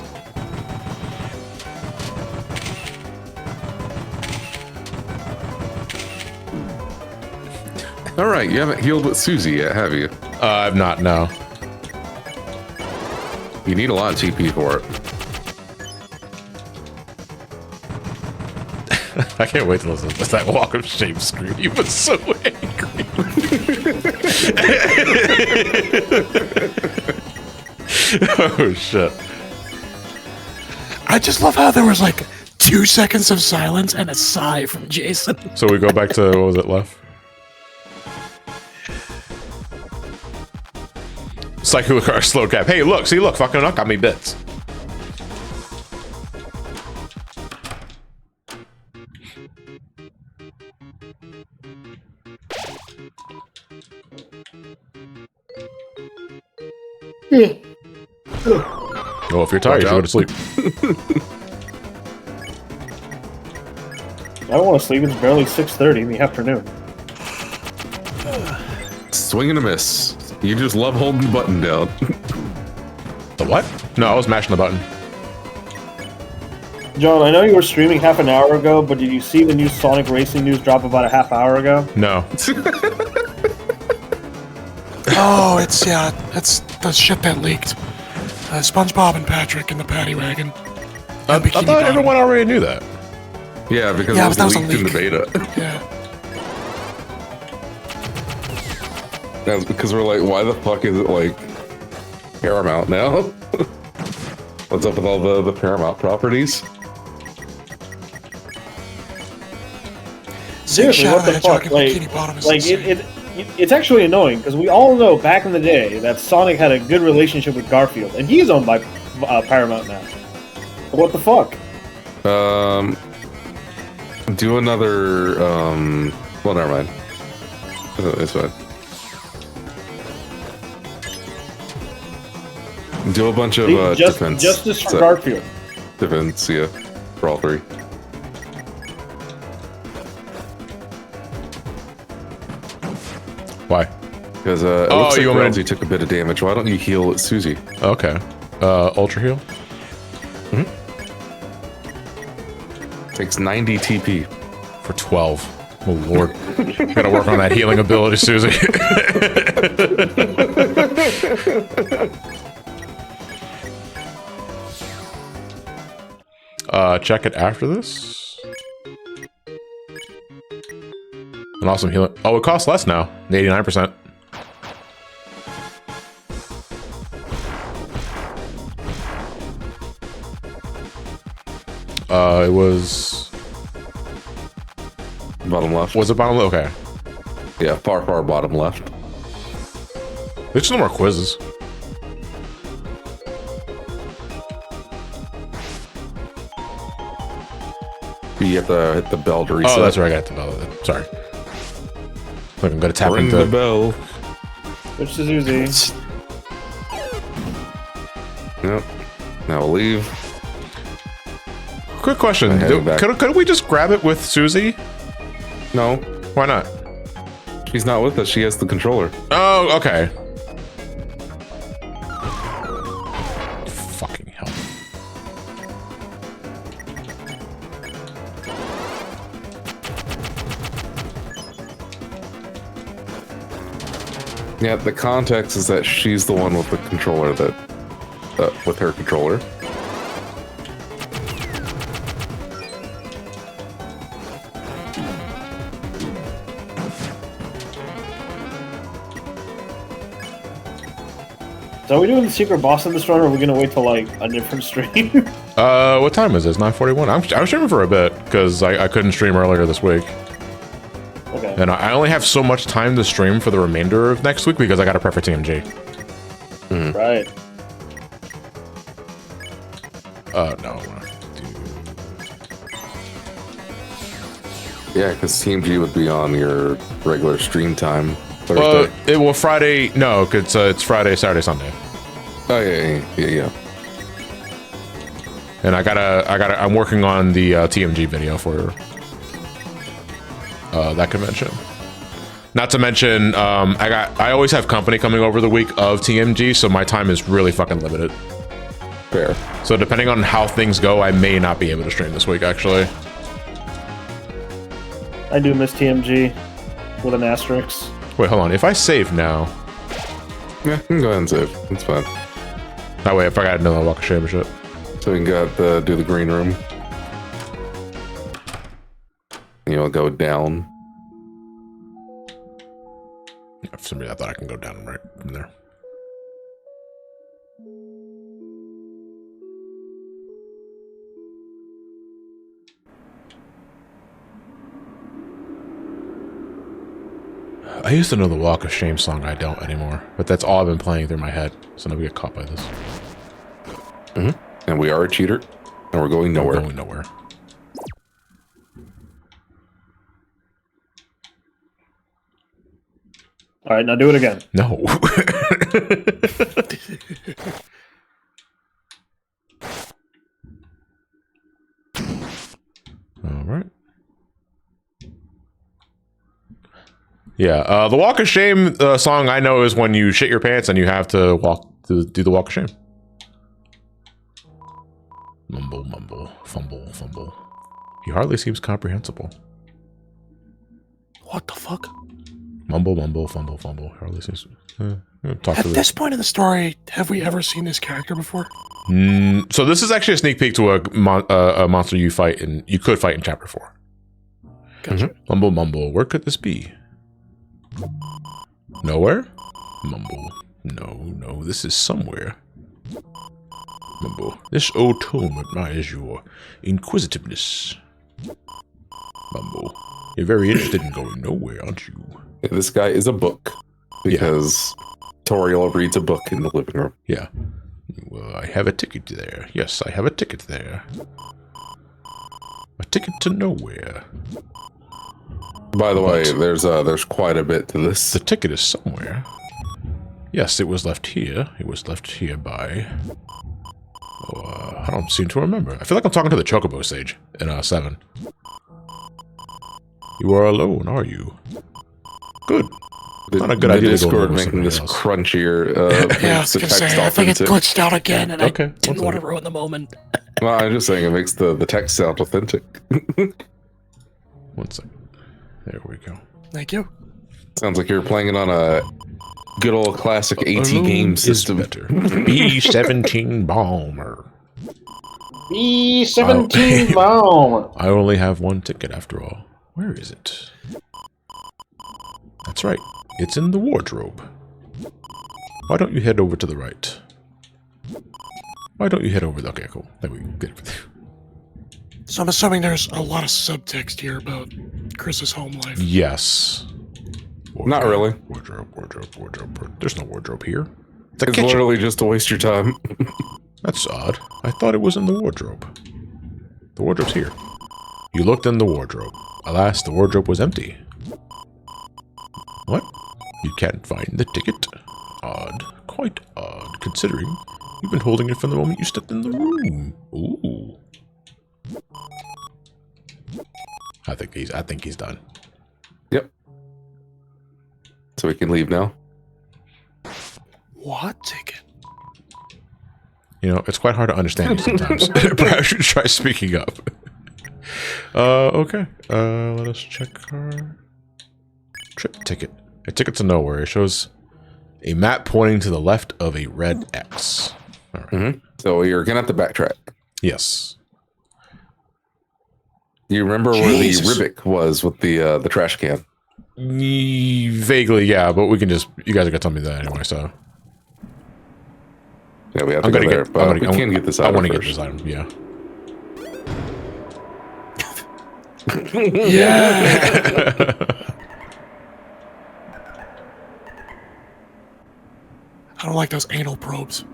All right, you haven't healed with Susie yet, have you? I've not, no. You need a lot of TP for it. I can't wait to listen to that walk of shame scream. He was so angry. Oh, shit. I just love how there was like 2 seconds of silence and a sigh from Jason. So we go back to, what was it, left? Rouxls Kaard slow cap. Hey, look, fucking knock got me bits. Well, if you're tired, you should go to sleep. I don't want to sleep. It's barely 6:30 in the afternoon. Swing and a miss. You just love holding the button down. The what? No, I was mashing the button. John, I know you were streaming half an hour ago, but did you see the new Sonic Racing news drop about a half hour ago? No. Oh, it's the shit that leaked. SpongeBob and Patrick in the paddy wagon. I Bikini thought Bottom. everyone already knew that. Yeah, because Yeah, it but that was was a leaked in the leak. beta. Yeah. That's because we're like, why the fuck is it like Paramount now? What's up with all the Paramount properties? Seriously, Shadow what the the Hedgehog fuck? in Like, Bikini Bottom is like insane. it's actually annoying because we all know back in the day that Sonic had a good relationship with Garfield, and he's owned by Paramount now. What the fuck? Do another, well, never mind. It's fine. Do a bunch of defense. Justice for So, Garfield. defense, yeah, for all three. Why? Because it looks like you want me to- Rousey took a bit of damage. Why don't you heal at Susie? Okay. Ultra heal? Takes 90 TP. For 12. Oh, Lord. Gotta work on that healing ability, Susie. check it after this. An awesome healing. Oh, it costs less now. 89%. It was Bottom left. it bottom? Okay. Yeah, far bottom left. There's no more quizzes. You have to hit the bell to reset. Oh, that's right. I got the bell. Sorry. Look, I'm gonna tap Ring into the bell. Switch to Zuzi. Yep. Now we'll leave. Quick question. Could we just grab it with Susie? No, Why not? she's not with us. She has the controller. Oh, okay. Fucking hell. Yeah, the context is that she's the one with the controller that, with her controller. So are we doing the secret boss in this run, or are we gonna wait till like a different stream? What time is this? 9:41. I was streaming for a bit because I couldn't stream earlier this week. Okay. And I only have so much time to stream for the remainder of next week because I got to prep for TMG. Right. No. Yeah, because TMG would be on your regular stream time Thursday. Well, Friday. No, it's Friday, Saturday, Sunday. Oh yeah. And I'm working on the TMG video for that convention. Not to mention, I always have company coming over the week of TMG, so my time is really fucking limited. Fair. So depending on how things go, I may not be able to stream this week, actually. I do miss TMG with an asterisk. Wait, hold on. If I save now, Yeah, you can go ahead and save. It's fine. that way, if I got another walk of shame or shit. So we can go do the green room. You'll go down. Yeah, for some reason, I thought I can go down right from there. I used to know the Walk of Shame song. I don't anymore. But that's all I've been playing through my head. So now we get caught by this. And we are a cheater. And we're going nowhere. We're going nowhere. All right, now do it again. No. All right. Yeah, the Walk of Shame song I know is when you shit your pants and you have to do the Walk of Shame. Mumble, mumble, fumble, fumble. He hardly seems comprehensible. What the fuck? Mumble, mumble, fumble, fumble. Hardly seems. Talk At to this point in the story, have we ever seen this character before? So this is actually a sneak peek to a monster you could fight in chapter 4. Gotcha. Mumble, mumble. Where could this be? Nowhere? Mumble. No, this is somewhere. Mumble. This old tome admires your inquisitiveness. Mumble. You're very interested in going nowhere, aren't you? Yeah, this guy is a book. Because Toriel reads a book in the living room. Yeah. Well, I have a ticket there. Yes, I have a ticket there. A ticket to nowhere. By the way, there's quite a bit to this. The ticket is somewhere. Yes, it was left here. It was left here by... I don't seem to remember. I feel like I'm talking to the Chocobo stage in 7. You are alone, are you? Good. Not a good idea to go Discord over making this else. crunchier. Yeah, I was gonna say, I think it authentic. glitched out again, and Okay, I didn't want to ruin the moment. Well, I'm just saying it makes the text sound authentic. 1 second. There we go. Thank you. Sounds like you're playing it on a good old classic AT Alone game is system. better. B-17 Bomber. B-17 bound. I only have one ticket after all. Where is it? That's right. It's in the wardrobe. Why don't you head over to the right? Why don't you head over? Okay, cool. There we go. So I'm assuming there's a lot of subtext here about Chris's home life. Yes. Not really. Wardrobe. There's no wardrobe here. It's a It's kitchen. literally just to waste your time. That's odd. I thought it was in the wardrobe. The wardrobe's here. You looked in the wardrobe. Alas, the wardrobe was empty. What? You can't find the ticket? Odd. Quite odd, considering you've been holding it from the moment you stepped in the room. Ooh. I think he's done. Yep. So we can leave now. What ticket? You know, it's quite hard to understand you sometimes. Perhaps you should try speaking up. Okay. Let us check our trip ticket. A ticket to nowhere. It shows a map pointing to the left of a red X. All right. So you're gonna have to backtrack. Yes. You remember Jesus. where the Ribic was with the trash can? Vaguely, yeah, but we can just... You guys are going to tell me that anyway, so... Yeah, we have to go there, but we can get this I item want to get first. this item, yeah. I don't like those anal probes.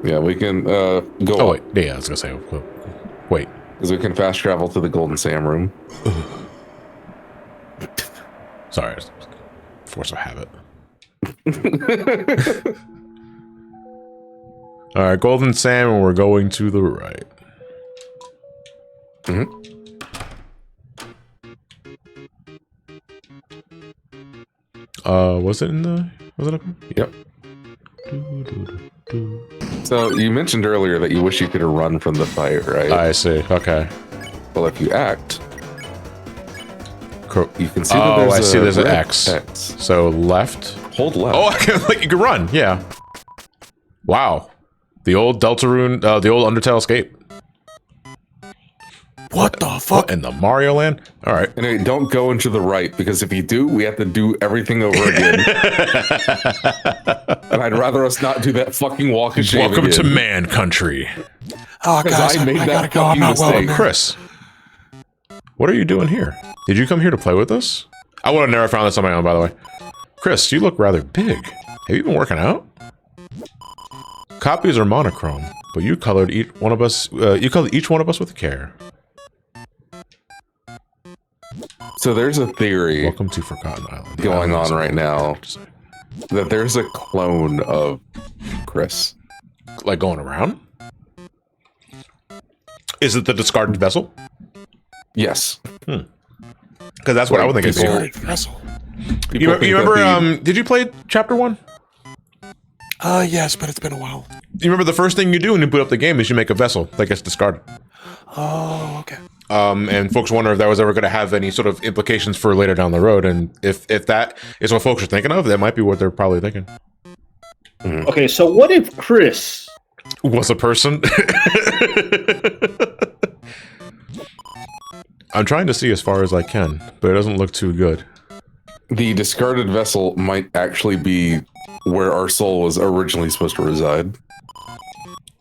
Yeah, we can go Oh, up, wait. Yeah, I was going to say... Wait. because we can fast travel to the Golden Sam room. Sorry. Force of habit. All right, Golden Sam, and we're going to the right. Was it in the... Was it up? Yep. So you mentioned earlier that you wish you could have run from the fight, right? I see. Okay. Well, if you act, you can see Oh, that there's I see. There's an red X. So left. Hold left. Oh, I can, like, you can run. Yeah. Wow. The old Deltarune, the old Undertale escape. What the fuck? In the Mario Land? All right. And hey, don't go into the right, because if you do, we have to do everything over again. And I'd rather us not do that fucking walk of shame Welcome to again. Man Country. Oh, guys, I I made that gotta go. I'm fucking not well. mistake. Chris, what are you doing here? Did you come here to play with us? I would have never found this on my own, by the way. Chris, you look rather big. Have you been working out? Copies are monochrome, but you colored each one of us. You colored each one of us with care. So there's a theory Welcome to Forgotten Island. The going island is on right now to say. that there's a clone of Chris. Like going around? Is it the discarded vessel? Yes. Because that's what I would think it'd be. Discarded vessel. You remember, did you play chapter 1? Yes, but it's been a while. You remember the first thing you do when you boot up the game is you make a vessel that gets discarded. Oh, okay. And folks wonder if that was ever going to have any sort of implications for later down the road. And if that is what folks are thinking of, that might be what they're probably thinking. Okay, so what if Chris Was a person? I'm trying to see as far as I can, but it doesn't look too good. The discarded vessel might actually be where our soul was originally supposed to reside.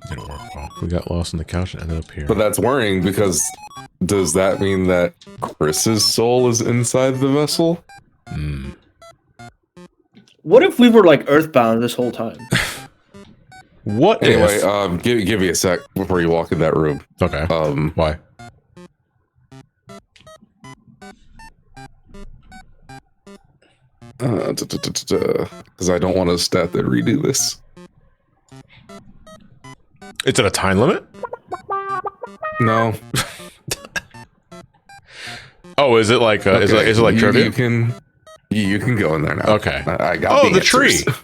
Didn't work well. We got lost on the couch and ended up here. But that's worrying, because does that mean that Chris's soul is inside the vessel? What if we were like Earthbound this whole time? What Anyway, if... give me a sec before you walk in that room. Okay. Why? Because I don't want to stat that redo this. It's at a time limit? No. Oh, is it like is it like trivia? You can go in there now. Okay. I got the tree. answers.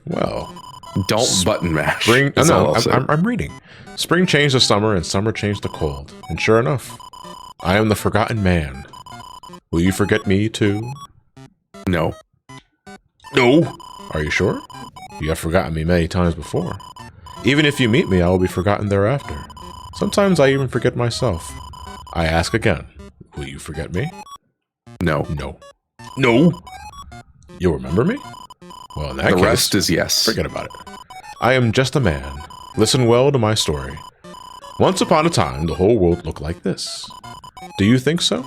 Well, Don't button mash. spring. That's all No, I'll say. I'm reading. Spring changed the summer, and summer changed the cold. And sure enough, I am the forgotten man. Will you forget me too? No. No. Are you sure? You have forgotten me many times before. Even if you meet me, I will be forgotten thereafter. Sometimes I even forget myself. I ask again, will you forget me? No. No. No? You'll remember me? Well, in that The case, rest is yes. forget about it. I am just a man. Listen well to my story. Once upon a time, the whole world looked like this. Do you think so?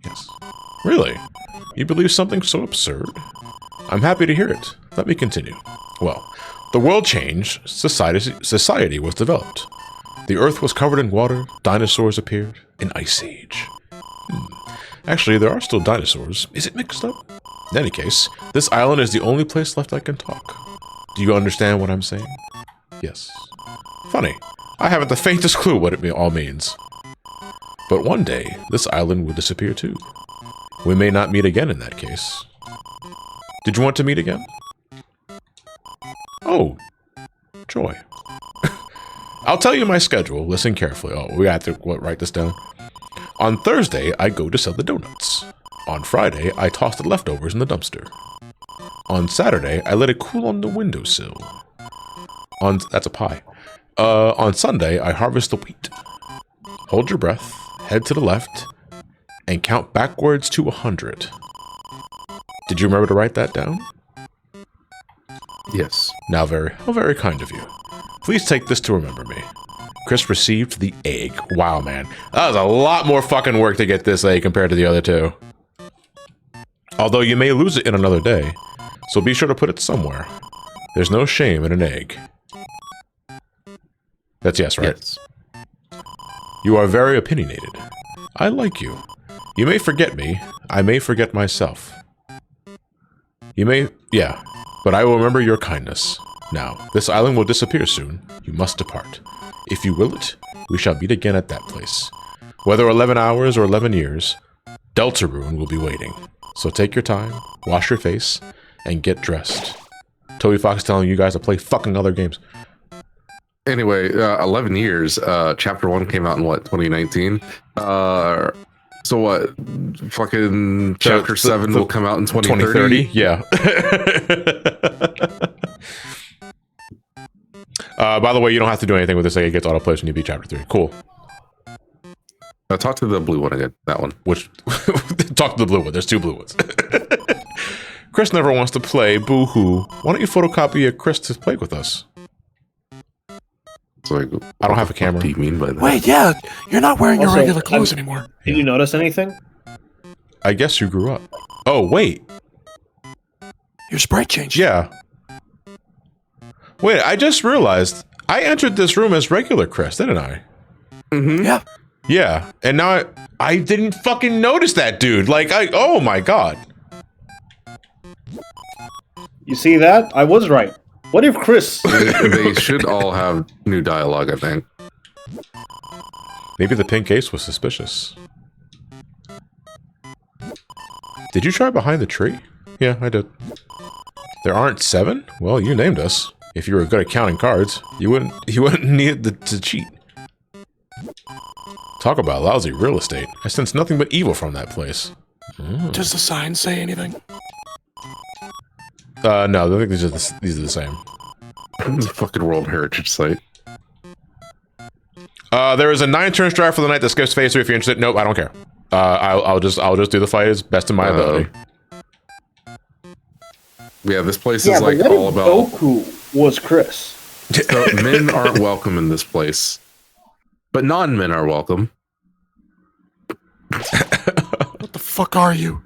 Yes. Really? You believe something so absurd? I'm happy to hear it. Let me continue. Well, the world changed, society was developed. The earth was covered in water, dinosaurs appeared, an ice age. Actually, there are still dinosaurs. Is it mixed up? In any case, this island is the only place left I can talk. Do you understand what I'm saying? Yes. Funny. I haven't the faintest clue what it all means. But one day, this island will disappear too. We may not meet again in that case. Did you want to meet again? Oh, joy. I'll tell you my schedule. Listen carefully. Oh, we have to write this down. On Thursday, I go to sell the donuts. On Friday, I toss the leftovers in the dumpster. On Saturday, I let it cool on the windowsill. That's a pie. On Sunday, I harvest the wheat. Hold your breath, head to the left, and count backwards to 100. Did you remember to write that down? Yes. Now, how very kind of you. Please take this to remember me. Chris received the egg. Wow, man. That was a lot more fucking work to get this egg compared to the other two. Although you may lose it in another day, so be sure to put it somewhere. There's no shame in an egg. That's yes, right? Yes. You are very opinionated. I like you. You may forget me. I may forget myself. You may... yeah. But I will remember your kindness. Now, this island will disappear soon. You must depart. If you will it, we shall meet again at that place. Whether 11 hours or 11 years, Deltarune will be waiting. So take your time, wash your face, and get dressed. Toby Fox is telling you guys to play fucking other games. Anyway, 11 years. Chapter 1 came out in what, 2019? So what? Fucking Chapter 7 will come out in 2030? Yeah. By the way, you don't have to do anything with this. It gets auto-plays when you beat Chapter 3. Cool. Talk to the blue one again. That one. Which... talk to the blue one. There's two blue ones. Chris never wants to play. Boo-hoo. Why don't you photocopy a Chris to play with us? So I don't have a camera. What do you mean by that? Wait, yeah, you're not wearing your Also, regular clothes anymore. Did you notice anything? I guess you grew up. Oh, wait. Your sprite changed. Yeah. Wait, I just realized I entered this room as regular Chris, didn't I? Mm-hmm. Yeah. Yeah, and now I didn't fucking notice that dude. Like, oh my god. You see that? I was right. What if Chris... They should all have new dialogue, I think. Maybe the pink ace was suspicious. Did you try behind the tree? Yeah, I did. There aren't 7? Well, you named us. If you were good at counting cards, you wouldn't need to cheat. Talk about lousy real estate. I sense nothing but evil from that place. Does the sign say anything? No, I think these are the same. It's a fucking World Heritage site. There is a 9-turn strat for the night that skips phase 3 if you're interested. Nope, I don't care. I'll just do the fight as best of my ability. Yeah, this place is like all about... Goku was Chris. So men aren't welcome in this place. But non-men are welcome. What the fuck are you?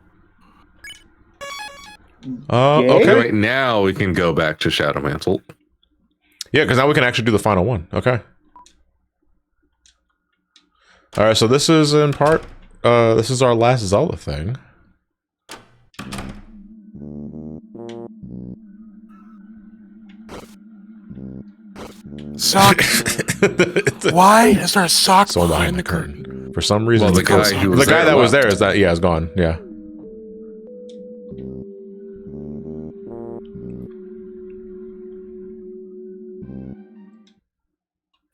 Okay. Right now we can go back to Shadow Mantle. Yeah, because now we can actually do the final one. Okay. Alright, so this is in part... this is our last Zelda thing. Sock. Why is there a sock Soul behind the curtain? For some reason, Well, the guy that was there is that... yeah, is gone. Yeah.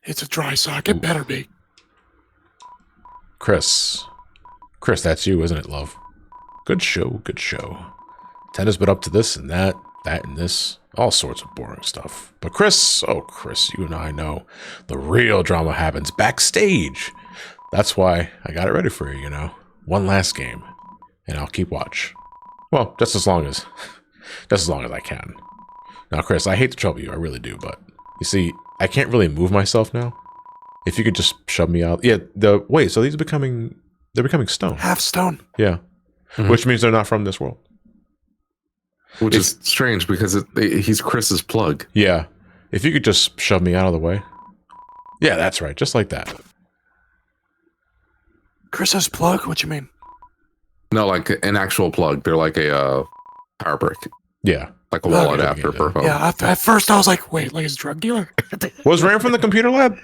It's a dry sock. It better be. Chris, that's you, isn't it, love? Good show, good show. Tenna's been up to this and that. That and this, all sorts of boring stuff. But Chris, you and I know the real drama happens backstage. That's why I got it ready for you, you know. One last game, and I'll keep watch. Well, just as long as I can. Now, Chris, I hate to trouble you, I really do, but you see, I can't really move myself now. If you could just shove me out. Yeah, so they're becoming stone. Half stone. Yeah. Mm-hmm. Which means they're not from this world. Which is strange because he's Chris's plug. Yeah. If you could just shove me out of the way. Yeah, that's right. Just like that. Chris's plug? What you mean? No, like an actual plug. They're like a power brick. Yeah. Like a wall adapter for a phone. Yeah, at first I was like, wait, like he's a drug dealer? Was Ram from the computer lab?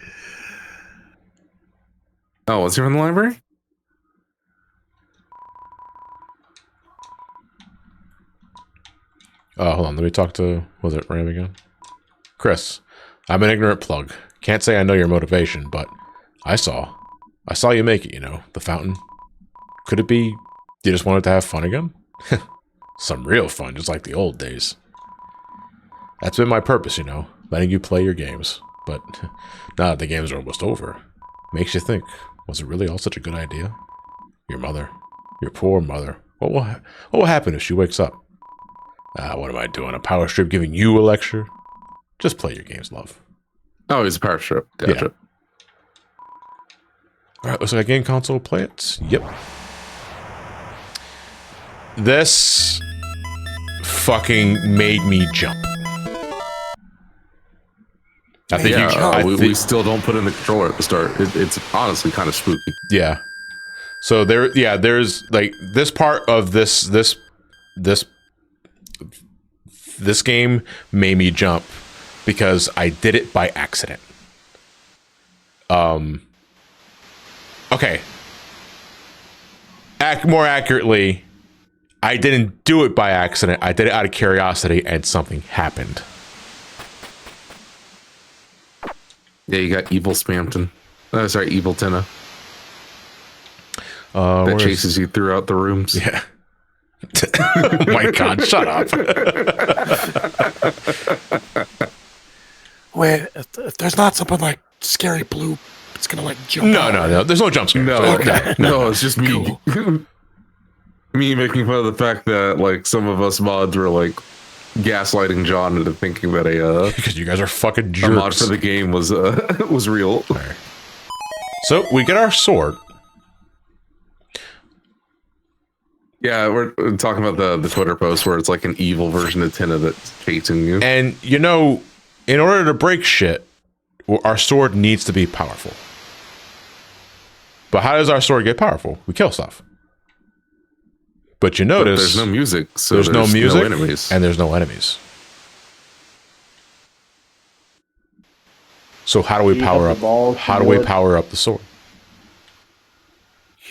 Oh, was he from the library? Hold on. Let me talk to, was it Ram again? Chris, I'm an ignorant plug. Can't say I know your motivation, but I saw you make it, you know, the fountain. Could it be you just wanted to have fun again? Some real fun, just like the old days. That's been my purpose, you know, letting you play your games. But now that the games are almost over, makes you think, was it really all such a good idea? Your mother, your poor mother, what will happen if she wakes up? What am I doing? A power strip giving you a lecture? Just play your games, love. Oh, he's a power strip. Gotcha. Yeah. All right, looks like a game console. Play it. Yep. This fucking made me jump. I think we still don't put in the controller at the start. It's honestly kind of spooky. Yeah. So there's like this part of this game made me jump because I did it by accident. Okay. More accurately, I didn't do it by accident. I did it out of curiosity, and something happened. Yeah, you got evil Spamton. Evil Tenna. That chases you throughout the rooms. Yeah. Oh my God, shut up. Wait, if there's not something like scary blue, it's gonna like jump. No. There's no jump scare. No, it's just me. Cool. Me making fun of the fact that like some of us mods were like gaslighting John into thinking that because you guys are fucking jerks. A mod for the game was real. Right. So we get our sword. Yeah, we're talking about the Twitter post where it's like an evil version of Tenna that's chasing you. And you know, in order to break shit, our sword needs to be powerful. But how does our sword get powerful? We kill stuff. But you notice there's no music, so there's no music, enemies. And there's no enemies. So how do we power up? How do we power up the sword?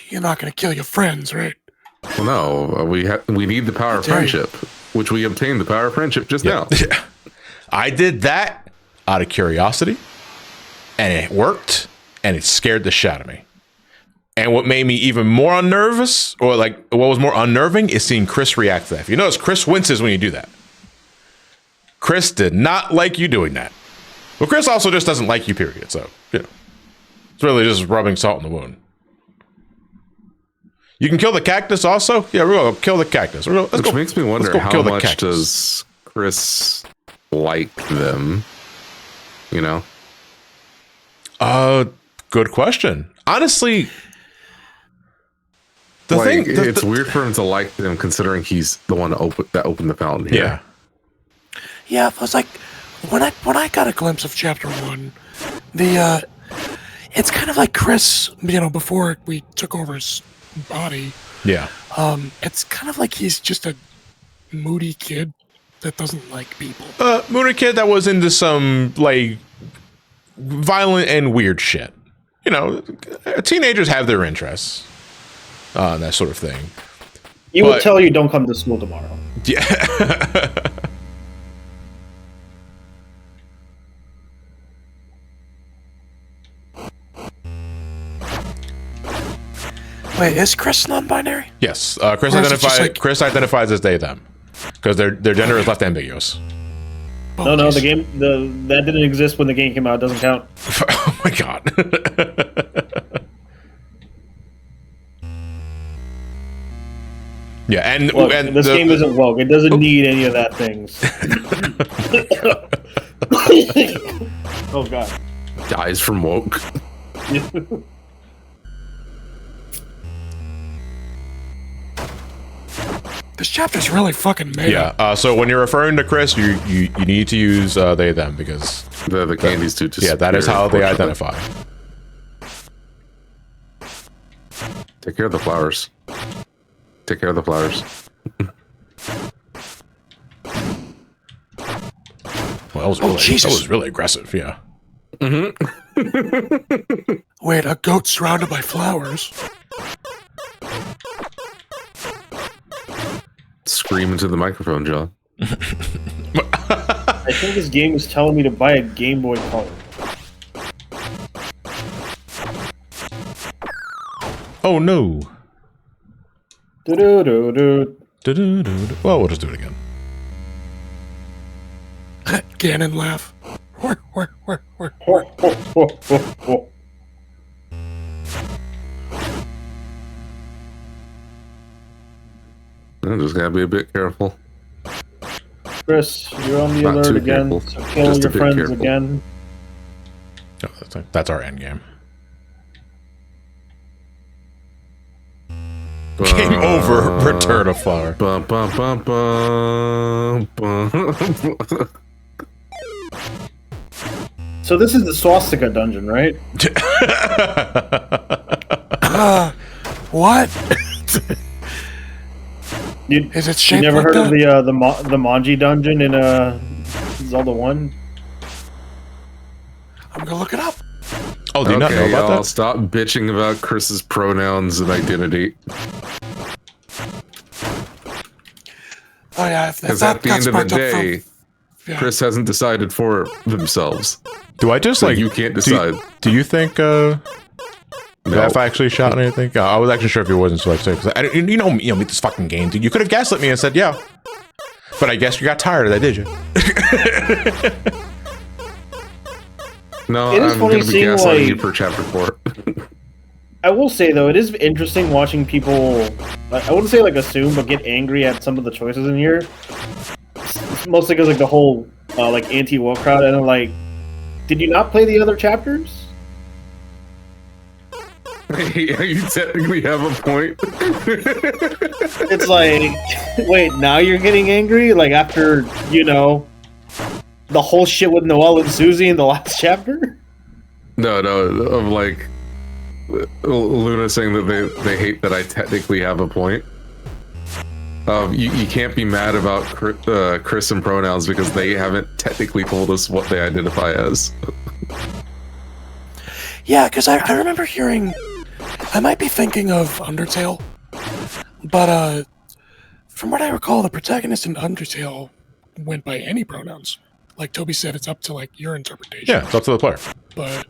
You're not gonna kill your friends, right? Well, no, we need the power of friendship, which we obtained the power of friendship just now. Yeah. I did that out of curiosity, and it worked, and it scared the shit out of me. And what made me even more unnervous, or like what was more unnerving, is seeing Chris react to that. If you notice, Chris winces when you do that. Chris did not like you doing that. Well, Chris also just doesn't like you, period. So, you know, it's really just rubbing salt in the wound. You can kill the cactus also? Yeah, we're going to kill the cactus. Which makes me wonder how much does Chris like them? You know? Good question. Honestly, it's weird for him to like them considering he's the one that opened the fountain here. Yeah. Yeah, it was like when I got a glimpse of chapter 1, it's kind of like Chris, you know, before we took over his body. Yeah. It's kind of like he's just a moody kid that doesn't like people. Moody kid that was into some like violent and weird shit. You know, teenagers have their interests, that sort of thing. He will tell you don't come to school tomorrow. Yeah. Wait, is Chris non-binary? Yes, Chris identifies as they them. because their gender is left ambiguous. No, the game that didn't exist when the game came out. It doesn't count. Oh my god. Yeah, and this game isn't woke. It doesn't need any of that things. Oh god. Dies from woke. This chapter's really fucking made up. Yeah. So when you're referring to Chris, you need to use they them because The candies do just. yeah, that is how they identify. Take care of the flowers. Take care of the flowers. Well, that was really aggressive. Yeah. Wait, a goat surrounded by flowers? Scream into the microphone, John. I think this game is telling me to buy a Game Boy Color. Oh no. Do-do-do-do. Well, we'll just do it again. Ganon laugh. Ho, ho, ho, ho, ho. I'm just gotta be a bit careful. Chris, you're on the Not alert too again. careful. So kill Just a your bit friends careful. again. Oh, that's our end game. Game over. Return of flower. Bum, bum, bum, bum, bum. So this is the swastika dungeon, right? What? Is it You shaped never like heard of that? the Manji dungeon in Zelda 1? I'm gonna look it up. Oh, do you not know Okay, about y'all, that? stop bitching about Chris's pronouns and identity. Oh yeah, if Because that at the got end of the sparked up day, yeah. Chris hasn't decided for themselves. Do I just So like you can't decide. Do you think No. if I actually shot anything? I was actually sure if it wasn't so excited because you know me with this fucking game, dude. You could have gaslit me and said yeah, but I guess you got tired of that, did you? No, It is I'm funny gonna be seeing, gaslighting like- you for chapter 4. I will say though, it is interesting watching people. I wouldn't say like assume, but get angry at some of the choices in here. It's mostly because like the whole like anti-woke crowd, and I'm like, did you not play the other chapters? Yeah, you technically have a point. It's like, wait, now you're getting angry? Like after the whole shit with Noelle and Susie in the last chapter? No, of like Luna saying that they hate that I technically have a point. You can't be mad about Chris and pronouns because they haven't technically told us what they identify as. Yeah, because I remember hearing. I might be thinking of Undertale, but from what I recall, the protagonist in Undertale went by any pronouns. Like Toby said, it's up to like your interpretation. Yeah, it's up to the player. But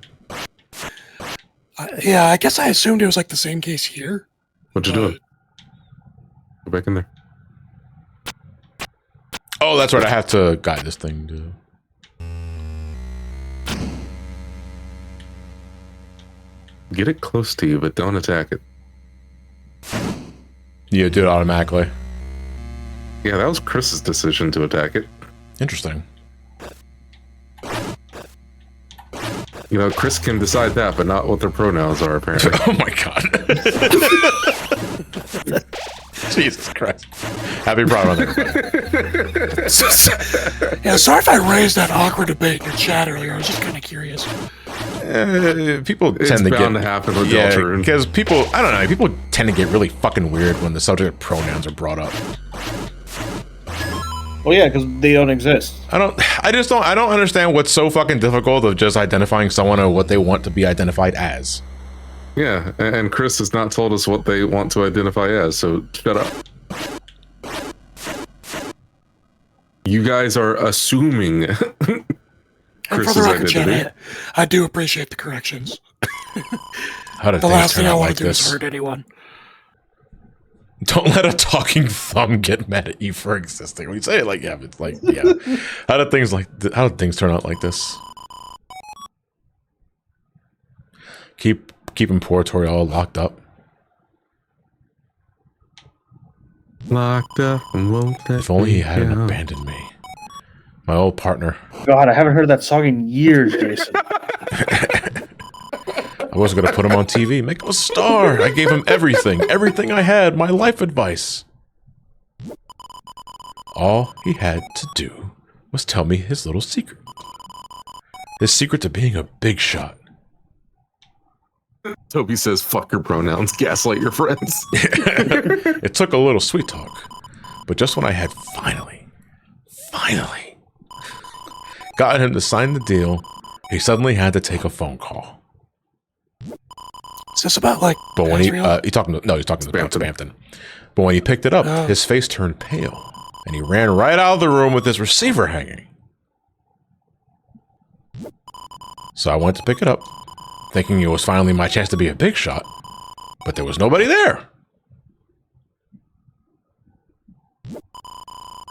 yeah, I guess I assumed it was like the same case here. What you doing? Go back in there. Oh, that's right. I have to guide this thing to. Get it close to you, but don't attack it. You do it automatically. Yeah, that was Chris's decision to attack it. Interesting. You know, Chris can decide that, but not what their pronouns are, apparently. Oh my god. Jesus Christ. Happy Pride Month, everybody. Yeah, sorry if I raised that awkward debate in your chat earlier. I was just kind of curious. People It's tend to bound get to happen with yeah, Deltarune. because people, I don't know, people tend to get really fucking weird when the subject of pronouns are brought up. Well, yeah, because they don't exist. I don't understand what's so fucking difficult of just identifying someone or what they want to be identified as. Yeah, and Chris has not told us what they want to identify as, so shut up. You guys are assuming And for Chris's the record, identity. Chad, I do appreciate the corrections. How did The things last turn thing I out want like to do is this? hurt anyone. Don't let a talking thumb get mad at you for existing. When you say it like, yeah, it's like, yeah. How did things turn out like this? Keeping poor Toriel locked up. Locked up and won't let If only he me hadn't down. abandoned me. My old partner. God, I haven't heard that song in years, Jason. I wasn't going to put him on TV. Make him a star. I gave him everything. Everything I had. My life advice. All he had to do was tell me his little secret. His secret to being a big shot. Toby says, fuck your pronouns, gaslight your friends. It took a little sweet talk. But just when I had finally got him to sign the deal, he suddenly had to take a phone call. Is this about like? But when Israel? he's talking to Spamton. But when he picked it up, his face turned pale, and he ran right out of the room with his receiver hanging. So I went to pick it up, thinking it was finally my chance to be a big shot, but there was nobody there.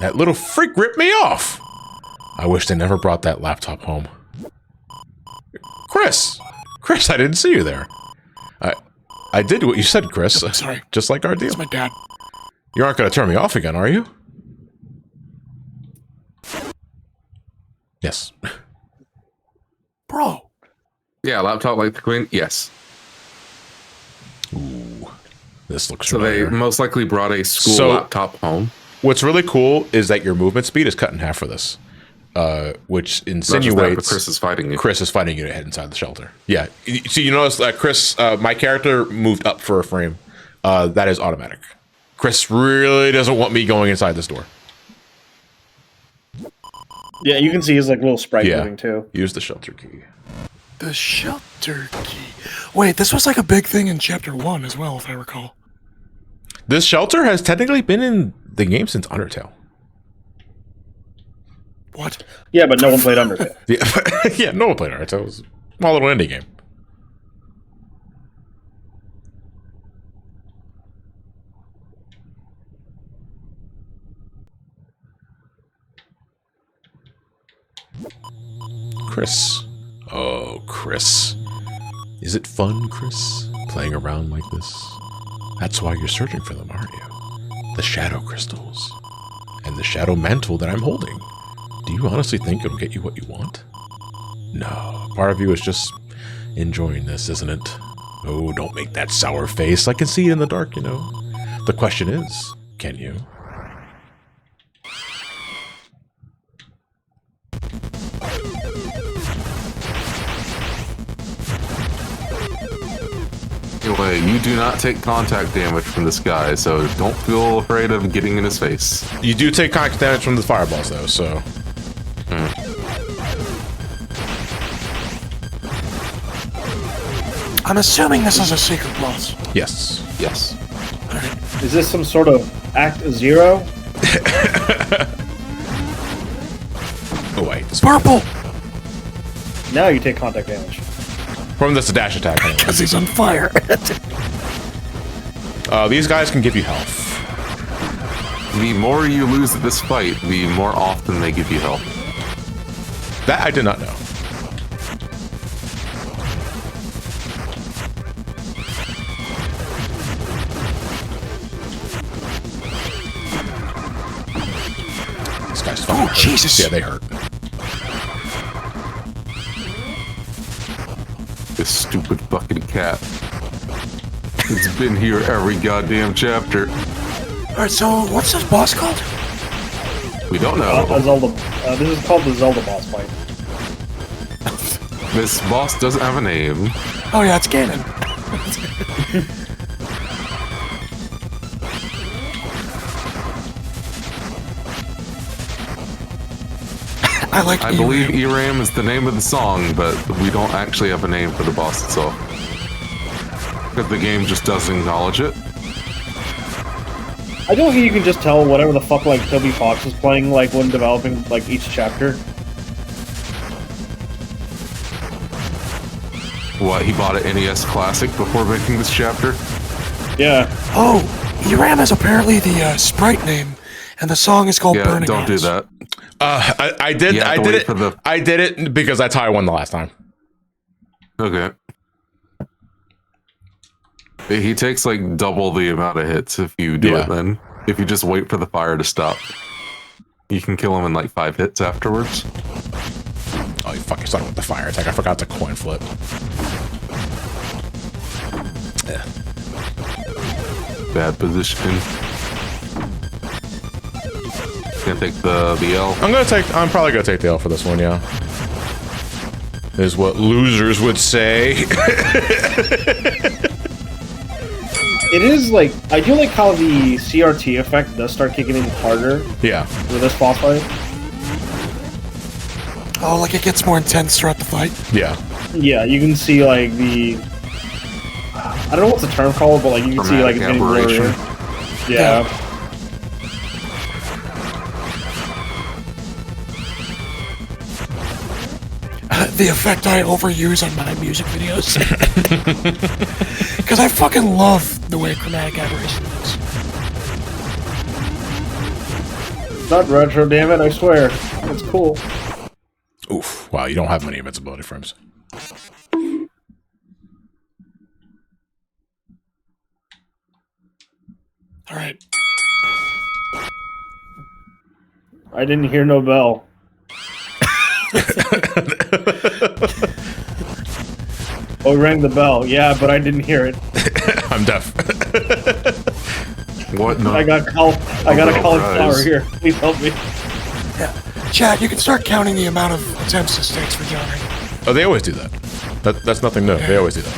That little freak ripped me off. I wish they never brought that laptop home. Chris, I didn't see you there. I did what you said, Chris. Sorry. Just like our deal. It's my dad. You aren't going to turn me off again, are you? Yes. Bro. Yeah, laptop like the Queen. Yes. Ooh, this looks So familiar. they most likely brought a school laptop home. What's really cool is that your movement speed is cut in half for this, which insinuates Chris is fighting you. Chris is fighting you to head inside the shelter. Yeah. So you notice that Chris, my character moved up for a frame. That is automatic. Chris really doesn't want me going inside this door. Yeah, you can see his like little sprite moving too. Use the shelter key. The shelter key. Wait, this was like a big thing in chapter 1 as well, if I recall. This shelter has technically been in the game since Undertale. What? Yeah, but no one played Undertale. Yeah, no one played Undertale. It was a small little indie game. Chris. Oh, Chris. Is it fun, Chris, playing around like this? That's why you're searching for them, aren't you? The shadow crystals. And the shadow mantle that I'm holding. Do you honestly think it'll get you what you want? No, part of you is just enjoying this, isn't it? Oh, don't make that sour face. I can see it in the dark, you know. The question is, can you? Anyway, you do not take contact damage from this guy, so don't feel afraid of getting in his face. You do take contact damage from the fireballs, though, so... I'm assuming this is a secret boss. Yes. Yes. Is this some sort of Act Zero? Oh, wait. This Purple! Now you take contact damage. From this dash attack. Anyway. Because he's on fire. These guys can give you health. The more you lose at this fight, the more often they give you health. That I did not know. This guy's fucking Oh, Jesus. Yeah, they hurt. This stupid fucking cat. It's been here every goddamn chapter. Alright, so what's this boss called? We don't know. Zelda. This is called the Zelda boss fight. This boss doesn't have a name. Oh yeah, it's Ganon. I believe Eram is the name of the song, but we don't actually have a name for the boss itself. Because the game just doesn't acknowledge it. I don't think you can just tell whatever the fuck like Toby Fox is playing like when developing like each chapter. What, he bought an NES Classic before making this chapter? Yeah. Oh, ERAM is apparently the sprite name, and the song is called Yeah, Burning don't do Eyes. that. I did it. I did it because that's how I won the last time. Okay. He takes like double the amount of hits if you do it then. If you just wait for the fire to stop. You can kill him in like 5 hits afterwards. Oh, you fucking started with the fire attack. I forgot to coin flip. Yeah. Bad position. Gonna take the L. I'm probably gonna take the L for this one, yeah. Is what losers would say. It is like, I do like how the CRT effect does start kicking in harder. Yeah. With this boss fight. Oh, like it gets more intense throughout the fight. Yeah. Yeah, you can see like the, I don't know what's the term called, but like you can see like it's getting blurrier. Yeah. The effect I overuse on my music videos. Because I fucking love the way chromatic aberration looks. Not retro, damn it, I swear. It's cool. Oof. Wow, you don't have many invincibility frames. Alright. I didn't hear no bell. Oh, he rang the bell. Yeah, but I didn't hear it. I'm deaf. What? No. I got a cauliflower here. Please help me. Yeah. Chad, you can start counting the amount of attempts this takes for Johnny. Oh, they always do that. That's nothing new. They always do that.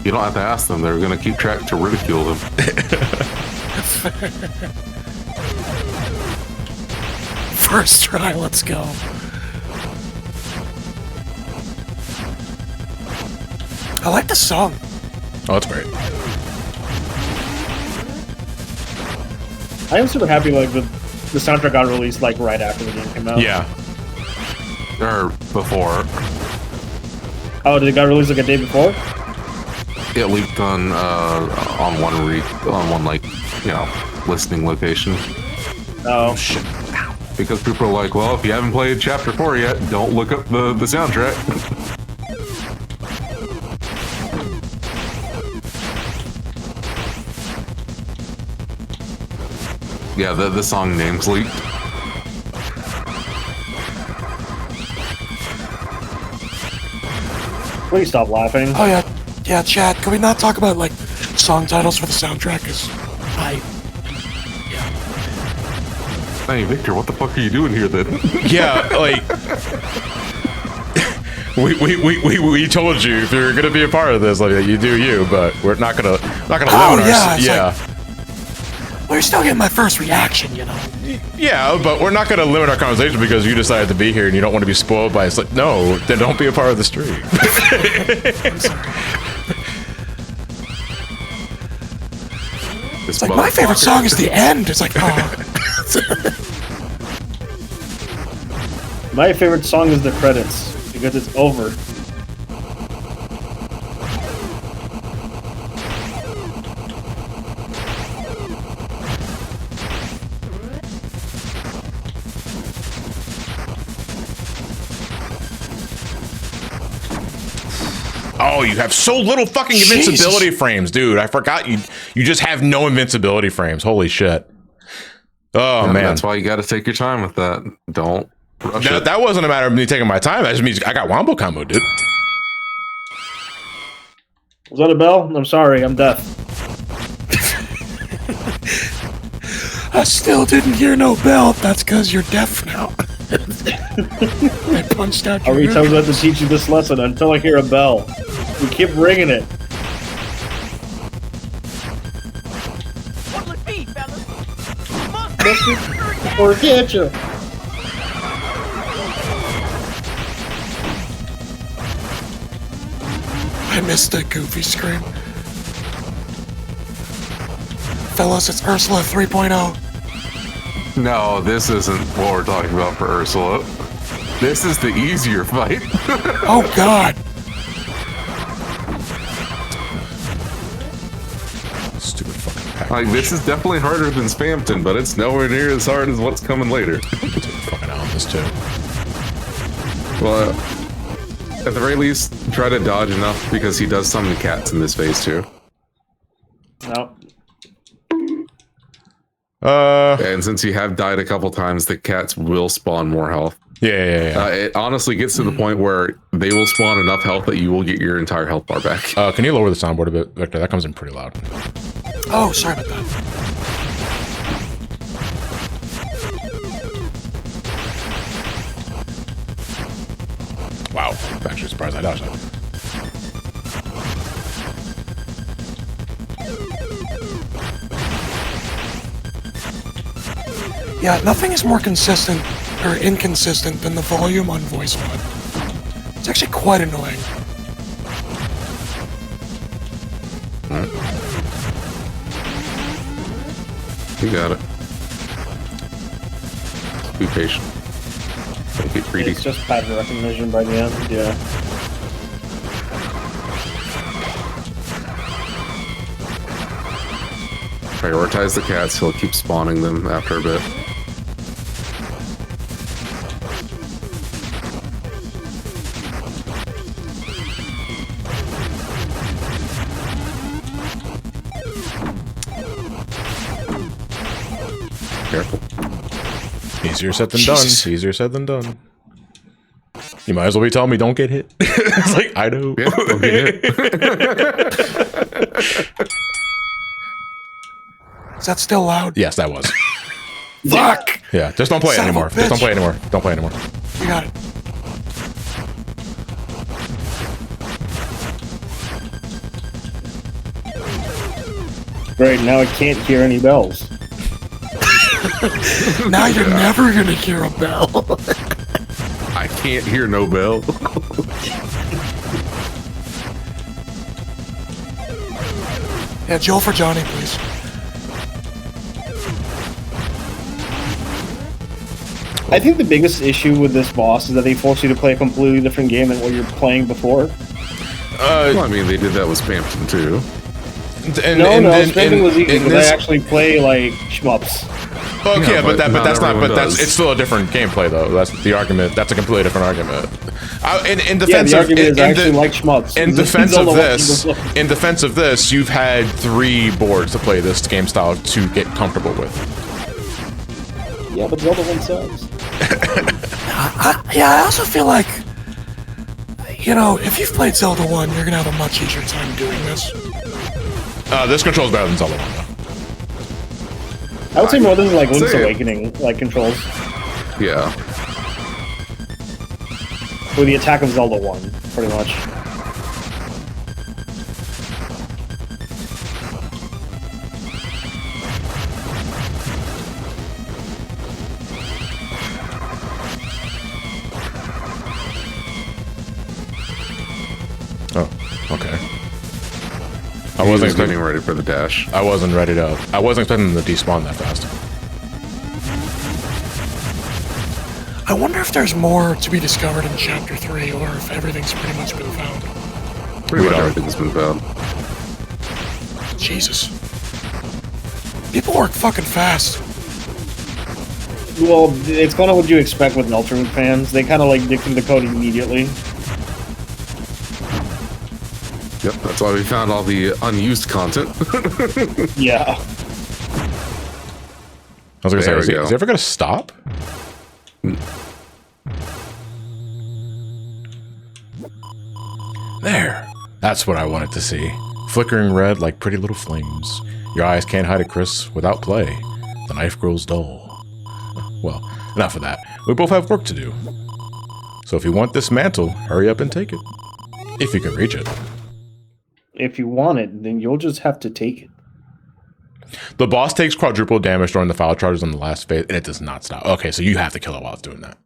You don't have to ask them. They're gonna keep track to ridicule them. First try, let's go. I like the song. Oh, that's great. I am super happy like the soundtrack got released like right after the game came out. Yeah. Or before. Oh, did it got released like a day before? It leaked on one like, you know, listening location. Oh shit. Because people are like, well, if you haven't played Chapter 4 yet, don't look up the soundtrack. Yeah, the song name's leaked. Please stop laughing. Oh yeah, yeah, Chad, can we not talk about like song titles for the soundtrack? Cause Hey, Victor, what the fuck are you doing here then? Yeah, like we told you if you're gonna be a part of this, like you do you, but we're not gonna limit Like, well, you're still getting my first reaction, you know. Yeah, but we're not gonna limit our conversation because you decided to be here and you don't want to be spoiled by. It's like, no, then don't be a part of the stream. I'm sorry. It's like my favorite song is the end. It's like, oh. My favorite song is the credits because it's over. Oh, you have so little fucking invincibility frames, dude. I forgot you just have no invincibility frames. Holy shit. Oh, man. That's why you got to take your time with that. Don't rush it. That wasn't a matter of me taking my time. That just means I got wombo combo, dude. Was that a bell? I'm sorry, I'm deaf. I still didn't hear no bell. That's because you're deaf now. I punched out your How many times do I have to teach you this lesson until I hear a bell? We keep ringing it. What'll it be, fellas? Or can't you? I missed a goofy scream. Fellas, it's Ursula 3.0. No, this isn't what we're talking about for Ursula. This is the easier fight. Oh, God. Like, this is definitely harder than Spamton, but it's nowhere near as hard as what's coming later. Fucking out on this too. Well, at the very least, try to dodge enough because he does summon cats in this phase too. No. And since you have died a couple times, the cats will spawn more health. Yeah. It honestly gets to the point where they will spawn enough health that you will get your entire health bar back. Can you lower the soundboard a bit, Victor? That comes in pretty loud. Oh, sorry about that. Wow. I'm actually surprised I dodged that. Yeah, nothing is more consistent or inconsistent than the volume on voice mod. It's actually quite annoying. You got it. Be patient. Don't get greedy. It's just pattern recognition by the end, yeah. Prioritize the cats, he'll keep spawning them after a bit. Careful. Easier said than done. Easier said than done. You might as well be telling me don't get hit. It's like, I know. Yeah, don't get hit. Is that still loud? Yes, that was. Fuck! Yeah, just don't play it Son of a anymore. Just don't bitch. play anymore. Don't play anymore. You got it. Great, now I can't hear any bells. Now you're never gonna hear a bell. I can't hear no bell. Yeah, Joel for Johnny, please. I think the biggest issue with this boss is that they force you to play a completely different game than what you're playing before. Well, I mean, they did that with Spamton too. Spending was easy because I actually play like shmups. Okay, Yeah, but not that's not. everyone But that's does. it's still a different gameplay though. That's the argument. That's a completely different argument. In Yeah, defense the of argument is I actually in, like shmups. in defense of Zelda this, wasn't in defense of this, you've had 3 boards to play this game style to get comfortable with. Yeah, but Zelda 1 sucks. I also feel like, you know, if you've played Zelda 1, you're gonna have a much easier time doing this. This controls better than Zelda 1 though. I would say more than like Link's Say it. Awakening, like controls. Yeah. Or the attack of Zelda 1, pretty much. Oh, okay. I He wasn't was getting expecting. ready for the dash. I wasn't ready to. I wasn't expecting them to despawn that fast. I wonder if there's more to be discovered in Chapter 3, or if everything's pretty much been found. Pretty much don't. everything's been found. Jesus. People work fucking fast. Well, it's kind of what you expect with Deltarune fans. They kind of like dictate the code immediately. Yep, that's why we found all the unused content. Yeah. I was gonna There say, we go. is it ever gonna stop? There. That's what I wanted to see. Flickering red like pretty little flames. Your eyes can't hide it, Chris. Without play, the knife grows dull. Well, enough of that. We both have work to do. So if you want this mantle, hurry up and take it. If you can reach it. If you want it, then you'll just have to take it. The boss takes quadruple damage during the foul charges on the last phase, and it does not stop. Okay, so you have to kill it while it's doing that.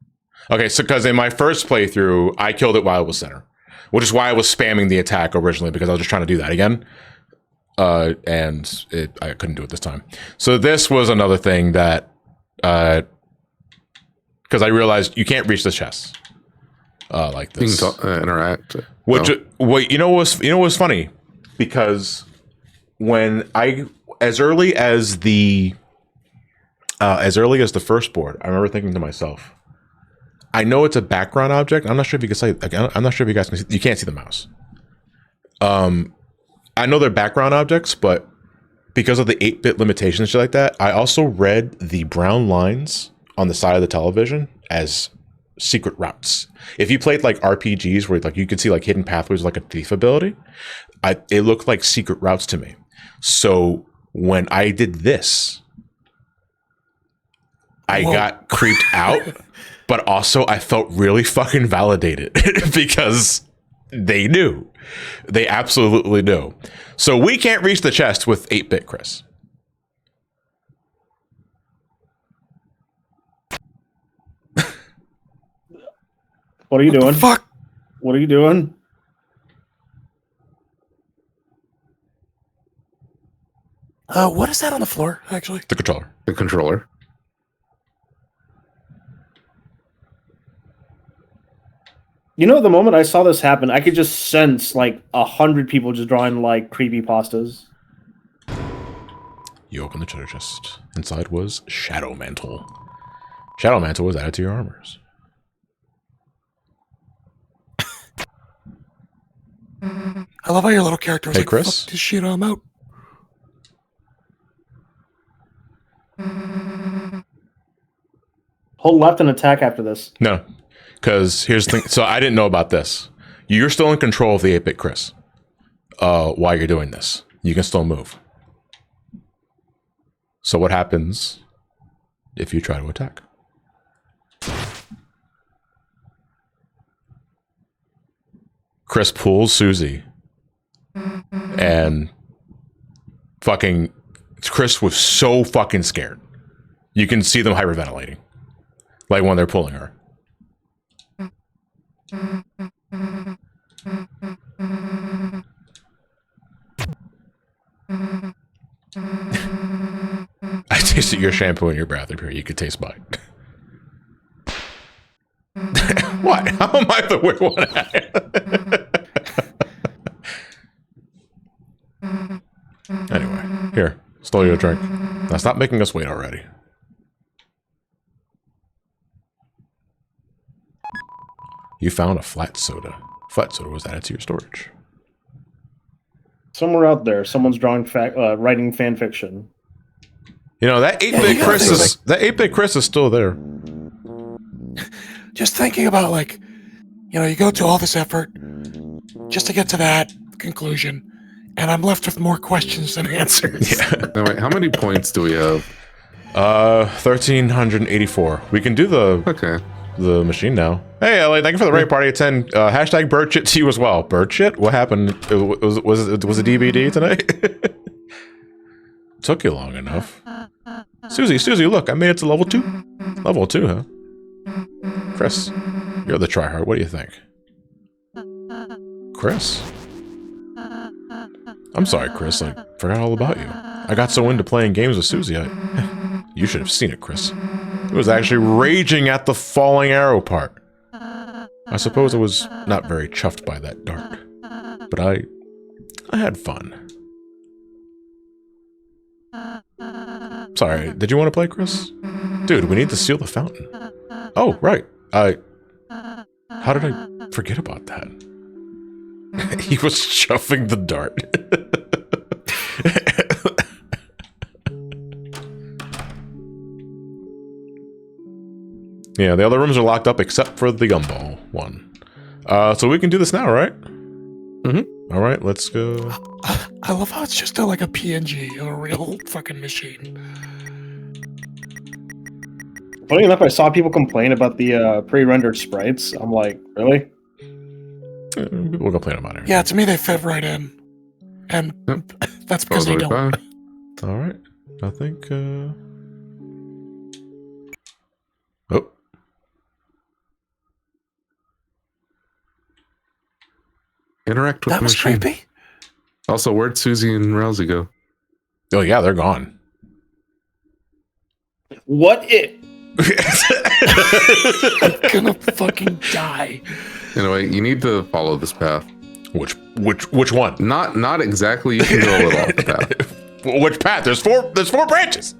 Okay, so because in my first playthrough, I killed it while it was center, which is why I was spamming the attack originally, because I was just trying to do that again. And I couldn't do it this time. So this was another thing that, because I realized you can't reach the chest like You this. can interact. Which, No. wait, you know what's funny? Because when as early as the first board, I remember thinking to myself, I know it's a background object. I'm not sure if you can say. Like, I'm not sure if you guys can. You can't see the mouse. I know they're background objects, but because of the 8-bit limitations and shit like that, I also read the brown lines on the side of the television as secret routes. If you played like RPGs where like you could see like hidden pathways like a thief ability, it looked like secret routes to me. So when I did this, I got creeped out, but also I felt really fucking validated because they knew. They absolutely knew. So we can't reach the chest with 8-bit Chris. What are you doing? Fuck. What are you doing? What is that on the floor, actually? The controller. The controller. You know, the moment I saw this happen, I could just sense like 100 people just drawing like creepy pastas. You open the treasure chest. Inside was Shadow Mantle. Shadow Mantle was added to your armors. I love how your little character was Hey, like, Chris? fuck this shit, I'm out. Hold left and attack after this. No, because here's the thing. So I didn't know about this. You're still in control of the 8-bit Chris while you're doing this. You can still move. So what happens if you try to attack? Chris pulls Susie, and fucking Chris was so fucking scared. You can see them hyperventilating, like when they're pulling her. I tasted your shampoo and your breath up here. You could taste mine. What? How am I the weird one? Anyway, here. Stole you a drink. Now stop making us wait already. You found a flat soda. Flat soda was added to your storage. Somewhere out there, someone's writing fan fiction. You know, that 8-bit Chris is that 8-bit Chris is still there. Just thinking about, like, you know, you go to all this effort just to get to that conclusion, and I'm left with more questions than answers. Yeah. Now, wait, how many points do we have? 1,384. We can do the machine now. Hey, LA, thank you for the raid party at 10. Hashtag bird shit to you as well. Bird shit? What happened? Was it DVD tonight? Took you long enough. Susie, look, I made it to level 2. Level 2, huh? Chris, you're the tryhard. What do you think? Chris? I'm sorry, Chris. I forgot all about you. I got so into playing games with Susie, you should have seen it, Chris. It was actually raging at the falling arrow part. I suppose I was not very chuffed by that dart, but I had fun. Sorry, did you want to play, Chris? Dude, we need to seal the fountain. Oh, right. How did I forget about that? He was chuffing the dart. Yeah, the other rooms are locked up except for the gumball one. So we can do this now, right? Mm-hmm. All right, let's go. I love how it's just like a PNG of a real fucking machine. Funny enough, I saw people complain about the pre-rendered sprites. I'm like, really? People complain about it. Yeah, to me they fit right in. And that's because they don't. All right. I think... Oh. Interact with That the was machine. creepy. Also, where'd Susie and Rousey go? Oh, yeah, they're gone. What it? I'm gonna fucking die. Anyway, you need to follow this path. Which one? Not exactly. You can go a little off the path. Which path? There's four branches.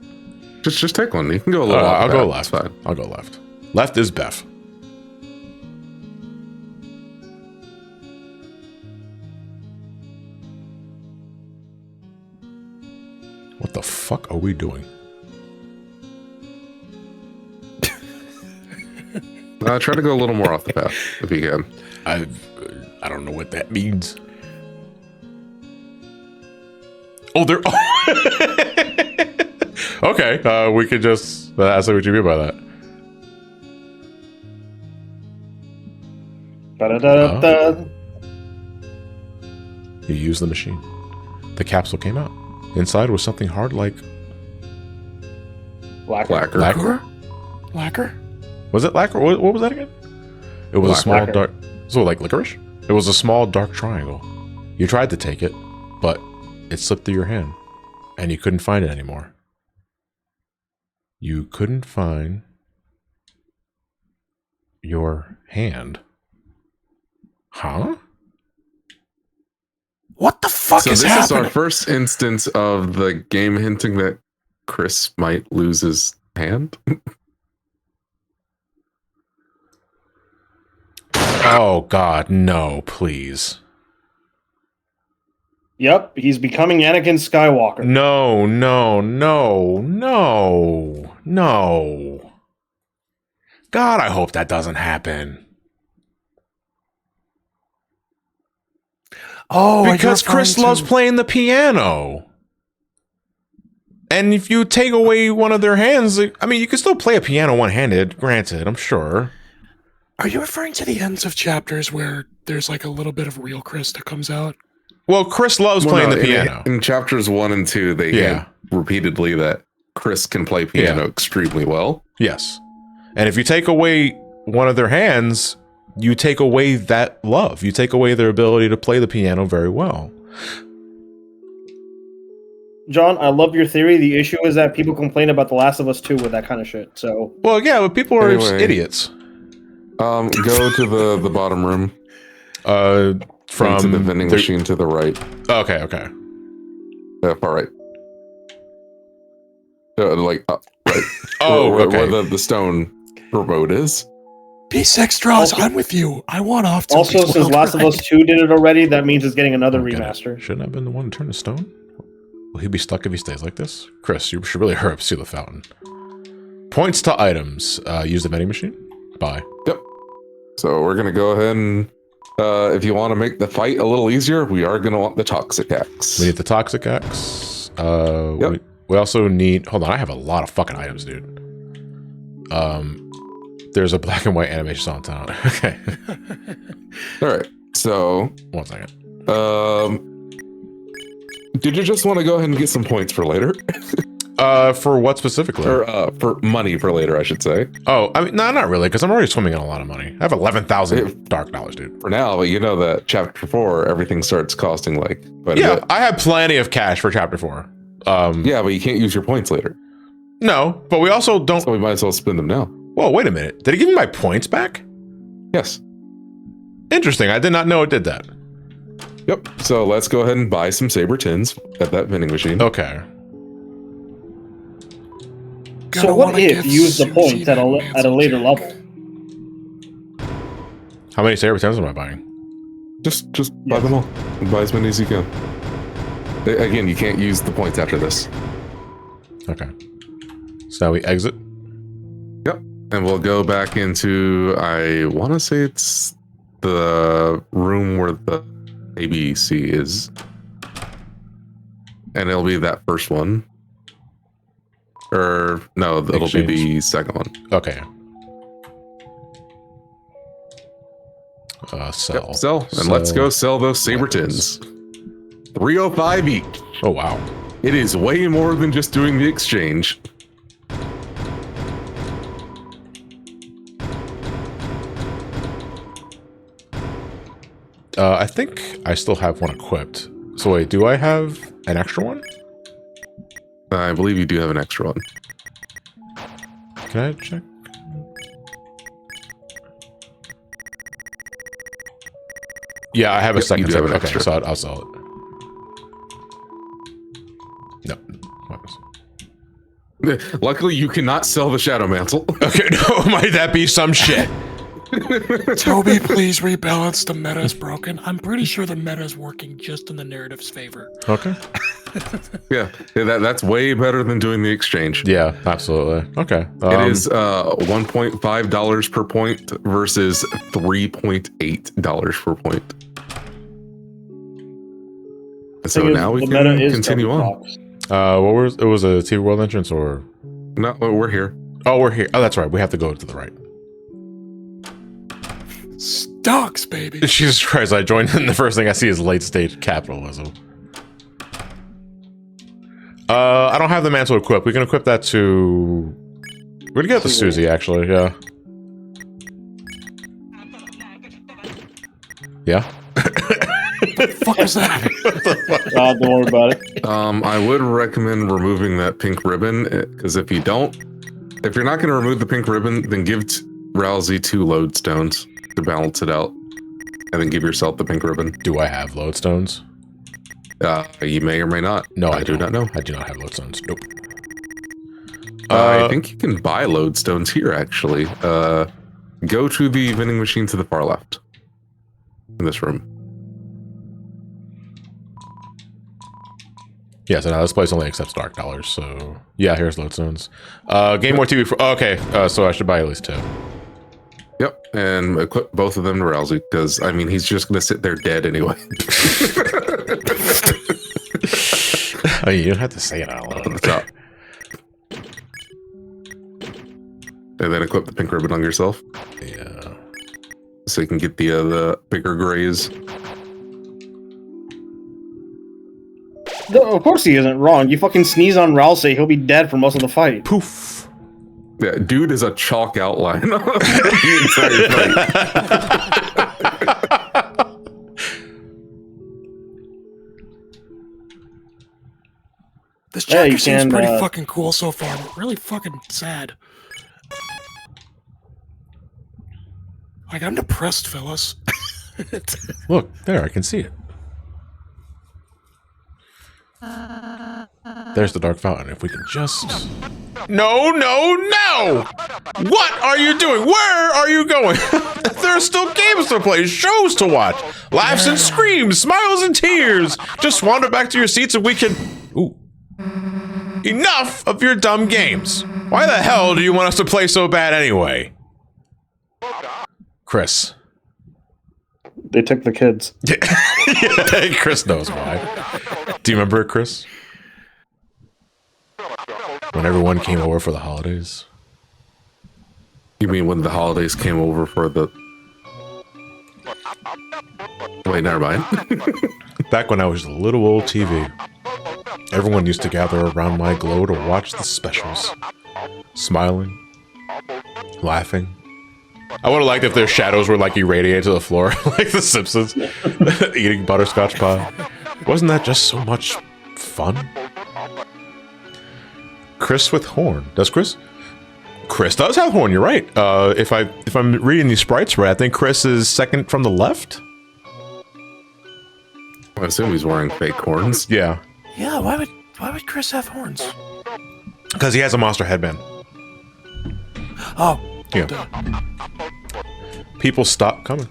Just take one. You can go a little. I'll off go that. left. It's fine. I'll go left. Left is Beth. What the fuck are we doing? Try to go a little more off the path if you can. I don't know what that means. Oh, there. Okay, we could just. That's what you mean by that. Da-da-da-da. You use the machine. The capsule came out. Inside was something hard like Lacquer. Lacquer? Was it lacquer? What was that again? It was a small Lacquer. dark. So like licorice? It was a small dark triangle. You tried to take it, but it slipped through your hand, and you couldn't find it anymore. You couldn't find your hand. Huh? What the fuck So is this happening? is our first instance of the game hinting that Chris might lose his hand. Oh God, no! Please. Yep, he's becoming Anakin Skywalker. No, no, no, no, no. God, I hope that doesn't happen. Oh, you're Because Chris referring loves to- playing the piano. And if you take away one of their hands, I mean, you can still play a piano one-handed, granted, I'm sure. Are you referring to the ends of chapters where there's like a little bit of real Chris that comes out? Well, Chris loves playing the piano. In chapters 1 and 2, they hint repeatedly that Chris can play piano extremely well. Yes. And if you take away one of their hands, you take away that love. You take away their ability to play the piano very well. John, I love your theory. The issue is that people complain about The Last of Us 2 with that kind of shit. So, Well, yeah, but people are Anyway. idiots. Go to the bottom room. From to the vending machine to the right. Okay. Far right. Right. Oh, where the stone remote is. P6 draws, I'm with you. I want off to also, be since Last of Us 2 did it already, that means it's getting another Okay. remaster. Shouldn't I have been the one to turn to stone? Will he be stuck if he stays like this? Chris, you should really hurry up, see the fountain. Points to items. Use the vending machine. Buy. Yep. So we're gonna go ahead and if you want to make the fight a little easier, we are gonna want the toxic axe. We need the toxic axe. We also need. Hold on, I have a lot of fucking items, dude. There's a black and white animation song town. Okay. All right. So 1 second. did you just want to go ahead and get some points for later, For what specifically? or for money for later, I should say? Oh, I mean, no, not really, because I'm already swimming in a lot of money. I have 11,000 dark dollars, dude. For now, but you know that chapter 4, everything starts costing like quite a Yeah, bit. I have plenty of cash for chapter 4. Yeah, but you can't use your points later, No, but we also don't. so we might as well spend them now. Whoa, wait a minute. Did it give me my points back? Yes. Interesting. I did not know it did that. Yep. So let's go ahead and buy some saber tins at that vending machine. Okay. So what if you use the points at a later level? How many saber tens am I buying? Just buy them all. Buy as many as you can. Again, you can't use the points after this. Okay. So now we exit. Yep. And we'll go back into, I want to say it's the room where the ABC is. And it'll be that first one. Or, no, it'll be the second one. Okay. Sell. Yep, sell. And let's go sell those saber tins. 305 each. Oh, wow. It is way more than just doing the exchange. I think I still have one equipped. So wait, do I have an extra one? I believe you do have an extra one. Can I check? Yeah, I have a Yep, second you do have saber. an Okay, extra. so I'll sell it. No. Luckily, you cannot sell the Shadow Mantle. Okay, no, might that be some shit? Toby, please rebalance. The meta is broken. I'm pretty sure the meta is working just in the narrative's favor. Okay. Yeah, that's way better than doing the exchange. Yeah, absolutely. Okay. It is $1.5 per point versus $3.8 per point. And so now we can continue on. What was it? Was a TV World entrance or? No, we're here. Oh, we're here. Oh, that's right. We have to go to the right. Stocks, baby. Jesus Christ! I joined, and the first thing I see is late stage capitalism. I don't have the mantle equipped. We can equip that to. We're gonna get the Susie, actually. Yeah. Yeah. What the fuck is that? Don't worry about it. I would recommend removing that pink ribbon because if you're not going to remove the pink ribbon, then give Rousey 2 lodestones to balance it out, and then give yourself the pink ribbon. Do I have lodestones? You may or may not. No, I do not know. I do not have lodestones. Nope. I think you can buy lodestones here. Actually, go to the vending machine to the far left in this room. Yeah, so now this place only accepts dark dollars, so yeah, here's lodestones. Game more TV for okay, so I should buy at least 2. Yep, and equip both of them to Rousey, because I mean he's just gonna sit there dead anyway. Oh, you don't have to say it out loud. At the top. And then equip the pink ribbon on yourself. Yeah. So you can get the bigger grays. No, of course he isn't wrong. You fucking sneeze on Rousey, he'll be dead for most of the fight. Poof. Yeah, dude is a chalk outline of the entire fight. This chapter you seems can, pretty fucking cool so far, but really fucking sad. Like, I'm depressed, fellas. Look, there, I can see it. There's the Dark Fountain. If we can just... No, no, no! What are you doing? Where are you going? There are still games to play, shows to watch, laughs and screams, smiles and tears. Just wander back to your seats and we can... Ooh. Enough of your dumb games. Why the hell do you want us to play so bad anyway? Chris. They took the kids. Yeah, Chris knows why. Do you remember it, Chris? When everyone came over for the holidays? You mean when the holidays came over for the... Wait, never mind. Back when I was a little old TV, everyone used to gather around my glow to watch the specials. Smiling, laughing. I would have liked if their shadows were like irradiated to the floor, like the Simpsons, eating butterscotch pie. Wasn't that just so much fun? Chris with horn. Does Chris? Chris does have horn. You're right. If I'm reading these sprites right, I think Chris is second from the left. I assume he's wearing fake horns. Yeah. Yeah, why would Chris have horns? Because he has a monster headband. Oh. Yeah. People stop coming.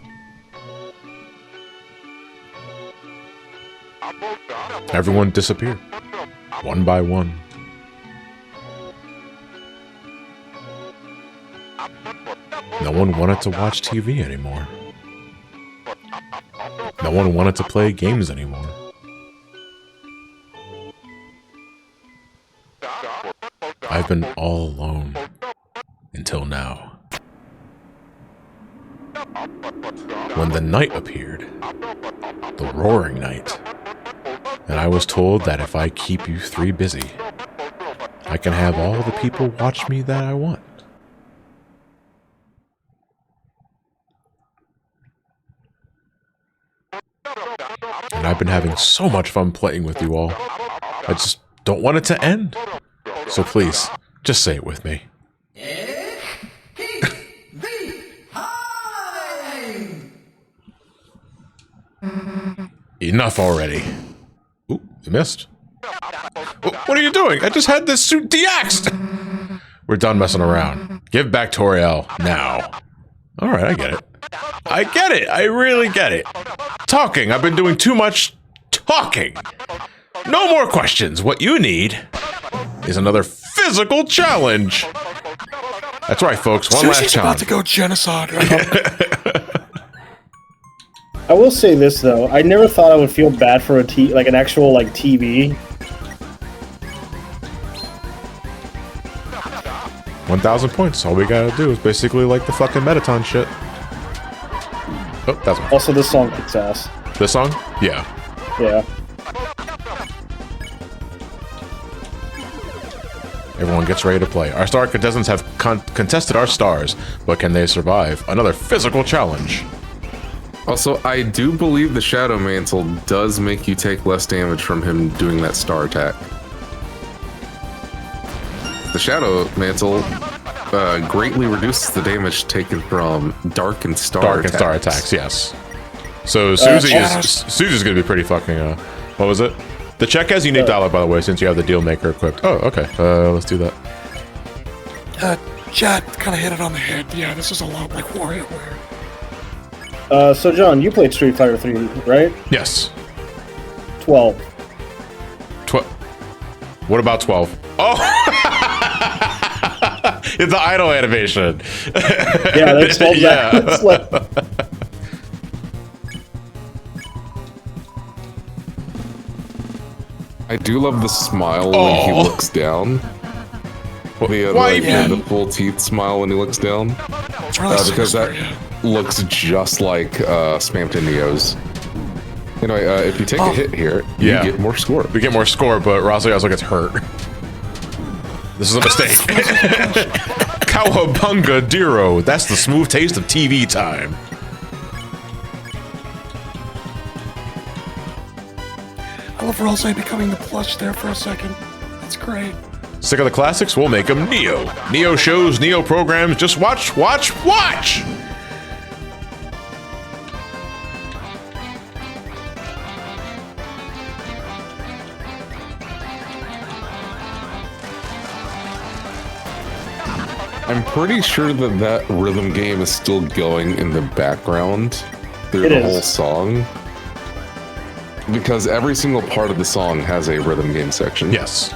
Everyone disappeared. One by one. No one wanted to watch TV anymore. No one wanted to play games anymore. I've been all alone until now. When the night appeared, the roaring night, and I was told that if I keep you 3 busy, I can have all the people watch me that I want. And I've been having so much fun playing with you all. I just don't want it to end. So please, just say it with me. Enough already. Ooh, you missed. What are you doing? I just had this suit de-axed. We're done messing around. Give back Toriel now. All right, I get it. I get it. I really get it. Talking. I've been doing too much talking. No more questions. What you need is another physical challenge. That's right, folks. One last Sushi's about challenge. to go genocide. Right? I will say this though, I never thought I would feel bad for an actual like TV. 1,000 points. All we gotta do is basically like the fucking Metaton shit. Oh, that's one. Also, this song kicks ass. This song? Yeah. Yeah. Everyone gets ready to play. Our star contestants have contested our stars, but can they survive another physical challenge? Also, I do believe the Shadow Mantle does make you take less damage from him doing that star attack. The Shadow Mantle greatly reduces the damage taken from Dark and Star attacks. Yes. So Susie's gonna be pretty fucking. What was it? The check has unique dialogue, by the way, since you have the deal maker equipped. Oh, okay. Let's do that. Chad kind of hit it on the head. Yeah, this is a lot like WarioWare. So John, you played Street Fighter 3, right? Yes. 12. What about 12? Oh! It's the idle animation. Yeah, that's 12. Yeah. That's like, I do love the smile when he looks down. The full teeth smile when he looks down. It's really Because sinister, that looks just like Spamton Neo's. Anyway, if you take a hit here, you get more score. We get more score, but Rouxls also gets hurt. This is a mistake. Cowabunga Diro. That's the smooth taste of TV time. I love Rose becoming the plush there for a second. That's great. Sick of the classics? We'll make them Neo. Neo shows, Neo programs. Just watch, watch, watch! I'm pretty sure that rhythm game is still going in the background through the whole song. Because every single part of the song has a rhythm game section. Yes.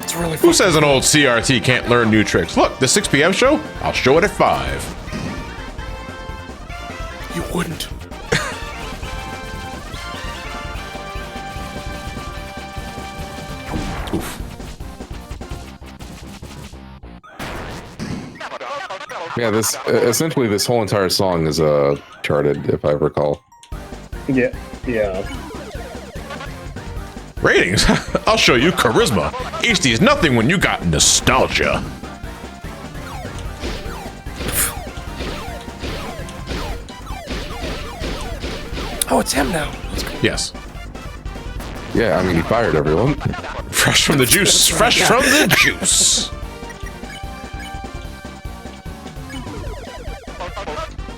It's really Who says an old CRT can't learn new tricks? Look, the 6 p.m. show? I'll show it at 5. You wouldn't. Oof. Yeah, this essentially this whole entire song is charted, if I recall. yeah. Ratings? I'll show you charisma. HD is nothing when you got nostalgia. Oh, it's him now. That's cool. Yes. Yeah, I mean, he fired everyone. Fresh from the juice. Fresh from the juice.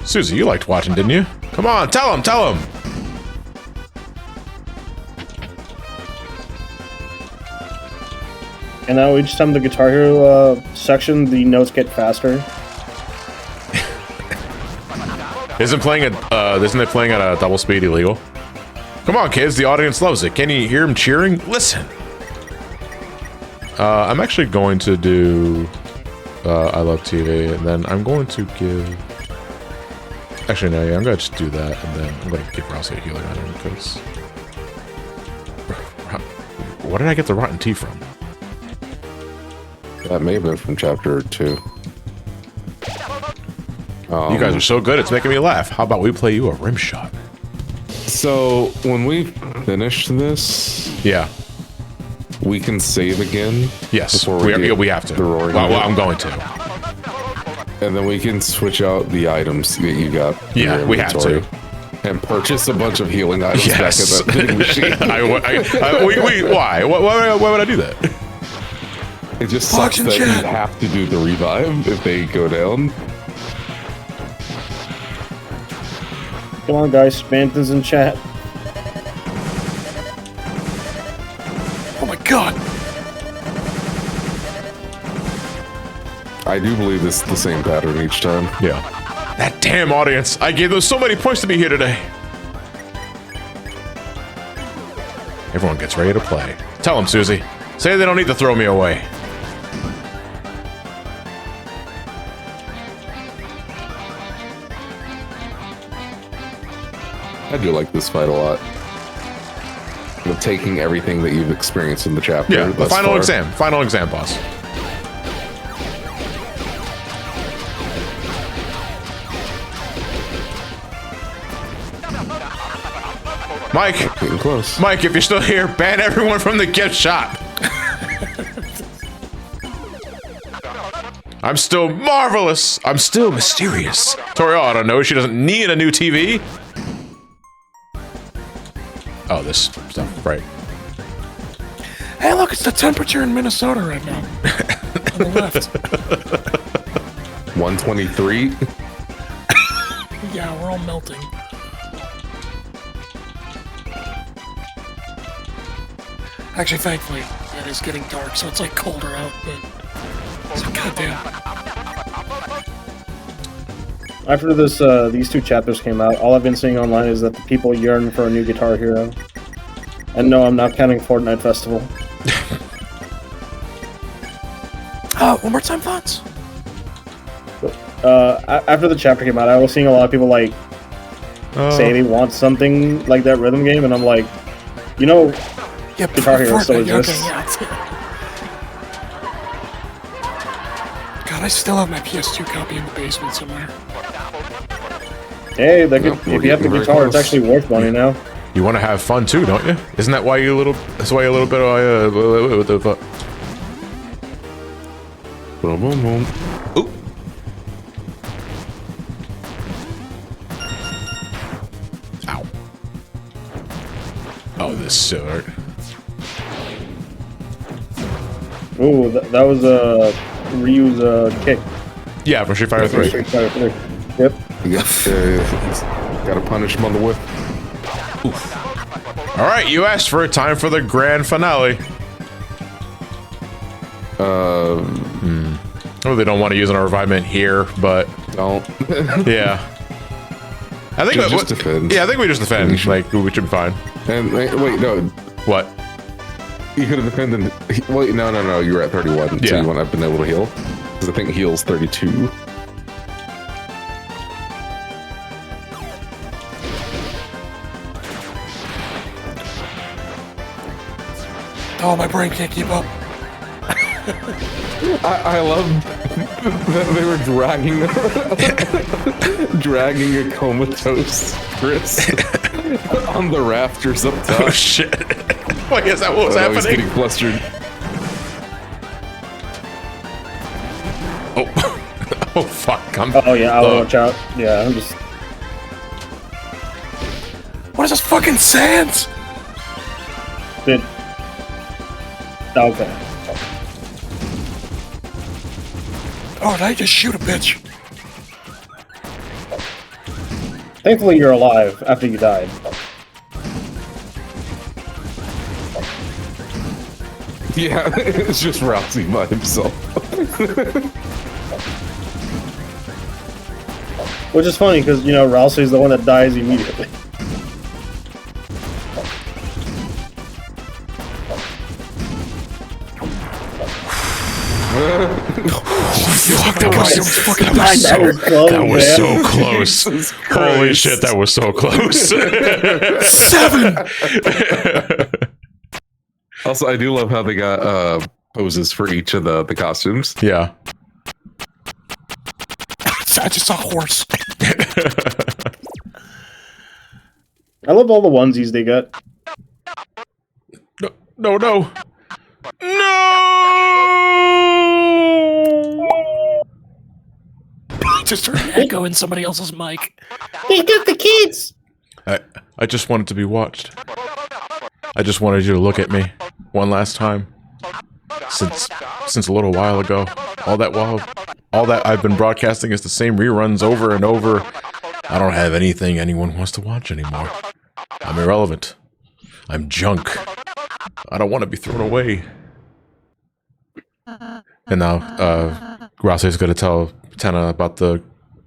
Susie, you liked watching, didn't you? Come on, tell him, tell him. And now each time the Guitar Hero section, the notes get faster. Isn't it playing at a double speed illegal? Come on, kids, the audience loves it. Can you hear them cheering? Listen. I'm actually going to do I Love TV, and then I'm going to give... Actually, no, yeah, I'm going to just do that, and then I'm going to give Rouxls a healing item, because... Where did I get the rotten tea from? That may have been from chapter 2. You guys are so good, it's making me laugh. How about we play you a rim shot? So, when we finish this... Yeah. We can save again? Yes, before we have to. Well, I'm going to. And then we can switch out the items that you got. Yeah, we have to. And purchase a bunch of healing items back at that vending machine. Why? Why would I do that? It just sucks that you have to do the revive if they go down. Come on, guys, Spamton's in chat. Oh my god! God! I do believe this is the same pattern each time. Yeah. That damn audience! I gave them so many points to be here today. Everyone gets ready to play. Tell them, Susie. Say they don't need to throw me away. I do like this fight a lot. With taking everything that you've experienced in the chapter. Yeah, the thus final far. exam. Final exam, boss. Mike! Getting close. Mike, if you're still here, ban everyone from the gift shop! I'm still marvelous! I'm still mysterious. Toriel, I don't know, she doesn't need a new TV? Oh, this stuff, right. Hey, look, it's the temperature in Minnesota right now. On the left. 123. Yeah, we're all melting. Actually, thankfully, it is getting dark, so it's like colder out, but so goddamn. After this, these two chapters came out, all I've been seeing online is that the people yearn for a new Guitar Hero. And no, I'm not counting Fortnite Festival. One more time, thoughts? After the chapter came out, I was seeing a lot of people like say they want something like that rhythm game, and I'm like, you know, Yeah, Guitar Hero still Fortnite, exists. okay, yeah. God, I still have my PS2 copy in the basement somewhere. Hey, that could, we're if you have the getting very guitar, it's close. actually worth money now. You want to have fun too, don't you? Isn't that why you That's why you a little bit of what the fuck? Boom, boom, boom. Oop. Ow. Oh, this sword. Ooh, that was a Ryu's kick. Yeah, from Street Fighter 3. Street Fighter 3. Yep. Gotta punish him on the whip. All right, you asked for it. Time for the grand finale. Oh, they don't want to use an revivement here, but Don't. yeah. I think Just defend. Yeah, I think we just defend. We should- Like we should be fine. And wait, no. What? You could have defended. Wait, no. You were at 31, so Yeah. you wouldn't have been able to heal. Because I think heal's 32. Oh, my brain can't keep up. I love that they were dragging a comatose Chris on the rafters up top. Oh shit! Wait, is that what was Oh, no, he's happening? getting flustered. Oh, oh fuck! Oh yeah, I'll watch out. Yeah, I'm just. What is this fucking sand? Bit. Okay. Oh, did I just shoot a bitch? Thankfully, you're alive after you died. Yeah, it's just Rouxls by himself. Which is funny because, you know, Rouxls is the one that dies immediately. That was so close. Jesus Holy Christ. shit, that was so close. 7! Also, I do love how they got poses for each of the costumes. Yeah. I just saw a horse. I love all the onesies they got. No, no. No! Just heard an echo in somebody else's mic. They got the kids! I just wanted to be watched. I just wanted you to look at me one last time. Since a little while ago, all that I've been broadcasting is the same reruns over and over. I don't have anything anyone wants to watch anymore. I'm irrelevant. I'm junk. I don't want to be thrown away. And now, Rouxls is going to tell Tenna about the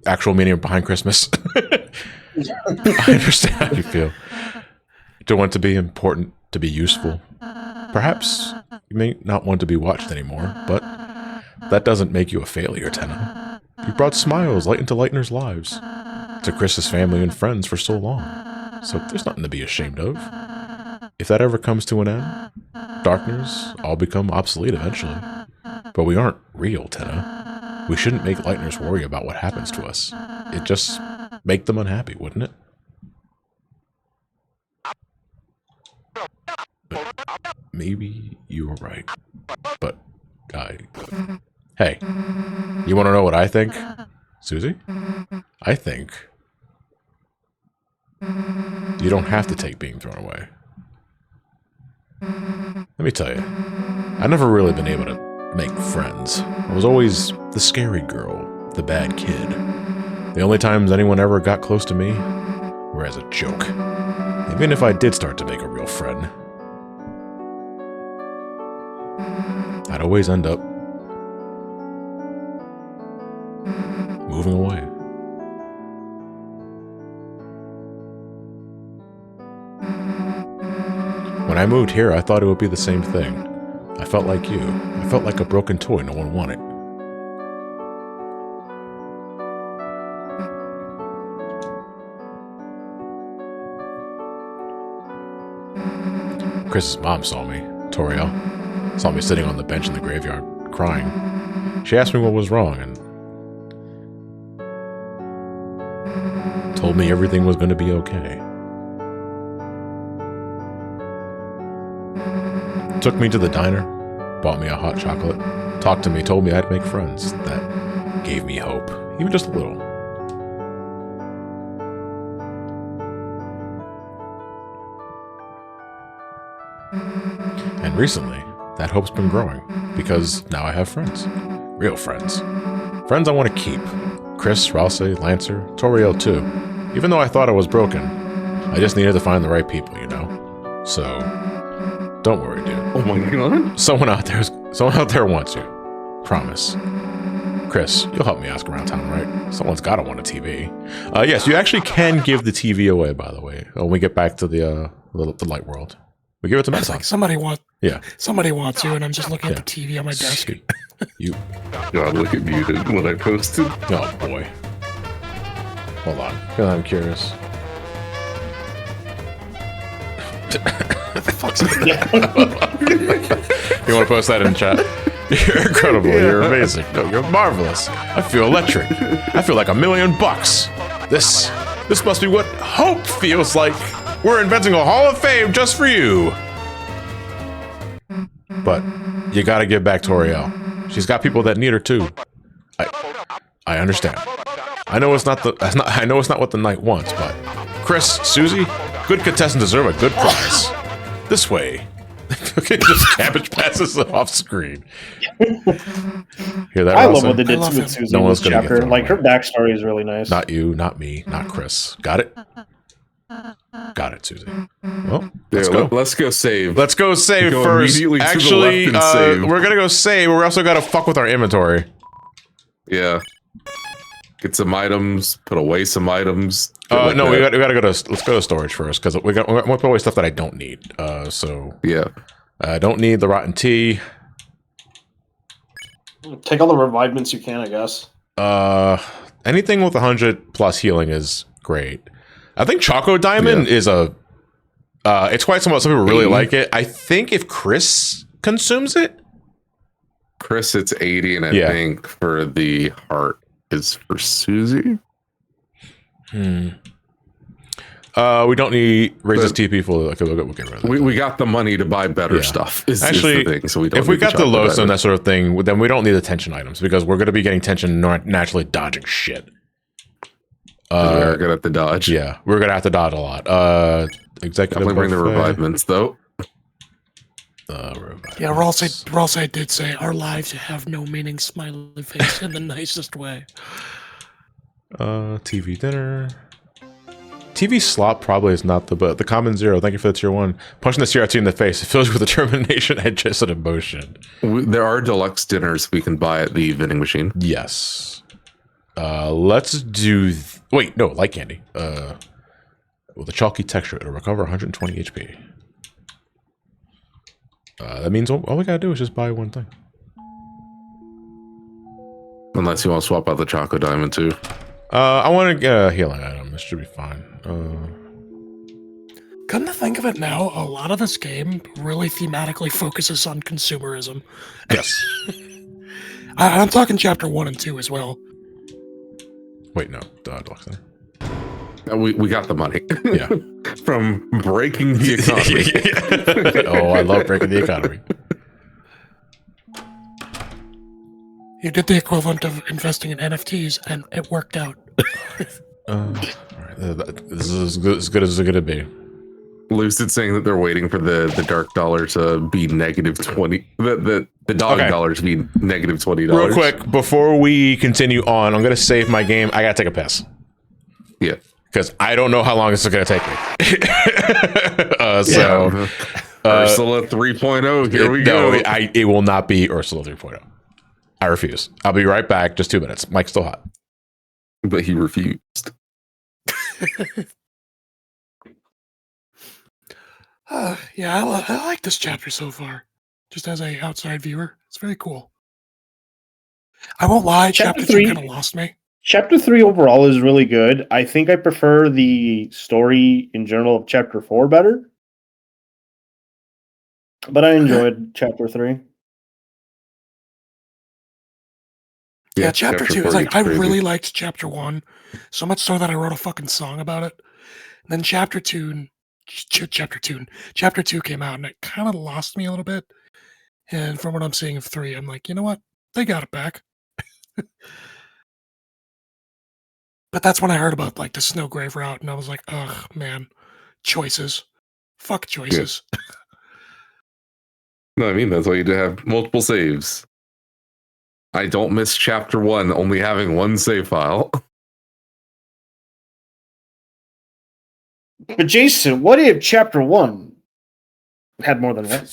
actual meaning behind Christmas. I understand how you feel. You don't want to be important, to be useful. Perhaps you may not want to be watched anymore, but that doesn't make you a failure, Tenna. You brought smiles light into Lightner's lives, to Chris's family and friends for so long. So there's nothing to be ashamed of. If that ever comes to an end, Darkners all become obsolete eventually. But we aren't real, Tenna. We shouldn't make Lightners worry about what happens to us. It just make them unhappy, wouldn't it? Maybe you were right. But, hey, you want to know what I think, Susie? I think you don't have to take being thrown away. Let me tell you, I've never really been able to make friends. I was always the scary girl, the bad kid. The only times anyone ever got close to me were as a joke. Even if I did start to make a real friend, I'd always end up moving away. When I moved here, I thought it would be the same thing. I felt like you. I felt like a broken toy no one wanted. Chris's mom saw me, Toriel. Saw me sitting on the bench in the graveyard, crying. She asked me what was wrong and told me everything was going to be okay. Took me to the diner, bought me a hot chocolate, talked to me, told me I'd make friends. That gave me hope, even just a little. And recently, that hope's been growing, because now I have friends. Real friends. Friends I want to keep. Chris, Rouxls, Lancer, Toriel too. Even though I thought I was broken, I just needed to find the right people, you know? So, don't worry, dude. Oh my god. Someone out there wants you. Promise. Chris, you'll help me ask around town, right? Someone's gotta want a TV. Yes, you actually can give the TV away, by the way, when we get back to the light world. We give it to Matt. Like somebody wants you, and I'm just looking at Yeah. the TV on my desk. You. God, look at muted when I posted. Oh boy. Hold on. I'm curious. You want to post that in chat? You're incredible. Yeah. You're amazing. No, you're marvelous. I feel electric. I feel like $1,000,000. This must be what hope feels like. We're inventing a Hall of Fame just for you. But you gotta give back Toriel. She's got people that need her too. I understand. I know it's not what the knight wants, but Chris, Susie, good contestants deserve a good prize. This way. Okay, just cabbage passes off screen. Hear that? I Rouxls? love what they did with Susie No in one's this gonna get chapter. thrown Like, her away. backstory is really nice. Not you, not me, not Chris. Got it? Got it, Susie. Well, let's go. Let's go save. Let's go save Go first. immediately to the Actually, left and save. we're gonna go save, but we also gotta fuck with our inventory. Yeah. Get some items. Put away some items. No, we gotta go to. Let's go to storage first because we want to put away stuff that I don't need. Yeah. I don't need the rotten tea. Take all the revivements you can, I guess. Anything with 100+ healing is great. I think Choco Diamond is a. It's quite somewhat. Some people really like it. I think if Chris consumes it, Chris, it's 80, and I think for the heart is for Susie. We don't need raises TP full. Okay, we'll get rid of that. We got the money to buy better stuff. Actually, is the thing, so we don't if we need got the chocolate low stone, items. that sort of thing, then we don't need the tension items because we're going to be getting tension naturally dodging shit. We're gonna have to dodge. Yeah, we're gonna have to dodge a lot. Executive Definitely bring the buffet. revivements though. Yeah, Rouxls did say our lives have no meaning. Smiley face in the nicest way. TV dinner. TV slot probably is not the common zero. Thank you for the tier 1. Punching the CRT in the face. It fills you with determination and just an emotion. There are deluxe dinners we can buy at the vending machine. Yes. Let's do... wait, no, light candy. With a chalky texture, it'll recover 120 HP. That means all we gotta do is just buy one thing. Unless you want to swap out the Choco Diamond too. I want to get a healing item. This should be fine. Come to think of it now, a lot of this game really thematically focuses on consumerism. Yes. I'm talking chapter 1 and 2 as well. Wait, no. Deluxe Center. We got the money. Yeah. From breaking the economy. Oh, I love breaking the economy. You did the equivalent of investing in NFTs, and it worked out. All right. This is as good as it's gonna be. Lucid saying that they're waiting for the dark dollar to be -20. The dog dollar to be -$20. Real quick, before we continue on, I'm gonna save my game. I gotta take a piss. Yeah. Because I don't know how long this is gonna take me. Ursula 3.0. Here we go. No, it will not be Ursula 3.0. I refuse. I'll be right back. Just 2 minutes. Mike's still hot. But he refused. Yeah, I like this chapter so far. Just as a outside viewer, it's very cool. I won't lie, chapter 3 kind of lost me. Chapter 3 overall is really good. I think I prefer the story in general of chapter 4 better. But I enjoyed chapter 3. Yeah, chapter 2 is like, I really liked chapter 1, so much so that I wrote a fucking song about it. And then chapter 2 came out, and it kind of lost me a little bit. And from what I'm seeing of 3, I'm like, you know what? They got it back. But that's when I heard about like the Snowgrave route, and I was like, ugh, man, choices. Fuck choices. Yeah. No, I mean, that's why you do have multiple saves. I don't miss chapter 1 only having one save file. But Jason, what if chapter 1 had more than one?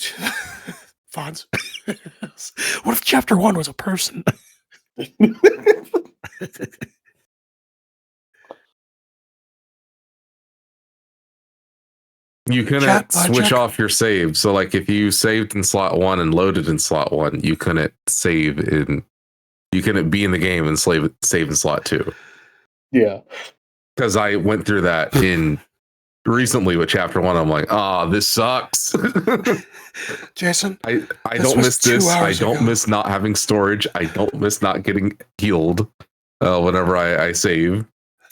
Fonz. What if chapter 1 was a person? You couldn't switch off your save. So, like, if you saved in slot 1 and loaded in slot 1, you couldn't save in. You couldn't be in the game and save in slot 2. Yeah. Because I went through that in recently with chapter 1. I'm like, this sucks. Jason, I don't miss this. I don't miss not having storage. I don't miss not getting healed whenever I save.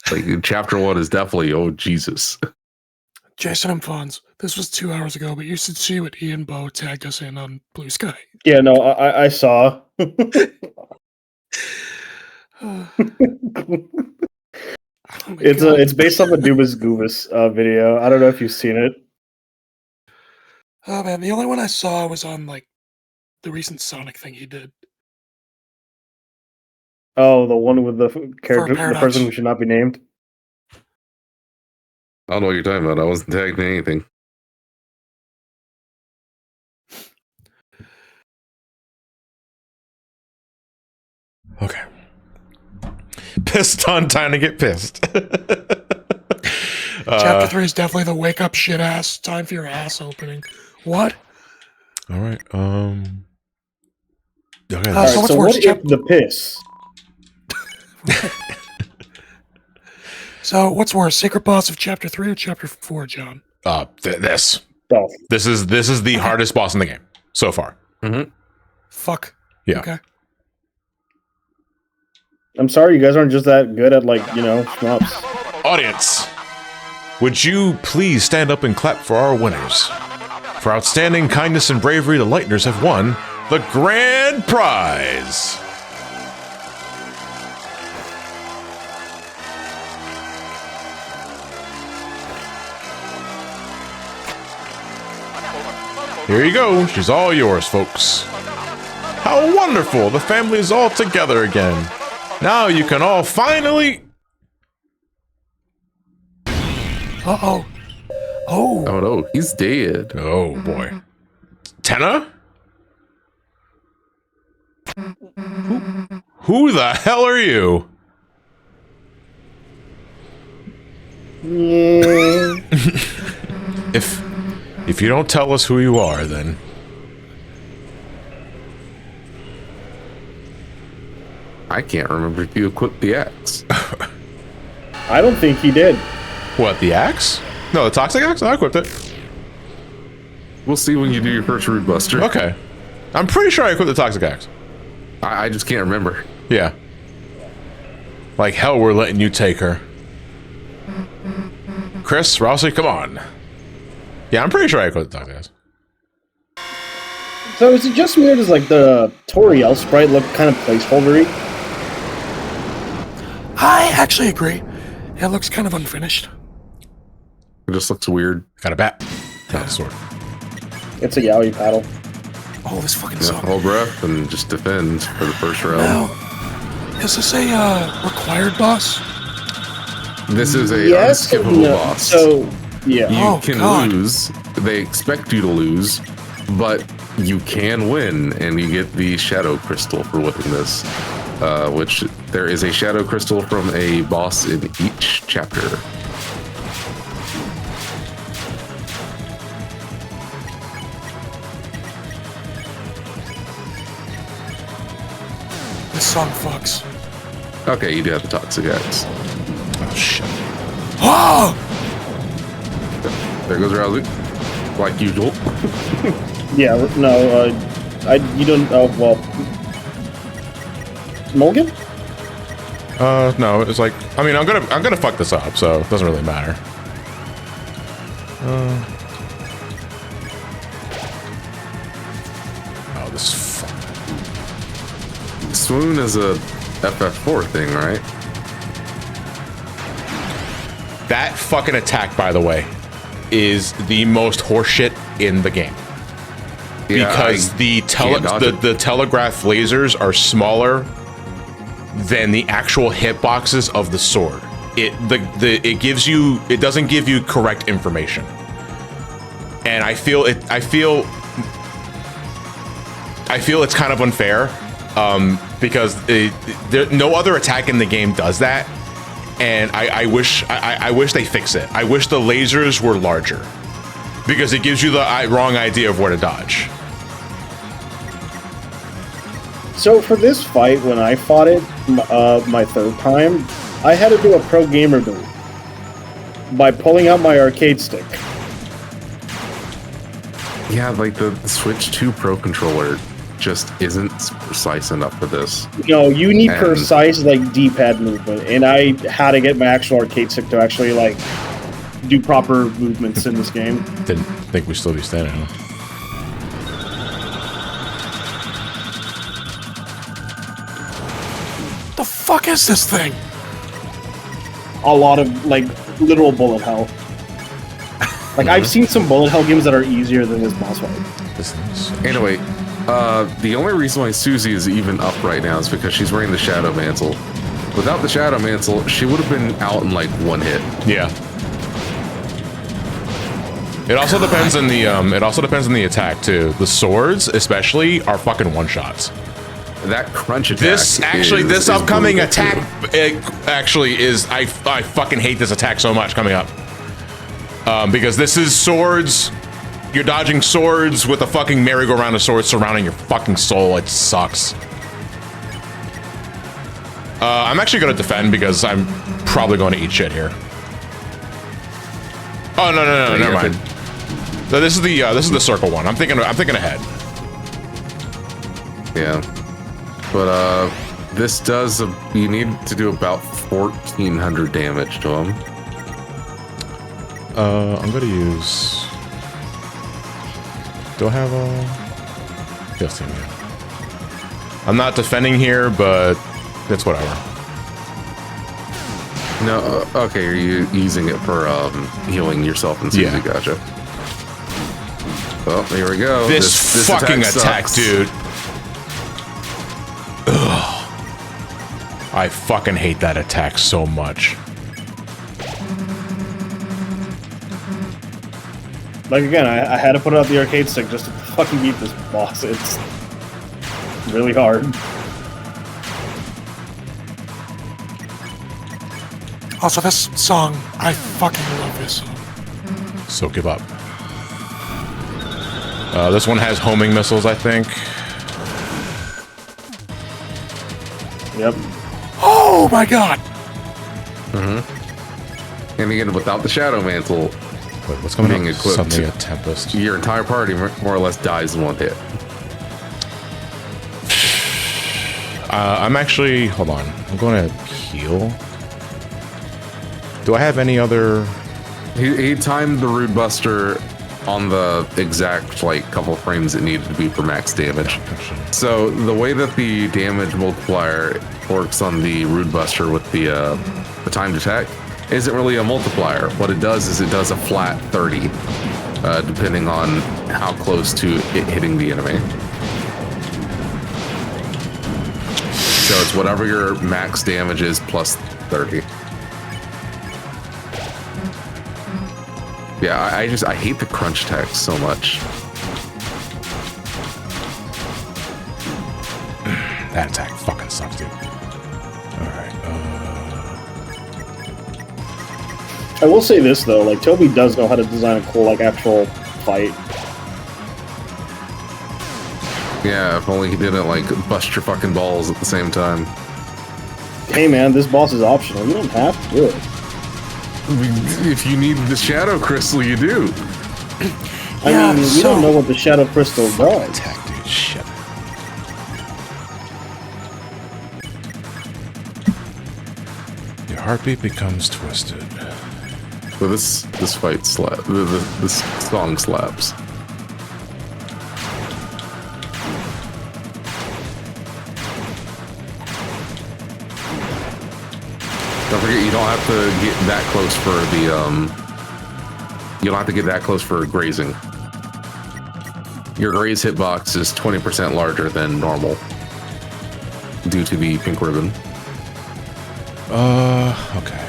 Like, chapter 1 is definitely, oh, Jesus. Jason and Fonz, this was 2 hours ago, but you should see what Ian Bow tagged us in on Blue Sky. Yeah, no, I saw. It's based on the Dubas Goobus video. I don't know if you've seen it. Oh man, the only one I saw was on like the recent Sonic thing he did. Oh, the one with the character, the person who should not be named. I don't know what you're talking about. I wasn't tagged in anything. Okay. Pissed on time to get pissed. Chapter 3 is definitely the wake up shit ass. Time for your ass opening. What? All right. Okay. So what's if the piss? So what's worse, secret boss of chapter 3 or chapter 4, John? This. Oh. This is the hardest boss in the game so far. Mm-hmm. Fuck. Yeah. Okay. I'm sorry, you guys aren't just that good at, like, you know, shmups. Audience, would you please stand up and clap for our winners? For outstanding kindness and bravery, the Lightners have won the grand prize. Here you go. She's all yours, folks. How wonderful. The family is all together again. Now you can all finally... Uh-oh. Oh. Oh no, he's dead. Oh boy. Tenna? Who the hell are you? Yeah. If you don't tell us who you are, then I can't remember if you equipped the axe. I don't think he did. what? The axe? No, the toxic axe. I equipped it. We'll see when you do your first root buster. Okay, I'm pretty sure I equipped the toxic axe. I just can't remember. Yeah. Like hell, we're letting you take her. Chris, Rouxls, come on. Yeah, I'm pretty sure I equipped the toxic axe. So is it just weird as like the Toriel sprite look kind of placeholdery? I actually agree. It looks kind of unfinished. It just looks weird. Got a bat. Got a sword. It's a yaoi paddle. Oh, this fucking Yeah, sucks. hold breath and just defend for the first round. Now, is this a required boss? This is a Yes, unskippable no. boss. So yeah. You Oh, can God. lose. They expect you to lose, but you can win, and you get the shadow crystal for winning this. Which there is a shadow crystal from a boss in each chapter. This song fucks. Okay, you do have the toxic axe. Oh shit. Oh! There goes Rouxls, like usual. Yeah. No. You don't. Oh well. Mulligan? No, it's like, I mean, I'm gonna fuck this up, so it doesn't really matter. Oh, this fuck. Swoon is a FF4 thing, right? That fucking attack, by the way, is the most horseshit in the game. Yeah, Because the can't dodge it. the telegraph lasers are smaller than the actual hitboxes of the sword. It gives you, it doesn't give you correct information. And I feel it's kind of unfair, because no other attack in the game does that, and I wish they fix it. I wish the lasers were larger, because it gives you the wrong idea of where to dodge. So for this fight, when I fought it my third time, I had to do a pro gamer move by pulling out my arcade stick. Yeah, like the Switch 2 Pro controller just isn't precise enough for this. No, you need And- precise like D-pad movement, and I had to get my actual arcade stick to actually like do proper movements in this game. Didn't think we'd still be standing. Huh? The fuck is this thing? A lot of like literal bullet hell. Like I've seen some bullet hell games that are easier than this boss fight. This thing's Anyway, the only reason why Susie is even up right now is because she's wearing the Shadow Mantle. Without the Shadow Mantle, she would have been out in like one hit. yeah. It also depends on the attack too. The swords, especially, are fucking one shots. That crunch attack. This is upcoming brutal, attack too. actually is I fucking hate this attack so much coming up, because this is swords. You're dodging swords with a fucking merry-go-round of swords surrounding your fucking soul. It sucks. I'm actually going to defend because I'm probably going to eat shit here. Oh no, never mind. So this is the circle one. I'm thinking ahead. Yeah, but this does. You need to do about 1,400 damage to him. I'm gonna use. Do I have a? Yes, yeah. I'm not defending here, but it's whatever. No, okay, you're using it for healing yourself and Susie. Yeah. Gotcha. Well, here we go. This fucking attack, sucks. dude. Ugh. I fucking hate that attack so much. Like again, I had to put it out the arcade stick just to fucking beat this boss. It's really hard. Also, this song, I fucking love this song. So give up. This one has homing missiles, I think. Yep. Oh my god! And again, without the Shadow Mantle, Wait, what's coming being up? equipped Suddenly to- a Tempest. your entire party more or less dies in one hit. I'm actually... Hold on. I'm going to heal. Do I have any other... He timed the Rude Buster on the exact, like, couple frames it needed to be for max damage. So the way that the damage multiplier works on the Rude Buster with the timed attack isn't really a multiplier. What it does is it does a flat 30, depending on how close to it hitting the enemy. So it's whatever your max damage is plus 30. Yeah, I hate the crunch text so much. That attack fucking sucks, dude. Alright, I will say this though, like Toby does know how to design a cool like actual fight. Yeah, if only he didn't like bust your fucking balls at the same time. Hey man, this boss is optional. You don't have to do it. If you need the Shadow Crystal, you do. I mean, we don't know what the Shadow Crystal does. attack, dude. Shit. Your heartbeat becomes twisted. So this fight slap. This song slaps. Don't forget, you don't have to get that close for the you don't have to get that close for grazing. Your graze hitbox is 20% larger than normal due to the pink ribbon. Okay.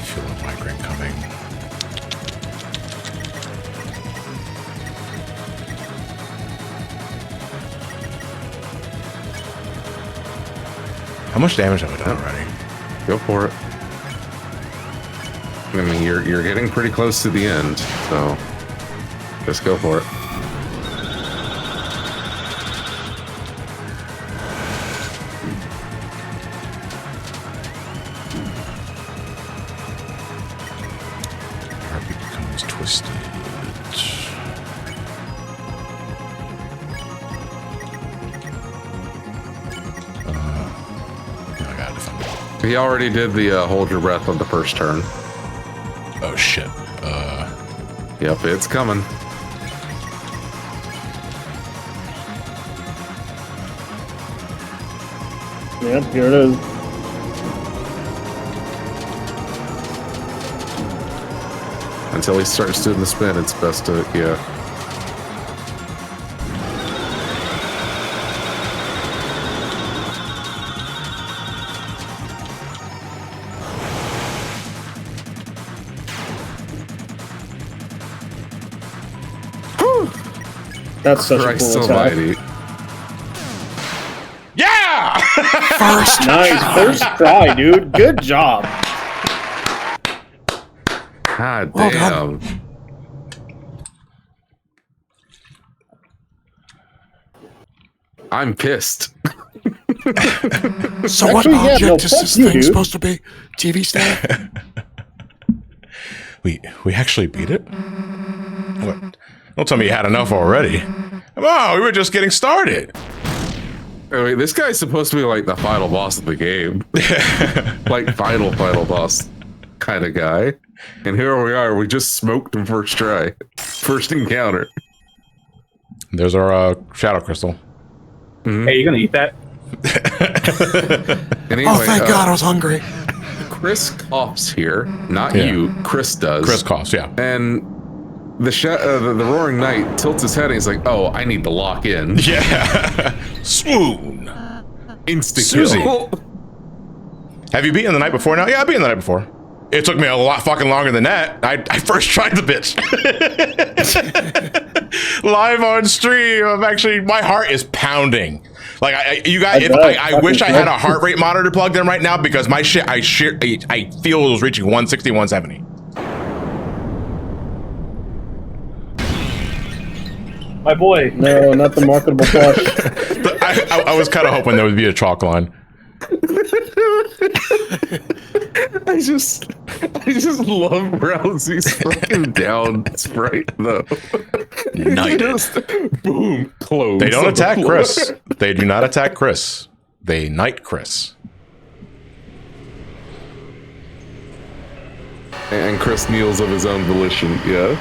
Feel a migraine coming. How much damage have I done already? Go for it. I mean, you're getting pretty close to the end, so just go for it. Heartbeat becomes twisted. I gotta defend. He already did the hold your breath on the first turn. Oh shit. Yep, it's coming. Yep, here it is. Until he starts doing the spin, it's best to, yeah. That's such Christ a cool attack. almighty. Yeah! First Nice, first try, dude. Good job. God Well damn. done. I'm pissed. So what Actually, yeah, object no, is fuck this you, thing dude. supposed to be? TV stand? We actually beat it? What? Don't tell me you had enough already. Come on, we were just getting started. Oh, wait, this guy's supposed to be like the final boss of the game. Like final boss kind of guy. And here we are, we just smoked him first try. First encounter. There's our shadow crystal. Hey, you gonna eat that? Anyway, Oh, thank God, I was hungry. Chris coughs here. Not Yeah. you, Chris does. Chris coughs, yeah. And the Roaring Knight tilts his head and he's like, oh, I need to lock in. Yeah. Swoon. Insta Susie. kill. Have you beaten the night before now? Yeah, I've beaten the night before. It took me a lot fucking longer than that. I first tried the bitch. Live on stream. My heart is pounding. Like, I wish I had a heart rate monitor plugged in right now because my shit, I feel it was reaching 160, 170. My boy. No, not the marketable plush. I was kind of hoping there would be a chalk line. I just love Rouxls' fucking down sprite though. Knight. Just boom, close. They don't attack Chris. They do not attack Chris. They knight Chris. And Chris kneels of his own volition. Yeah.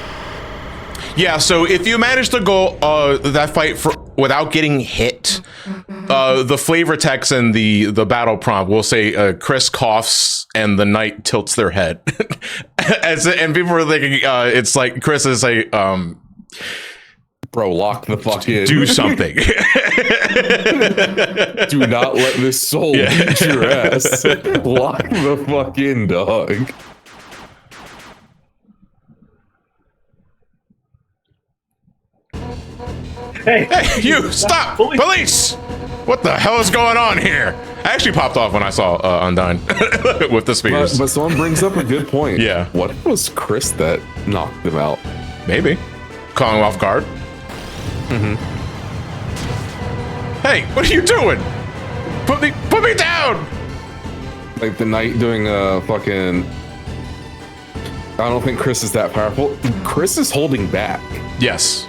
Yeah. So if you manage to go that fight without getting hit, the flavor text and the battle prompt will say Chris coughs and the knight tilts their head. And people are thinking it's like Chris is a bro, lock the fuck in. Do something. Do not let this soul beat your ass. Lock the fuck in, dog. Hey, you stop! Police! What the hell is going on here? I actually popped off when I saw Undyne with the spears. But someone brings up a good point. Yeah. What was Chris that knocked them out? Maybe. Calling him off guard. Mm-hmm. Hey, what are you doing? Put me down! Like the knight doing a fucking... I don't think Chris is that powerful. Chris is holding back. Yes.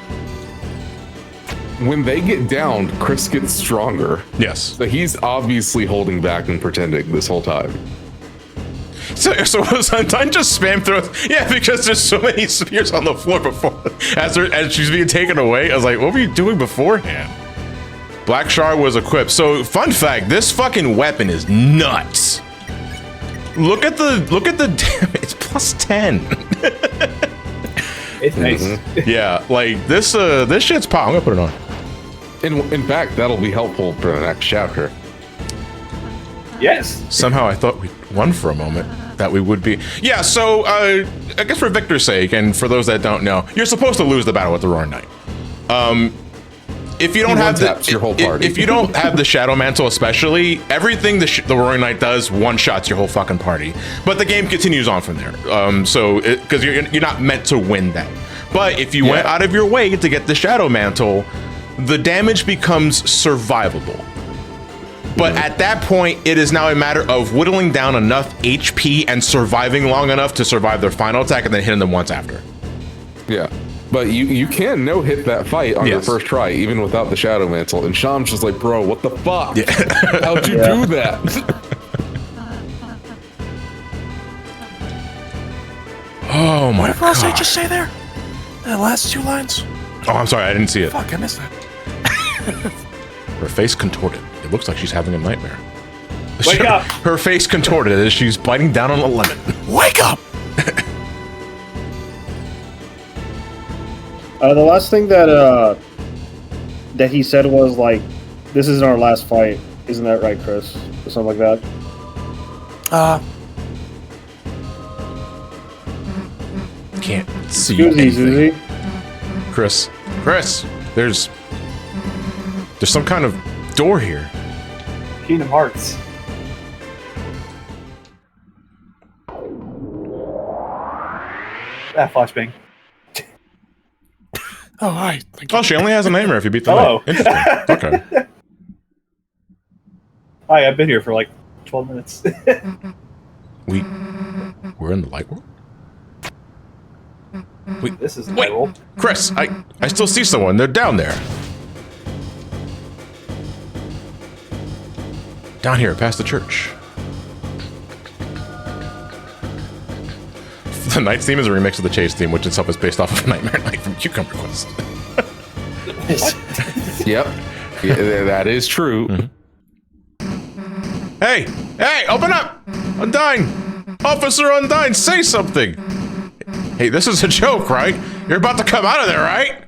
When they get down, Chris gets stronger. Yes. So he's obviously holding back and pretending this whole time. So was Undyne just spam through? Yeah, because there's so many spears on the floor before as she's being taken away. I was like, what were you doing beforehand? Black Shard was equipped. So fun fact, this fucking weapon is nuts. Look at the damage. It's plus 10. It's nice. Yeah, like this shit's pop. I'm gonna put it on. In fact, that'll be helpful for the next chapter. Yes. Somehow I thought we won for a moment. That we would be. Yeah, so I guess for Victor's sake, and for those that don't know, you're supposed to lose the battle with the Roaring Knight. If you don't have your whole party. If you don't have the Shadow Mantle, especially, everything the Roaring Knight does one-shots your whole fucking party. But the game continues on from there. Because you're not meant to win that. But if you went out of your way to get the Shadow Mantle, the damage becomes survivable. But at that point, it is now a matter of whittling down enough HP and surviving long enough to survive their final attack and then hitting them once after. Yeah. But you can no-hit that fight on your first try, even without the Shadow Mantle. And Sham's just like, bro, what the fuck? Yeah. How'd you do that? Oh my god. What did I just say there? The last two lines? Oh, I'm sorry, I didn't see it. Fuck, I missed that. Her face contorted. It looks like she's having a nightmare. Wake up! Her face contorted as she's biting down on a lemon. Wake up! The last thing that he said was like, "This isn't our last fight." Isn't that right, Chris? Or something like that. Can't see Excuse me, anything. Susie. Chris, there's some kind of door here. Kingdom Hearts. That flashbang. Oh, hi. Thank you. Oh, she only has a nightmare if you beat the Hello. night. Interesting. Okay. Hi, I've been here for like 12 minutes. We're in the light world? This is Wait, roll. Chris, I still see someone. They're down there. Down here, past the church. The Knight's theme is a remix of the Chase theme, which itself is based off of Nightmare Night from Cucumber Quest. Yep. Yeah, that is true. Mm-hmm. Hey, open up! Undyne! Officer Undyne, say something! Hey, this is a joke, right? You're about to come out of there, right?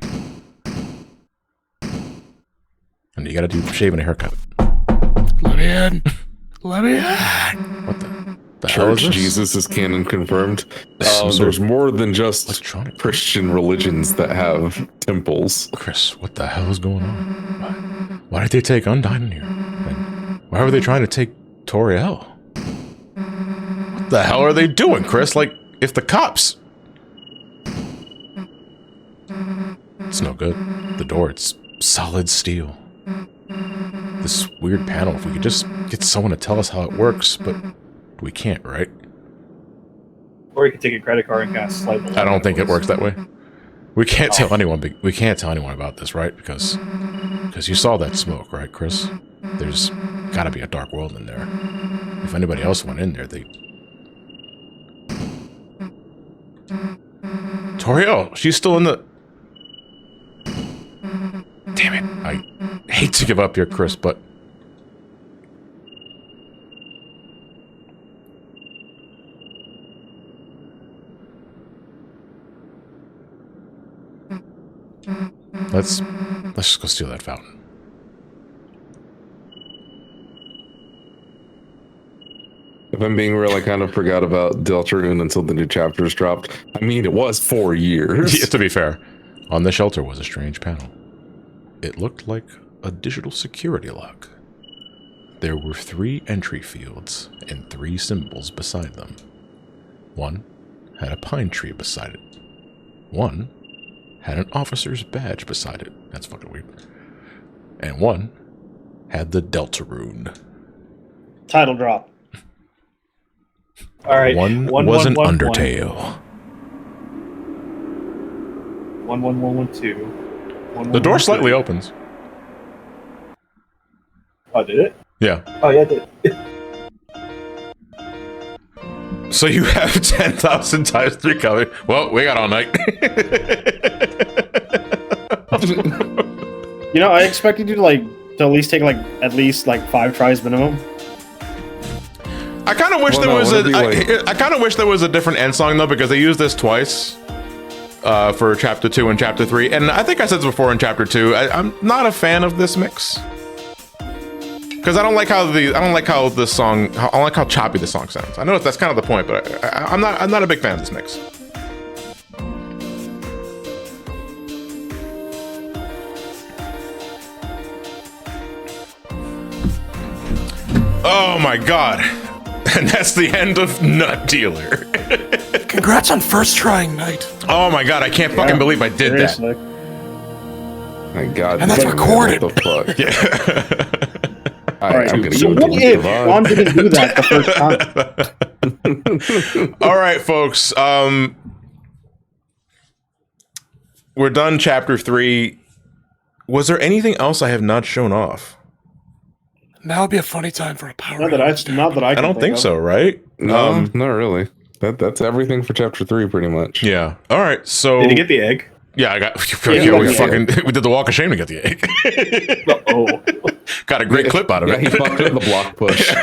And you gotta do shaving a haircut. Let me in. Let me in. What the hell is Church this? Jesus is canon confirmed. Some sort There's of more than just electronic. Christian religions that have temples. Chris, what the hell is going on? Why did they take Undyne in here? And why were they trying to take Toriel? What the hell are they doing, Chris? Like, if the cops... It's no good. The door, it's solid steel. This weird panel, if we could just get someone to tell us how it works, but we can't, right? Or you could take a credit card and kind of swipe. I don't think it works that way. We can't tell anyone. We can't tell anyone about this, right? Because you saw that smoke, right, Chris? There's got to be a dark world in there. If anybody else went in there, they. Toriel, she's still in the. Damn it! I hate to give up here, Chris, but. Let's just go steal that fountain. If I'm being real, I kind of forgot about Deltarune until the new chapters dropped. I mean, it was 4 years. Yeah, to be fair, on the shelter was a strange panel. It looked like a digital security lock. There were 3 entry fields and 3 symbols beside them. One had a pine tree beside it. One had an officer's badge beside it. That's fucking weird. And one had the Deltarune. Title drop. All right. One was an Undertale. 11112. The door slightly opens. Oh, did it? Yeah. Oh, yeah, it did. So you have 10,000 times 3 coming. Well, we got all night. You know, I expected you to at least take at least 5 tries minimum. I kind of wish I kind of wish there was a different end song though, because they used this twice for chapter 2 and chapter 3, and I think I said this before in chapter 2. I'm not a fan of this mix because I don't like how choppy the song sounds. I know that's kind of the point, but I'm not a big fan of this mix. Oh my god. And that's the end of Nut Dealer. Congrats on first trying night. Oh my god, I can't fucking believe I did Seriously. My God. And that's recorded. What the fuck? Yeah. Alright, I'm gonna so go what do if Javon. Juan didn't do that the first time? All right, folks. We're done chapter 3. Was there anything else I have not shown off? Now would be a funny time for a power. Not that I I don't think so, right? No, not really. That's everything for chapter 3, pretty much. Yeah. All right. So Did you get the egg? yeah, I got. Yeah, We did the walk of shame to get the egg. Oh. Got a great clip out of Yeah, he it. fucked with the block push.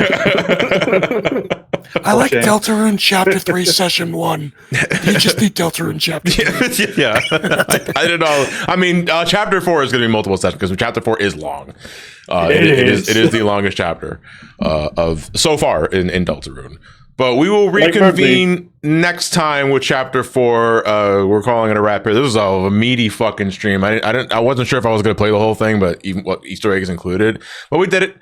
I like Okay. Deltarune Chapter 3 Session 1. You just need Deltarune Chapter 3. Yeah, I didn't know. I mean, chapter 4 is going to be multiple sessions because chapter 4 is long. It is the longest chapter of so far in Deltarune. But we will reconvene next time with chapter 4. We're calling it a wrap here. This was a meaty fucking stream. I wasn't sure if I was going to play the whole thing, but even what Easter eggs included. But we did it.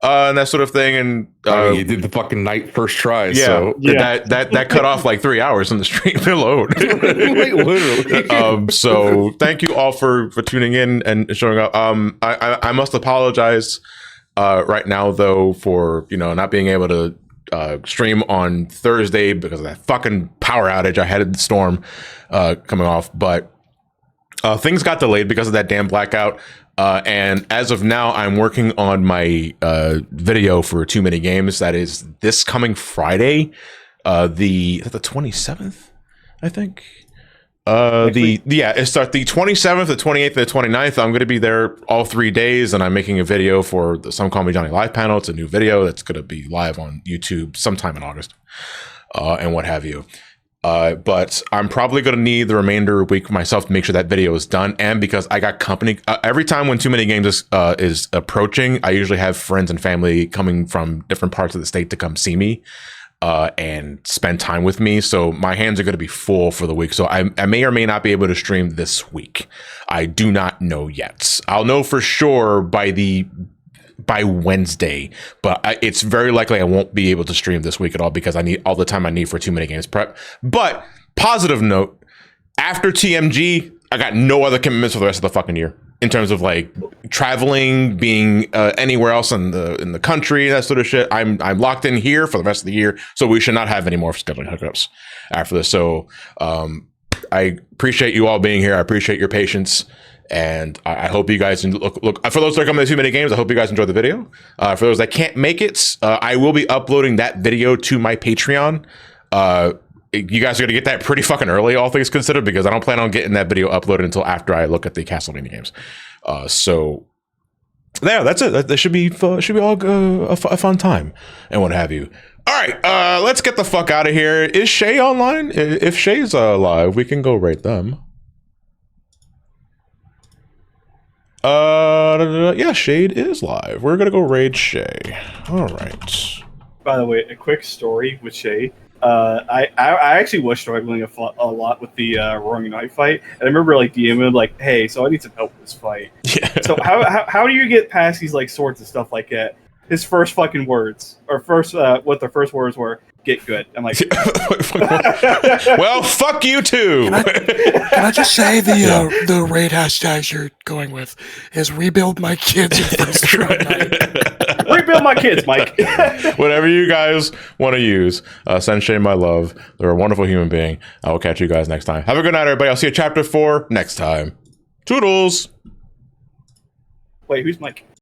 And that sort of thing, and you did the fucking night first try. yeah, So. that cut off like 3 hours in the stream alone. Literally. So thank you all for tuning in and showing up. I must apologize right now though for not being able to stream on Thursday because of that fucking power outage I had in the storm coming off, but things got delayed because of that damn blackout. And as of now, I'm working on my video for Too Many Games. That is this coming Friday, the 27th, I think. It starts the 27th, the 28th, the 29th. I'm going to be there all 3 days, and I'm making a video for the Some Call Me Johnny live panel. It's a new video that's going to be live on YouTube sometime in August, and what have you. But I'm probably going to need the remainder of the week myself to make sure that video is done. And because I got company, every time when Too Many Games is approaching, I usually have friends and family coming from different parts of the state to come see me and spend time with me. So my hands are going to be full for the week. So I may or may not be able to stream this week. I do not know yet. I'll know for sure by Wednesday, but it's very likely I won't be able to stream this week at all because I need all the time I need for Too Many Games prep. But positive note, after TMG, I got no other commitments for the rest of the fucking year in terms of like traveling, being anywhere else in the country, that sort of shit. I'm locked in here for the rest of the year, so we should not have any more scheduling hookups after this. So I appreciate you all being here. I appreciate your patience. And I hope you guys look for those that are coming to Too Many Games. I hope you guys enjoy the video. For those that can't make it, I will be uploading that video to my Patreon. You guys are gonna get that pretty fucking early, all things considered, because I don't plan on getting that video uploaded until after I look at the Castlevania games. So yeah, that's it. That should be all a fun time and what have you. All right, let's get the fuck out of here. Is Shay online? If Shay's live, we can go rate them. Yeah, Shade is live. We're gonna go raid Shay. All right. By the way, a quick story with Shay. I actually was struggling a lot with the Roaring Knight fight. And I remember like DMing him like, hey, so I need some help with this fight. Yeah. So how do you get past these like swords and stuff like that? His first fucking words, or first what the first words were, get good. I'm like, well, fuck you too. Can I just say the raid hashtags you're going with is rebuild my kids in first night. Rebuild my kids, Mike. Whatever you guys want to use, send Shay my love. They're a wonderful human being. I will catch you guys next time. Have a good night, everybody. I'll see you chapter 4 next time. Toodles. Wait, who's Mike?